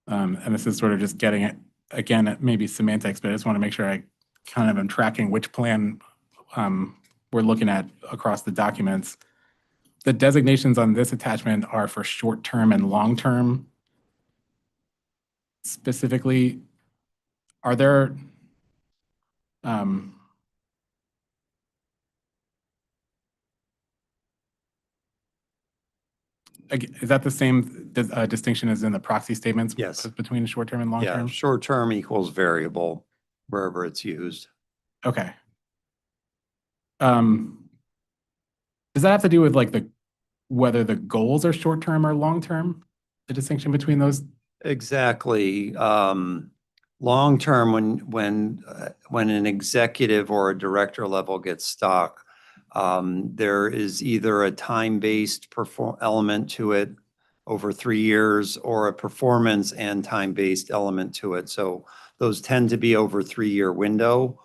and this is sort of just getting it, again, maybe semantics, but I just want to make sure I kind of am tracking which plan we're looking at across the documents. The designations on this attachment are for short-term and long-term. Specifically, are there is that the same distinction as in the proxy statements? Yes. Between short-term and long-term? Yeah, short-term equals variable wherever it's used. Okay. Does that have to do with like whether the goals are short-term or long-term? The distinction between those? Exactly. Long-term, when an executive or a director level gets stock, there is either a time-based element to it over 3 years or a performance and time-based element to it. So those tend to be over 3-year window.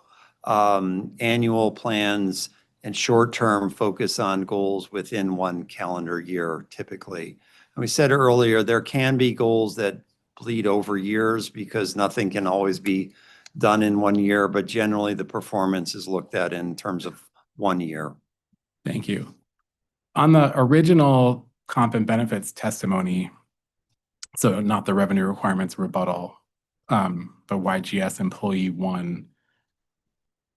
Annual plans and short-term focus on goals within 1 calendar year typically. And we said earlier, there can be goals that bleed over years because nothing can always be done in 1 year, but generally the performance is looked at in terms of 1 year. Thank you. On the original comp and benefits testimony, so not the revenue requirements rebuttal, but YGS employee 1,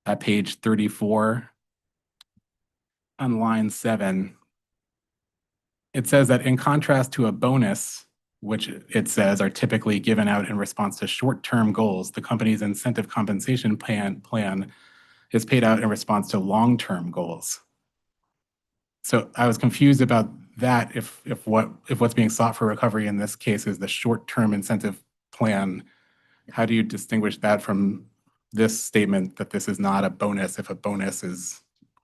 at page 34, on line 7, it says that in contrast to a bonus, which it says are typically given out in response to short-term goals, the company's incentive compensation plan is paid out in response to long-term goals. So I was confused about that. If what's being sought for recovery in this case is the short-term incentive plan, how do you distinguish that from this statement that this is not a bonus if a bonus is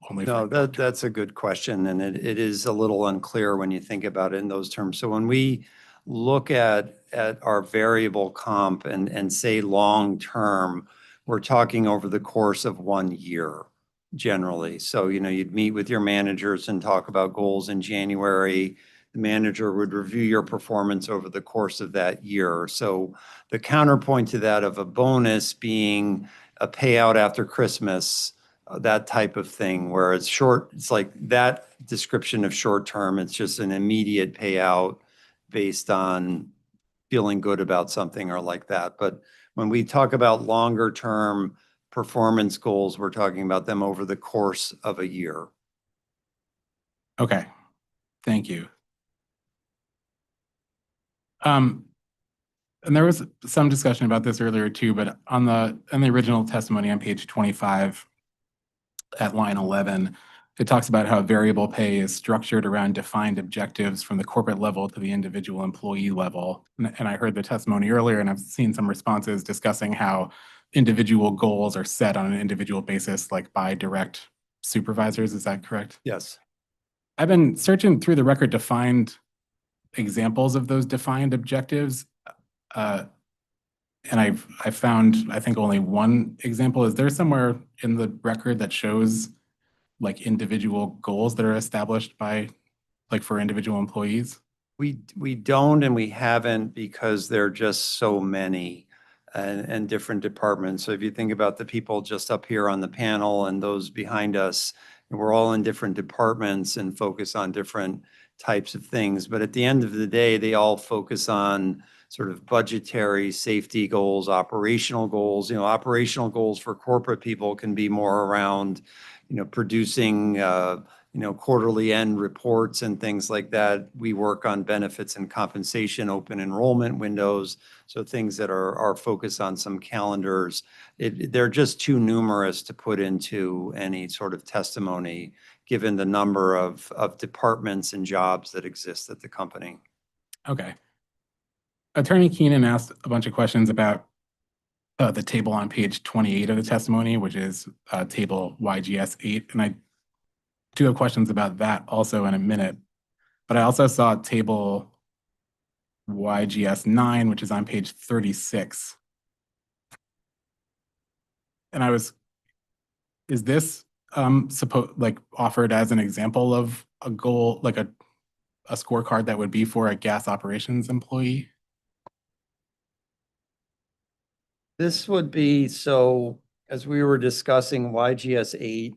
only? No, that's a good question, and it is a little unclear when you think about it in those terms. So when we look at our variable comp and say long-term, we're talking over the course of 1 year generally. So, you'd meet with your managers and talk about goals in January. The manager would review your performance over the course of that year. So the counterpoint to that of a bonus being a payout after Christmas, that type of thing, where it's short, it's like that description of short term, it's just an immediate payout based on feeling good about something or like that. But when we talk about longer term performance goals, we're talking about them over the course of a year. Okay, thank you. And there was some discussion about this earlier too, but on the original testimony on page 25 at line 11, it talks about how variable pay is structured around defined objectives from the corporate level to the individual employee level. And I heard the testimony earlier, and I've seen some responses discussing how individual goals are set on an individual basis, like by direct supervisors. Is that correct? Yes. I've been searching through the record to find examples of those defined objectives. And I found, I think, only one example. Is there somewhere in the record that shows like individual goals that are established by, like, for individual employees? We don't and we haven't because there are just so many and different departments. So if you think about the people just up here on the panel and those behind us, we're all in different departments and focus on different types of things. But at the end of the day, they all focus on sort of budgetary safety goals, operational goals. Operational goals for corporate people can be more around, producing quarterly end reports and things like that. We work on benefits and compensation, open enrollment windows, so things that are focused on some calendars. They're just too numerous to put into any sort of testimony, given the number of departments and jobs that exist at the company. Okay. Attorney Keenan asked a bunch of questions about the table on page 28 of the testimony, which is table YGS 8. And I do have questions about that also in a minute. But I also saw table YGS 9, which is on page 36. And is this offered as an example of a goal, like a scorecard that would be for a gas operations employee? This would be, so as we were discussing, YGS 8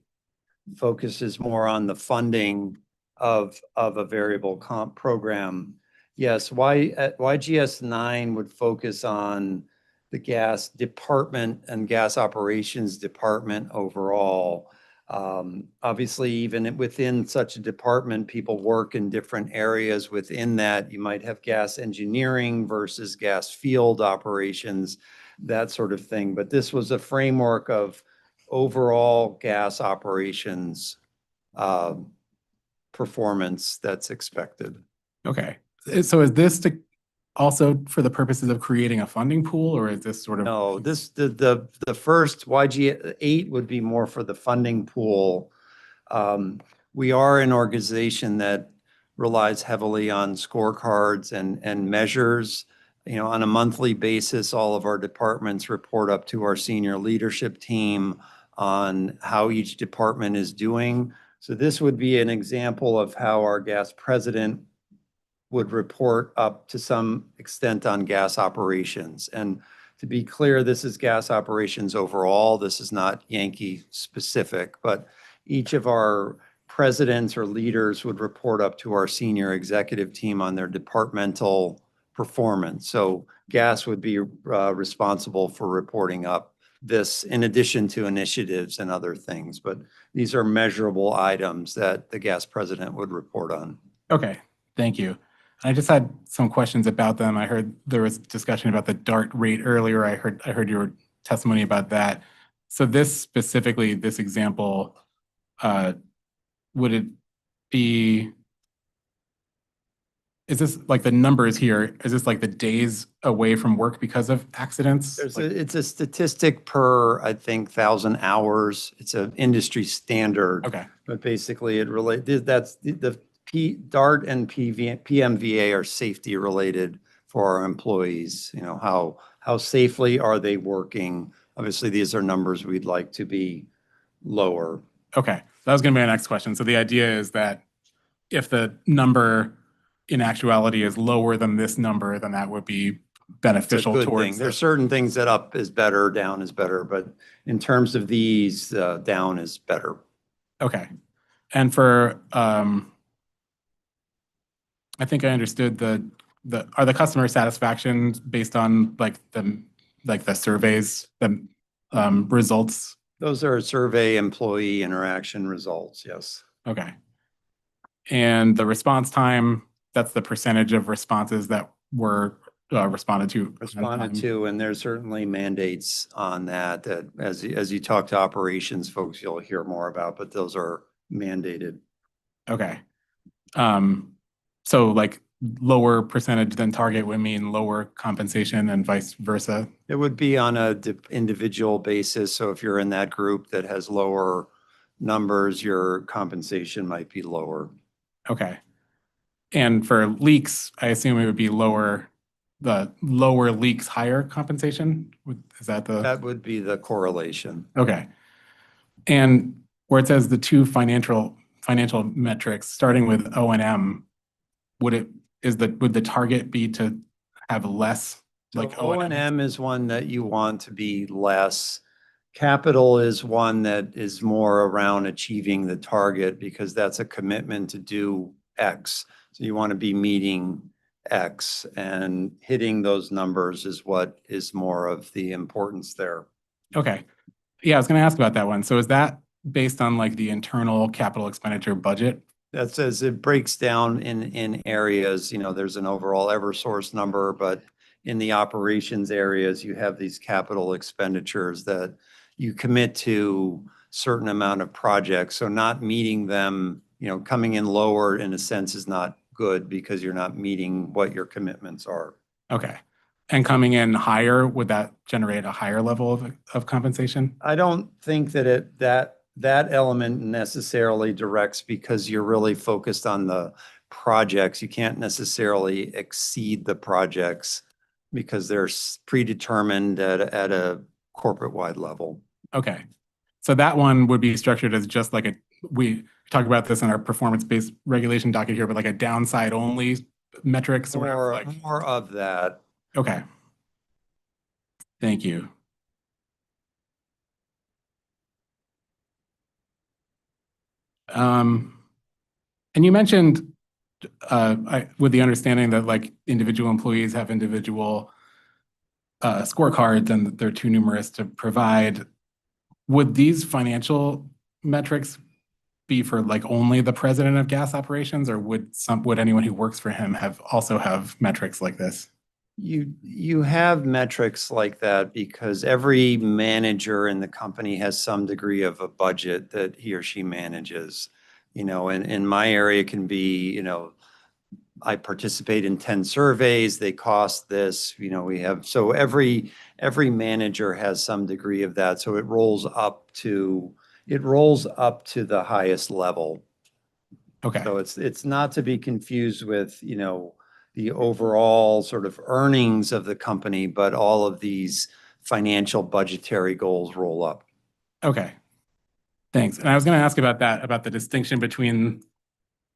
focuses more on the funding of a variable comp program. Yes, YGS 9 would focus on the gas department and gas operations department overall. Obviously, even within such a department, people work in different areas within that. You might have gas engineering versus gas field operations, that sort of thing. But this was a framework of overall gas operations performance that's expected. Okay. So is this also for the purposes of creating a funding pool, or is this sort of? No, the first YG 8 would be more for the funding pool. We are an organization that relies heavily on scorecards and measures. On a monthly basis, all of our departments report up to our senior leadership team on how each department is doing. So this would be an example of how our gas president would report up to some extent on gas operations. And to be clear, this is gas operations overall. This is not Yankee specific, but each of our presidents or leaders would report up to our senior executive team on their departmental performance. So gas would be responsible for reporting up this in addition to initiatives and other things. But these are measurable items that the gas president would report on. Okay, thank you. I just had some questions about them. I heard there was discussion about the DART rate earlier. I heard your testimony about that. So this specifically, this example, would it be, is this like the numbers here? Is this like the days away from work because of accidents? It's a statistic per, I think, 1,000 hours. It's an industry standard. Okay. But basically it that's the DART and PMVA are safety related for our employees. How safely are they working? Obviously, these are numbers we'd like to be lower. Okay, that was going to be my next question. So the idea is that if the number in actuality is lower than this number, then that would be beneficial It's a good towards. thing. There's certain things that up is better, down is better, but in terms of these, down is better. Okay, and for I think I understood are the customer satisfaction based on the surveys, the results? Those are survey employee interaction results, yes. Okay. And the response time, that's the percentage of responses that were responded to. Responded to, and there's certainly mandates on that as you talk to operations folks, you'll hear more about, but those are mandated. Okay. So like lower percentage than target would mean lower compensation and vice versa? It would be on a individual basis. So if you're in that group that has lower numbers, your compensation might be lower. Okay. And for leaks, I assume it would be the lower leaks, higher compensation? Is that That would be the correlation. Okay. And where it says the two financial metrics, starting with O&M, would it would the target be to have less like So O&M is one that you want to be less. Capital is one that is more around achieving the target because that's a commitment to do X. So you want to be meeting X, and hitting those numbers is what is more of the importance there. Okay. Yeah, I was going to ask about that one. So is that based on like the internal capital expenditure budget? That says it breaks down in areas, you know, there's an overall Eversource number, but in the operations areas, you have these capital expenditures that you commit to certain amount of projects. So not meeting them, you know, coming in lower in a sense is not good because you're not meeting what your commitments are. Okay. And coming in higher, would that generate a higher level of compensation? I don't think that that element necessarily directs because you're really focused on the projects. You can't necessarily exceed the projects because they're predetermined at a corporate-wide level. Okay. So that one would be structured as just like we talk about this in our performance-based regulation docket here, but like a downside only metric sort of like. More of that. Okay. Thank you. And you mentioned with the understanding that like individual employees have individual scorecards and that they're too numerous to provide. Would these financial metrics be for like only the president of gas operations, or would anyone who works for him also have metrics like this? You have metrics like that because every manager in the company has some degree of a budget that he or she manages. You know, and in my area can be, you know, I participate in 10 surveys, they cost this, you know, we have, so every manager has some degree of that. So it rolls up to the highest level. Okay. So it's not to be confused with, you know, the overall sort of earnings of the company, but all of these financial budgetary goals roll up. Okay. Thanks. And I was going to ask about that, about the distinction between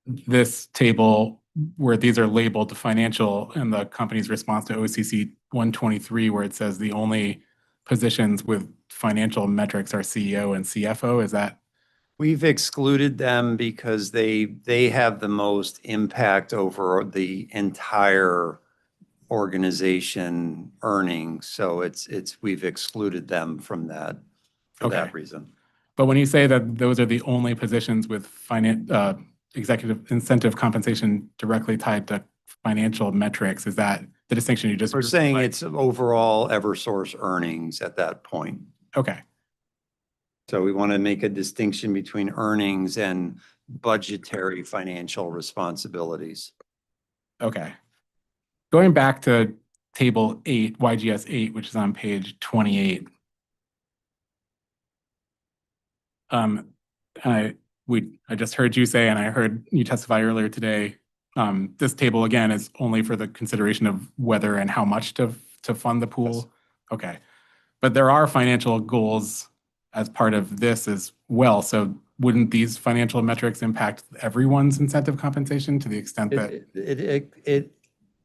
this table where these are labeled financial and the company's response to OCC 123, where it says the only positions with financial metrics are CEO and CFO. Is that? We've excluded them because they have the most impact over the entire organization earnings. So we've excluded them from that for that reason. But when you say that those are the only positions with executive incentive compensation directly tied to financial metrics, is that the distinction you just? We're saying it's overall Eversource earnings at that point. Okay. So we want to make a distinction between earnings and budgetary financial responsibilities. Okay. Going back to table 8, YGS 8, which is on page 28. I just heard you say, and I heard you testify earlier today, this table again is only for the consideration of whether and how much to fund the pool. Yes. Okay. But there are financial goals as part of this as well. So wouldn't these financial metrics impact everyone's incentive compensation to the extent that?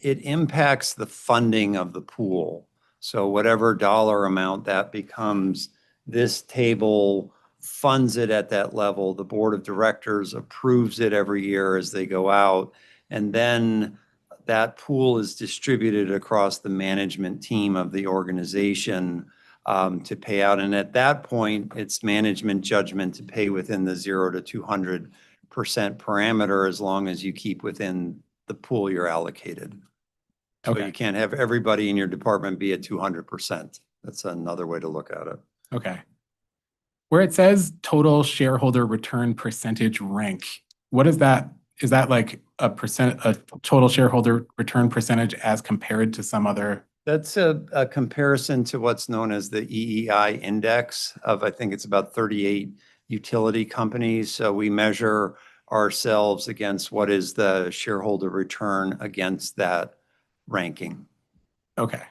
It impacts the funding of the pool. So whatever dollar amount that becomes, this table funds it at that level. The board of directors approves it every year as they go out. And then that pool is distributed across the management team of the organization to pay out. And at that point, it's management judgment to pay within the 0 to 200% parameter as long as you keep within the pool you're allocated. So you can't have everybody in your department be at 200%. That's another way to look at it. Okay. Where it says total shareholder return percentage rank, what is that? Is that like a total shareholder return percentage as compared to some other? That's a comparison to what's known as the EEI index of, I think it's about 38 utility companies. So we measure ourselves against what is the shareholder return against that ranking. Okay.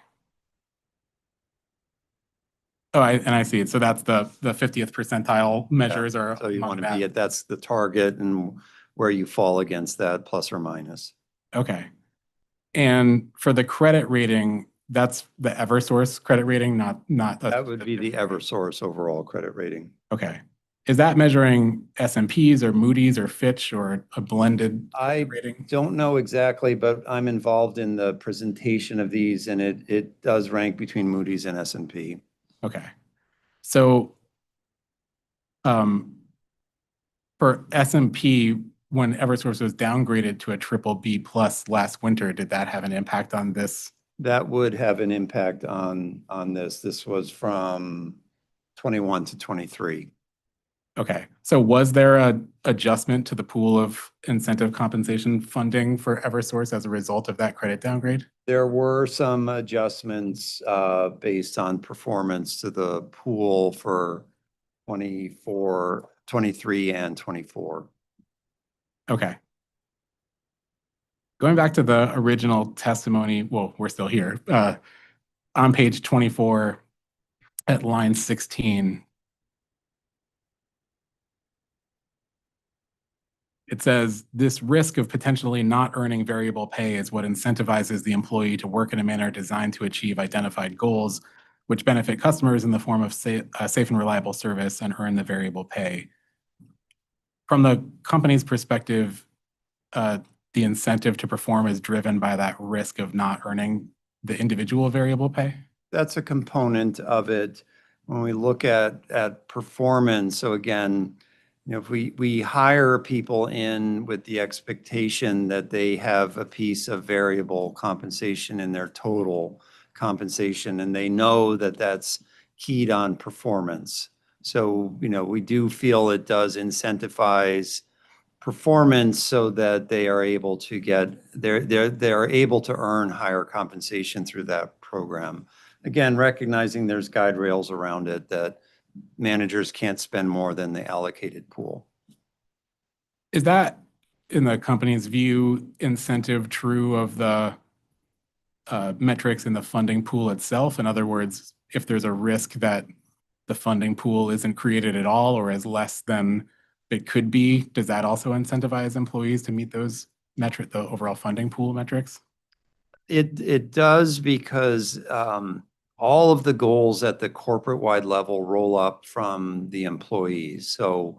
Oh, I see it. So that's the 50th percentile measures are. So you want to be at, that's the target and where you fall against that plus or minus. Okay. And for the credit rating, that's the Eversource credit rating, not. That would be the Eversource overall credit rating. Okay. Is that measuring S&Ps or Moody's or Fitch or a blended I rating? don't know exactly, but I'm involved in the presentation of these, and it does rank between Moody's and S&P. Okay. So for S&P, when Eversource was downgraded to a BBB+ last winter, did that have an impact on this? That would have an impact on this. This was from 21 to 23. Okay. So was there a adjustment to the pool of incentive compensation funding for Eversource as a result of that credit downgrade? There were some adjustments based on performance to the pool for 24, 23, and 24. Okay. Going back to the original testimony, well, we're still here. On page 24 at line 16, it says, this risk of potentially not earning variable pay is what incentivizes the employee to work in a manner designed to achieve identified goals, which benefit customers in the form of safe and reliable service and earn the variable pay. From the company's perspective, the incentive to perform is driven by that risk of not earning the individual variable pay? That's a component of it. When we look at performance, so again, if we hire people in with the expectation that they have a piece of variable compensation in their total compensation, and they know that that's keyed on performance. So, we do feel it does incentivize performance so that they are able to they're able to earn higher compensation through that program. Again, recognizing there's guide rails around it that managers can't spend more than the allocated pool. Is that, in the company's view, incentive true of the metrics in the funding pool itself? In other words, if there's a risk that the funding pool isn't created at all or is less than it could be, does that also incentivize employees to meet those the overall funding pool metrics? It does, because all of the goals at the corporate-wide level roll up from the employees. So,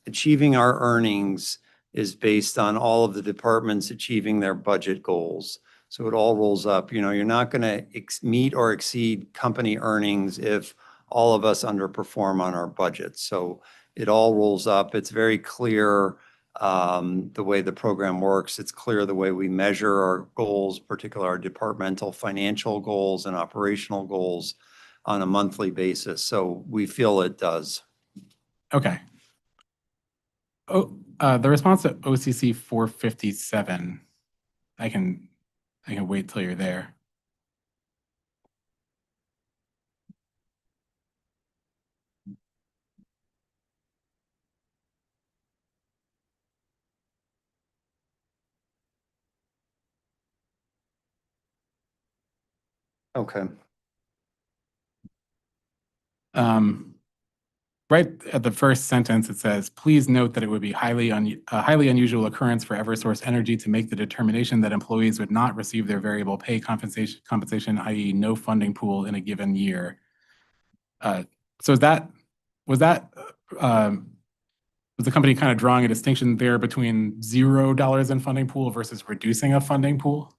achieving our earnings is based on all of the departments achieving their budget goals. So it all rolls up. You're not going to meet or exceed company earnings if all of us underperform on our budget. So it all rolls up. It's very clear the way the program works. It's clear the way we measure our goals, particularly our departmental financial goals and operational goals on a monthly basis. So we feel it does. Okay. Oh, the response to OCC 457, I can wait till you're there. Okay. Right at the first sentence, it says, please note that it would be a highly unusual occurrence for Eversource Energy to make the determination that employees would not receive their variable pay compensation, i.e. no funding pool in a given year. So was the company kind of drawing a distinction there between $0 in funding pool versus reducing a funding pool?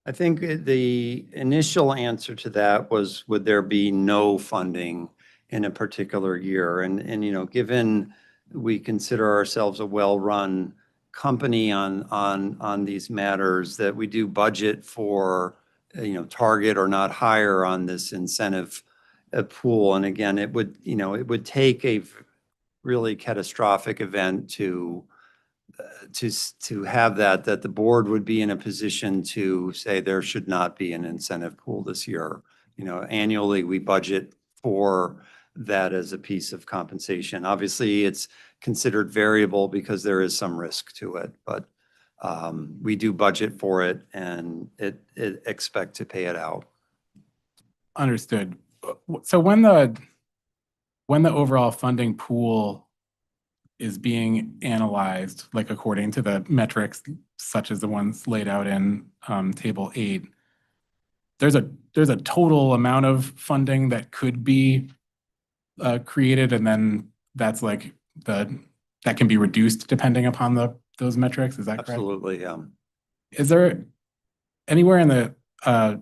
I think the initial answer to that was, would there be no funding in a particular year? And given we consider ourselves a well-run company on these matters, that we do budget for, target or not higher on this incentive pool. And again, it would take a really catastrophic event to have that the board would be in a position to say there should not be an incentive pool this year. Annually we budget for that as a piece of compensation. Obviously, it's considered variable because there is some risk to it, but we do budget for it and expect to pay it out. Understood. So when the overall funding pool is being analyzed, like according to the metrics such as the ones laid out in Table 8, there's a total amount of funding that could be created, and then that's like that can be reduced depending upon those metrics. Is that correct? Absolutely, yeah. Is there anywhere in the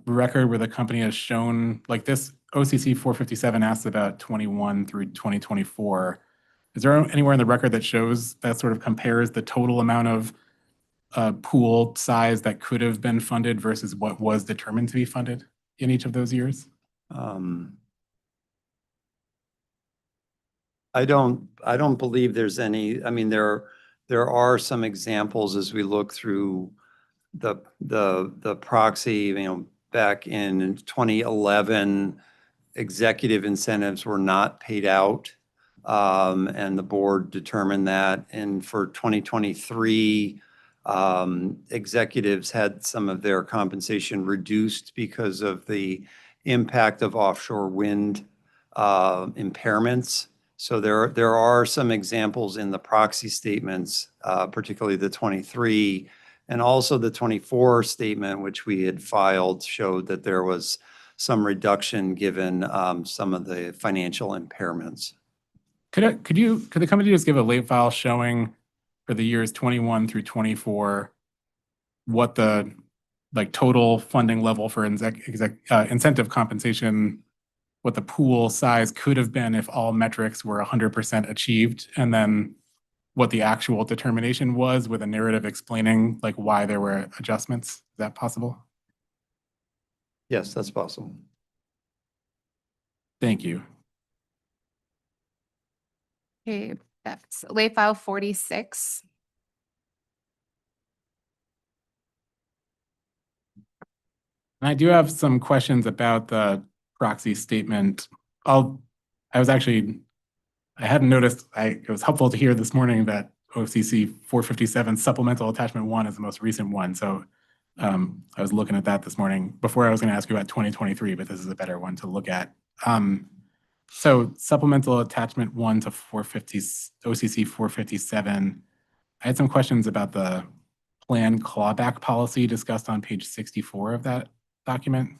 record where the company has shown, like this OCC 457 asks about 21 through 2024. Is there anywhere in the record that shows that sort of compares the total amount of pool size that could have been funded versus what was determined to be funded in each of those years? I don't believe there's any. I mean, there are some examples as we look through the proxy, back in 2011, executive incentives were not paid out. And the board determined that. And for 2023, executives had some of their compensation reduced because of the impact of offshore wind impairments. So there are some examples in the proxy statements, particularly the 23, and also the 24 statement, which we had filed, showed that there was some reduction given some of the financial impairments. Could the company just give a late file showing for the years 21 through 24 what the total funding level for incentive compensation, what the pool size could have been if all metrics were 100% achieved, and then what the actual determination was with a narrative explaining why there were adjustments? Is that possible? Yes, that's possible. Thank you. Okay, that's late file 46. And I do have some questions about the proxy statement. I hadn't noticed, it was helpful to hear this morning that OCC 457 supplemental attachment 1 is the most recent one. So I was looking at that this morning before I was going to ask you about 2023, but this is a better one to look at. So supplemental attachment 1 to OCC 457, I had some questions about the plan clawback policy discussed on page 64 of that document.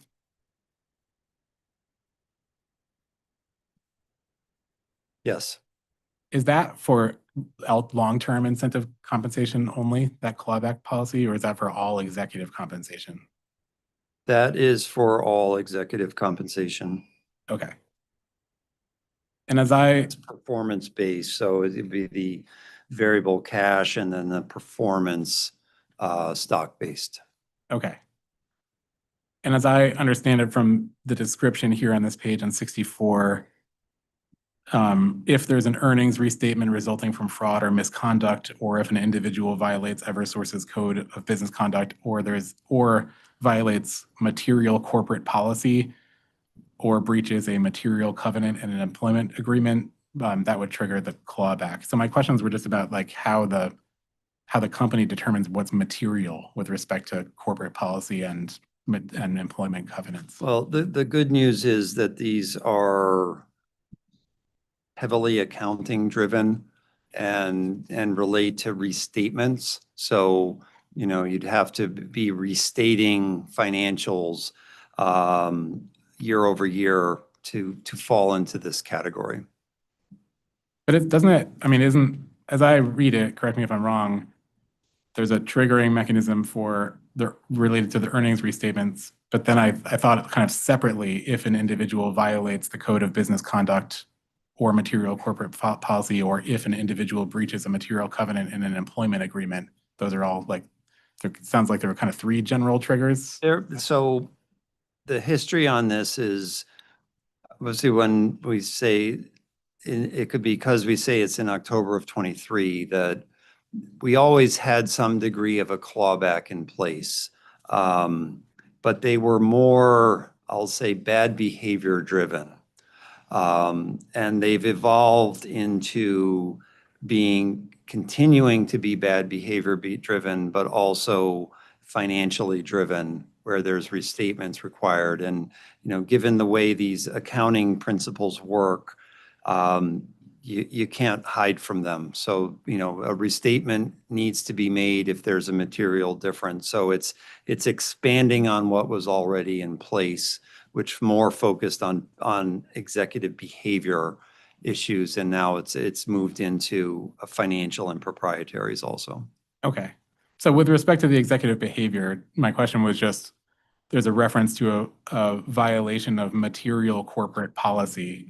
Yes. Is that for long-term incentive compensation only, that clawback policy, or is that for all executive compensation? That is for all executive compensation. Okay. And it's performance-based, so it'd be the variable cash and then the performance stock-based. Okay. And as I understand it from the description here on this page on 64, if there's an earnings restatement resulting from fraud or misconduct, or if an individual violates Eversource's code of business conduct, or violates material corporate policy, or breaches a material covenant in an employment agreement, that would trigger the clawback. So my questions were just about how the company determines what's material with respect to corporate policy and employment covenants. Well, the good news is that these are heavily accounting driven and relate to restatements. So, you'd have to be restating financials year over year to fall into this category. But as I read it, correct me if I'm wrong, there's a triggering mechanism related to the earnings restatements. But then I thought kind of separately, if an individual violates the code of business conduct or material corporate policy, or if an individual breaches a material covenant in an employment agreement, those are all it sounds like there were kind of three general triggers. So the history on this is, obviously, when we say, it could be because we say it's in October of 23, that we always had some degree of a clawback in place. But they were more, I'll say, bad behavior driven. And they've evolved into continuing to be bad behavior driven, but also financially driven, where there's restatements required. And, given the way these accounting principles work, you can't hide from them. So, a restatement needs to be made if there's a material difference. So it's expanding on what was already in place, which more focused on executive behavior issues. And now it's moved into a financial and proprietaries also. Okay. So with respect to the executive behavior, my question was just, there's a reference to a violation of material corporate policy.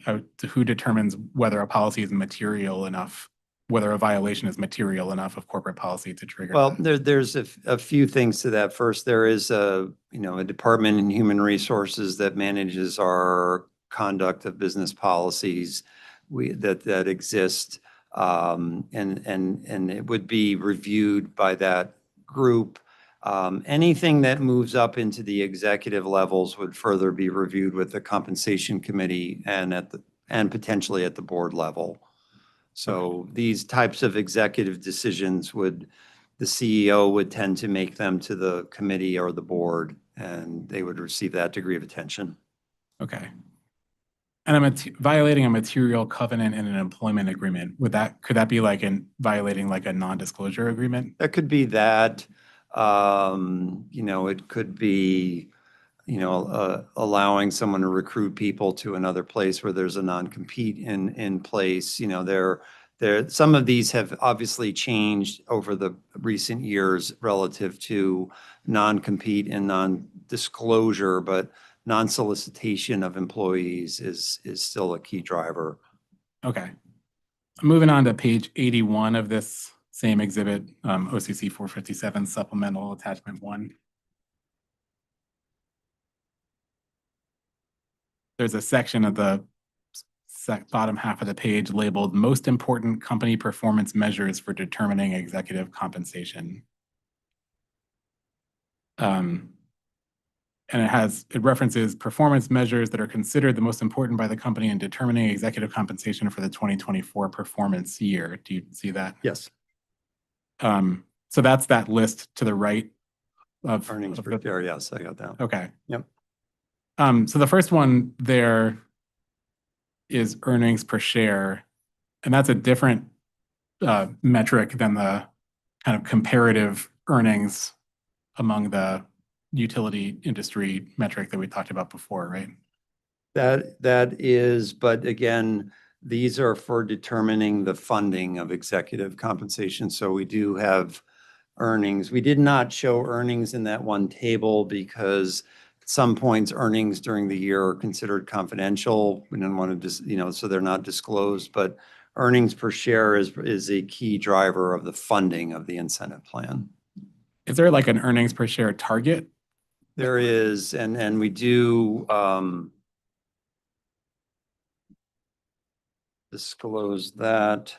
Who determines whether a policy is material enough, whether a violation is material enough of corporate policy to trigger? Well, there's a few things to that. First, there is a department in human resources that manages our conduct of business policies that exist. And it would be reviewed by that group. Anything that moves up into the executive levels would further be reviewed with the compensation committee and potentially at the board level. So these types of executive decisions the CEO would tend to make them to the committee or the board, and they would receive that degree of attention. Okay. And violating a material covenant in an employment agreement, could that be violating a non-disclosure agreement? That could be that. It could be, allowing someone to recruit people to another place where there's a non-compete in place. Some of these have obviously changed over the recent years relative to non-compete and non-disclosure, but non-solicitation of employees is still a key driver. Okay. Moving on to page 81 of this same exhibit, OCC 457 supplemental attachment 1. There's a section at the bottom half of the page labeled most important company performance measures for determining executive compensation. And it references performance measures that are considered the most important by the company in determining executive compensation for the 2024 performance year. Do you see that? Yes. So that's that list to the right of Earnings per share. Yes, I got that. Okay. Yep. So the first one there is earnings per share, and that's a different metric than the kind of comparative earnings among the utility industry metric that we talked about before, right? That is, but again, these are for determining the funding of executive compensation. So we do have earnings. We did not show earnings in that one table because at some points earnings during the year are considered confidential. We didn't want to so they're not disclosed, but earnings per share is a key driver of the funding of the incentive plan. Is there an earnings per share target? There is, and we do disclose that.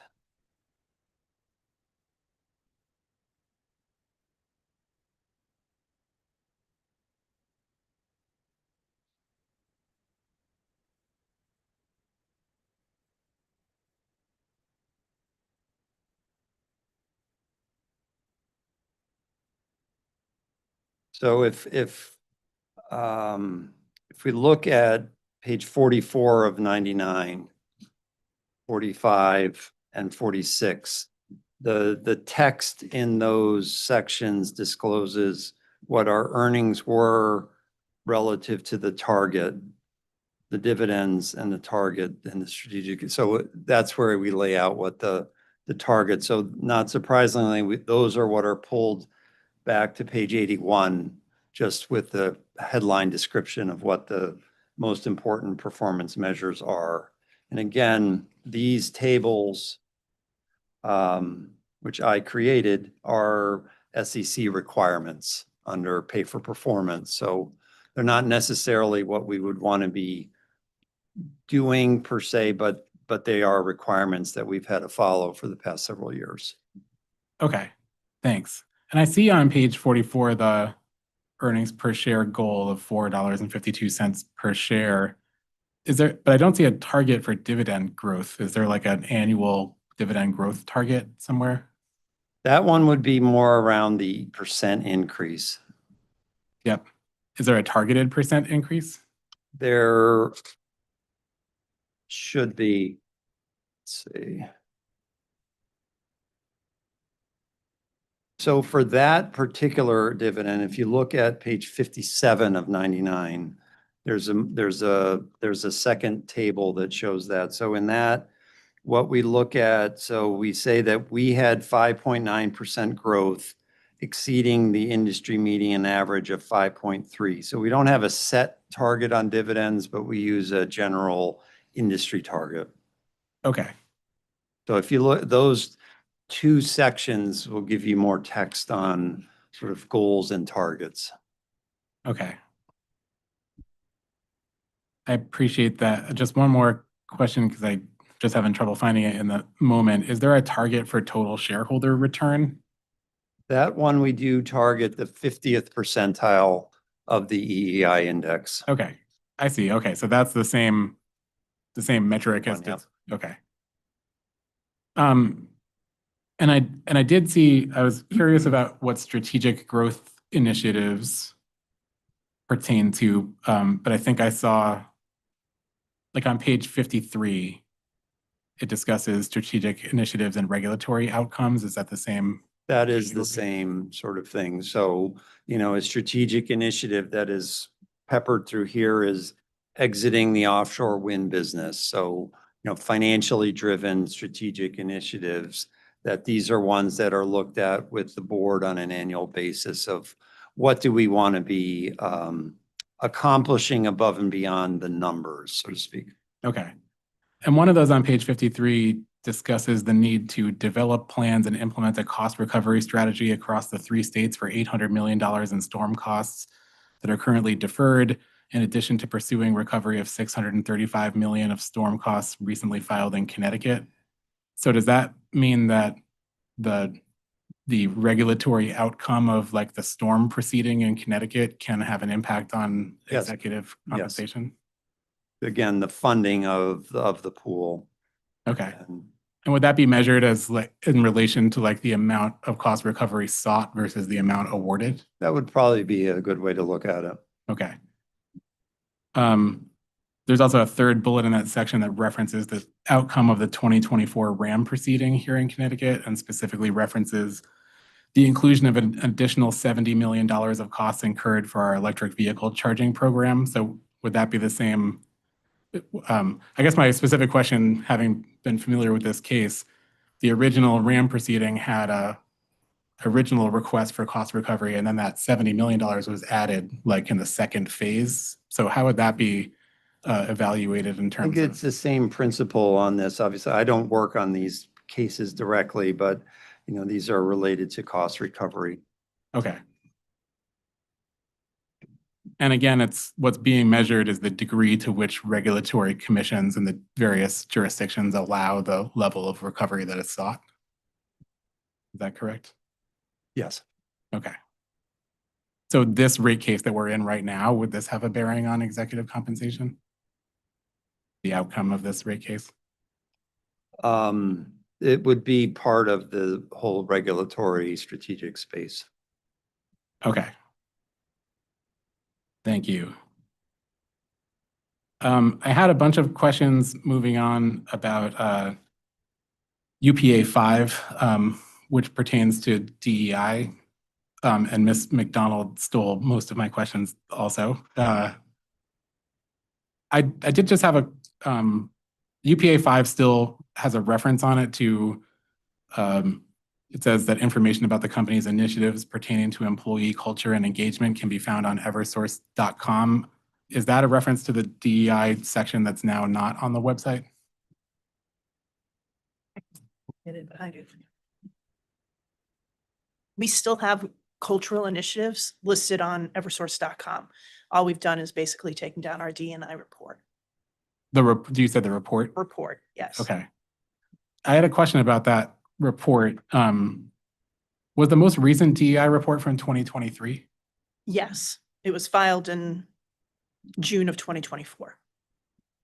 So if we look at page 44 of 99, 45 and 46, the text in those sections discloses what our earnings were relative to the target, the dividends and the target and the strategic. So that's where we lay out what the target. So not surprisingly, those are what are pulled back to page 81, just with the headline description of what the most important performance measures are. And again, these tables, which I created, are SEC requirements under pay for performance. So they're not necessarily what we would want to be doing per se, but they are requirements that we've had to follow for the past several years. Okay, thanks. And I see on page 44 the earnings per share goal of $4.52 per share. But I don't see a target for dividend growth. Is there an annual dividend growth target somewhere? That one would be more around the percent increase. Yep. Is there a targeted percent increase? There should be. Let's see. So for that particular dividend, if you look at page 57 of 99, there's a second table that shows that. So in that, what we look at, so we say that we had 5.9% growth, exceeding the industry median average of 5.3. So we don't have a set target on dividends, but we use a general industry target. Okay. So if you look, those two sections will give you more text on sort of goals and targets. Okay. I appreciate that. Just one more question, because I just having trouble finding it in the moment. Is there a target for total shareholder return? That one, we do target the 50th percentile of the EEI index. Okay, I see. Okay, so that's the same metric as Yep. okay. And I did see, I was curious about what strategic growth initiatives pertain to, but I think I saw, like on page 53, it discusses strategic initiatives and regulatory outcomes. Is that the same? That is the same sort of thing. So, a strategic initiative that is peppered through here is exiting the offshore wind business. So, financially driven strategic initiatives, that these are ones that are looked at with the board on an annual basis of what do we want to be accomplishing above and beyond the numbers, so to speak. Okay. And one of those on page 53 discusses the need to develop plans and implement a cost recovery strategy across the 3 states for $800 million in storm costs that are currently deferred, in addition to pursuing recovery of $635 million of storm costs recently filed in Connecticut. So does that mean that the regulatory outcome of like the storm proceeding in Connecticut can have an impact on Yes. executive compensation? Again, the funding of the pool. Okay. And And would that be measured as like in relation to like the amount of cost recovery sought versus the amount awarded? that would probably be a good way to look at it. Okay. There's also a third bullet in that section that references the outcome of the 2024 RAM proceeding here in Connecticut, and specifically references the inclusion of an additional $70 million of costs incurred for our electric vehicle charging program. So would that be the same? I guess my specific question, having been familiar with this case, the original RAM proceeding had a original request for cost recovery, and then that $70 million was added like in the second phase. So how would that be evaluated in I think terms it's of? the same principle on this. Obviously, I don't work on these cases directly, but these are related to cost recovery. Okay. And again, it's what's being measured is the degree to which regulatory commissions in the various jurisdictions allow the level of recovery that is sought. Is that correct? Yes. Okay. So this rate case that we're in right now, would this have a bearing on executive compensation? The outcome of this rate case? It would be part of the whole regulatory strategic space. Okay. Thank you. I had a bunch of questions moving on about UPA 5, which pertains to DEI, and Ms. McDonald stole most of my questions also. I did just have a, UPA 5 still has a reference on it to, it says that information about the company's initiatives pertaining to employee culture and engagement can be found on eversource.com. Is that a reference to the DEI section that's now not on the website? We still have cultural initiatives listed on eversource.com. All we've done is basically taken down our D&I report. Do you said the report? Report, yes. Okay. I had a question about that report. Was the most recent DEI report from 2023? Yes, it was filed in June of 2024.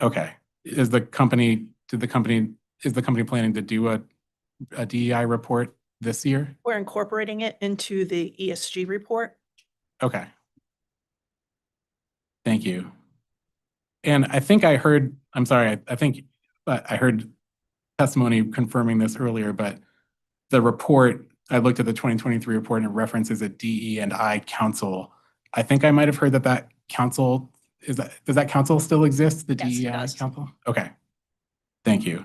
Okay. Is the company planning to do a DEI report this year? We're incorporating it into the ESG report. Okay. Thank you. And I think I heard, I'm sorry, I think I heard testimony confirming this earlier, but the report, I looked at the 2023 report and it references a DE&I council. I think I might have heard that council, does that council still exist, the Yes, it DEI does. council? Okay. Thank you.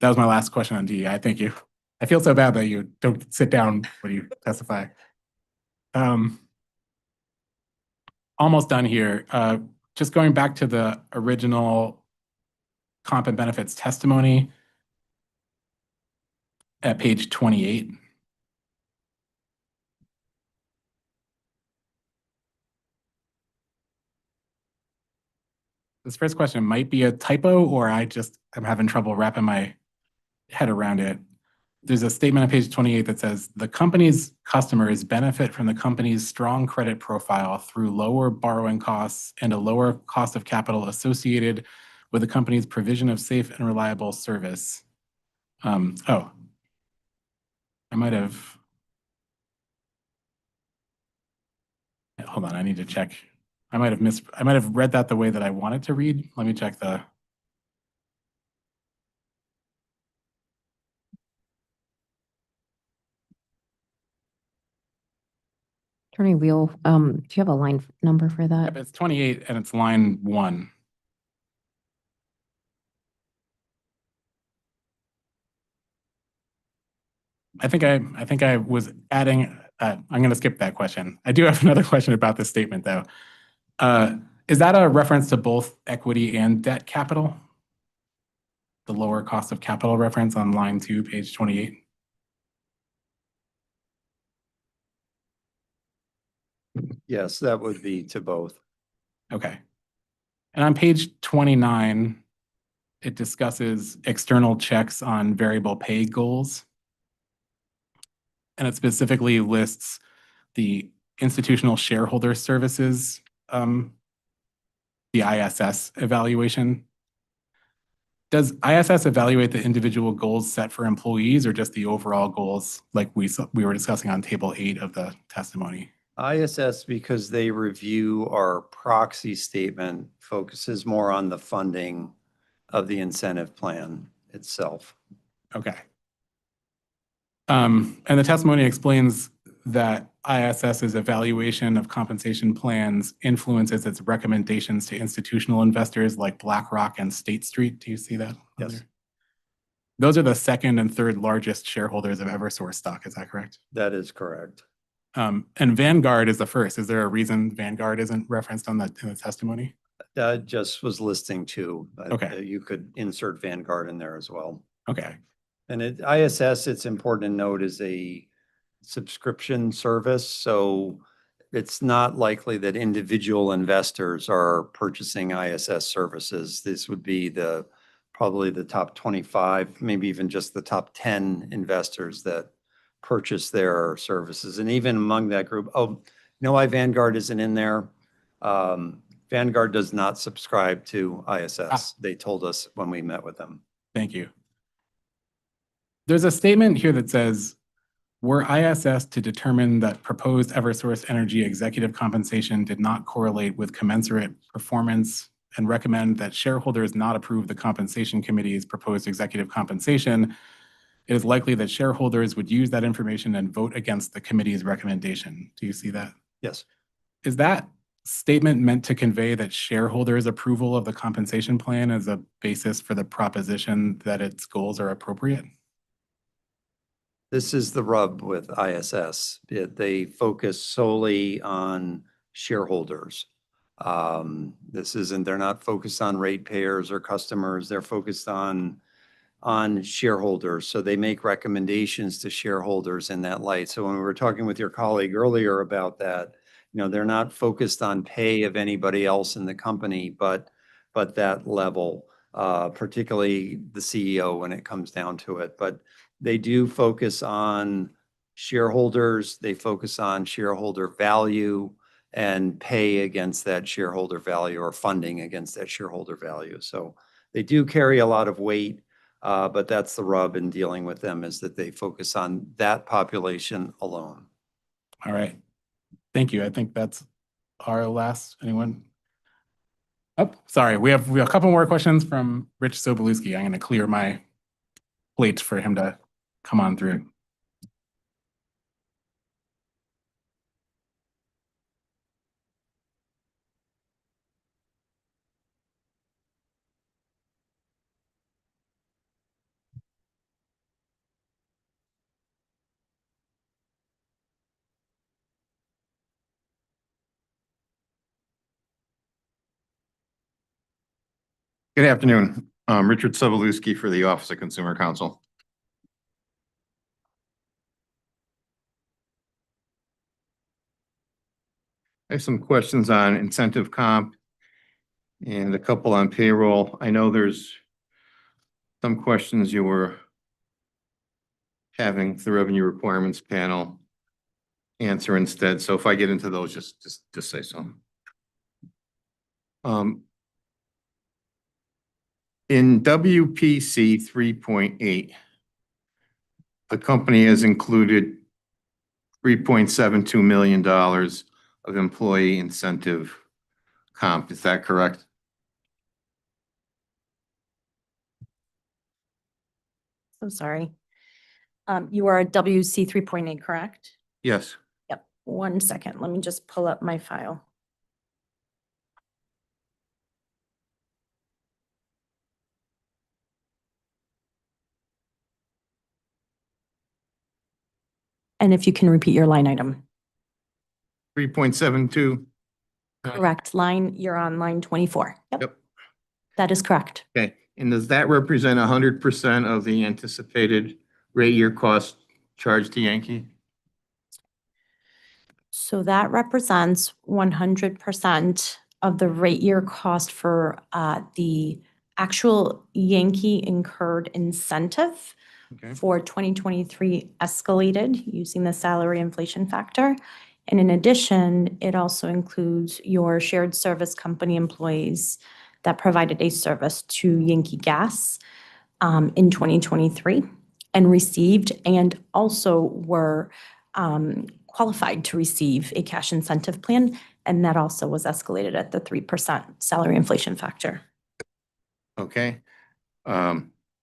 That was my last question on DEI. Thank you. I feel so bad that you don't sit down when you testify. Almost done here. Just going back to the original comp and benefits testimony at page 28. This first question might be a typo, or I'm having trouble wrapping my head around it. There's a statement on page 28 that says, the company's customers benefit from the company's strong credit profile through lower borrowing costs and a lower cost of capital associated with the company's provision of safe and reliable service. I might have, hold on, I need to check. I might have read that the way that I wanted to read. Let me check the. Attorney Wheel, do you have a line number for that? It's 28 and it's line 1. I think I was adding, I'm going to skip that question. I do have another question about this statement though. Is that a reference to both equity and debt capital? The lower cost of capital reference on line 2, page 28? Yes, that would be to both. Okay. And on page 29, it discusses external checks on variable pay goals. And it specifically lists the institutional shareholder services, the ISS evaluation. Does ISS evaluate the individual goals set for employees or just the overall goals like we were discussing on table 8 of the testimony? ISS, because they review our proxy statement, focuses more on the funding of the incentive plan itself. Okay. And the testimony explains that ISS's evaluation of compensation plans influences its recommendations to institutional investors like BlackRock and State Street. Do you see that? Yes. Those are the second and third largest shareholders of Eversource stock. Is that correct? That is correct. And Vanguard is the first. Is there a reason Vanguard isn't referenced in the testimony? That just was listing 2. Okay. You could insert Vanguard in there as well. Okay. And ISS, it's important to note, is a subscription service. So it's not likely that individual investors are purchasing ISS services. This would be probably the top 25, maybe even just the top 10 investors that purchase their services. And even among that group, you know why Vanguard isn't in there? Vanguard does not subscribe to ISS. They told us when we met with them. Thank you. There's a statement here that says, were ISS to determine that proposed Eversource Energy executive compensation did not correlate with commensurate performance and recommend that shareholders not approve the compensation committee's proposed executive compensation, it is likely that shareholders would use that information and vote against the committee's recommendation. Do you see that? Yes. Is that statement meant to convey that shareholders' approval of the compensation plan is a basis for the proposition that its goals are appropriate? This is the rub with ISS. They focus solely on shareholders. They're not focused on ratepayers or customers. They're focused on shareholders. So they make recommendations to shareholders in that light. So when we were talking with your colleague earlier about that, they're not focused on pay of anybody else in the company, but that level, particularly the CEO when it comes down to it. But they do focus on shareholders. They focus on shareholder value and pay against that shareholder value or funding against that shareholder value. So they do carry a lot of weight, but that's the rub in dealing with them, is that they focus on that population alone. All right. Thank you. I think that's our last. Anyone? Oh, sorry. We have a couple more questions from Rich Sobolewski. I'm going to clear my wait for him to come on through. Good afternoon. Richard Sobolewski for the Office of Consumer Counsel. I have some questions on incentive comp and a couple on payroll. I know there's some questions you were having the revenue requirements panel answer instead. So if I get into those, just say so. In WPC 3.8, the company has included $3.72 million of employee incentive comp. Is that correct? So sorry. You are at WC 3.8, correct? Yes. Yep. 1 second. Let me just pull up my file. And if you can repeat your line item. 3.72. Correct. You're on line 24. Yep. That is correct. Okay. And does that represent 100% of the anticipated rate year cost charged to Yankee? So that represents 100% of the rate year cost for the actual Yankee incurred incentive Okay. for 2023 escalated using the salary inflation factor. And in addition, it also includes your shared service company employees that provided a service to Yankee Gas in 2023 and received and also were qualified to receive a cash incentive plan. And that also was escalated at the 3% salary inflation factor. Okay.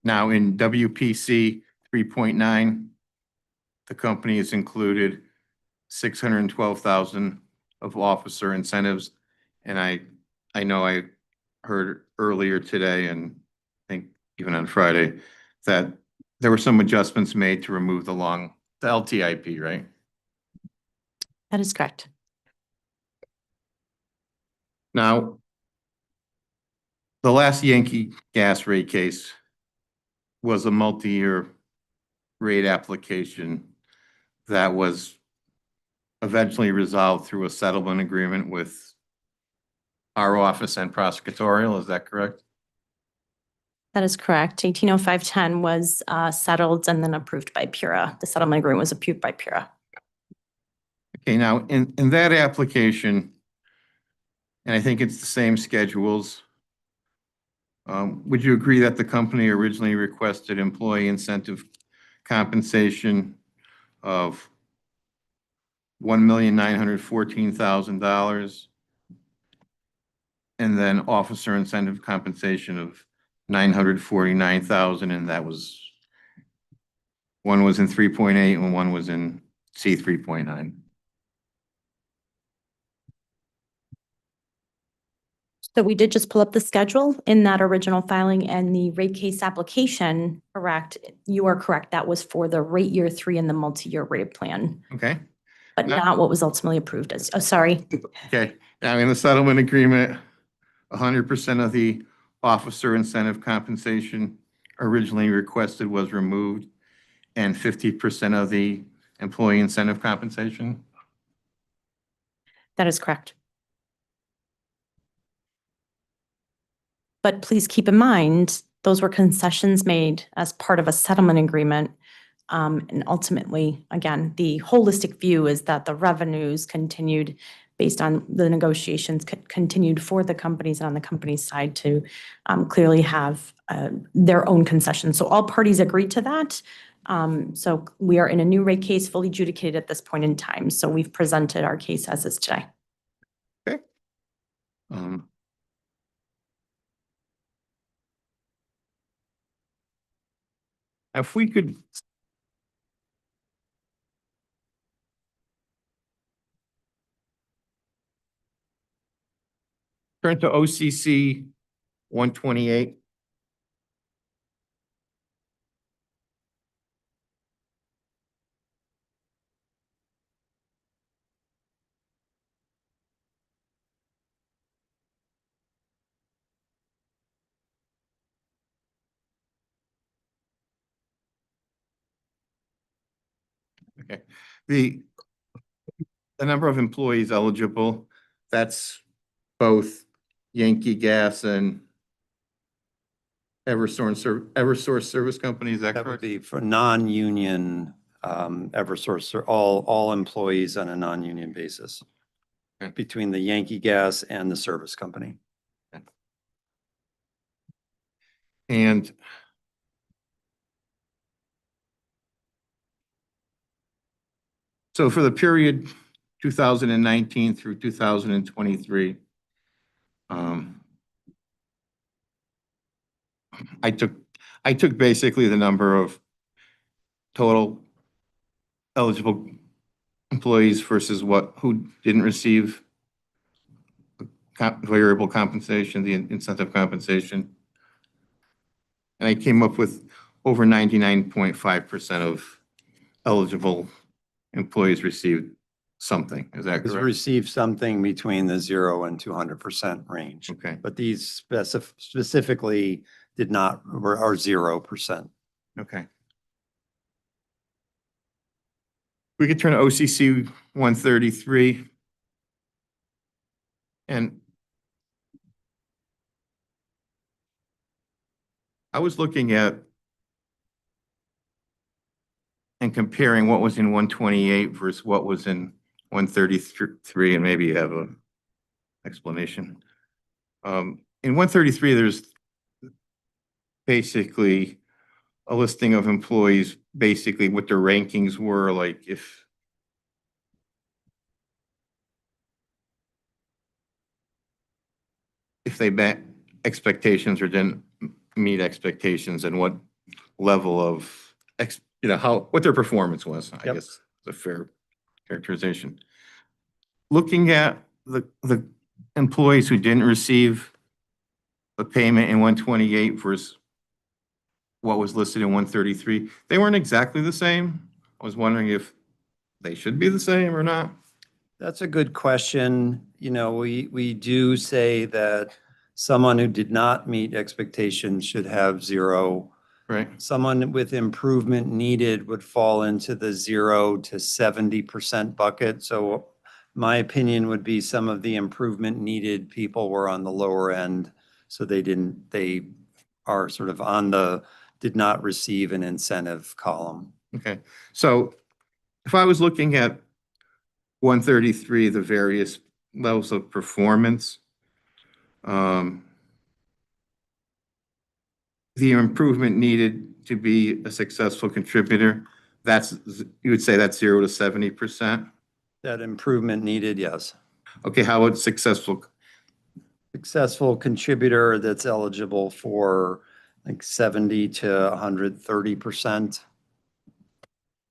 Now in WPC 3.9, the company has included 612,000 of officer incentives. And I know I heard earlier today, and I think even on Friday, that there were some adjustments made to remove the LTIP, right? That is correct. Now, the last Yankee gas rate case was a multi-year rate application that was eventually resolved through a settlement agreement with our office and prosecutorial. Is that correct? That is correct. 180510 was settled and then approved by PURA. The settlement agreement was approved by PURA. Okay, now in that application, and I think it's the same schedules, would you agree that the company originally requested employee incentive compensation of $1,914,000 and then officer incentive compensation of $949,000, and that was one was in 3.8 and one was in C 3.9? So we did just pull up the schedule in that original filing and the rate case application, correct? You are correct. That was for the rate year 3 and the multi-year rate plan, Okay. but not what was ultimately approved as, oh, sorry. Okay. Now in the settlement agreement, 100% of the officer incentive compensation originally requested was removed, and 50% of the employee incentive compensation? That is correct. But please keep in mind, those were concessions made as part of a settlement agreement. And ultimately, again, the holistic view is that the revenues continued based on the negotiations continued for the companies and on the company's side to clearly have their own concessions. So all parties agreed to that. So we are in a new rate case, fully adjudicated at this point in time. So we've presented our case as is today. Okay. If we could turn to OCC 128. Okay, the number of employees eligible, that's both Yankee Gas and Eversource Service Company, is that That would correct? be for non-union Eversource, or all employees on a non-union basis Okay. between the Yankee Gas and the service company. And so for the period 2019 through 2023, I took basically the number of total eligible employees versus who didn't receive variable compensation, the incentive compensation. And I came up with over 99.5% of eligible employees received something. Is that Has correct? received something between the 0 and 200% range. Okay. But these specifically are 0%. Okay. We could turn to OCC 133. And I was looking at and comparing what was in 128 versus what was in 133, and maybe you have an explanation. In 133, there's basically a listing of employees, basically what their rankings were, like if they met expectations or didn't meet expectations, and what level of what their performance was. I Yep. guess is a fair characterization. Looking at the employees who didn't receive a payment in 128 versus what was listed in 133, they weren't exactly the same. I was wondering if they should be the same or not. That's a good question. We do say that someone who did not meet expectations should have 0. Right. Someone with improvement needed would fall into the 0 to 70% bucket. So my opinion would be some of the improvement needed people were on the lower end. So they are sort of did not receive an incentive column. Okay. So if I was looking at 133, the various levels of performance, the improvement needed to be a successful contributor, you would say that's 0 to 70%? That improvement needed, yes. Okay, how about successful? Successful contributor that's eligible for like 70 to 130%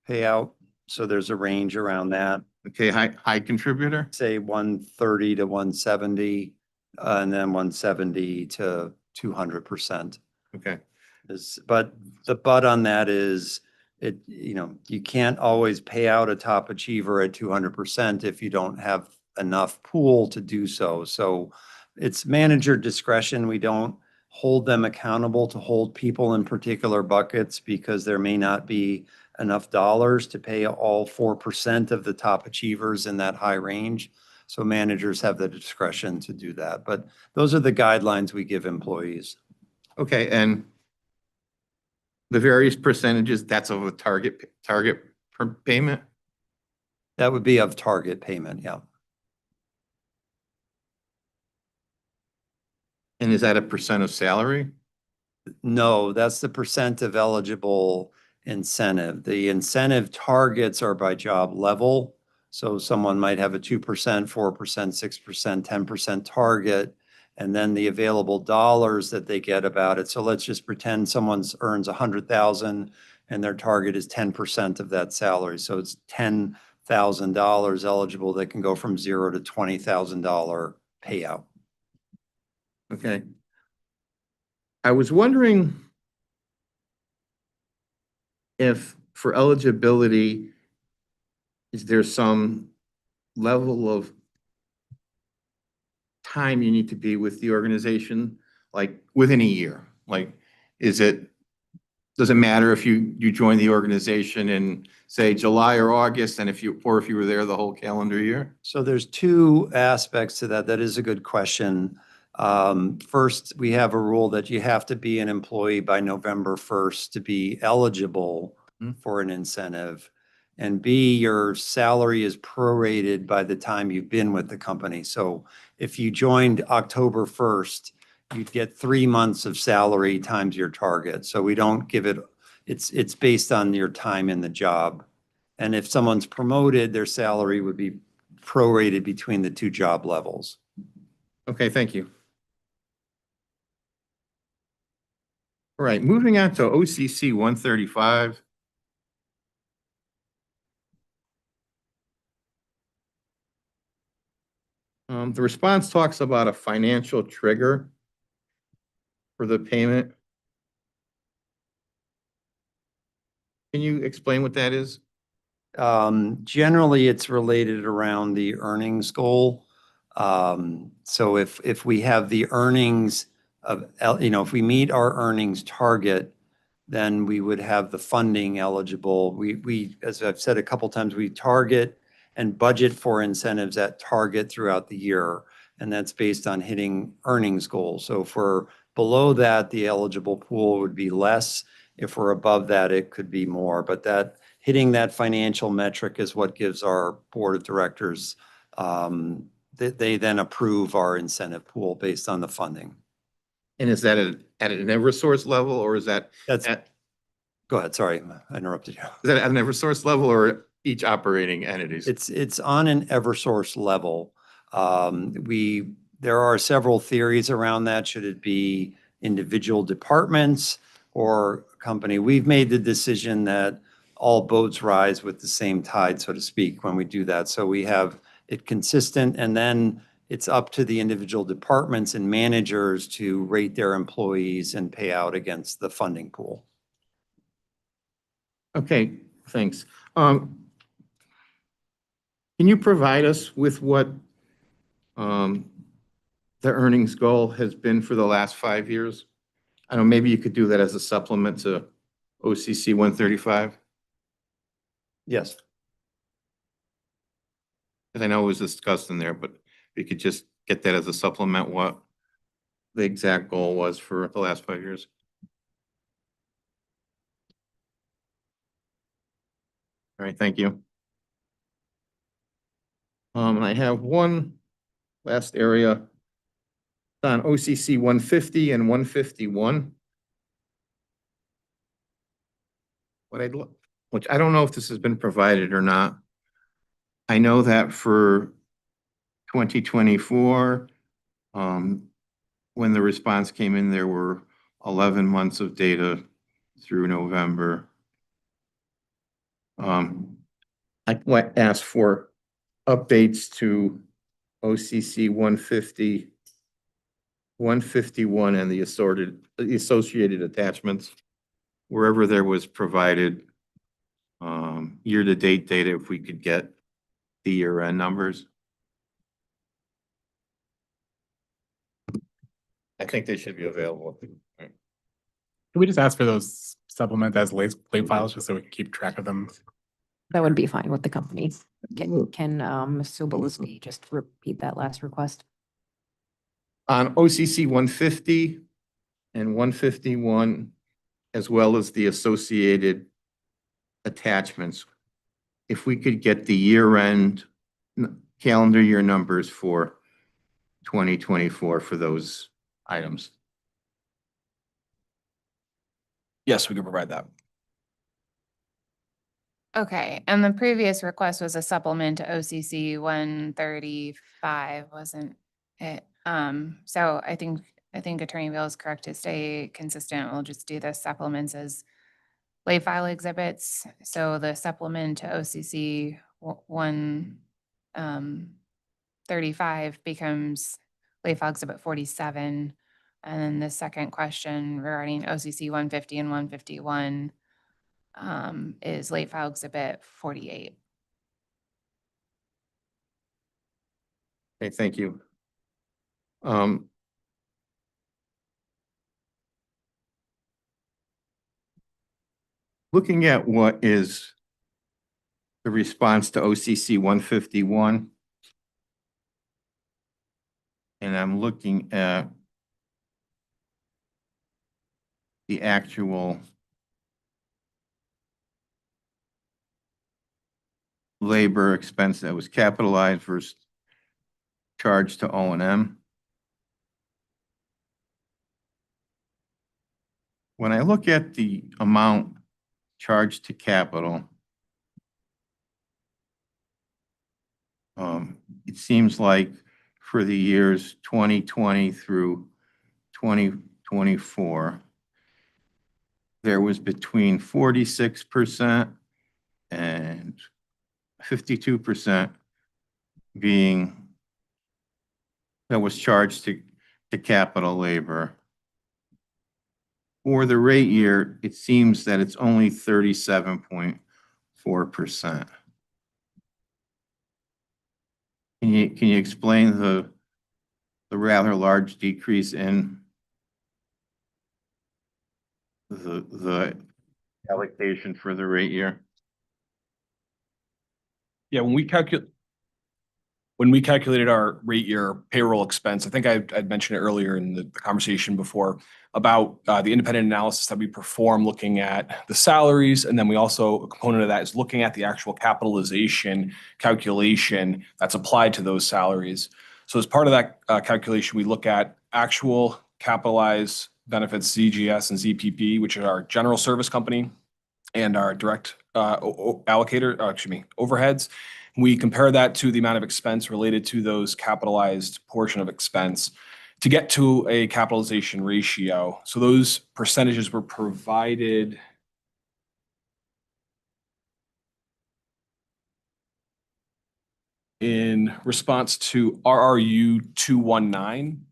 payout. So there's a range around that. Okay, high contributor? Say 130 to 170, and then 170 to 200%. Okay. But on that is you can't always pay out a top achiever at 200% if you don't have enough pool to do so. So it's manager discretion. We don't hold them accountable to hold people in particular buckets because there may not be enough dollars to pay all 4% of the top achievers in that high range. So managers have the discretion to do that. But those are the guidelines we give employees. Okay, and the various percentages, that's of a target per payment? That would be of target payment, yeah. And is that a percent of salary? No, that's the percent of eligible incentive. The incentive targets are by job level. So someone might have a 2%, 4%, 6%, 10% target, and then the available dollars that they get about it. So let's just pretend someone's earns 100,000 and their target is 10% of that salary. So it's $10,000 eligible that can go from $0 to $20,000 payout. Okay. I was wondering if for eligibility, is there some level of time you need to be with the organization, like within a year? Like, does it matter if you join the organization in, say, July or August, and if you were there the whole calendar year? So there's two aspects to that. That is a good question. First, we have a rule that you have to be an employee by November 1st to be eligible for an incentive. And B, your salary is prorated by the time you've been with the company. So if you joined October 1st, you'd get 3 months of salary times your target. So we don't give it, it's based on your time in the job. And if someone's promoted, their salary would be prorated between the two job levels. Okay, thank you. All right, moving on to OCC 135. The response talks about a financial trigger for the payment. Can you explain what that is? Generally, it's related around the earnings goal. So if we have the earnings of, if we meet our earnings target, then we would have the funding eligible. We, as I've said a couple times, we target and budget for incentives at target throughout the year. And that's based on hitting earnings goals. So if we're below that, the eligible pool would be less. If we're above that, it could be more. But that hitting that financial metric is what gives our board of directors, they then approve our incentive pool based on the funding. And is that at an Eversource level, or is that Go ahead, sorry, I interrupted you. Is that at an Eversource level or each operating entities? It's on an Eversource level. There are several theories around that. Should it be individual departments or company? We've made the decision that all boats rise with the same tide, so to speak, when we do that. So we have it consistent, and then it's up to the individual departments and managers to rate their employees and pay out against the funding pool. Okay, thanks. Can you provide us with what the earnings goal has been for the last 5 years? I don't know, maybe you could do that as a supplement to OCC 135? Yes. Because I know it was discussed in there, but we could just get that as a supplement, what the exact goal was for the last 5 years. All right, thank you. And I have one last area on OCC 150 and 151. Which I don't know if this has been provided or not. I know that for 2024, when the response came in, there were 11 months of data through November. I asked for updates to OCC 150, 151, and the associated attachments, wherever there was provided year-to-date data, if we could get the year-end numbers. I think they should be available. Can we just ask for those supplements as late files just so we can keep track of them? That would be fine with the company. Can Ms. Sobolewski just repeat that last request? On OCC 150 and 151, as well as the associated attachments, if we could get the year-end calendar year numbers for 2024 for those items. Yes, we can provide that. Okay, and the previous request was a supplement to OCC 135, wasn't it? So I think Attorney Veal is correct to stay consistent. We'll just do the supplements as late file exhibits. So the supplement to OCC 135 becomes late file exhibit 47. And then the second question regarding OCC 150 and 151 is late file exhibit 48. Okay, thank you. Looking at what is the response to OCC 151, and I'm looking at the actual labor expense that was capitalized versus charged to O&M. When I look at the amount charged to capital, it seems like for the years 2020 through 2024, there was between 46% and 52% being that was charged to capital labor. For the rate year, it seems that it's only 37.4%. Can you explain the rather large decrease in the allocation for the rate year? Yeah, when we calculated our rate year payroll expense, I think I'd mentioned it earlier in the conversation before about the independent analysis that we perform looking at the salaries. And then we also, a component of that is looking at the actual capitalization calculation that's applied to those salaries. So as part of that calculation, we look at actual capitalized benefits, ZGS and ZPP, which are our general service company and our direct overheads. We compare that to the amount of expense related to those capitalized portion of expense to get to a capitalization ratio. So those percentages were provided in response to RRU 219.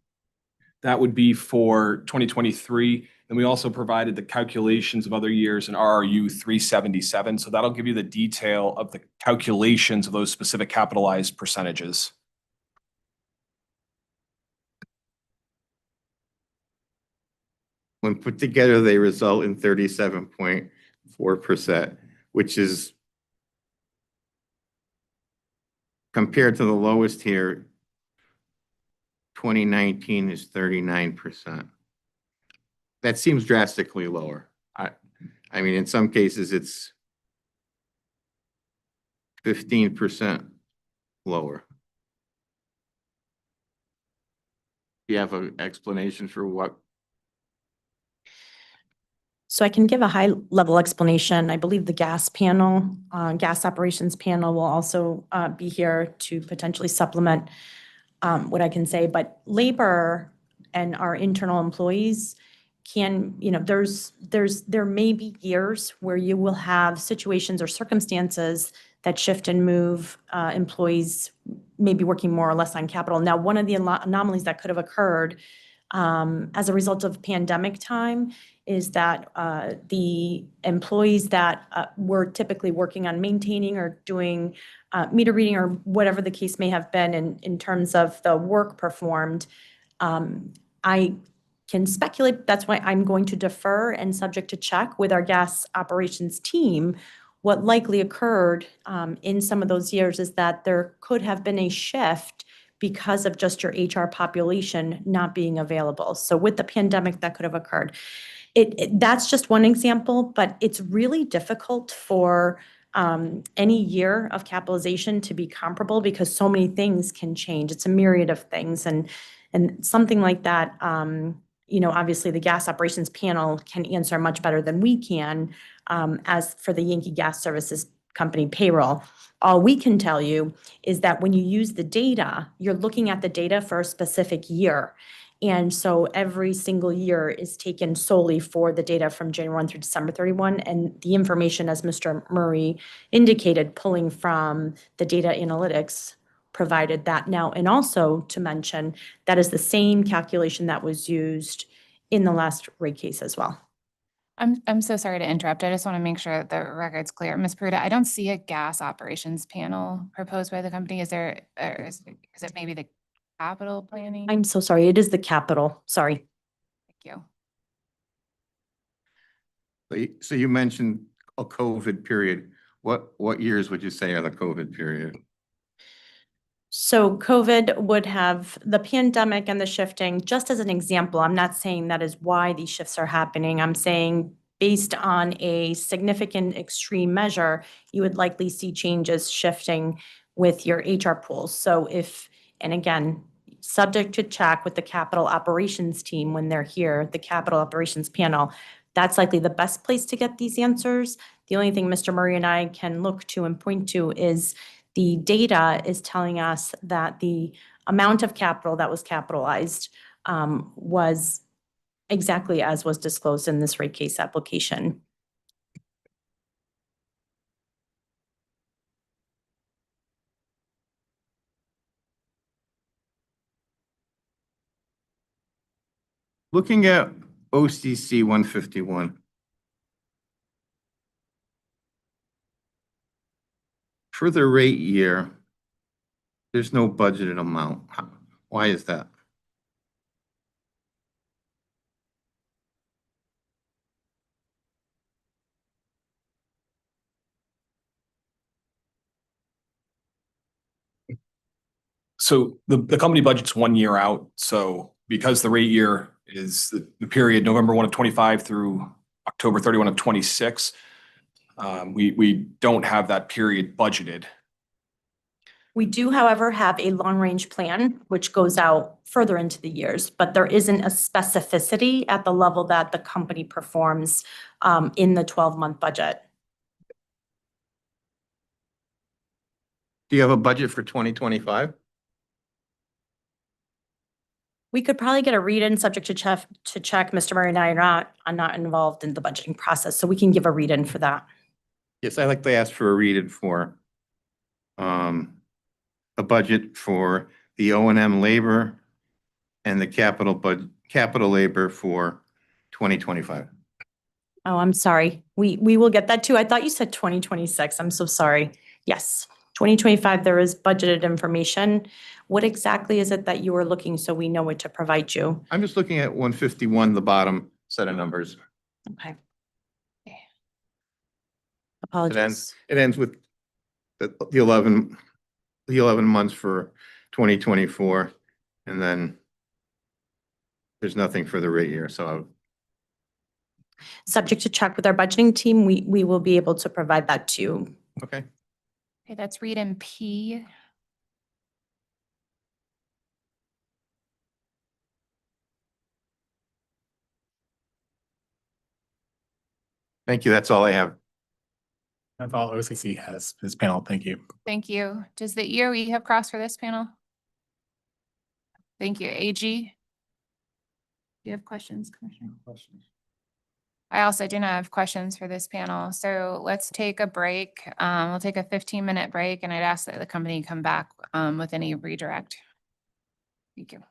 That would be for 2023. And we also provided the calculations of other years in RRU 377. So that'll give you the detail of the calculations of those specific capitalized percentages. When put together, they result in 37.4%, which is compared to the lowest here, 2019 is 39%. That seems drastically lower. I mean, in some cases, it's 15% lower. Do you have an explanation for what? So I can give a high level explanation. I believe the gas panel, gas operations panel will also be here to potentially supplement what I can say. But labor and our internal employees can, there may be years where you will have situations or circumstances that shift and move employees maybe working more or less on capital. Now, one of the anomalies that could have occurred as a result of pandemic time is that the employees that were typically working on maintaining or doing meter reading or whatever the case may have been in terms of the work performed, I can speculate. That's why I'm going to defer and subject to check with our gas operations team. What likely occurred in some of those years is that there could have been a shift because of just your HR population not being available. So with the pandemic, that could have occurred. That's just one example, but it's really difficult for any year of capitalization to be comparable because so many things can change. It's a myriad of things, and something like that. Obviously, the gas operations panel can answer much better than we can. As for the Yankee Gas Services company payroll. All we can tell you is that when you use the data, you're looking at the data for a specific year. And so every single year is taken solely for the data from January 1 through December 31. And the information, as Mr. Murray indicated, pulling from the data analytics provided that now. And also to mention, that is the same calculation that was used in the last rate case as well. I'm so sorry to interrupt. I just want to make sure that the record's clear. Ms. Peruta, I don't see a gas operations panel proposed by the company. Is there, or is it maybe the capital planning? I'm so sorry. It is the capital. Sorry. Thank you. So you mentioned a COVID period. What years would you say are the COVID period? So COVID would have the pandemic and the shifting, just as an example, I'm not saying that is why these shifts are happening. I'm saying based on a significant extreme measure, you would likely see changes shifting with your HR pools. So if, and again, subject to check with the capital operations team when they're here, the capital operations panel, that's likely the best place to get these answers. The only thing Mr. Murray and I can look to and point to is the data is telling us that the amount of capital that was capitalized was exactly as was disclosed in this rate case application. Looking at OCC 151. For the rate year, there's no budgeted amount. Why is that? So the company budget's 1 year out. So because the rate year is the period November 1 of 25 through October 31 of 26, we don't have that period budgeted. We do, however, have a long-range plan, which goes out further into the years, but there isn't a specificity at the level that the company performs in the 12-month budget. Do you have a budget for 2025? We could probably get a read-in subject to check. Mr. Murray and I are not involved in the budgeting process, so we can give a read-in for that. Yes, I like to ask for a read-in for a budget for the O&M labor and the capital labor for 2025. Oh, I'm sorry. We will get that too. I thought you said 2026. I'm so sorry. Yes, 2025, there is budgeted information. What exactly is it that you are looking so we know what to provide you? I'm just looking at 151, the bottom set of numbers. Okay. It Apologies. ends with the 11 months for 2024, and then there's nothing for the rate year. So Subject to check with our budgeting team, we will be able to provide that to you. okay. Okay, that's read in P. Thank you. That's all I have. That's all OCC has, this panel. Thank you. Thank you. Does the EOE have cross for this panel? Thank you. AG? Do you have questions, Commissioner? I also do not have questions for this panel. So let's take a break. We'll take a 15-minute break, and I'd ask that the company come back with any redirect. Thank you.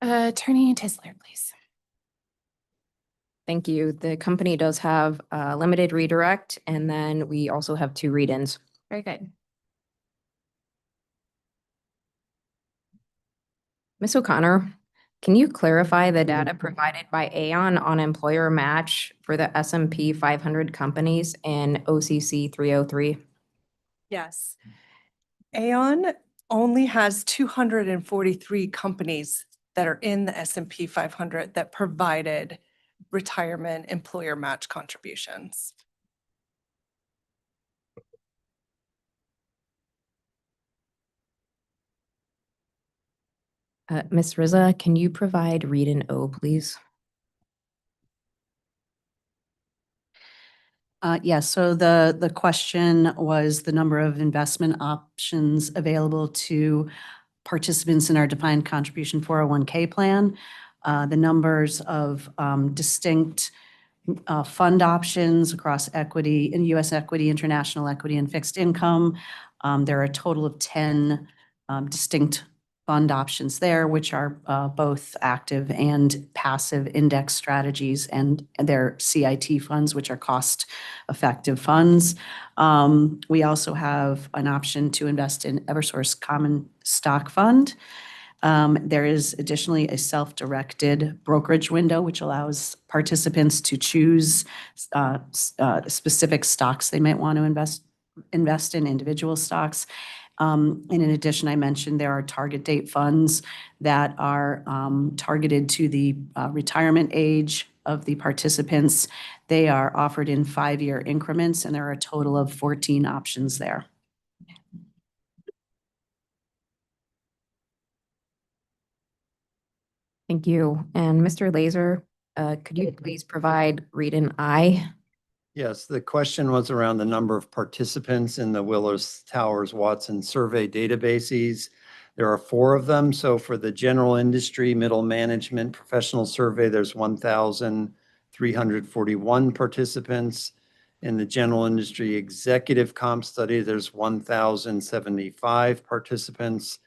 Attorney Tisler, please. Thank you. The company does have a limited redirect, and then we also have 2 read-ins. Very good. Ms. O'Connor, can you clarify the data provided by Aon on employer match for the S&P 500 companies in OCC 303? Yes. Aon only has 243 companies that are in the S&P 500 that provided retirement employer match contributions. Ms. Riza, can you provide read and O, please? Yes, so the question was the number of investment options available to participants in our defined contribution 401k plan. The numbers of distinct fund options across equity, in US equity, international equity, and fixed income. There are a total of 10 distinct fund options there, which are both active and passive index strategies, and they're CIT funds, which are cost-effective funds. We also have an option to invest in Eversource Common Stock Fund. There is additionally a self-directed brokerage window, which allows participants to choose specific stocks they might want to invest in, individual stocks. And in addition, I mentioned there are target date funds that are targeted to the retirement age of the participants. They are offered in 5-year increments, and there are a total of 14 options there. Thank you. And Mr. Laser, could you please provide read and I? Yes, the question was around the number of participants in the Willis Towers Watson survey databases. There are 4 of them. So for the general industry, middle management, professional survey, there's 1,341 participants. In the general industry executive comp study, there's 1,075 participants.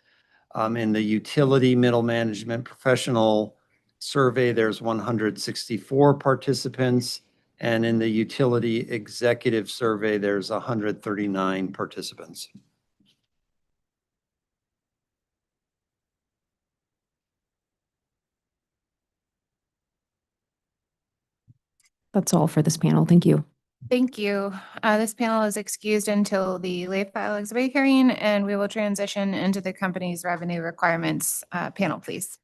In the utility middle management professional survey, there's 164 participants. And in the utility executive survey, there's 139 participants. That's all for this panel. Thank you. Thank you. This panel is excused until the late file exhibit hearing, and we will transition into the company's revenue requirements panel, please.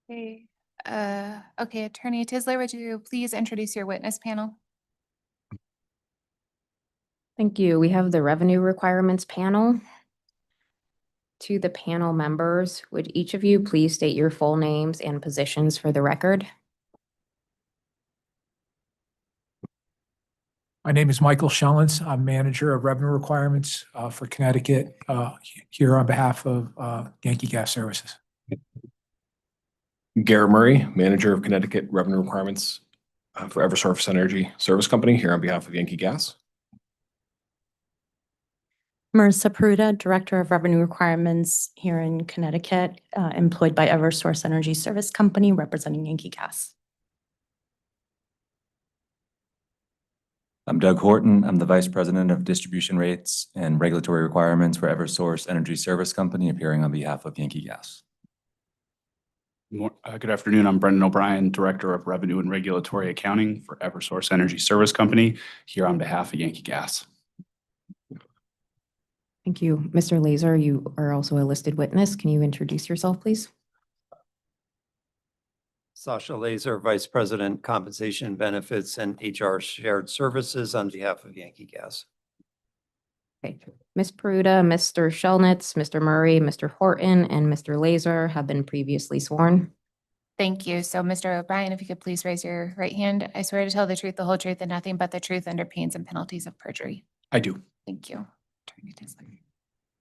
Okay, okay, Attorney Tisler, would you please introduce your witness panel? Thank you. We have the revenue requirements panel. To the panel members, would each of you please state your full names and positions for the record? My name is Michael Schellens. I'm Manager of Revenue Requirements for Connecticut, here on behalf of Yankee Gas Services. Garrett Murray, Manager of Connecticut Revenue Requirements for Eversource Energy Service Company, here on behalf of Yankee Gas. Marissa Peruta, Director of Revenue Requirements here in Connecticut, employed by Eversource Energy Service Company, representing Yankee Gas. I'm Doug Horton. I'm the Vice President of Distribution Rates and Regulatory Requirements for Eversource Energy Service Company, appearing on behalf of Yankee Gas. Good afternoon. I'm Brendan O'Brien, Director of Revenue and Regulatory Accounting for Eversource Energy Service Company, here on behalf of Yankee Gas. Thank you. Mr. Laser, you are also a listed witness. Can you introduce yourself, please? Sasha Laser, Vice President, Compensation Benefits and HR Shared Services on behalf of Yankee Gas. Okay. Ms. Peruta, Mr. Shellnitz, Mr. Murray, Mr. Horton, and Mr. Laser have been previously sworn. Thank you. So Mr. O'Brien, if you could please raise your right hand. I swear to tell the truth, the whole truth, and nothing but the truth under pains and penalties of perjury. I do. Thank you. Attorney Tisler.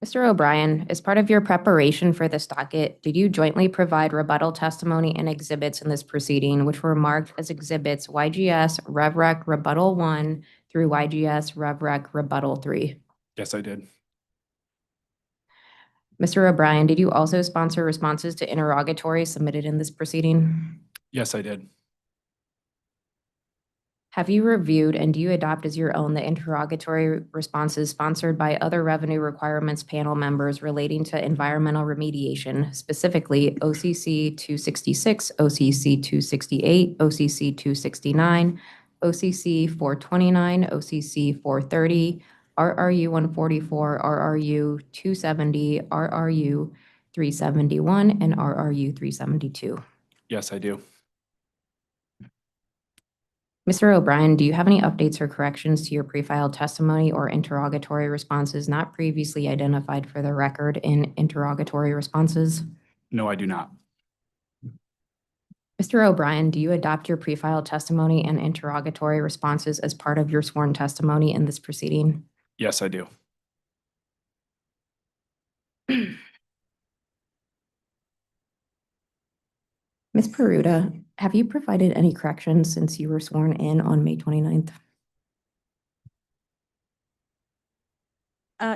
Mr. O'Brien, as part of your preparation for this docket, did you jointly provide rebuttal testimony and exhibits in this proceeding, which were marked as exhibits YGS RevRec Rebuttal 1 through YGS RevRec Rebuttal 3? Yes, I did. Mr. O'Brien, did you also sponsor responses to interrogatories submitted in this proceeding? Yes, I did. Have you reviewed and do you adopt as your own the interrogatory responses sponsored by other revenue requirements panel members relating to environmental remediation, specifically OCC 266, OCC 268, OCC 269, OCC 429, OCC 430, RRU 144, RRU 270, RRU 371, and RRU 372? Yes, I do. Mr. O'Brien, do you have any updates or corrections to your pre-filed testimony or interrogatory responses not previously identified for the record in interrogatory responses? No, I do not. Mr. O'Brien, do you adopt your pre-filed testimony and interrogatory responses as part of your sworn testimony in this proceeding? Yes, I do. Ms. Peruta, have you provided any corrections since you were sworn in on May 29th?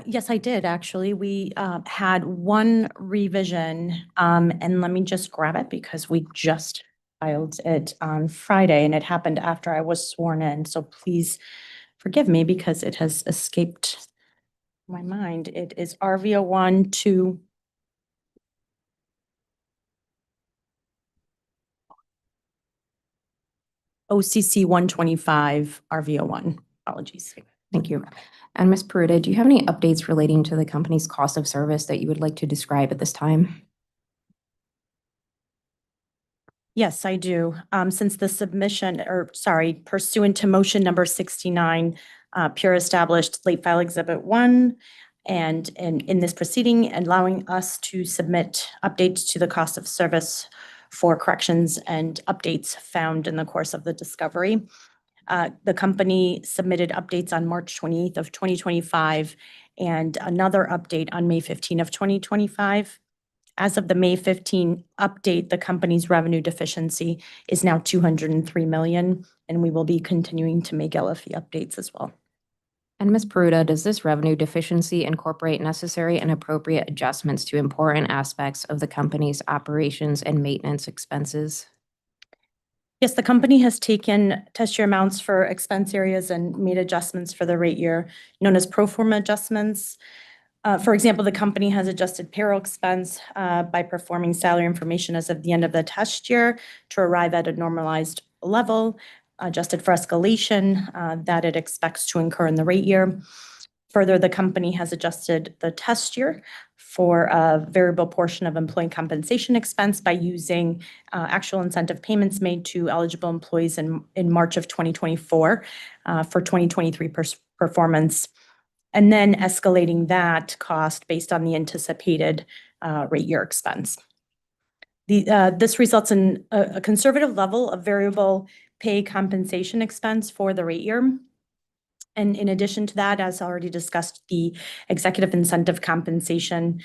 Yes, I did, actually. We had one revision, and let me just grab it because we just filed it on Friday, and it happened after I was sworn in. So please forgive me because it has escaped my mind. It is RVO 1 to OCC 125 RVO 1. Apologies. Thank you. And Ms. Peruta, do you have any updates relating to the company's cost of service that you would like to describe at this time? Yes, I do. Since the submission, or sorry, pursuant to motion number 69, Pure established late file exhibit 1, and in this proceeding, allowing us to submit updates to the cost of service for corrections and updates found in the course of the discovery. The company submitted updates on March 28th of 2025 and another update on May 15 of 2025. As of the May 15 update, the company's revenue deficiency is now 203 million, and we will be continuing to make LFE updates as well. And Ms. Peruta, does this revenue deficiency incorporate necessary and appropriate adjustments to important aspects of the company's operations and maintenance expenses? Yes, the company has taken test year amounts for expense areas and made adjustments for the rate year, known as pro forma adjustments. For example, the company has adjusted payroll expense by performing salary information as of the end of the test year to arrive at a normalized level, adjusted for escalation that it expects to incur in the rate year. Further, the company has adjusted the test year for a variable portion of employee compensation expense by using actual incentive payments made to eligible employees in March of 2024 for 2023 performance, and then escalating that cost based on the anticipated rate year expense. This results in a conservative level of variable pay compensation expense for the rate year. And in addition to that, as already discussed, the executive incentive compensation,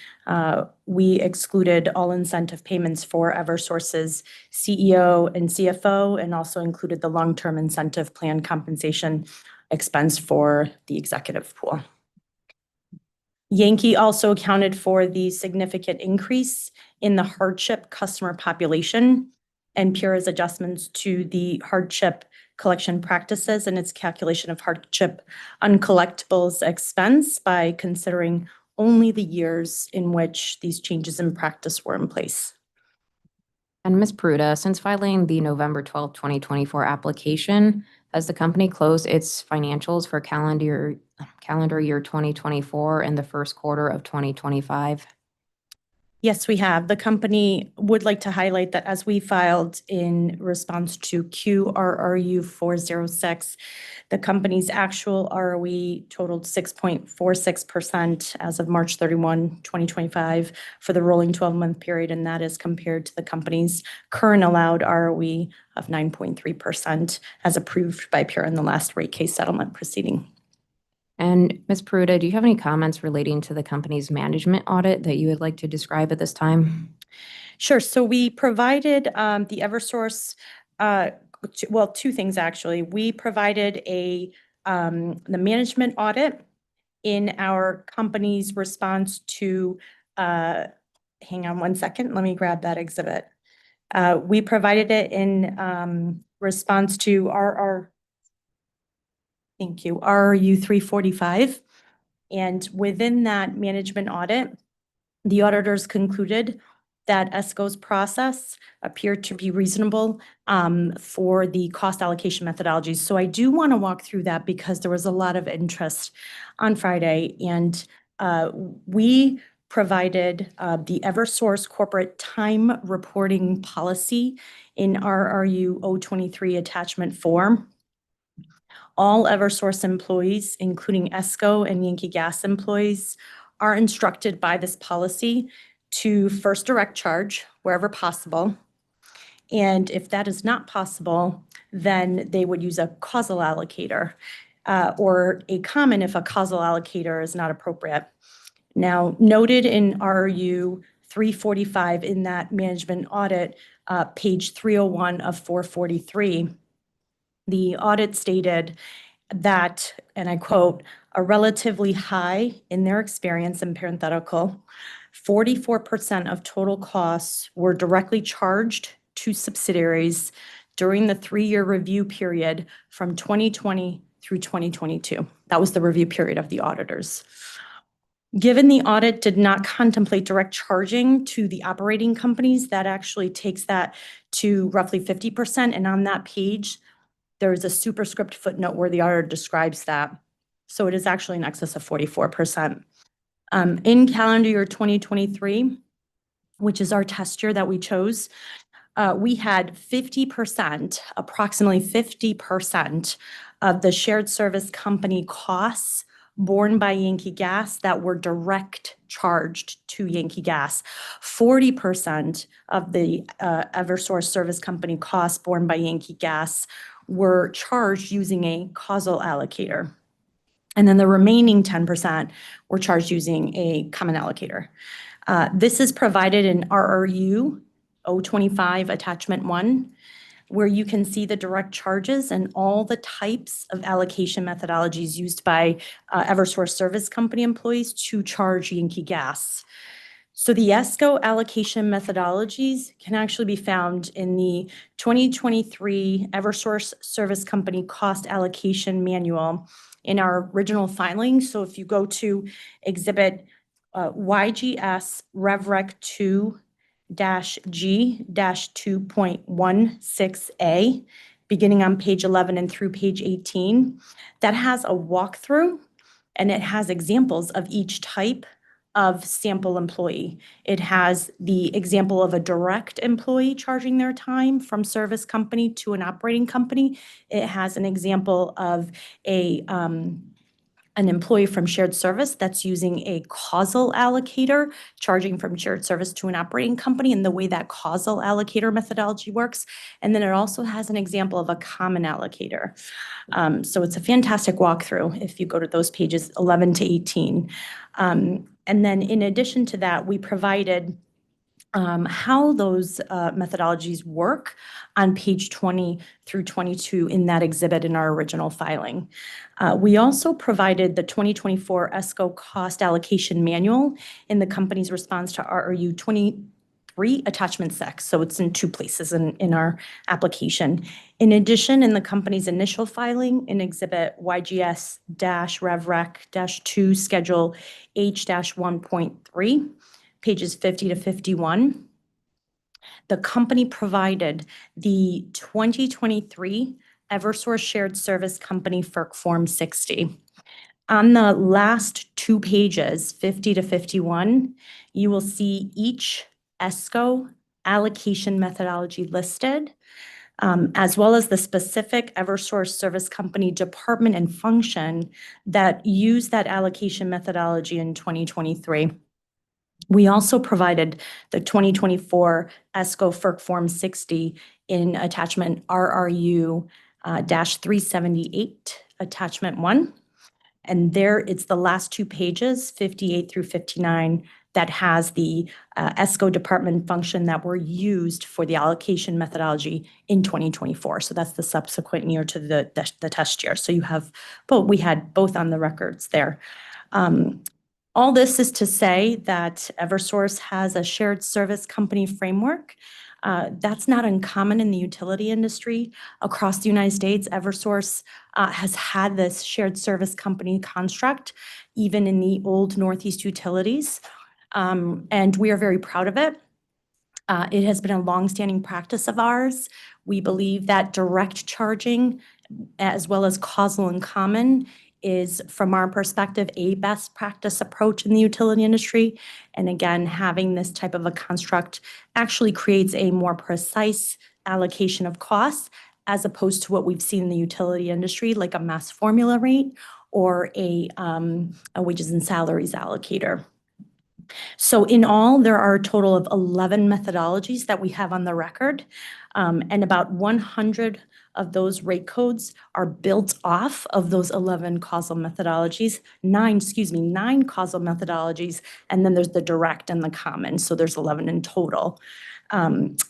we excluded all incentive payments for Eversource's CEO and CFO, and also included the long-term incentive plan compensation expense for the executive pool. Yankee also accounted for the significant increase in the hardship customer population and Pura's adjustments to the hardship collection practices and its calculation of hardship uncollectibles expense by considering only the years in which these changes in practice were in place. And Ms. Pruda, since filing the November 12, 2024 application, has the company closed its financials for calendar year 2024 and the first quarter of 2025? Yes, we have. The company would like to highlight that as we filed in response to QRRU 406, the company's actual ROE totaled 6.46% as of March 31, 2025 for the rolling 12-month period, and that is compared to the company's current allowed ROE of 9.3% as approved by Pura in the last rate case settlement proceeding. And Ms. Pruda, do you have any comments relating to the company's management audit that you would like to describe at this time? Sure. So we provided the Eversource, well, two things actually. We provided the management audit in our company's response to, hang on one second, let me grab that exhibit. We provided it in response to thank you, RRU 345. And within that management audit, the auditors concluded that ESCO's process appeared to be reasonable for the cost allocation methodologies. So I do want to walk through that because there was a lot of interest on Friday. And we provided the Eversource corporate time reporting policy in RRU 023 attachment 4. All Eversource employees, including ESCO and Yankee Gas employees, are instructed by this policy to first direct charge wherever possible. And if that is not possible, then they would use a causal allocator or a common if a causal allocator is not appropriate. Now, noted in RRU 345 in that management audit, page 301 of 443, the audit stated that, and I quote, a relatively high, in their experience in parenthetical, 44% of total costs were directly charged to subsidiaries during the 3-year review period from 2020 through 2022. That was the review period of the auditors. Given the audit did not contemplate direct charging to the operating companies, that actually takes that to roughly 50%. And on that page, there's a superscript footnote where the auditor describes that. So it is actually in excess of 44%. In calendar year 2023, which is our test year that we chose, we had 50%, approximately 50% of the shared service company costs borne by Yankee Gas that were direct charged to Yankee Gas. 40% of the Eversource service company costs borne by Yankee Gas were charged using a causal allocator. And then the remaining 10% were charged using a common allocator. This is provided in RRU 025 attachment 1, where you can see the direct charges and all the types of allocation methodologies used by Eversource service company employees to charge Yankee Gas. So the ESCO allocation methodologies can actually be found in the 2023 Eversource Service Company Cost Allocation Manual in our original filing. So if you go to Exhibit YGS RevRec 2-G-2.16A, beginning on page 11 and through page 18, that has a walkthrough and it has examples of each type of sample employee. It has the example of a direct employee charging their time from service company to an operating company. It has an example of an employee from shared service that's using a causal allocator, charging from shared service to an operating company, and the way that causal allocator methodology works. And then it also has an example of a common allocator. So it's a fantastic walkthrough if you go to those pages 11 to 18. And then in addition to that, we provided how those methodologies work on page 20 through 22 in that exhibit in our original filing. We also provided the 2024 ESCO cost allocation manual in the company's response to RRU 23 attachment 6. So it's in two places in our application. In addition, in the company's initial filing in exhibit YGS-RevRec-2 schedule H-1.3, pages 50 to 51, the company provided the 2023 Eversource Shared Service Company FERC Form 60. On the last two pages, 50 to 51, you will see each ESCO allocation methodology listed, as well as the specific Eversource Service Company department and function that used that allocation methodology in 2023. We also provided the 2024 ESCO FERC Form 60 in attachment RRU-378, attachment 1. And there it's the last two pages, 58 through 59, that has the ESCO department function that were used for the allocation methodology in 2024. So that's the subsequent year to the test year. So you have both, we had both on the records there. All this is to say that Eversource has a shared service company framework. That's not uncommon in the utility industry. Across the United States, Eversource has had this shared service company construct, even in the old Northeast utilities. And we are very proud of it. It has been a longstanding practice of ours. We believe that direct charging, as well as causal and common, is, from our perspective, a best practice approach in the utility industry. And again, having this type of a construct actually creates a more precise allocation of costs, as opposed to what we've seen in the utility industry, like a mass formula rate or a wages and salaries allocator. So in all, there are a total of 11 methodologies that we have on the record, and about 100 of those rate codes are built off of those 11 causal methodologies, nine causal methodologies, and then there's the direct and the common, so there's 11 in total.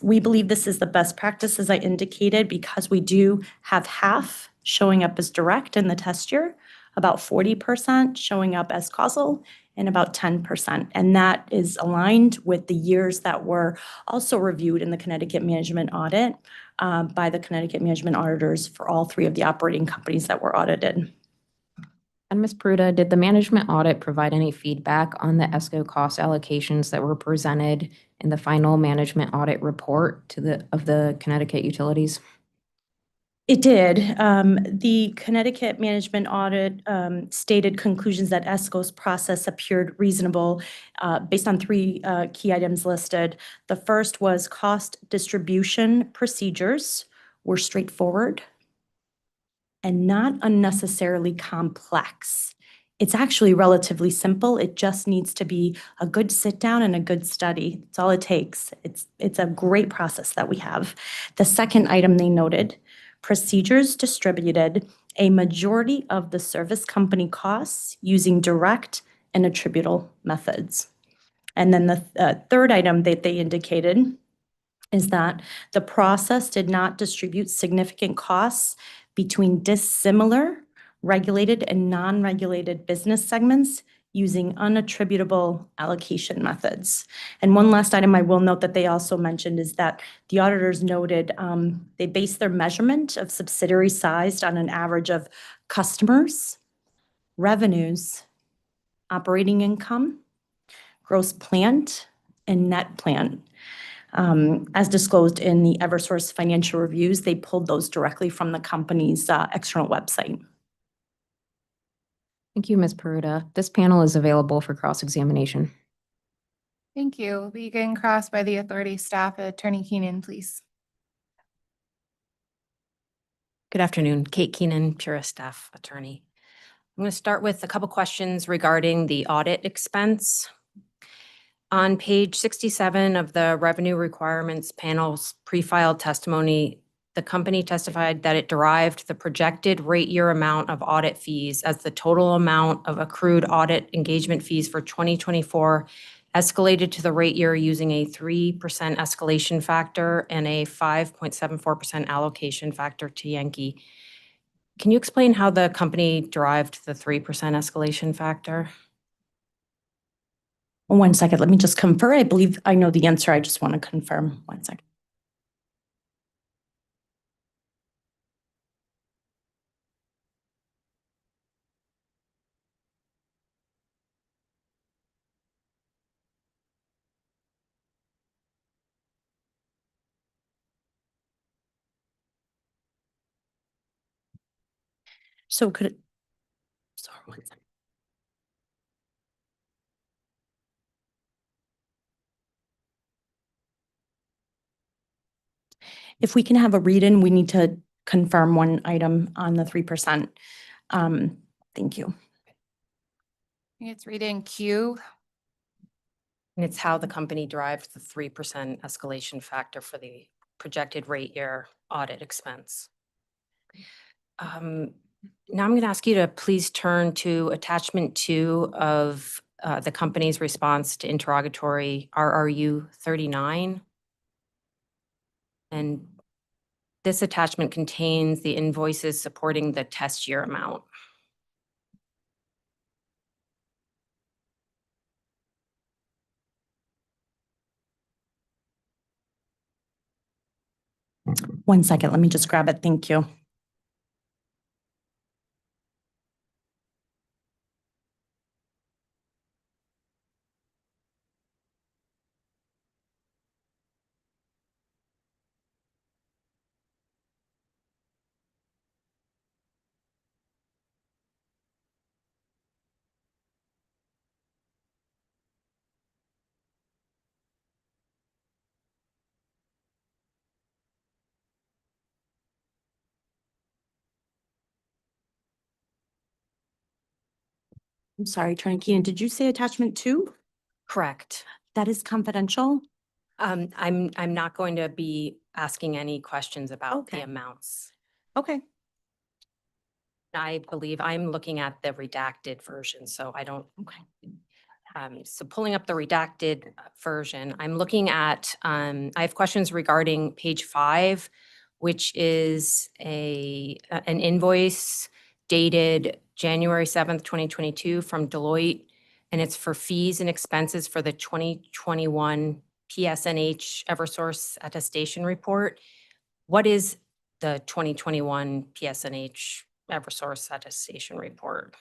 We believe this is the best practice, as I indicated, because we do have half showing up as direct in the test year, about 40% showing up as causal, and about 10%. And that is aligned with the years that were also reviewed in the Connecticut Management Audit by the Connecticut Management Auditors for all three of the operating companies that were audited. And Ms. Pruda, did the management audit provide any feedback on the ESCO cost allocations that were presented in the final management audit report of the Connecticut utilities? It did. The Connecticut Management Audit stated conclusions that ESCO's process appeared reasonable based on three key items listed. The first was cost distribution procedures were straightforward and not unnecessarily complex. It's actually relatively simple. It just needs to be a good sit down and a good study. That's all it takes. It's a great process that we have. The second item they noted, procedures distributed a majority of the service company costs using direct and attributable methods. And then the third item that they indicated is that the process did not distribute significant costs between dissimilar regulated and non-regulated business segments using unattributable allocation methods. And one last item I will note that they also mentioned is that the auditors noted they based their measurement of subsidiary size on an average of customers, revenues, operating income, gross plant, and net plant. As disclosed in the Eversource financial reviews, they pulled those directly from the company's external website. Thank you, Ms. Peruta. This panel is available for cross-examination. Thank you. Being crossed by the authority staff. Attorney Keenan, please. Good afternoon, Kate Keenan, Pura Staff Attorney. I'm going to start with a couple questions regarding the audit expense. On page 67 of the Revenue Requirements Panel's pre-filed testimony, the company testified that it derived the projected rate year amount of audit fees as the total amount of accrued audit engagement fees for 2024 escalated to the rate year using a 3% escalation factor and a 5.74% allocation factor to Yankee. Can you explain how the company derived the 3% escalation factor? 1 second, let me just confirm. I believe I know the answer. I just want to confirm. 1 second. So could it, sorry, 1 second. If we can have a read-in, we need to confirm one item on the 3%. Thank you. It's reading Q. And it's how the company derived the 3% escalation factor for the projected rate year audit expense. Now I'm going to ask you to please turn to attachment 2 of the company's response to interrogatory RRU 39. And this attachment contains the invoices supporting the test year amount. One second, let me just grab it. Thank you. I'm sorry, Attorney Keenan, did you say attachment 2? Correct. That is confidential? I'm not going to be asking any questions about the amounts. Okay. I believe I'm looking at the redacted version, so I don't. Okay. So pulling up the redacted version, I'm looking at, I have questions regarding page 5, which is an invoice dated January 7th, 2022 from Deloitte, and it's for fees and expenses for the 2021 PSNH Eversource attestation report. What is the 2021 PSNH Eversource attestation report?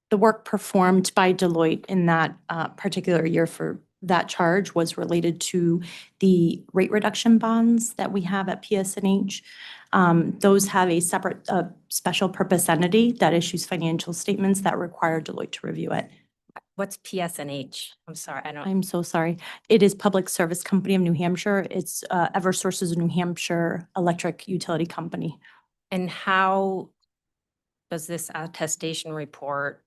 The work performed by Deloitte in that particular year for that charge was related to the rate reduction bonds that we have at PSNH. Those have a separate special purpose entity that issues financial statements that require Deloitte to review it. What's PSNH? I'm sorry, I don't. I'm so sorry. It is Public Service Company of New Hampshire. It's Eversource's New Hampshire electric utility company. And how does this attestation report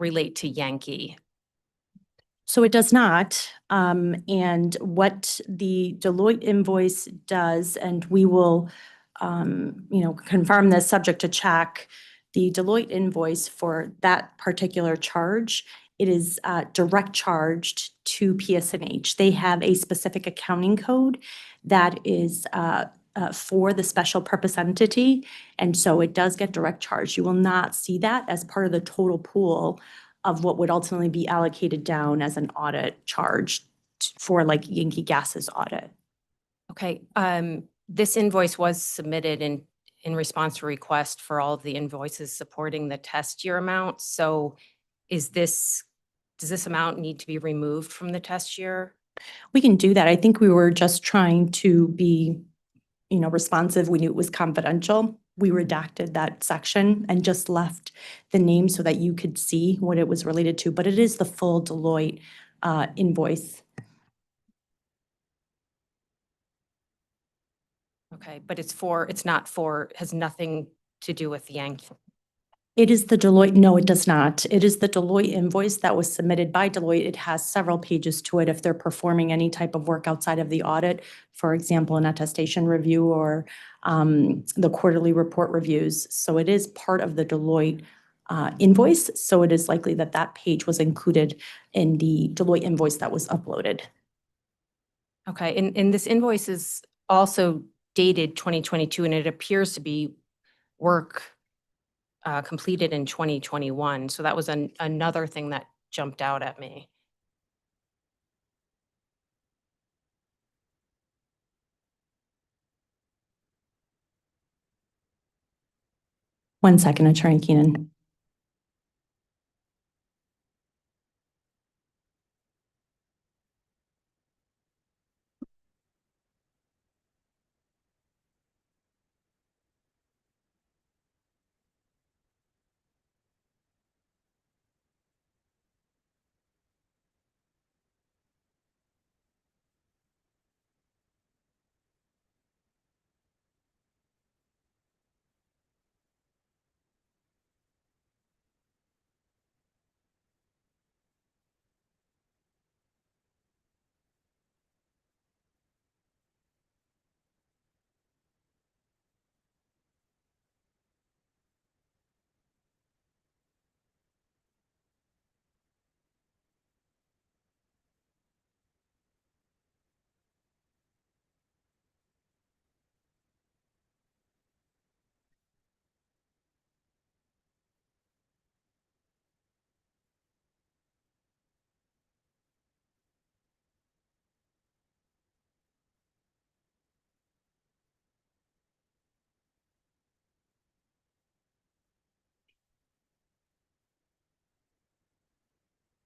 relate to Yankee? So it does not. And what the Deloitte invoice does, and we will, confirm this subject to check, the Deloitte invoice for that particular charge, it is direct charged to PSNH. They have a specific accounting code that is for the special purpose entity. And so it does get direct charged. You will not see that as part of the total pool of what would ultimately be allocated down as an audit charge for like Yankee Gas's audit. Okay, this invoice was submitted in response to request for all of the invoices supporting the test year amount. So does this amount need to be removed from the test year? We can do that. I think we were just trying to be, responsive. We knew it was confidential. We redacted that section and just left the name so that you could see what it was related to, but it is the full Deloitte invoice. Okay, but has nothing to do with Yankee. It is the Deloitte, no, it does not. It is the Deloitte invoice that was submitted by Deloitte. It has several pages to it if they're performing any type of work outside of the audit, for example, an attestation review or the quarterly report reviews. So it is part of the Deloitte invoice. So it is likely that that page was included in the Deloitte invoice that was uploaded. Okay, and this invoice is also dated 2022, and it appears to be work completed in 2021. So that was another thing that jumped out at me. One second, Attorney Keenan.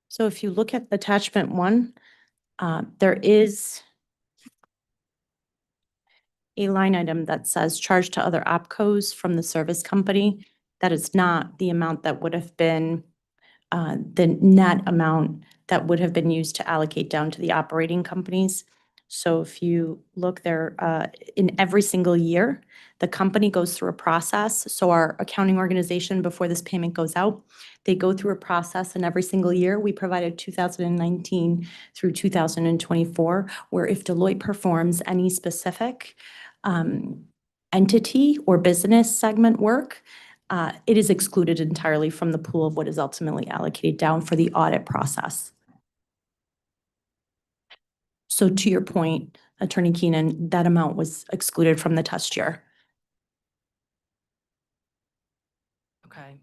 So if you look at attachment 1, there is a line item that says charge to other opcos from the service company. That is not the amount that would have been the net amount that would have been used to allocate down to the operating companies. So if you look there, in every single year, the company goes through a process. So our accounting organization, before this payment goes out, they go through a process, and every single year, we provided 2019 through 2024, where if Deloitte performs any specific entity or business segment work, it is excluded entirely from the pool of what is ultimately allocated down for the audit process. So to your point, Attorney Keenan, that amount was excluded from the test year. Okay.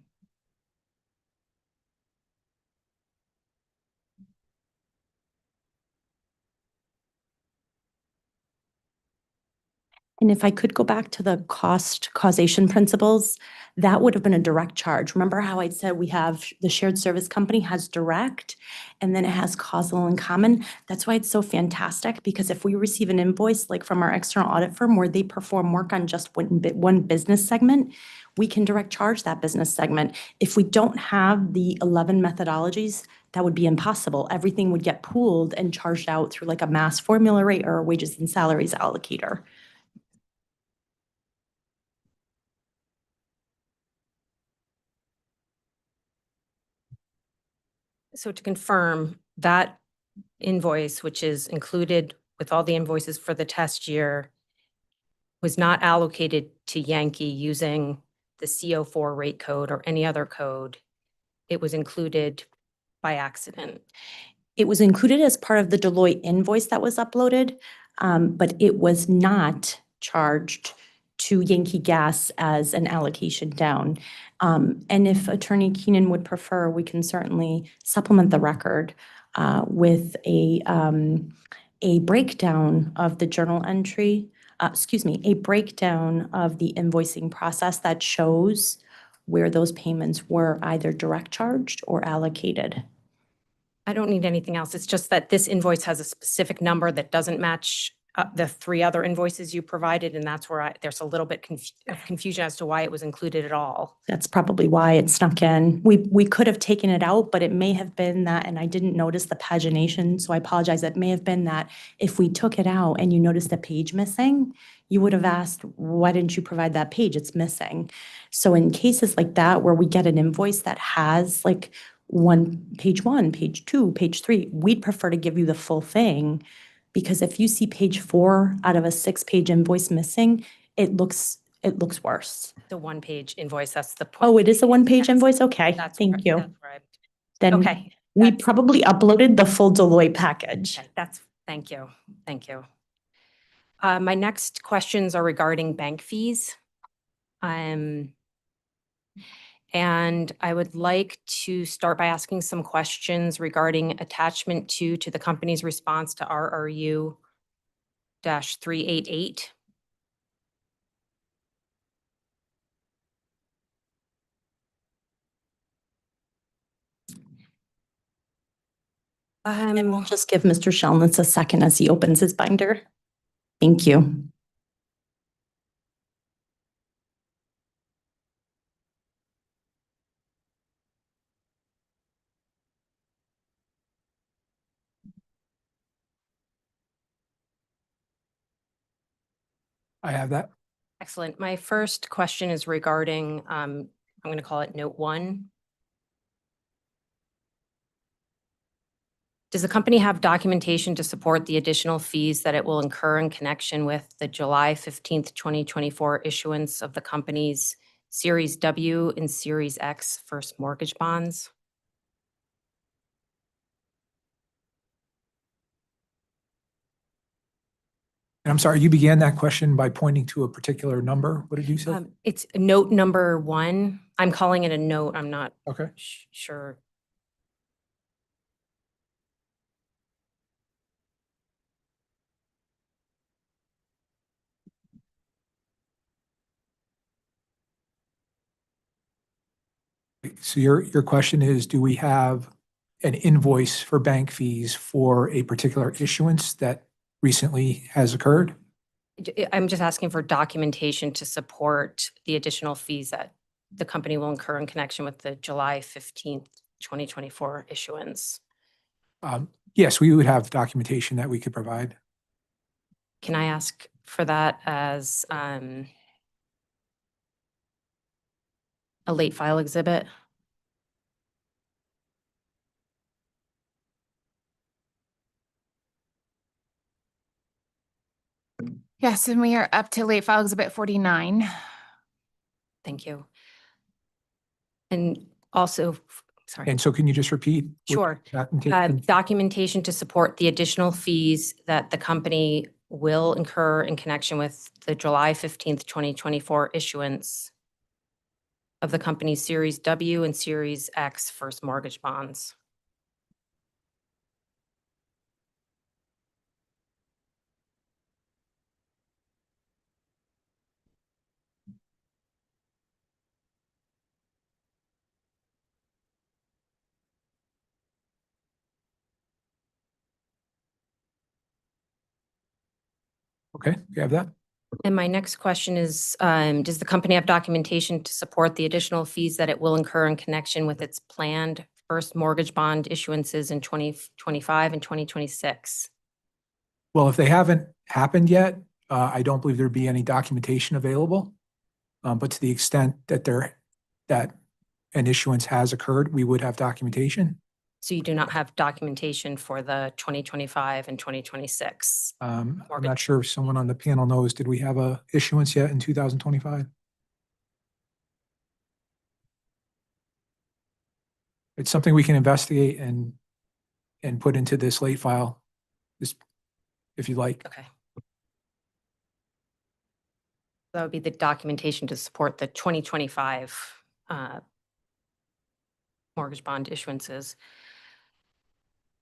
And if I could go back to the cost causation principles, that would have been a direct charge. Remember how I said we have the shared service company has direct and then it has causal and common? That's why it's so fantastic, because if we receive an invoice like from our external audit firm where they perform work on just one business segment, we can direct charge that business segment. If we don't have the 11 methodologies, that would be impossible. Everything would get pooled and charged out through like a mass formula rate or a wages and salaries allocator. So to confirm, that invoice, which is included with all the invoices for the test year, was not allocated to Yankee using the CO4 rate code or any other code. It was included by accident. It was included as part of the Deloitte invoice that was uploaded, but it was not charged to Yankee Gas as an allocation down. And if Attorney Keenan would prefer, we can certainly supplement the record with a breakdown of the journal entry, a breakdown of the invoicing process that shows where those payments were either direct charged or allocated. I don't need anything else. It's just that this invoice has a specific number that doesn't match the 3 other invoices you provided, and that's where there's a little bit of confusion as to why it was included at all. That's probably why it snuck in. We could have taken it out, but it may have been that, and I didn't notice the pagination, so I apologize. It may have been that if we took it out and you noticed a page missing, you would have asked, why didn't you provide that page? It's missing. So in cases like that, where we get an invoice that has like page 1, page 2, page 3, we'd prefer to give you the full thing. Because if you see page 4 out of a 6-page invoice missing, it looks worse. The 1-page invoice, that's the point. Oh, it is a 1-page Yes. invoice? Okay, That's thank where- you. that's where I- Then Okay, we probably uploaded the full Deloitte package. Okay, thank you, thank you. My next questions are regarding bank fees. And I would like to start by asking some questions regarding attachment 2 to the company's response to RRU-388. And we'll just give Mr. Shelnitz a second as he opens his binder. Thank you. I have that. Excellent. My first question is regarding, I'm going to call it note 1. Does the company have documentation to support the additional fees that it will incur in connection with the July 15th, 2024 issuance of the company's Series W and Series X first mortgage bonds? And I'm sorry, you began that question by pointing to a particular number. What did you say? It's note number 1. I'm calling it a note. I'm not Okay. sure. So your question is, do we have an invoice for bank fees for a particular issuance that recently has occurred? I'm just asking for documentation to support the additional fees that the company will incur in connection with the July 15th, 2024 issuance. Yes, we would have documentation that we could provide. Can I ask for that as a late file exhibit? Yes, and we are up to late file exhibit 49. Thank you. And also, sorry. And so can you just repeat? what Sure. documentation? Documentation to support the additional fees that the company will incur in connection with the July 15th, 2024 issuance of the company's Series W and Series X first mortgage bonds. Okay, you have that? And my next question is, does the company have documentation to support the additional fees that it will incur in connection with its planned first mortgage bond issuances in 2025 and 2026? Well, if they haven't happened yet, I don't believe there'd be any documentation available. But to the extent that that an issuance has occurred, we would have documentation. So you do not have documentation for the 2025 and 2026? I'm not sure if someone on the panel knows, did we have a issuance yet in 2025? It's something we can investigate and put into this late file, if you like. Okay. That would be the documentation to support the 2025 mortgage bond issuances.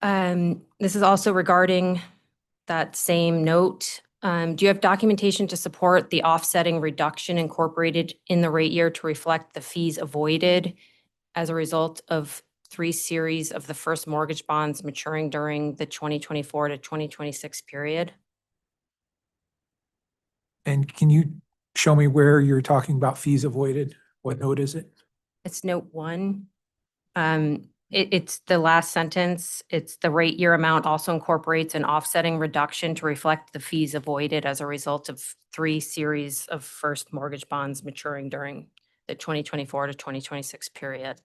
This is also regarding that same note, do you have documentation to support the offsetting reduction incorporated in the rate year to reflect the fees avoided as a result of 3 series of the first mortgage bonds maturing during the 2024 to 2026 period? And can you show me where you're talking about fees avoided? What note is it? It's note 1. It's the last sentence. It's the rate year amount also incorporates an offsetting reduction to reflect the fees avoided as a result of 3 series of first mortgage bonds maturing during the 2024 to 2026 period.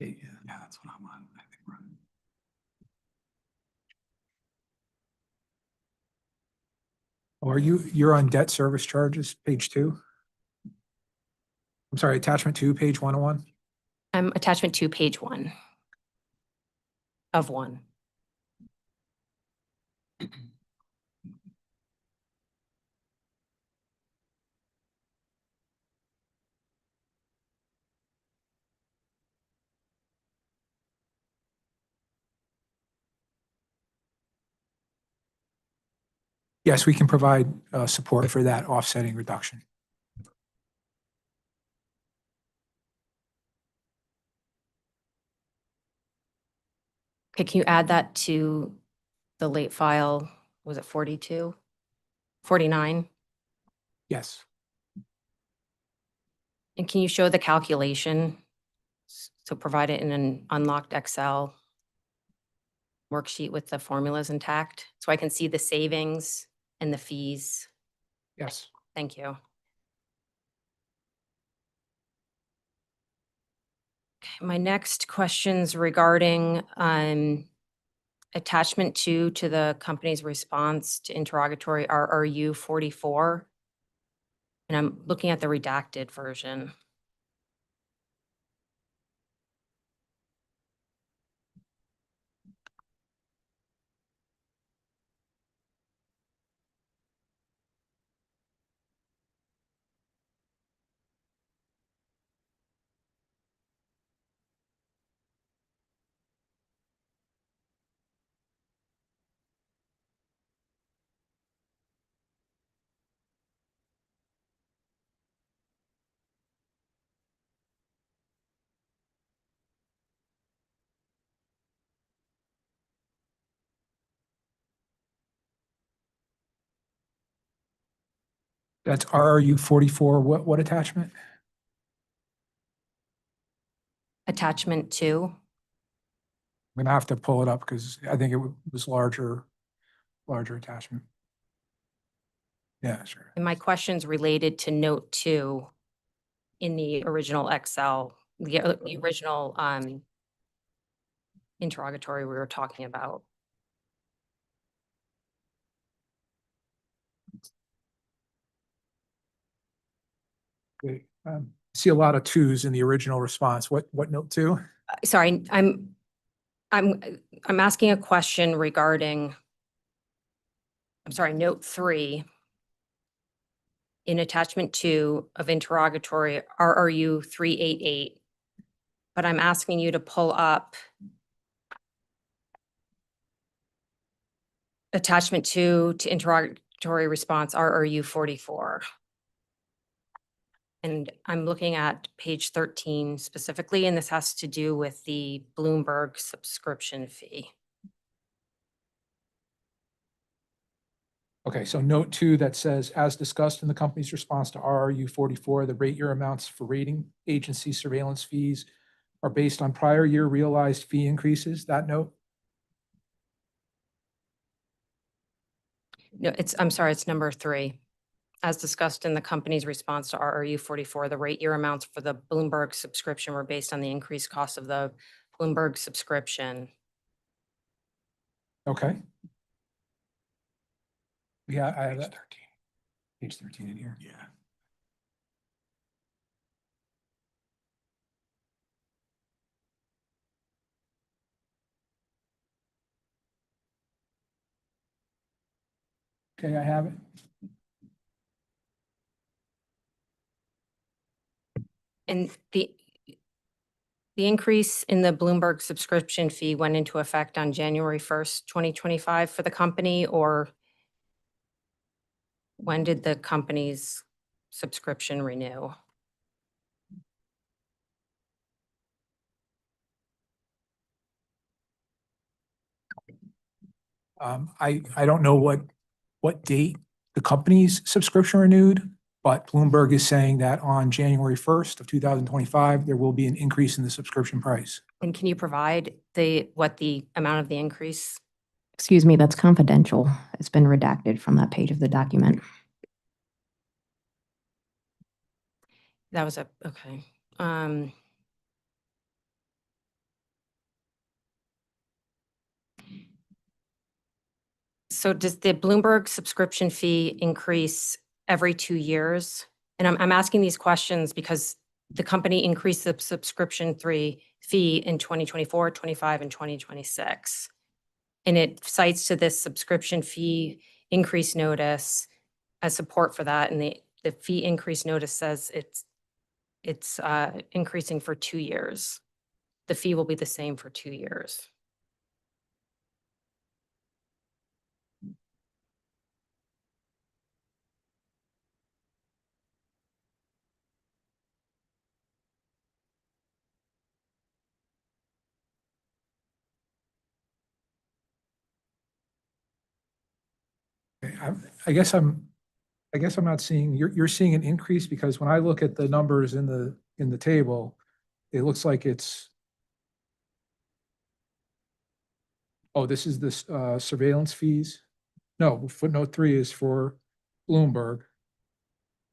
Yeah, that's what I'm on. I think we're on. Or you're on debt service charges, page 2? I'm sorry, attachment 2, page 101? Attachment 2, page 1 of 1. Yes, we can provide support for that offsetting reduction. Okay, can you add that to the late file? Was it 42? 49? Yes. And can you show the calculation? So provide it in an unlocked Excel worksheet with the formulas intact, so I can see the savings and the fees. Yes. Thank you. Okay, my next question's regarding attachment 2 to the company's response to interrogatory RRU 44. And I'm looking at the redacted version. That's RRU 44. What attachment? Attachment 2. I'm gonna have to pull it up because I think it was larger attachment. Yeah, sure. And my question's related to note 2 in the original Excel, the original interrogatory we were talking about. Okay. See a lot of 2s in the original response. What note 2? Sorry, I'm asking a question regarding, I'm sorry, note 3 in attachment 2 of interrogatory RRU 388. But I'm asking you to pull up attachment 2 to interrogatory response RRU 44. And I'm looking at page 13 specifically, and this has to do with the Bloomberg subscription fee. Okay, so note 2 that says, as discussed in the company's response to RRU 44, the rate year amounts for rating agency surveillance fees are based on prior year realized fee increases. That note? No, I'm sorry, it's number 3. As discussed in the company's response to RRU 44, the rate year amounts for the Bloomberg subscription were based on the increased cost of the Bloomberg subscription. Okay. Yeah, I have that. Page 13 in here. Yeah. Okay, I have it. And The increase in the Bloomberg subscription fee went into effect on January 1st, 2025 for the company, or when did the company's subscription renew? I don't know what date the company's subscription renewed, but Bloomberg is saying that on January 1st of 2025, there will be an increase in the subscription price. And can you provide what the amount of the increase? Excuse me, that's confidential. It's been redacted from that page of the document. That was okay. So does the Bloomberg subscription fee increase every 2 years? And I'm asking these questions because the company increased the subscription fee in 2024, 25, and 2026. And it cites to this subscription fee increase notice as support for that. And the fee increase notice says it's increasing for 2 years. The fee will be the same for 2 years. Okay, I guess I'm not seeing, you're seeing an increase because when I look at the numbers in the table, it looks like it's, oh, this is this surveillance fees. No, footnote 3 is for Bloomberg.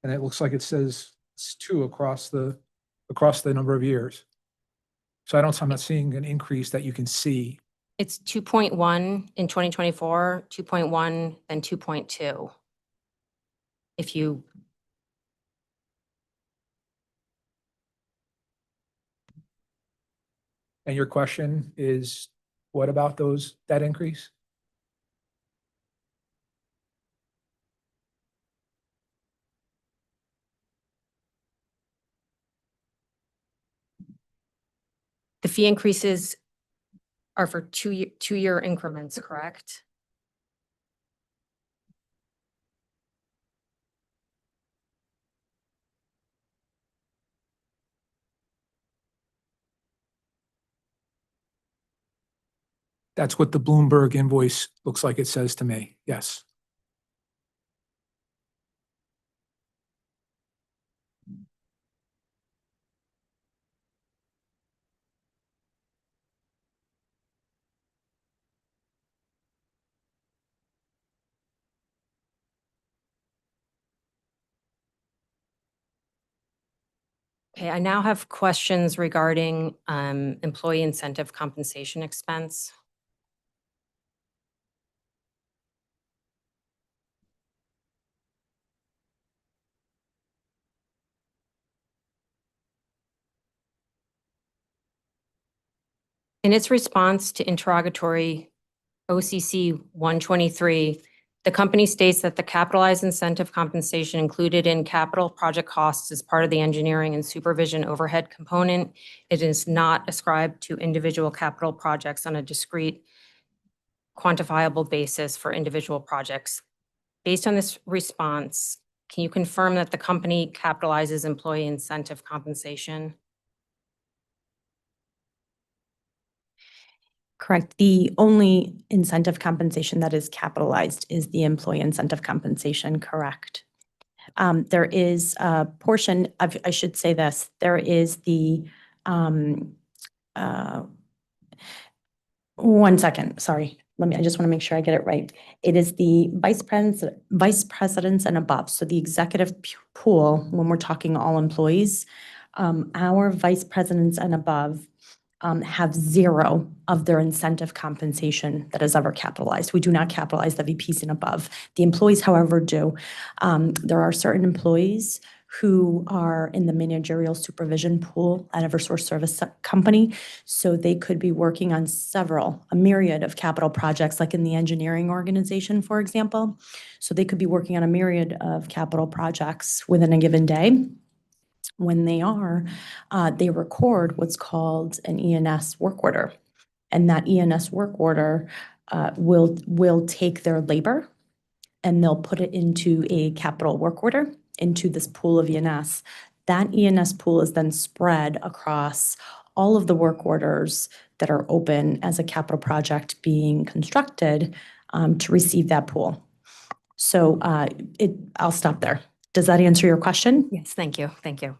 And it looks like it says it's 2 across the number of years. So I'm not seeing an increase that you can see. It's 2.1 in 2024, 2.1, then 2.2. If you, And your question is, what about that increase? the fee increases are for 2-year increments, correct? That's what the Bloomberg invoice looks like it says to me. Yes. Okay, I now have questions regarding employee incentive compensation expense. In its response to interrogatory OCC 123, the company states that the capitalized incentive compensation included in capital project costs is part of the engineering and supervision overhead component. It is not ascribed to individual capital projects on a discrete quantifiable basis for individual projects. Based on this response, can you confirm that the company capitalizes employee incentive compensation? Correct. The only incentive compensation that is capitalized is the employee incentive compensation, correct? There is a portion of, I should say this, there is the, one second, sorry. I just want to make sure I get it right. It is the vice presidents and above. So the executive pool, when we're talking all employees, our vice presidents and above have 0 of their incentive compensation that is ever capitalized. We do not capitalize the VPs and above. The employees, however, do. There are certain employees who are in the managerial supervision pool at Eversource Service Company. So they could be working on a myriad of capital projects, like in the engineering organization, for example. So they could be working on a myriad of capital projects within a given day. When they are, they record what's called an ENS work order. And that ENS work order will take their labor and they'll put it into a capital work order into this pool of ENS. That ENS pool is then spread across all of the work orders that are open as a capital project being constructed to receive that pool. So I'll stop there. Does that answer your question? Yes, thank you. Thank you.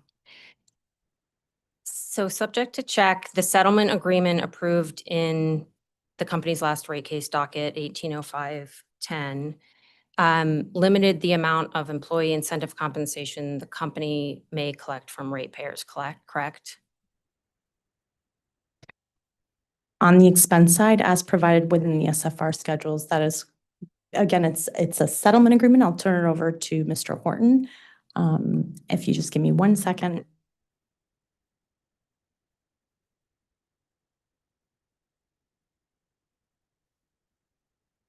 So subject to check, the settlement agreement approved in the company's last rate case docket 180510 limited the amount of employee incentive compensation the company may collect from ratepayers, correct? On the expense side, as provided within the SFR schedules, that is, again, it's a settlement agreement. I'll turn it over to Mr. Horton. If you just give me 1 second.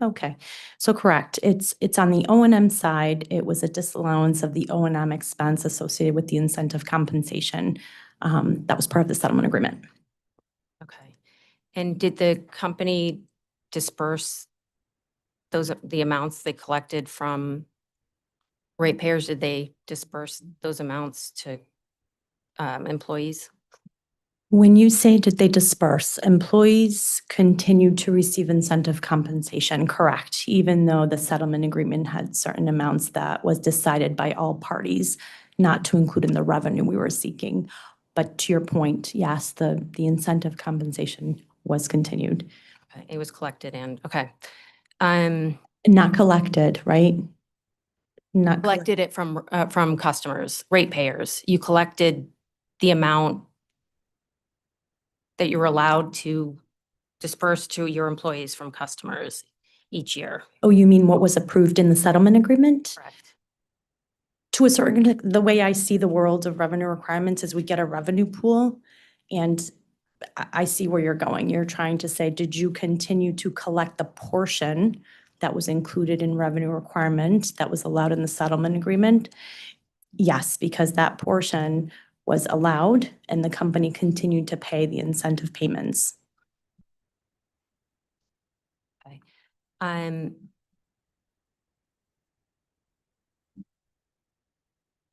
Okay, so correct. It's on the O&M side. It was a disallowance of the O&M expense associated with the incentive compensation. That was part of the settlement agreement. Okay. And did the company disperse the amounts they collected from ratepayers? Did they disperse those amounts to employees? When you say did they disperse, employees continue to receive incentive compensation, correct? Even though the settlement agreement had certain amounts that was decided by all parties not to include in the revenue we were seeking. But to your point, yes, the incentive compensation was continued. Okay, it was collected and, okay. Not collected, right? Not Collected it from customers, ratepayers. You collected the amount that you were allowed to disperse to your employees from customers each year. Oh, you mean what was approved in the settlement agreement? Correct. To a certain, the way I see the world of revenue requirements is we get a revenue pool, and I see where you're going. You're trying to say, did you continue to collect the portion that was included in revenue requirement that was allowed in the settlement agreement? Yes, because that portion was allowed and the company continued to pay the incentive payments. Okay. And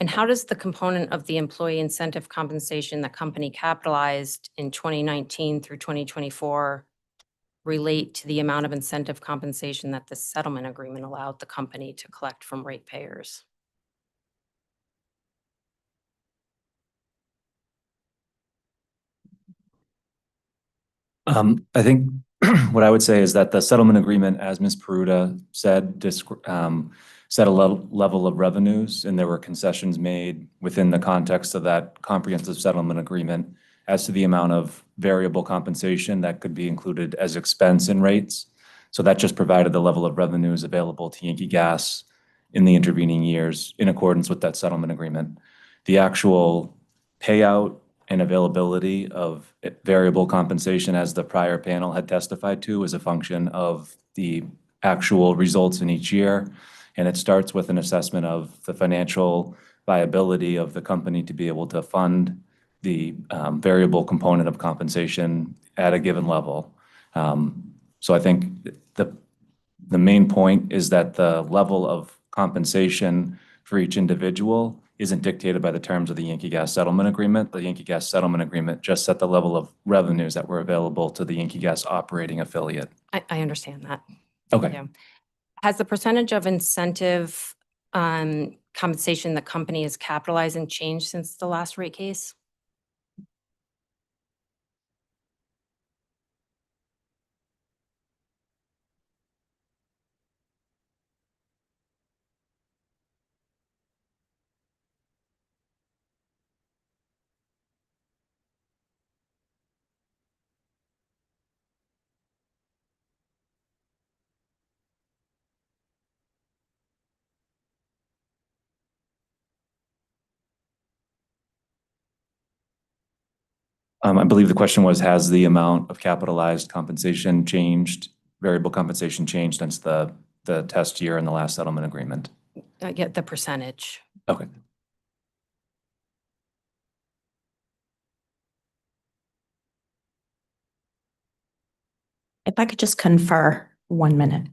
how does the component of the employee incentive compensation the company capitalized in 2019 through 2024 relate to the amount of incentive compensation that the settlement agreement allowed the company to collect from ratepayers? I think what I would say is that the settlement agreement, as Ms. Peruta said, set a level of revenues, and there were concessions made within the context of that comprehensive settlement agreement as to the amount of variable compensation that could be included as expense in rates. So that just provided the level of revenues available to Yankee Gas in the intervening years in accordance with that settlement agreement. The actual payout and availability of variable compensation, as the prior panel had testified to, is a function of the actual results in each year. And it starts with an assessment of the financial viability of the company to be able to fund the variable component of compensation at a given level. So I think the main point is that the level of compensation for each individual isn't dictated by the terms of the Yankee Gas settlement agreement. The Yankee Gas settlement agreement just set the level of revenues that were available to the Yankee Gas operating affiliate. I understand that. Okay. Yeah. Has the percentage of incentive compensation the company is capitalizing changed since the last rate case? I believe the question was, has the amount of capitalized compensation changed, variable compensation changed since the test year in the last settlement agreement? I get the percentage. Okay. If I could just confer 1 minute.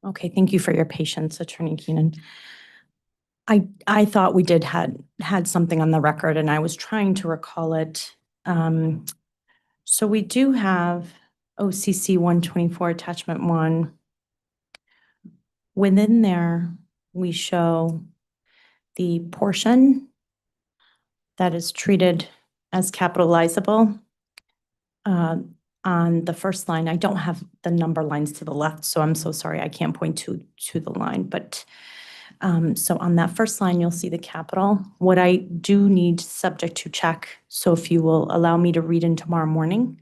Okay, thank you for your patience, Attorney Keenan. I thought we had something on the record, and I was trying to recall it. So we do have OCC 124 Attachment 1. Within there, we show the portion that is treated as capitalizable. On the first line, I don't have the number lines to the left, so I'm so sorry, I can't point to the line, but so on that first line, you'll see the capital. What I do need subject to check, so if you will allow me to read in tomorrow morning,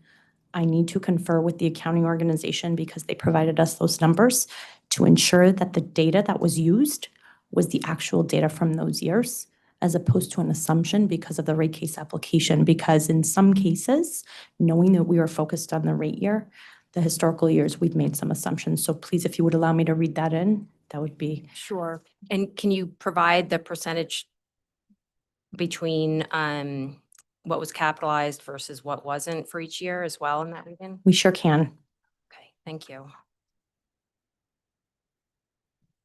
I need to confer with the accounting organization because they provided us those numbers to ensure that the data that was used was the actual data from those years, as opposed to an assumption because of the rate case application. Because in some cases, knowing that we are focused on the rate year, the historical years, we've made some assumptions. So please, if you would allow me to read that in, that would be. Sure. And can you provide the percentage between what was capitalized versus what wasn't for each year as well in that region? We sure can. Okay, thank you.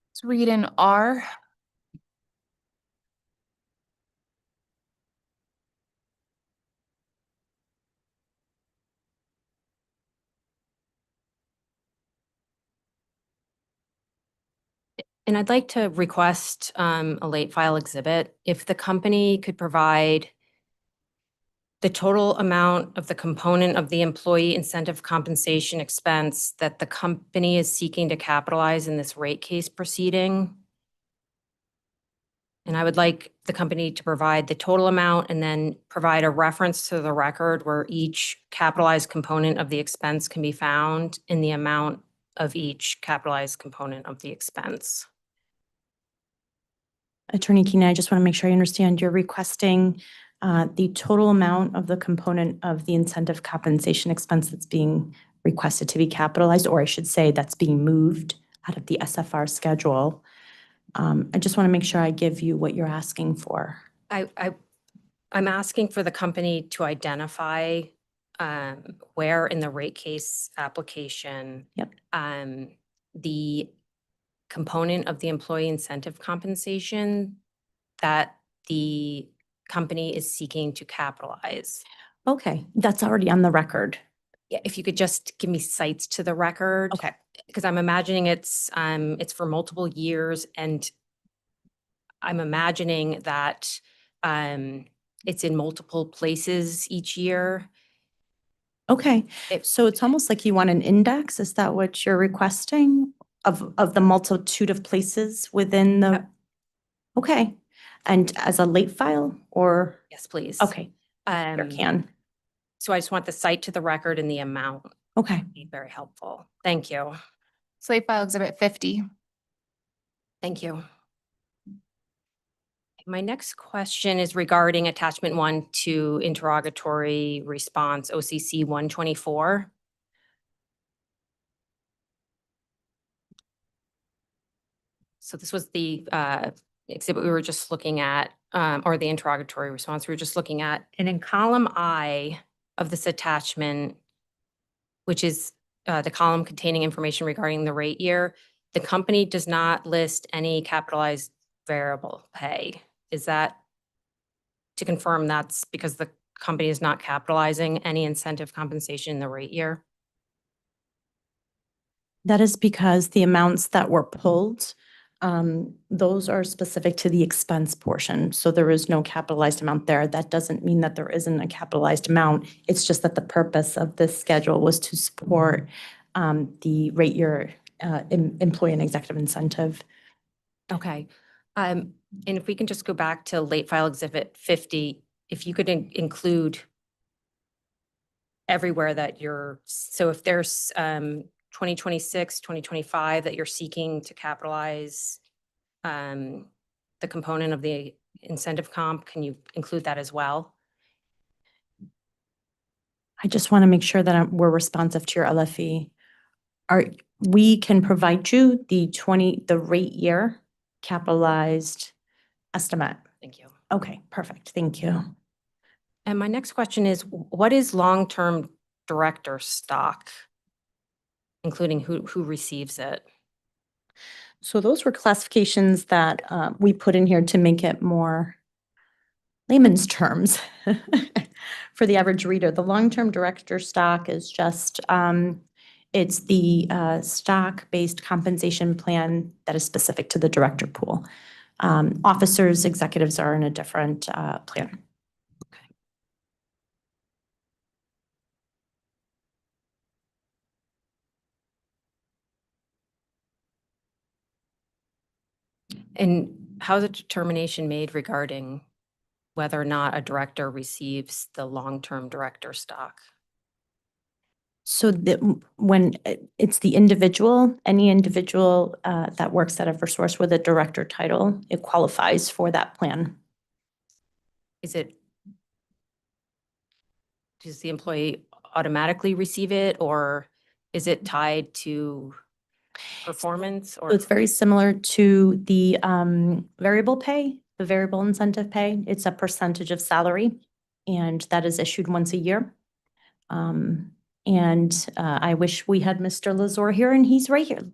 Let's read in R. And I'd like to request a late file exhibit. If the company could provide the total amount of the component of the employee incentive compensation expense that the company is seeking to capitalize in this rate case proceeding. And I would like the company to provide the total amount and then provide a reference to the record where each capitalized component of the expense can be found in the amount of each capitalized component of the expense. Attorney Keenan, I just want to make sure I understand. You're requesting the total amount of the component of the incentive compensation expense that's being requested to be capitalized, or I should say that's being moved out of the SFR schedule. I just want to make sure I give you what you're asking for. I'm asking for the company to identify where in the rate case application Yep. the component of the employee incentive compensation that the company is seeking to capitalize. Okay, that's already on the record. Yeah, if you could just give me cites to the record. Okay. Because I'm imagining it's for multiple years, and I'm imagining that it's in multiple places each year. Okay, If- so it's almost like you want an index. Is that what you're requesting of the multitude of places within the? Yep. Okay, and as a late file or? Yes, please. Okay, sure can. So I just want the site to the record and the amount. Okay. Be very helpful. Thank you. Slate File Exhibit 50. Thank you. My next question is regarding attachment 1 to interrogatory response OCC 124. So this was the exhibit we were just looking at, or the interrogatory response we were just looking at. And in column I of this attachment, which is the column containing information regarding the rate year, the company does not list any capitalized variable pay. Is that to confirm that's because the company is not capitalizing any incentive compensation in the rate year? That is because the amounts that were pulled, those are specific to the expense portion. So there is no capitalized amount there. That doesn't mean that there isn't a capitalized amount. It's just that the purpose of this schedule was to support the rate year employee and executive incentive. Okay. And if we can just go back to late file exhibit 50, if you could include everywhere that you're, so if there's 2026, 2025 that you're seeking to capitalize the component of the incentive comp, can you include that as well? I just want to make sure that we're responsive to your LFE. We can provide you the rate year capitalized estimate. Thank you. Okay, perfect. Thank you. And my next question is, what is long-term director stock, including who receives it? So those were classifications that we put in here to make it more layman's terms for the average reader. The long-term director stock is just, it's the stock-based compensation plan that is specific to the director pool. Officers, executives are in a different plan. And how is a determination made regarding whether or not a director receives the long-term director stock? So when it's the individual, any individual that works at Eversource with a director title, it qualifies for that plan. Does the employee automatically receive it, or is it tied to performance? So Or it's very similar to the variable pay, the variable incentive pay. It's a percentage of salary, and that is issued once a year. I wish we had Mr. Lazar here, and he's right here.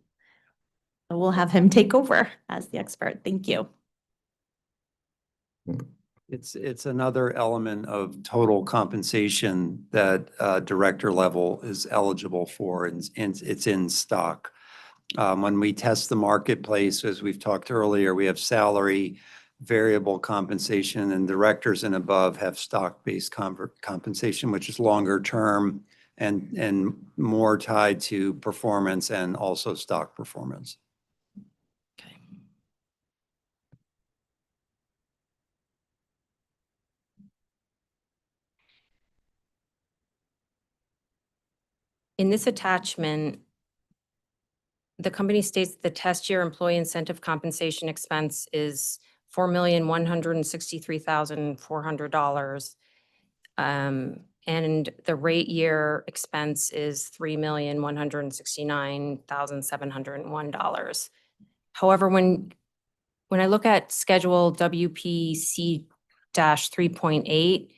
So we'll have him take over as the expert. Thank you. It's another element of total compensation that director level is eligible for, and it's in stock. When we test the marketplace, as we've talked earlier, we have salary, variable compensation, and directors and above have stock-based compensation, which is longer term and more tied to performance and also stock performance. in this attachment, the company states the test year employee incentive compensation expense is $4,163,400. And the rate year expense is $3,169,701. However, when I look at Schedule WPC 3.8,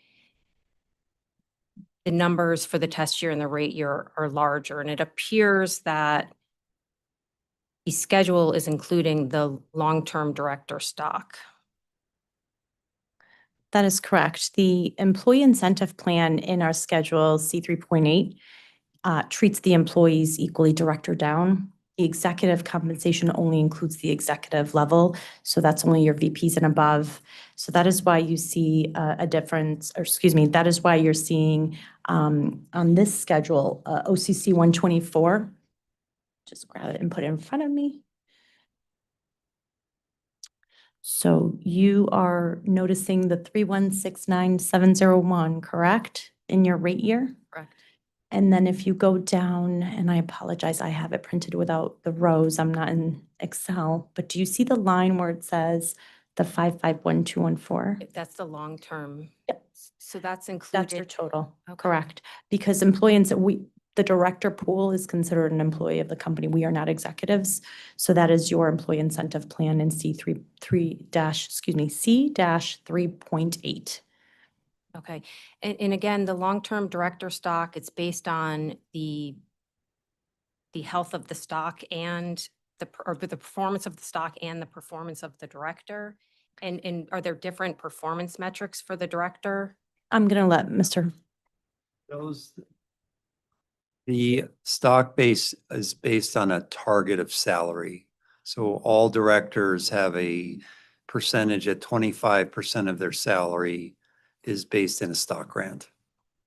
the numbers for the test year and the rate year are larger, and it appears that the schedule is including the long-term director stock. That is correct. The employee incentive plan in our schedule C3.8 treats the employees equally director down. The executive compensation only includes the executive level, so that's only your VPs and above. So that is why you see a difference, or excuse me, that is why you're seeing on this schedule, OCC 124. Just grab it and put it in front of me. So you are noticing the 3169701, correct, in your rate year? Correct. And then if you go down, and I apologize, I have it printed without the rows. I'm not in Excel, but do you see the line where it says the 551214? That's the long-term. Yep. So that's included. That's your total, Okay. correct. Because employees, the director pool is considered an employee of the company. We are not executives. So that is your employee incentive plan in C-3.8. Okay. And again, the long-term director stock, it's based on the health of the stock and or the performance of the stock and the performance of the director. And are there different performance metrics for the director? I'm going to let Mr. The stock base is based on a target of salary. So all directors have a percentage at 25% of their salary is based in a stock grant.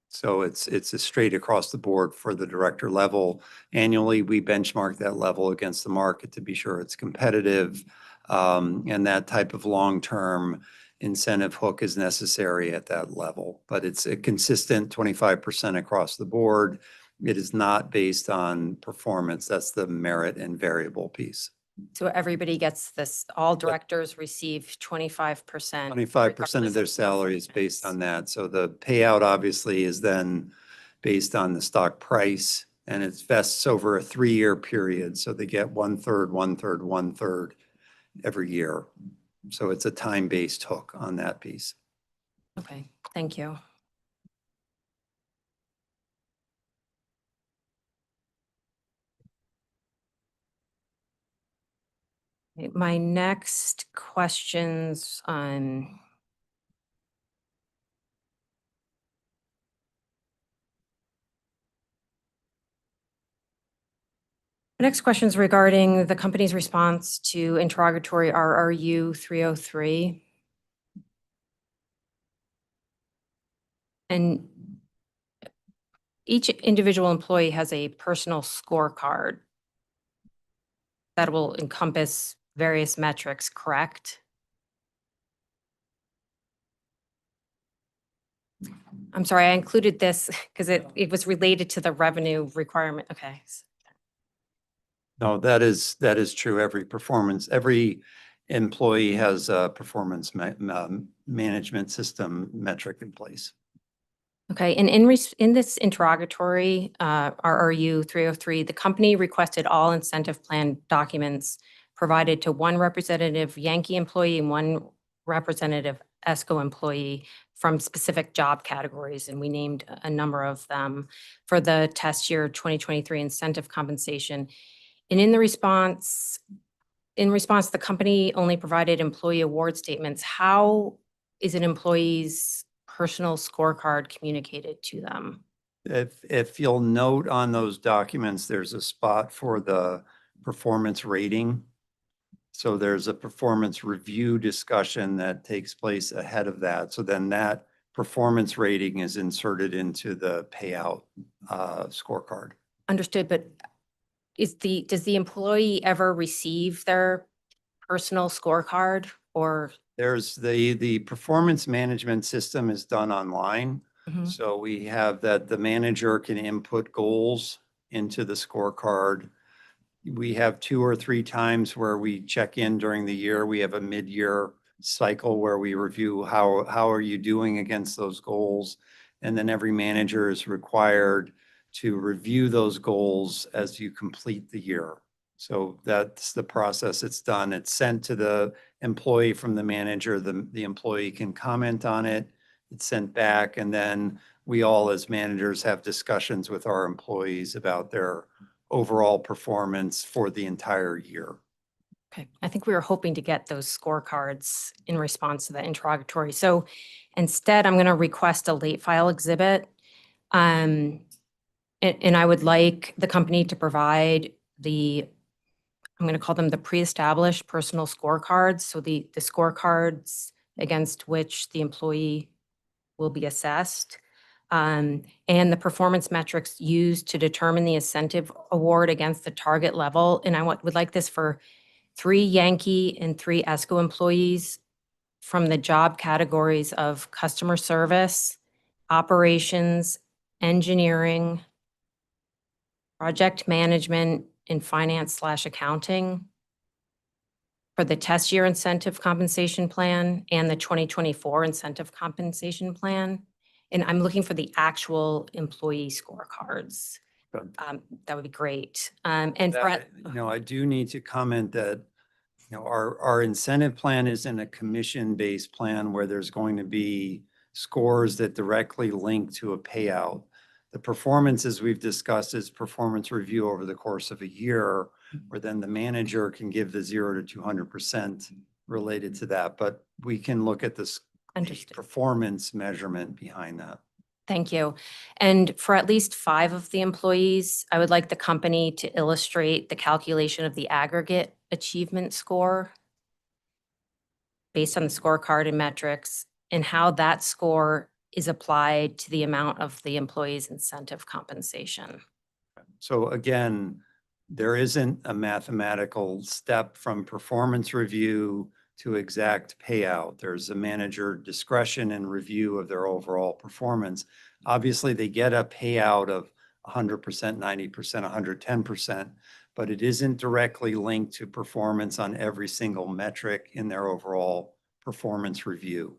So it's a straight across the board for the director level. Annually, we benchmark that level against the market to be sure it's competitive. And that type of long-term incentive hook is necessary at that level. But it's a consistent 25% across the board. It is not based on performance. That's the merit and variable piece. So everybody gets this, all directors receive 25%. 25% of their salary is based on that. So the payout obviously is then based on the stock price, and it vests over a 3-year period. So they get 1/3, 1/3, 1/3 every year. So it's a time-based hook on that piece. Okay, thank you. My next questions on next questions regarding the company's response to interrogatory RRU 303. And each individual employee has a personal scorecard that will encompass various metrics, correct? I'm sorry, I included this because it was related to the revenue requirement. Okay. No, that is true. Every employee has a performance management system metric in place. Okay, and in this interrogatory, RRU 303, the company requested all incentive plan documents provided to one representative Yankee employee and one representative ESCO employee from specific job categories, and we named a number of them for the test year 2023 incentive compensation. And in response, the company only provided employee award statements. How is an employee's personal scorecard communicated to them? If you'll note on those documents, there's a spot for the performance rating. So there's a performance review discussion that takes place ahead of that. So then that performance rating is inserted into the payout scorecard. Understood, but does the employee ever receive their personal scorecard or? There's the performance management system is done online. Mhm. So we have that the manager can input goals into the scorecard. We have 2 or 3 times where we check in during the year. We have a mid-year cycle where we review how are you doing against those goals. And then every manager is required to review those goals as you complete the year. So that's the process. It's done. It's sent to the employee from the manager. The employee can comment on it. It's sent back. And then we all as managers have discussions with our employees about their overall performance for the entire year. Okay, I think we were hoping to get those scorecards in response to the interrogatory. So instead, I'm going to request a late file exhibit. And I would like the company to provide I'm going to call them the pre-established personal scorecards. So the scorecards against which the employee will be assessed. And the performance metrics used to determine the incentive award against the target level. And I would like this for 3 Yankee and 3 ESCO employees from the job categories of customer service, operations, engineering, project management in finance/accounting for the test year incentive compensation plan and the 2024 incentive compensation plan. And I'm looking for the actual employee scorecards. Good. That would be great. And for, I do need to comment that, our incentive plan isn't a commission-based plan where there's going to be scores that directly link to a payout. The performance, as we've discussed, is performance review over the course of a year, where then the manager can give the 0 to 200% related to that. But we can look at the Understood. performance measurement behind that. Thank you. And for at least 5 of the employees, I would like the company to illustrate the calculation of the aggregate achievement score based on the scorecard and metrics, and how that score is applied to the amount of the employee's incentive compensation. So again, there isn't a mathematical step from performance review to exact payout. There's a manager discretion and review of their overall performance. Obviously, they get a payout of 100%, 90%, 110%, but it isn't directly linked to performance on every single metric in their overall performance review.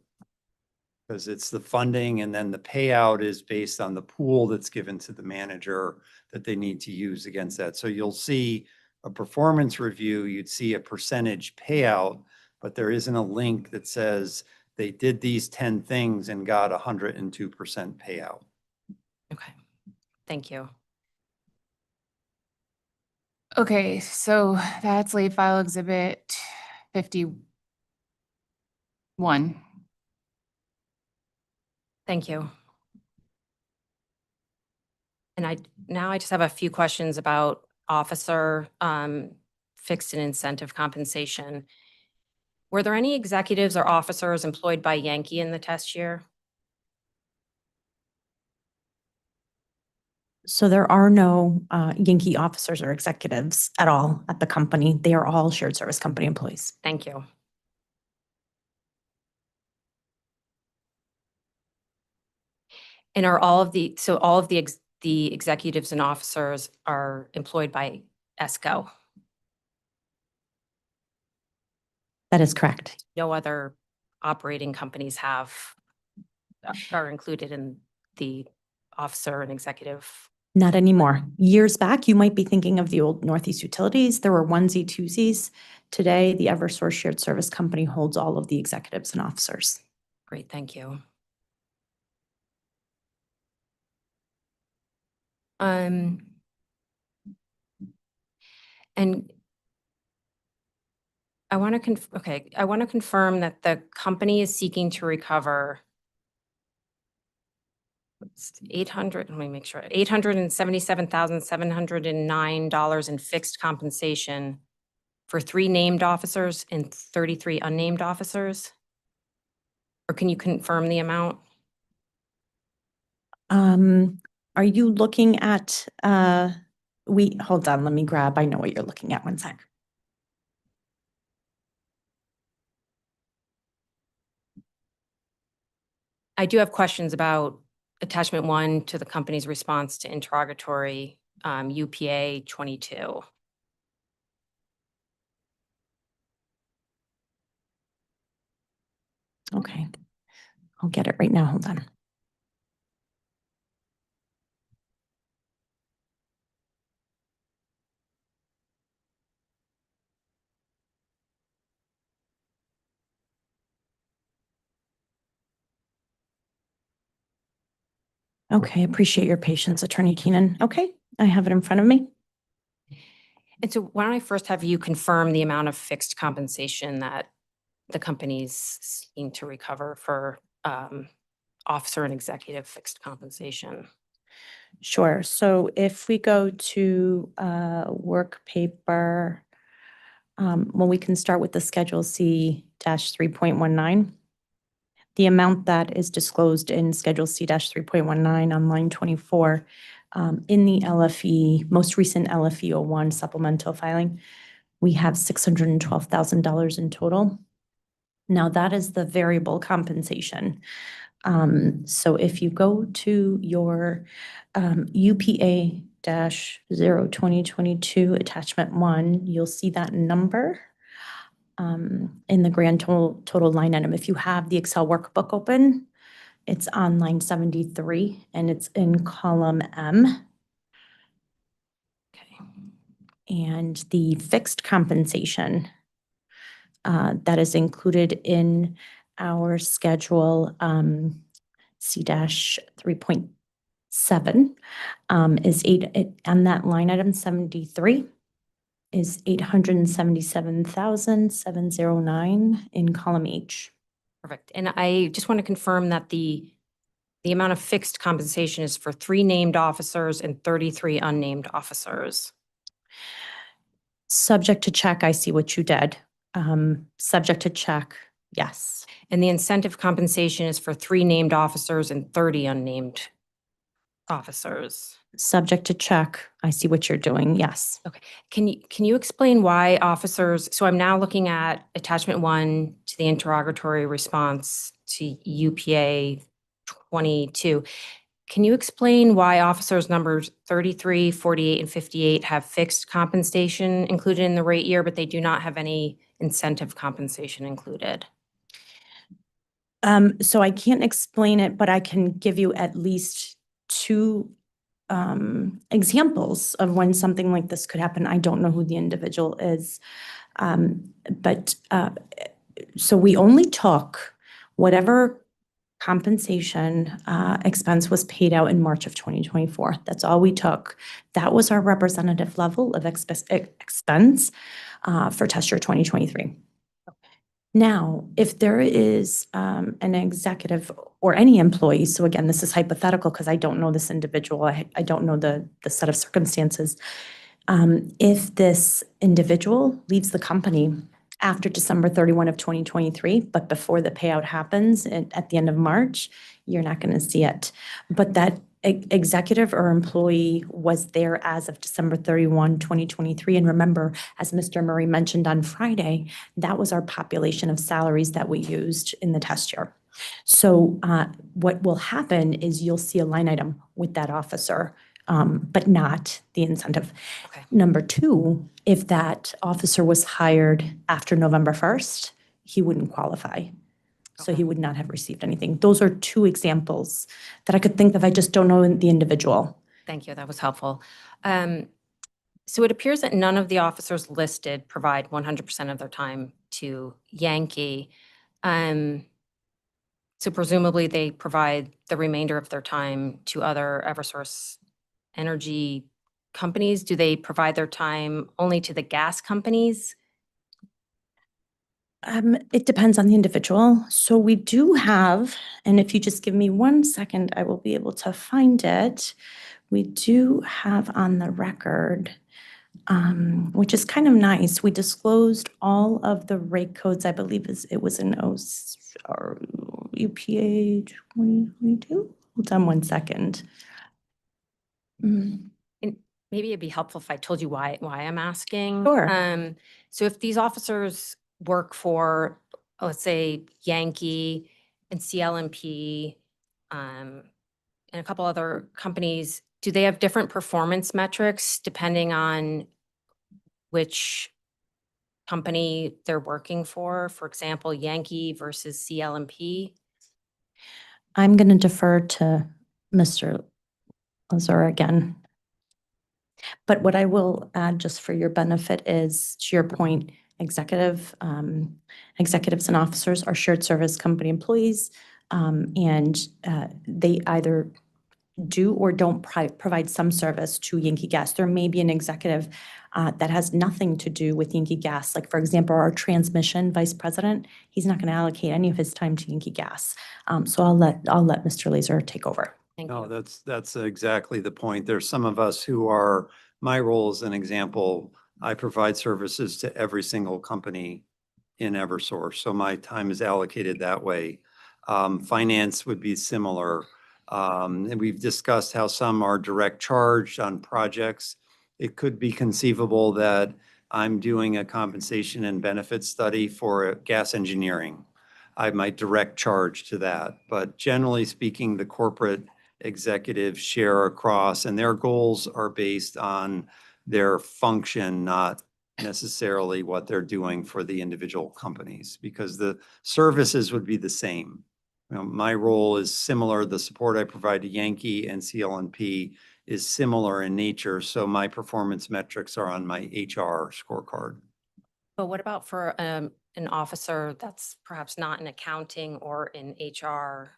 Because it's the funding, and then the payout is based on the pool that's given to the manager that they need to use against that. So you'll see a performance review, you'd see a percentage payout, but there isn't a link that says they did these 10 things and got 102% payout. Okay, thank you. Okay, so that's late file exhibit 51. Thank you. And now I just have a few questions about officer fixed and incentive compensation. Were there any executives or officers employed by Yankee in the test year? So there are no Yankee officers or executives at all at the company. They are all shared service company employees. Thank you. And are all of the executives and officers are employed by ESCO? That is correct. No other operating companies are included in the officer and executive? Not anymore. Years back, you might be thinking of the old Northeast Utilities. There were onesie twosies. Today, the Eversource Shared Service Company holds all of the executives and officers. Great, thank you. And I want to confirm that the company is seeking to recover $877,709 in fixed compensation for 3 named officers and 33 unnamed officers? Or can you confirm the amount? Are you looking at, hold on, let me grab, I know what you're looking at, one sec. I do have questions about attachment 1 to the company's response to interrogatory UPA 22. Okay, I'll get it right now, hold on. Okay, appreciate your patience, Attorney Keenan. Okay, I have it in front of me. And so why don't I first have you confirm the amount of fixed compensation that the company's seeking to recover for officer and executive fixed compensation? Sure. So if we go to work paper, well, we can start with the Schedule C-3.19. The amount that is disclosed in Schedule C-3.19 on line 24 in the LFE, most recent LFE 01 supplemental filing, we have $612,000 in total. Now that is the variable compensation. So if you go to your UPA 2022, attachment 1, you'll see that number in the grand total line item. If you have the Excel workbook open, it's on line 73 and it's in column M. Okay. And the fixed compensation that is included in our schedule C-3.7 is on that line item 73 is 877,709 in column H. Perfect. And I just want to confirm that the amount of fixed compensation is for 3 named officers and 33 unnamed officers. Subject to check, I see what you did. Subject to check, yes. And the incentive compensation is for 3 named officers and 30 unnamed officers. Subject to check, I see what you're doing, yes. Okay. Can you explain why officers, so I'm now looking at attachment 1 to the interrogatory response to UPA 22. Can you explain why officers numbers 33, 48, and 58 have fixed compensation included in the rate year, but they do not have any incentive compensation included? So I can't explain it, but I can give you at least 2 examples of when something like this could happen. I don't know who the individual is. So we only took whatever compensation expense was paid out in March of 2024. That's all we took. That was our representative level of expense for test year 2023. Now, if there is an executive or any employee, so again, this is hypothetical because I don't know this individual, I don't know the set of circumstances. If this individual leaves the company after December 31 of 2023, but before the payout happens at the end of March, you're not going to see it. But that executive or employee was there as of December 31, 2023. And remember, as Mr. Murray mentioned on Friday, that was our population of salaries that we used in the test year. So what will happen is you'll see a line item with that officer, but not the incentive. Okay. Number 2, if that officer was hired after November 1st, he wouldn't qualify. So he would not have received anything. Those are 2 examples that I could think of. I just don't know the individual. Thank you. That was helpful. So it appears that none of the officers listed provide 100% of their time to Yankee. So presumably they provide the remainder of their time to other Eversource energy companies. Do they provide their time only to the gas companies? It depends on the individual. So we do have, and if you just give me 1 second, I will be able to find it. We do have on the record, which is kind of nice. We disclosed all of the rate codes, I believe it was in UPA 2022. Hold on 1 second. And maybe it'd be helpful if I told you why I'm asking. Sure. So if these officers work for, let's say, Yankee and CLMP, and a couple other companies, do they have different performance metrics depending on which company they're working for? For example, Yankee versus CLMP? I'm going to defer to Mr. Lazar again. But what I will add just for your benefit is, to your point, executives and officers are shared service company employees, and they either do or don't provide some service to Yankee Gas. There may be an executive that has nothing to do with Yankee Gas. Like, for example, our transmission vice president, he's not going to allocate any of his time to Yankee Gas. So I'll let Mr. Lazar take over. Thank No, you. that's exactly the point. There's some of us who are, my role as an example, I provide services to every single company in Eversource. So my time is allocated that way. Finance would be similar. And we've discussed how some are direct charged on projects. It could be conceivable that I'm doing a compensation and benefit study for gas engineering. I might direct charge to that. But generally speaking, the corporate executives share across, and their goals are based on their function, not necessarily what they're doing for the individual companies, because the services would be the same. You know, my role is similar. The support I provide to Yankee and CLNP is similar in nature. So my performance metrics are on my HR scorecard. But what about for an officer that's perhaps not in accounting or in HR?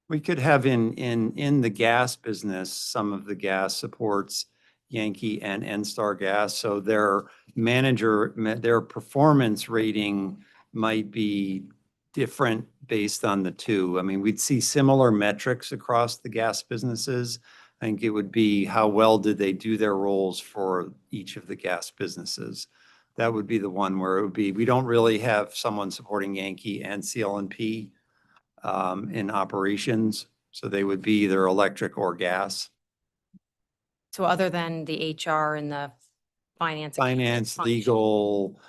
We could have in the gas business, some of the gas supports Yankee and NSTAR Gas. So their their performance rating might be different based on the two. I mean, we'd see similar metrics across the gas businesses. I think it would be how well did they do their roles for each of the gas businesses. That would be the one where it would be, we don't really have someone supporting Yankee and CLNP in operations. So they would be either electric or gas. So other than the HR and the finance. Finance, function. legal,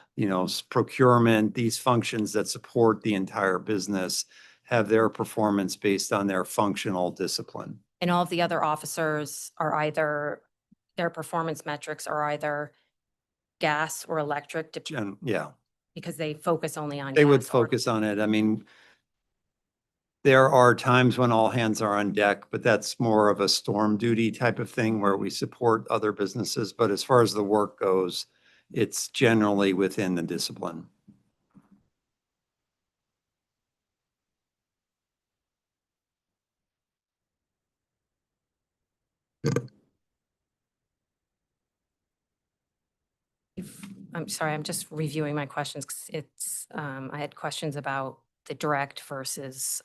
procurement, these functions that support the entire business have their performance based on their functional discipline. And all of the other officers are either, their performance metrics are either gas or electric. Yeah, Because they focus only on. they would gas or- focus on it. I mean, there are times when all hands are on deck, but that's more of a storm duty type of thing where we support other businesses. But as far as the work goes, it's generally within the discipline. I'm sorry, I'm just reviewing my questions because it's, I had questions about the direct versus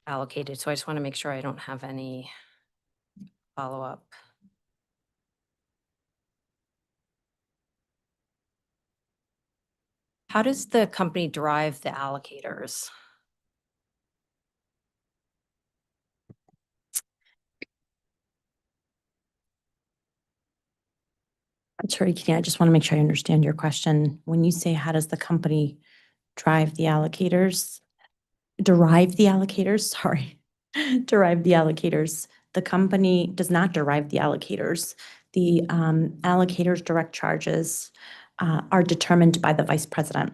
allocated. So I just want to make sure I don't have any follow-up. How does the company derive the allocators? Sorry, Kenny, I just want to make sure I understand your question. When you say, how does the company derive the allocators, sorry, derive the allocators. The company does not derive the allocators. The allocators' direct charges are determined by the vice president.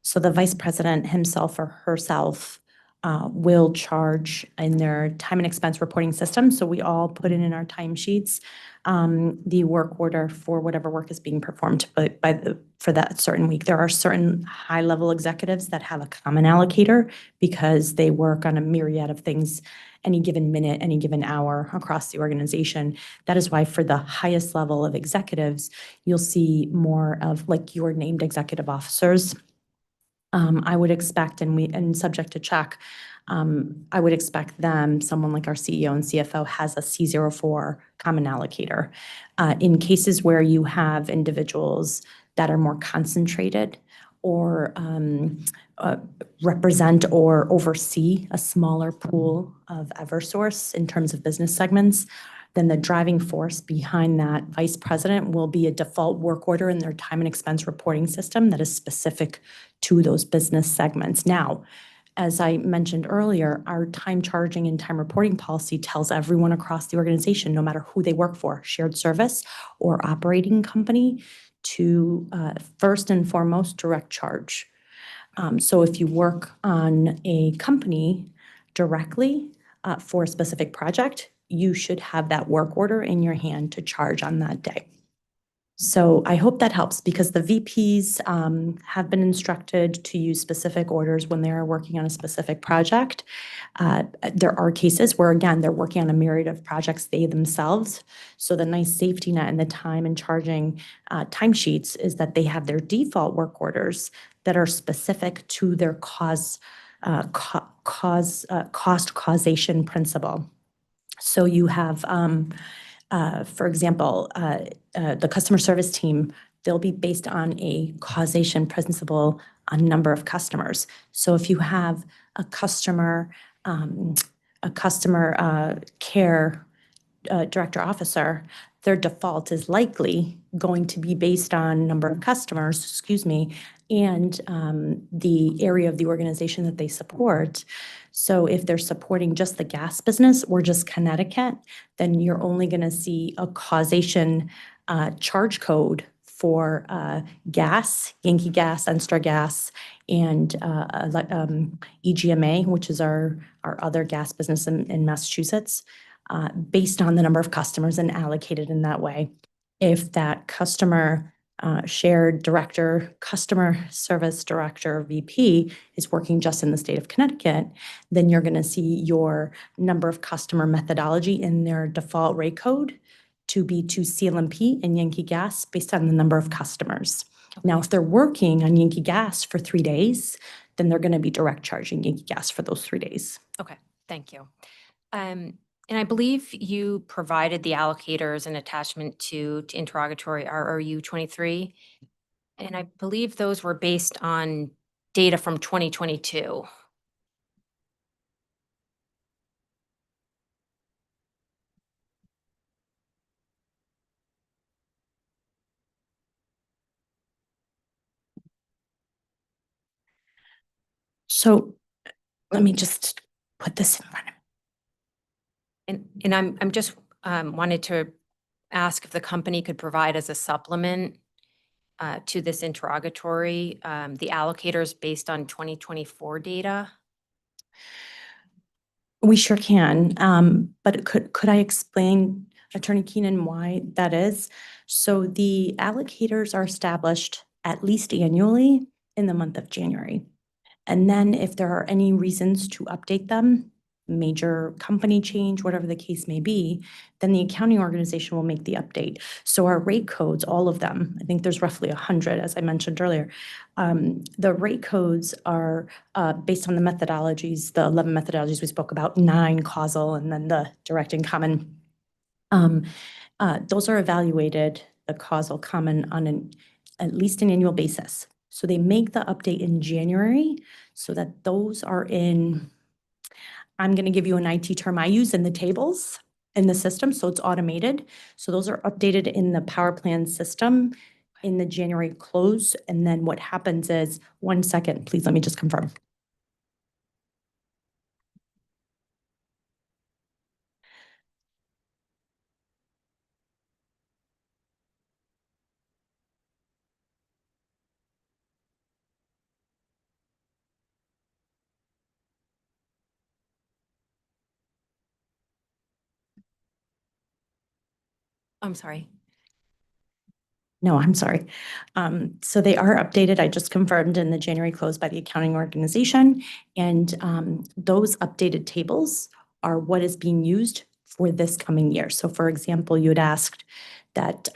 So the vice president himself or herself will charge in their time and expense reporting system. So we all put it in our timesheets, the work order for whatever work is being performed for that certain week. There are certain high-level executives that have a common allocator because they work on a myriad of things any given minute, any given hour across the organization. That is why for the highest level of executives, you'll see more of like your named executive officers. I would expect, and subject to check, I would expect them, someone like our CEO and CFO has a C04 common allocator. In cases where you have individuals that are more concentrated or represent or oversee a smaller pool of Eversource in terms of business segments, then the driving force behind that vice president will be a default work order in their time and expense reporting system that is specific to those business segments. Now, as I mentioned earlier, our time charging and time reporting policy tells everyone across the organization, no matter who they work for, shared service or operating company, to first and foremost direct charge. So if you work on a company directly for a specific project, you should have that work order in your hand to charge on that day. So I hope that helps because the VPs have been instructed to use specific orders when they are working on a specific project. There are cases where, again, they're working on a myriad of projects they themselves. So the nice safety net in the time and charging timesheets is that they have their default work orders that are specific to their cost causation principle. So you have, for example, the customer service team, they'll be based on a causation principle on number of customers. So if you have a customer care director officer, their default is likely going to be based on number of customers, excuse me, and the area of the organization that they support. So if they're supporting just the gas business or just Connecticut, then you're only going to see a causation charge code for gas, Yankee Gas, Enstar Gas, and EGMA, which is our other gas business in Massachusetts, based on the number of customers and allocated in that way. If that customer shared director, customer service director, VP is working just in the state of Connecticut, then you're going to see your number of customer methodology in their default rate code to be to CLMP and Yankee Gas based on the number of customers. Now, if they're working on Yankee Gas for 3 days, then they're going to be direct charging Yankee Gas for those 3 days. Okay, thank you. And I believe you provided the allocators an attachment to interrogatory RRU 23. And I believe those were based on data from 2022. So let me just put this in front of me. And I'm just wanted to ask if the company could provide as a supplement to this interrogatory, the allocators based on 2024 data. We sure can, but could I explain, Attorney Keenan, why that is? So the allocators are established at least annually in the month of January. And then if there are any reasons to update them, major company change, whatever the case may be, then the accounting organization will make the update. So our rate codes, all of them, I think there's roughly 100, as I mentioned earlier. The rate codes are based on the methodologies, the 11 methodologies we spoke about, 9 causal, and then the direct and common. Those are evaluated, the causal common, on at least an annual basis. So they make the update in January so that those are in, I'm going to give you an IT term I use, in the tables in the system, so it's automated. So those are updated in the power plan system in the January close. And then what happens is, 1 second, please let me just confirm. I'm sorry. No, I'm sorry. So they are updated. I just confirmed in the January close by the accounting organization. And those updated tables are what is being used for this coming year. So for example, you had asked that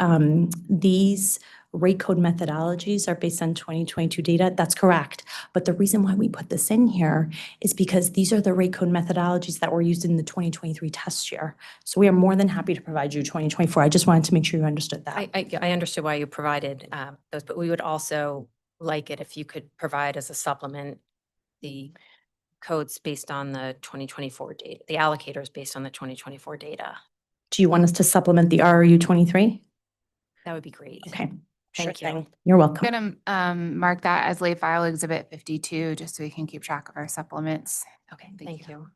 these rate code methodologies are based on 2022 data. That's correct. But the reason why we put this in here is because these are the rate code methodologies that were used in the 2023 test year. So we are more than happy to provide you 2024. I just wanted to make sure you understood that. I understood why you provided those, but we would also like it if you could provide as a supplement the codes based on the 2024 data, the allocators based on the 2024 data. Do you want us to supplement the RRU 23? That would be great. Okay. Thank you. Thing. You're welcome. I'm gonna mark that as late file exhibit 52, just so we can keep track of our supplements. Okay, thank you.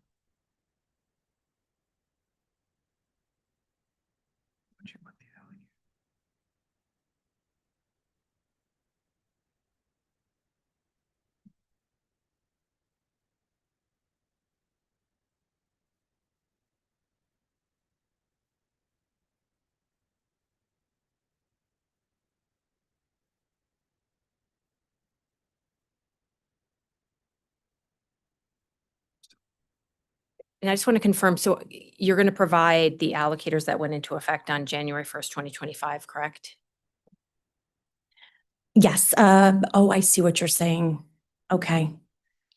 And I just want to confirm, so you're going to provide the allocators that went into effect on January 1st, 2025, correct? Yes. Oh, I see what you're saying. Okay.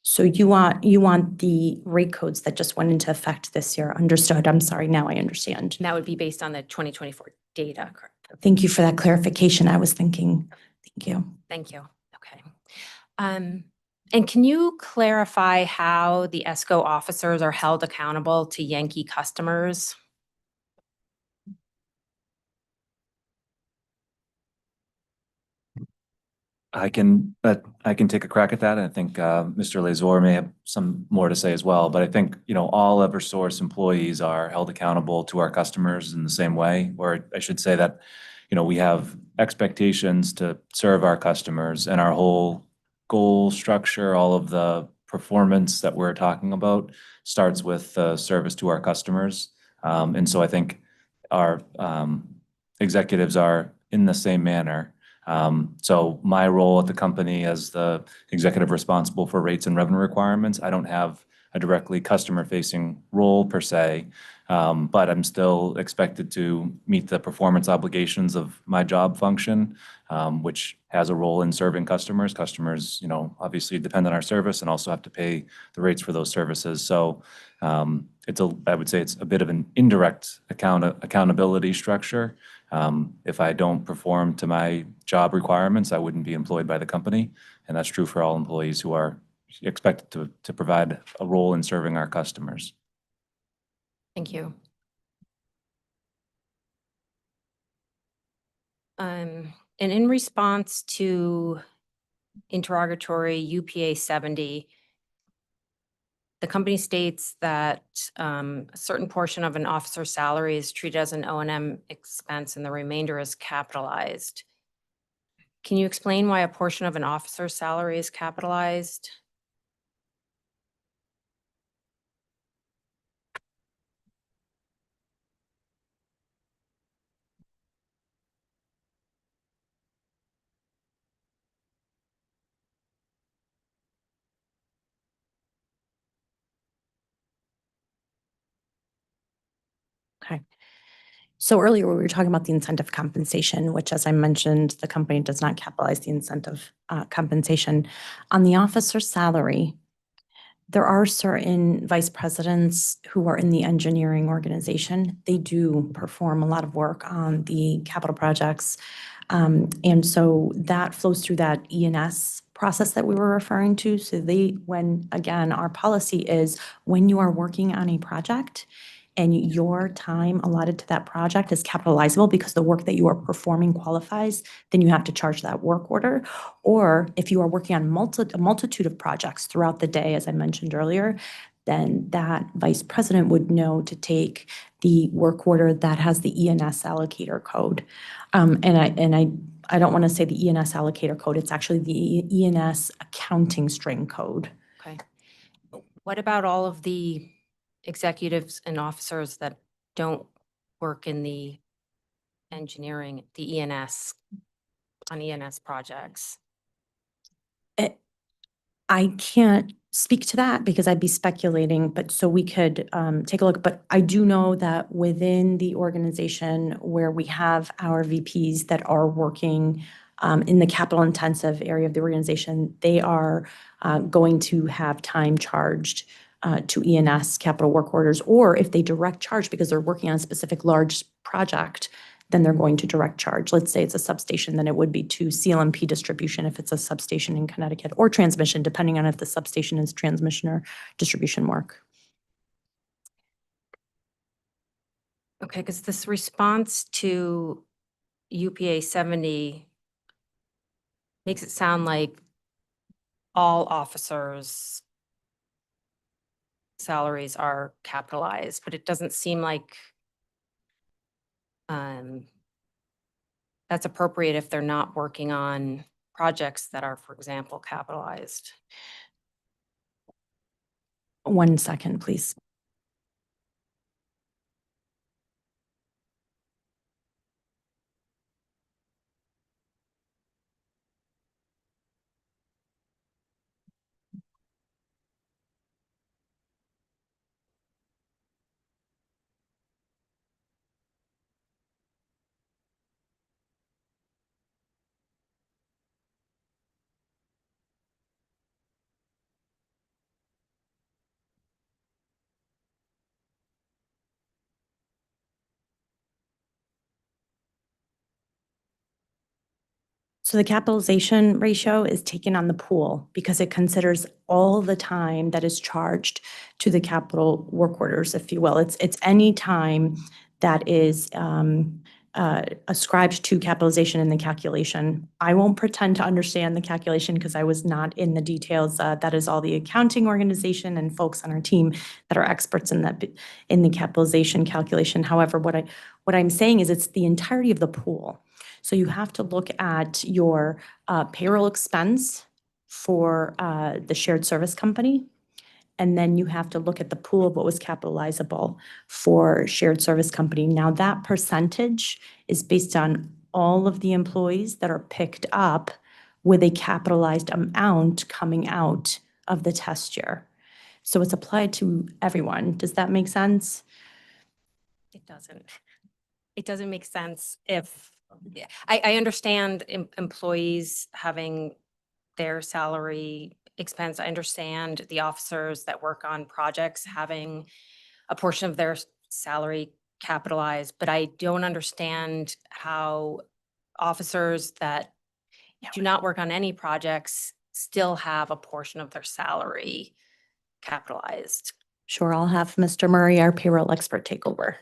So you want the rate codes that just went into effect this year. Understood. I'm sorry. Now I understand. And that would be based on the 2024 data, correct? Thank you for that clarification. I was thinking, thank you. Thank you. Okay. And can you clarify how the ESCO officers are held accountable to Yankee customers? I can take a crack at that. I think Mr. Lazar may have some more to say as well, but I think, all Eversource employees are held accountable to our customers in the same way, or I should say that, we have expectations to serve our customers, and our whole goal structure, all of the performance that we're talking about starts with service to our customers. And so I think our executives are in the same manner. So my role at the company as the executive responsible for rates and revenue requirements, I don't have a directly customer-facing role per se, but I'm still expected to meet the performance obligations of my job function, which has a role in serving customers. Customers, obviously depend on our service and also have to pay the rates for those services. So I would say it's a bit of an indirect accountability structure. If I don't perform to my job requirements, I wouldn't be employed by the company. And that's true for all employees who are expected to provide a role in serving our customers. Thank you. And in response to interrogatory UPA 70, the company states that a certain portion of an officer's salary is treated as an O&M expense and the remainder is capitalized. Can you explain why a portion of an officer's salary is capitalized? Okay. So earlier we were talking about the incentive compensation, which, as I mentioned, the company does not capitalize the incentive compensation. On the officer salary, there are certain vice presidents who are in the engineering organization. They do perform a lot of work on the capital projects. And so that flows through that E&S process that we were referring to. So again, our policy is when you are working on a project and your time allotted to that project is capitalizable because the work that you are performing qualifies, then you have to charge that work order. Or if you are working on a multitude of projects throughout the day, as I mentioned earlier, then that vice president would know to take the work order that has the E&S allocator code. And I don't want to say the E&S allocator code, it's actually the E&S accounting string code. Okay. What about all of the executives and officers that don't work in the engineering, the E&S, on E&S projects? I can't speak to that because I'd be speculating, but so we could take a look. But I do know that within the organization where we have our VPs that are working in the capital intensive area of the organization, they are going to have time charged to E&S capital work orders, or if they direct charge because they're working on a specific large project, then they're going to direct charge. Let's say it's a substation, then it would be to CLMP distribution if it's a substation in Connecticut, or transmission, depending on if the substation is transmission or distribution work. Okay, because this response to UPA 70 makes it sound like all officers' salaries are capitalized, but it doesn't seem like that's appropriate if they're not working on projects that are, for example, capitalized. 1 second, please. So the capitalization ratio is taken on the pool because it considers all the time that is charged to the capital work orders, if you will. It's any time that is ascribed to capitalization in the calculation. I won't pretend to understand the calculation because I was not in the details. That is all the accounting organization and folks on our team that are experts in that, in the capitalization calculation. However, what I'm saying is it's the entirety of the pool. So you have to look at your payroll expense for the shared service company. And then you have to look at the pool of what was capitalizable for shared service company. Now that percentage is based on all of the employees that are picked up with a capitalized amount coming out of the test year. So it's applied to everyone. Does that make sense? It doesn't. It doesn't make sense if, I understand employees having their salary expense. I understand the officers that work on projects having a portion of their salary capitalized, but I don't understand how officers that do not work on any projects still have a portion of their salary capitalized. Sure, I'll have Mr. Murray, our payroll expert, take over.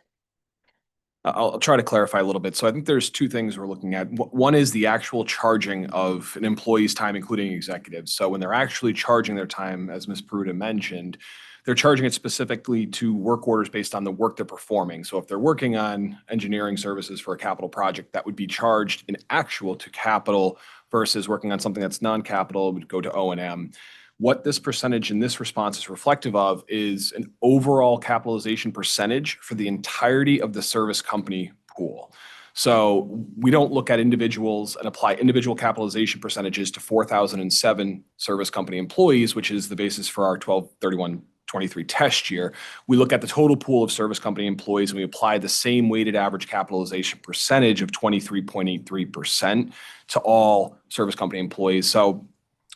I'll try to clarify a little bit. So I think there's two things we're looking at. One is the actual charging of an employee's time, including executives. So when they're actually charging their time, as Ms. Peruta mentioned, they're charging it specifically to work orders based on the work they're performing. So if they're working on engineering services for a capital project, that would be charged in actual to capital versus working on something that's non-capital would go to O&M. What this percentage in this response is reflective of is an overall capitalization percentage for the entirety of the service company pool. So we don't look at individuals and apply individual capitalization percentages to 4,007 service company employees, which is the basis for our 12/31/23 test year. We look at the total pool of service company employees and we apply the same weighted average capitalization percentage of 23.83% to all service company employees. So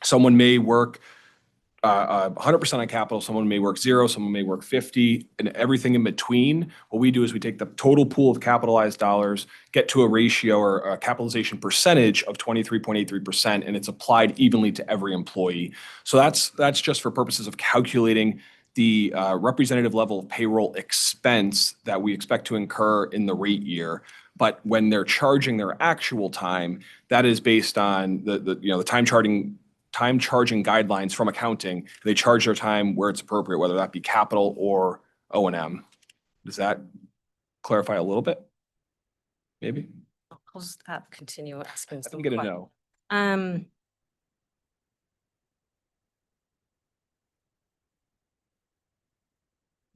someone may work 100% on capital, someone may work 0, someone may work 50, and everything in between. What we do is we take the total pool of capitalized dollars, get to a ratio or a capitalization percentage of 23.83%, and it's applied evenly to every employee. So that's just for purposes of calculating the representative level of payroll expense that we expect to incur in the rate year. But when they're charging their actual time, that is based on the time charging guidelines from accounting. They charge their time where it's appropriate, whether that be capital or O&M. Does that clarify a little bit? Maybe? I'll just continue asking some I'm gonna know.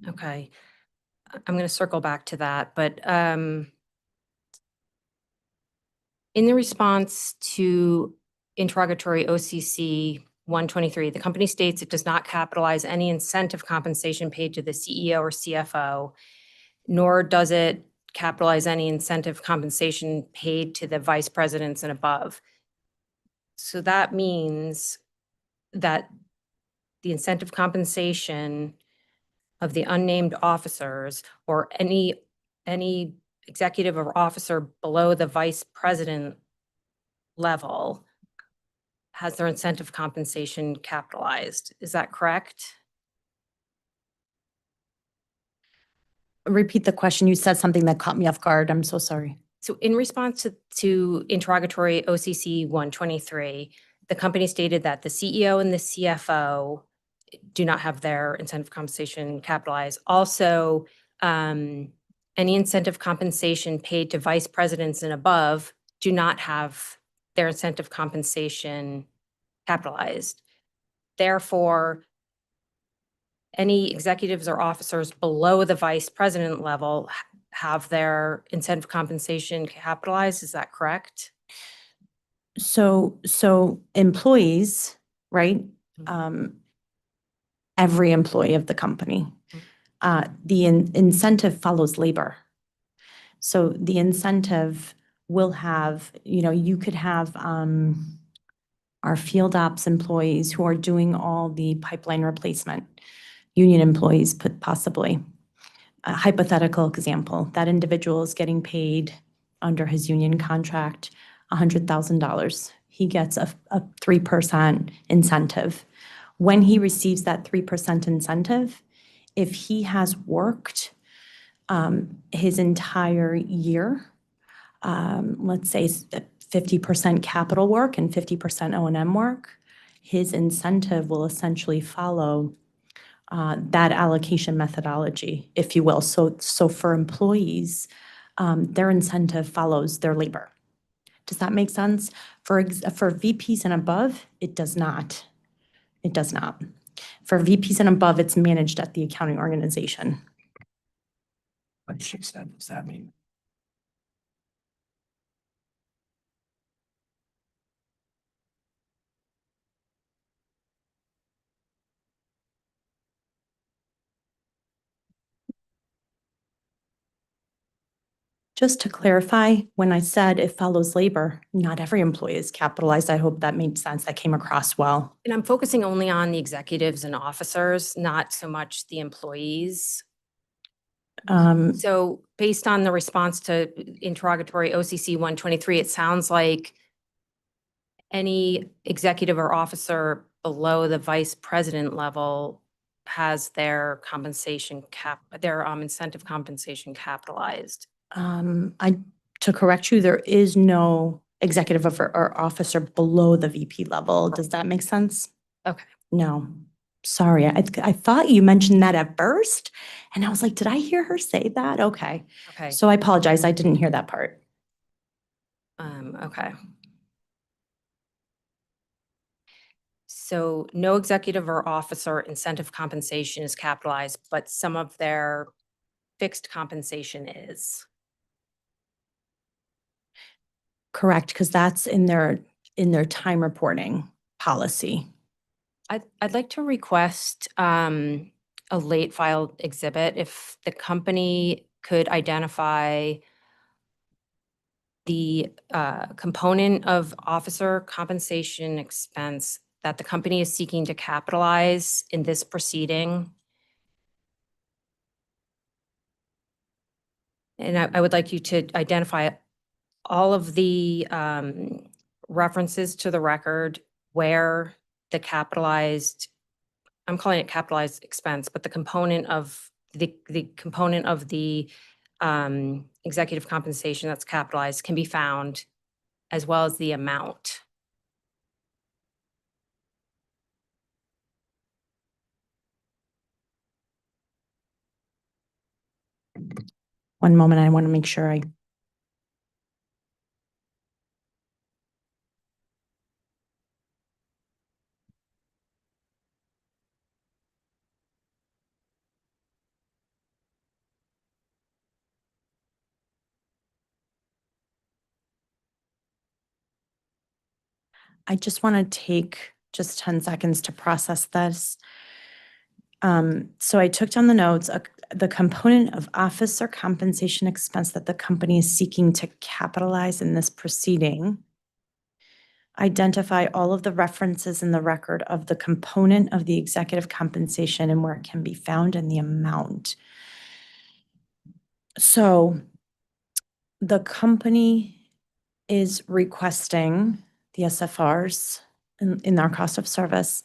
Okay. I'm going to circle back to that, but in the response to interrogatory OCC 123, the company states it does not capitalize any incentive compensation paid to the CEO or CFO, nor does it capitalize any incentive compensation paid to the vice presidents and above. So that means that the incentive compensation of the unnamed officers or any executive or officer below the vice president level has their incentive compensation capitalized. Is that correct? Repeat the question. You said something that caught me off guard. I'm so sorry. So in response to interrogatory OCC 123, the company stated that the CEO and the CFO do not have their incentive compensation capitalized. Also, any incentive compensation paid to vice presidents and above do not have their incentive compensation capitalized. Therefore, any executives or officers below the vice president level have their incentive compensation capitalized. Is that correct? So employees, right? Every employee of the company, the incentive follows labor. So the incentive will have, you could have our field ops employees who are doing all the pipeline replacement, union employees possibly. A hypothetical example, that individual is getting paid under his union contract $100,000. He gets a 3% incentive. When he receives that 3% incentive, if he has worked his entire year, let's say 50% capital work and 50% O&M work, his incentive will essentially follow that allocation methodology, if you will. So for employees, their incentive follows their labor. Does that make sense? For VPs and above, it does not. It does not. For VPs and above, it's managed at the accounting organization. What extent does that mean? Just to clarify, when I said it follows labor, not every employee is capitalized. I hope that made sense. That came across well. And I'm focusing only on the executives and officers, not so much the employees. So based on the response to interrogatory OCC 123, it sounds like any executive or officer below the vice president level has their compensation their incentive compensation capitalized. To correct you, there is no executive or officer below the VP level. Does that make sense? Okay. No. Sorry, I thought you mentioned that at first, and I was like, did I hear her say that? Okay. Okay. So I apologize, I didn't hear that part. Okay. So no executive or officer incentive compensation is capitalized, but some of their fixed compensation is. Correct, because that's in their time reporting policy. I'd like to request a late filed exhibit if the company could identify the component of officer compensation expense that the company is seeking to capitalize in this proceeding. And I would like you to identify all of the references to the record where the capitalized, I'm calling it capitalized expense, but the component of the executive compensation that's capitalized can be found, as well as the amount. One moment, I want to make sure I just want to take just 10 seconds to process this. So I took down the notes, the component of officer compensation expense that the company is seeking to capitalize in this proceeding. Identify all of the references in the record of the component of the executive compensation and where it can be found and the amount. So the company is requesting the SFRs in our cost of service.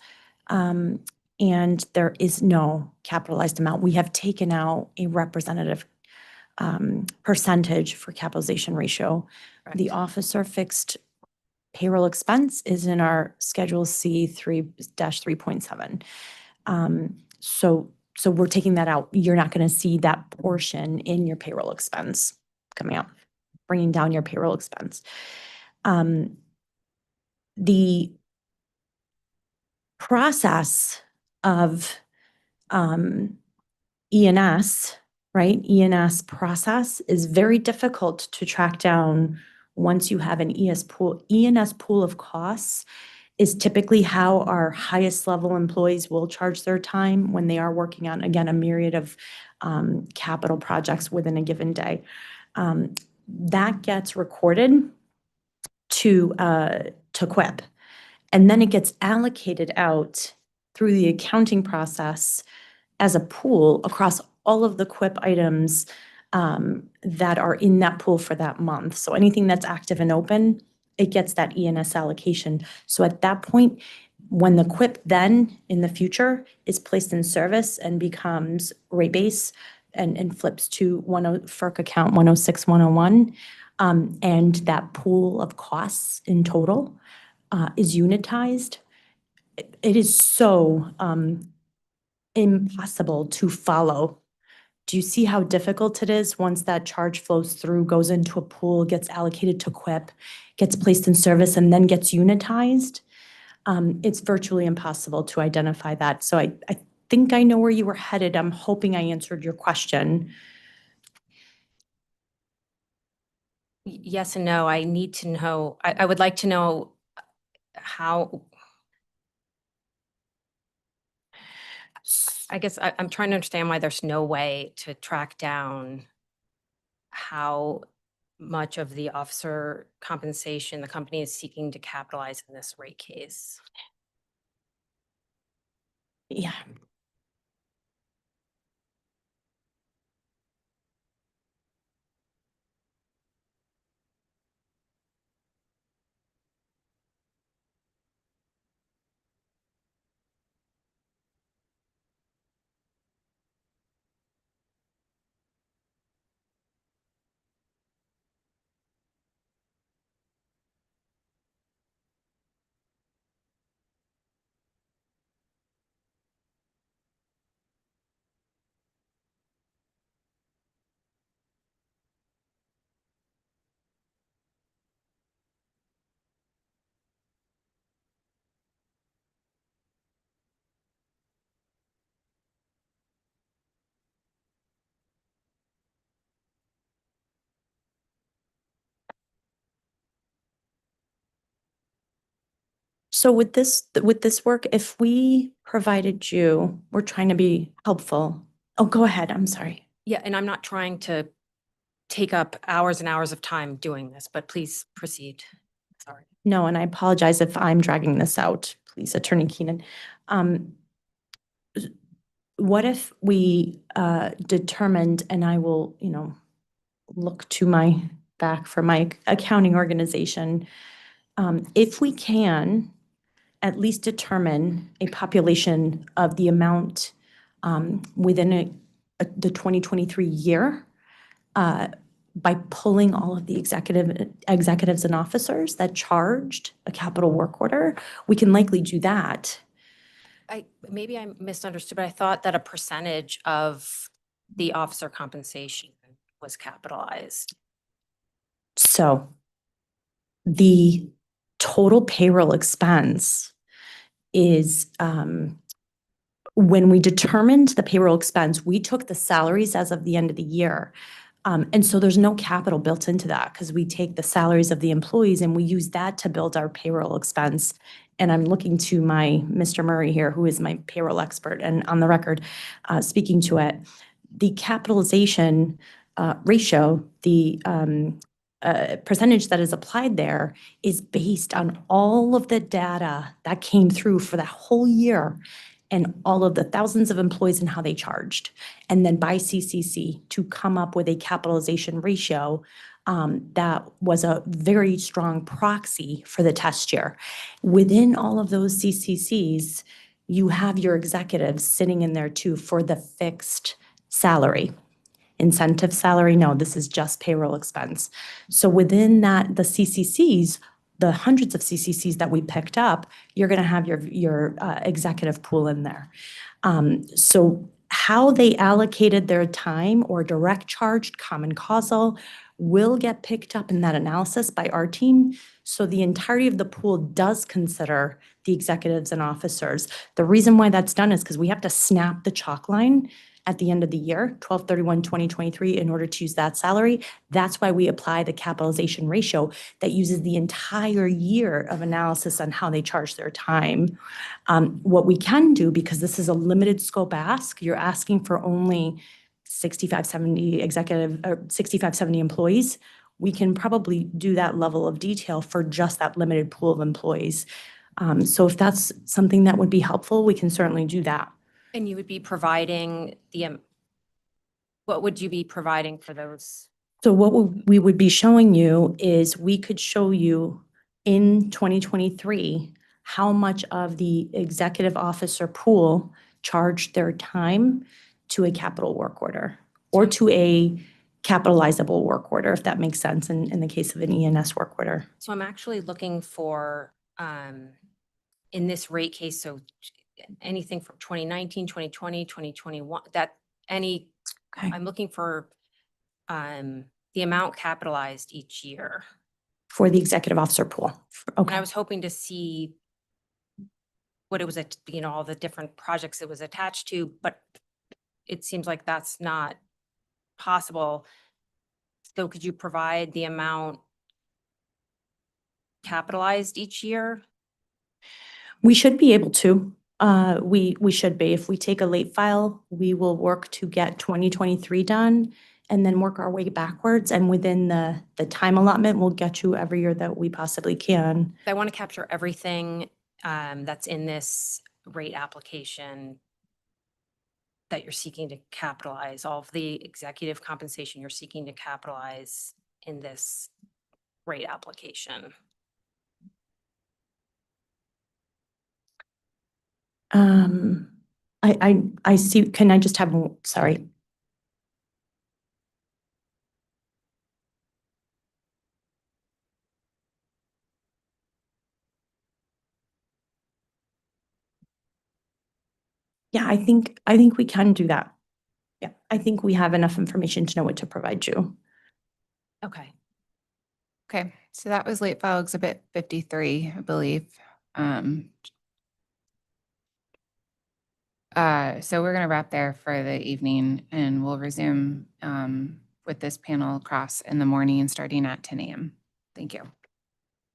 And there is no capitalized amount. We have taken out a representative percentage for capitalization ratio. The officer fixed payroll expense is in our Schedule C 3-3.7. So we're taking that out. You're not going to see that portion in your payroll expense coming out, bringing down your payroll expense. The process of E&S, right? E&S process is very difficult to track down once you have an E&S pool of costs is typically how our highest level employees will charge their time when they are working on, again, a myriad of capital projects within a given day. That gets recorded to QIP, and then it gets allocated out through the accounting process as a pool across all of the QIP items that are in that pool for that month. So anything that's active and open, it gets that E&S allocation. So at that point, when the QIP then in the future is placed in service and becomes rate base and flips to FERC account 106-101, and that pool of costs in total is unitized, it is so impossible to follow. Do you see how difficult it is once that charge flows through, goes into a pool, gets allocated to QUIP, gets placed in service, and then gets unitized? It's virtually impossible to identify that. So I think I know where you were headed. I'm hoping I answered your question. Yes and no. I need to know, I would like to know how, I guess I'm trying to understand why there's no way to track down how much of the officer compensation the company is seeking to capitalize in this rate case. Yeah. So with this work, if we provided you, we're trying to be helpful. Oh, go ahead. I'm sorry. Yeah, and I'm not trying to take up hours and hours of time doing this, but please proceed. Sorry. No, and I apologize if I'm dragging this out, please, Attorney Keenan. What if we determined, and I will, look to my back for my accounting organization, if we can at least determine a population of the amount within the 2023 year by pulling all of the executives and officers that charged a capital work order, we can likely do that. Maybe I misunderstood, but I thought that a percentage of the officer compensation was capitalized. So the total payroll expense is, when we determined the payroll expense, we took the salaries as of the end of the year. And so there's no capital built into that because we take the salaries of the employees and we use that to build our payroll expense. And I'm looking to my Mr. Murray here, who is my payroll expert, and on the record, speaking to it. The capitalization ratio, the percentage that is applied there is based on all of the data that came through for that whole year and all of the thousands of employees and how they charged. And then by CCC to come up with a capitalization ratio that was a very strong proxy for the test year. Within all of those CCCs, you have your executives sitting in there too for the fixed salary. Incentive salary, no, this is just payroll expense. So within that, the CCCs, the hundreds of CCCs that we picked up, you're going to have your executive pool in there. So how they allocated their time or direct charged, common causal, will get picked up in that analysis by our team. So the entirety of the pool does consider the executives and officers. The reason why that's done is because we have to snap the chalk line at the end of the year, 12/31/2023, in order to use that salary. That's why we apply the capitalization ratio that uses the entire year of analysis on how they charge their time. What we can do, because this is a limited scope ask, you're asking for only 65, 70 65, 70 employees, we can probably do that level of detail for just that limited pool of employees. So if that's something that would be helpful, we can certainly do that. And you would be providing what would you be providing for those? So what we would be showing you is we could show you in 2023 how much of the executive officer pool charged their time to a capital work order or to a capitalizable work order, if that makes sense, in the case of an ENS work order. So I'm actually looking for, in this rate case, so anything from 2019, 2020, 2021, Okay. I'm looking for the amount capitalized each year. For the executive officer pool. And I Okay. was hoping to see what it was, all the different projects it was attached to, but it seems like that's not possible. So could you provide the amount capitalized each year? We should be able to. We should be. If we take a late file, we will work to get 2023 done and then work our way backwards. And within the time allotment, we'll get you every year that we possibly can. I want to capture everything that's in this rate application that you're seeking to capitalize, all of the executive compensation you're seeking to capitalize in this rate application. I see. Can I just have, sorry. Yeah, I think we can do that. Yeah, I think we have enough information to know what to provide you. Okay. Okay, so that was late file exhibit 53, I believe. So we're gonna wrap there for the evening and we'll resume with this panel across in the morning starting at 10 a.m. Thank you.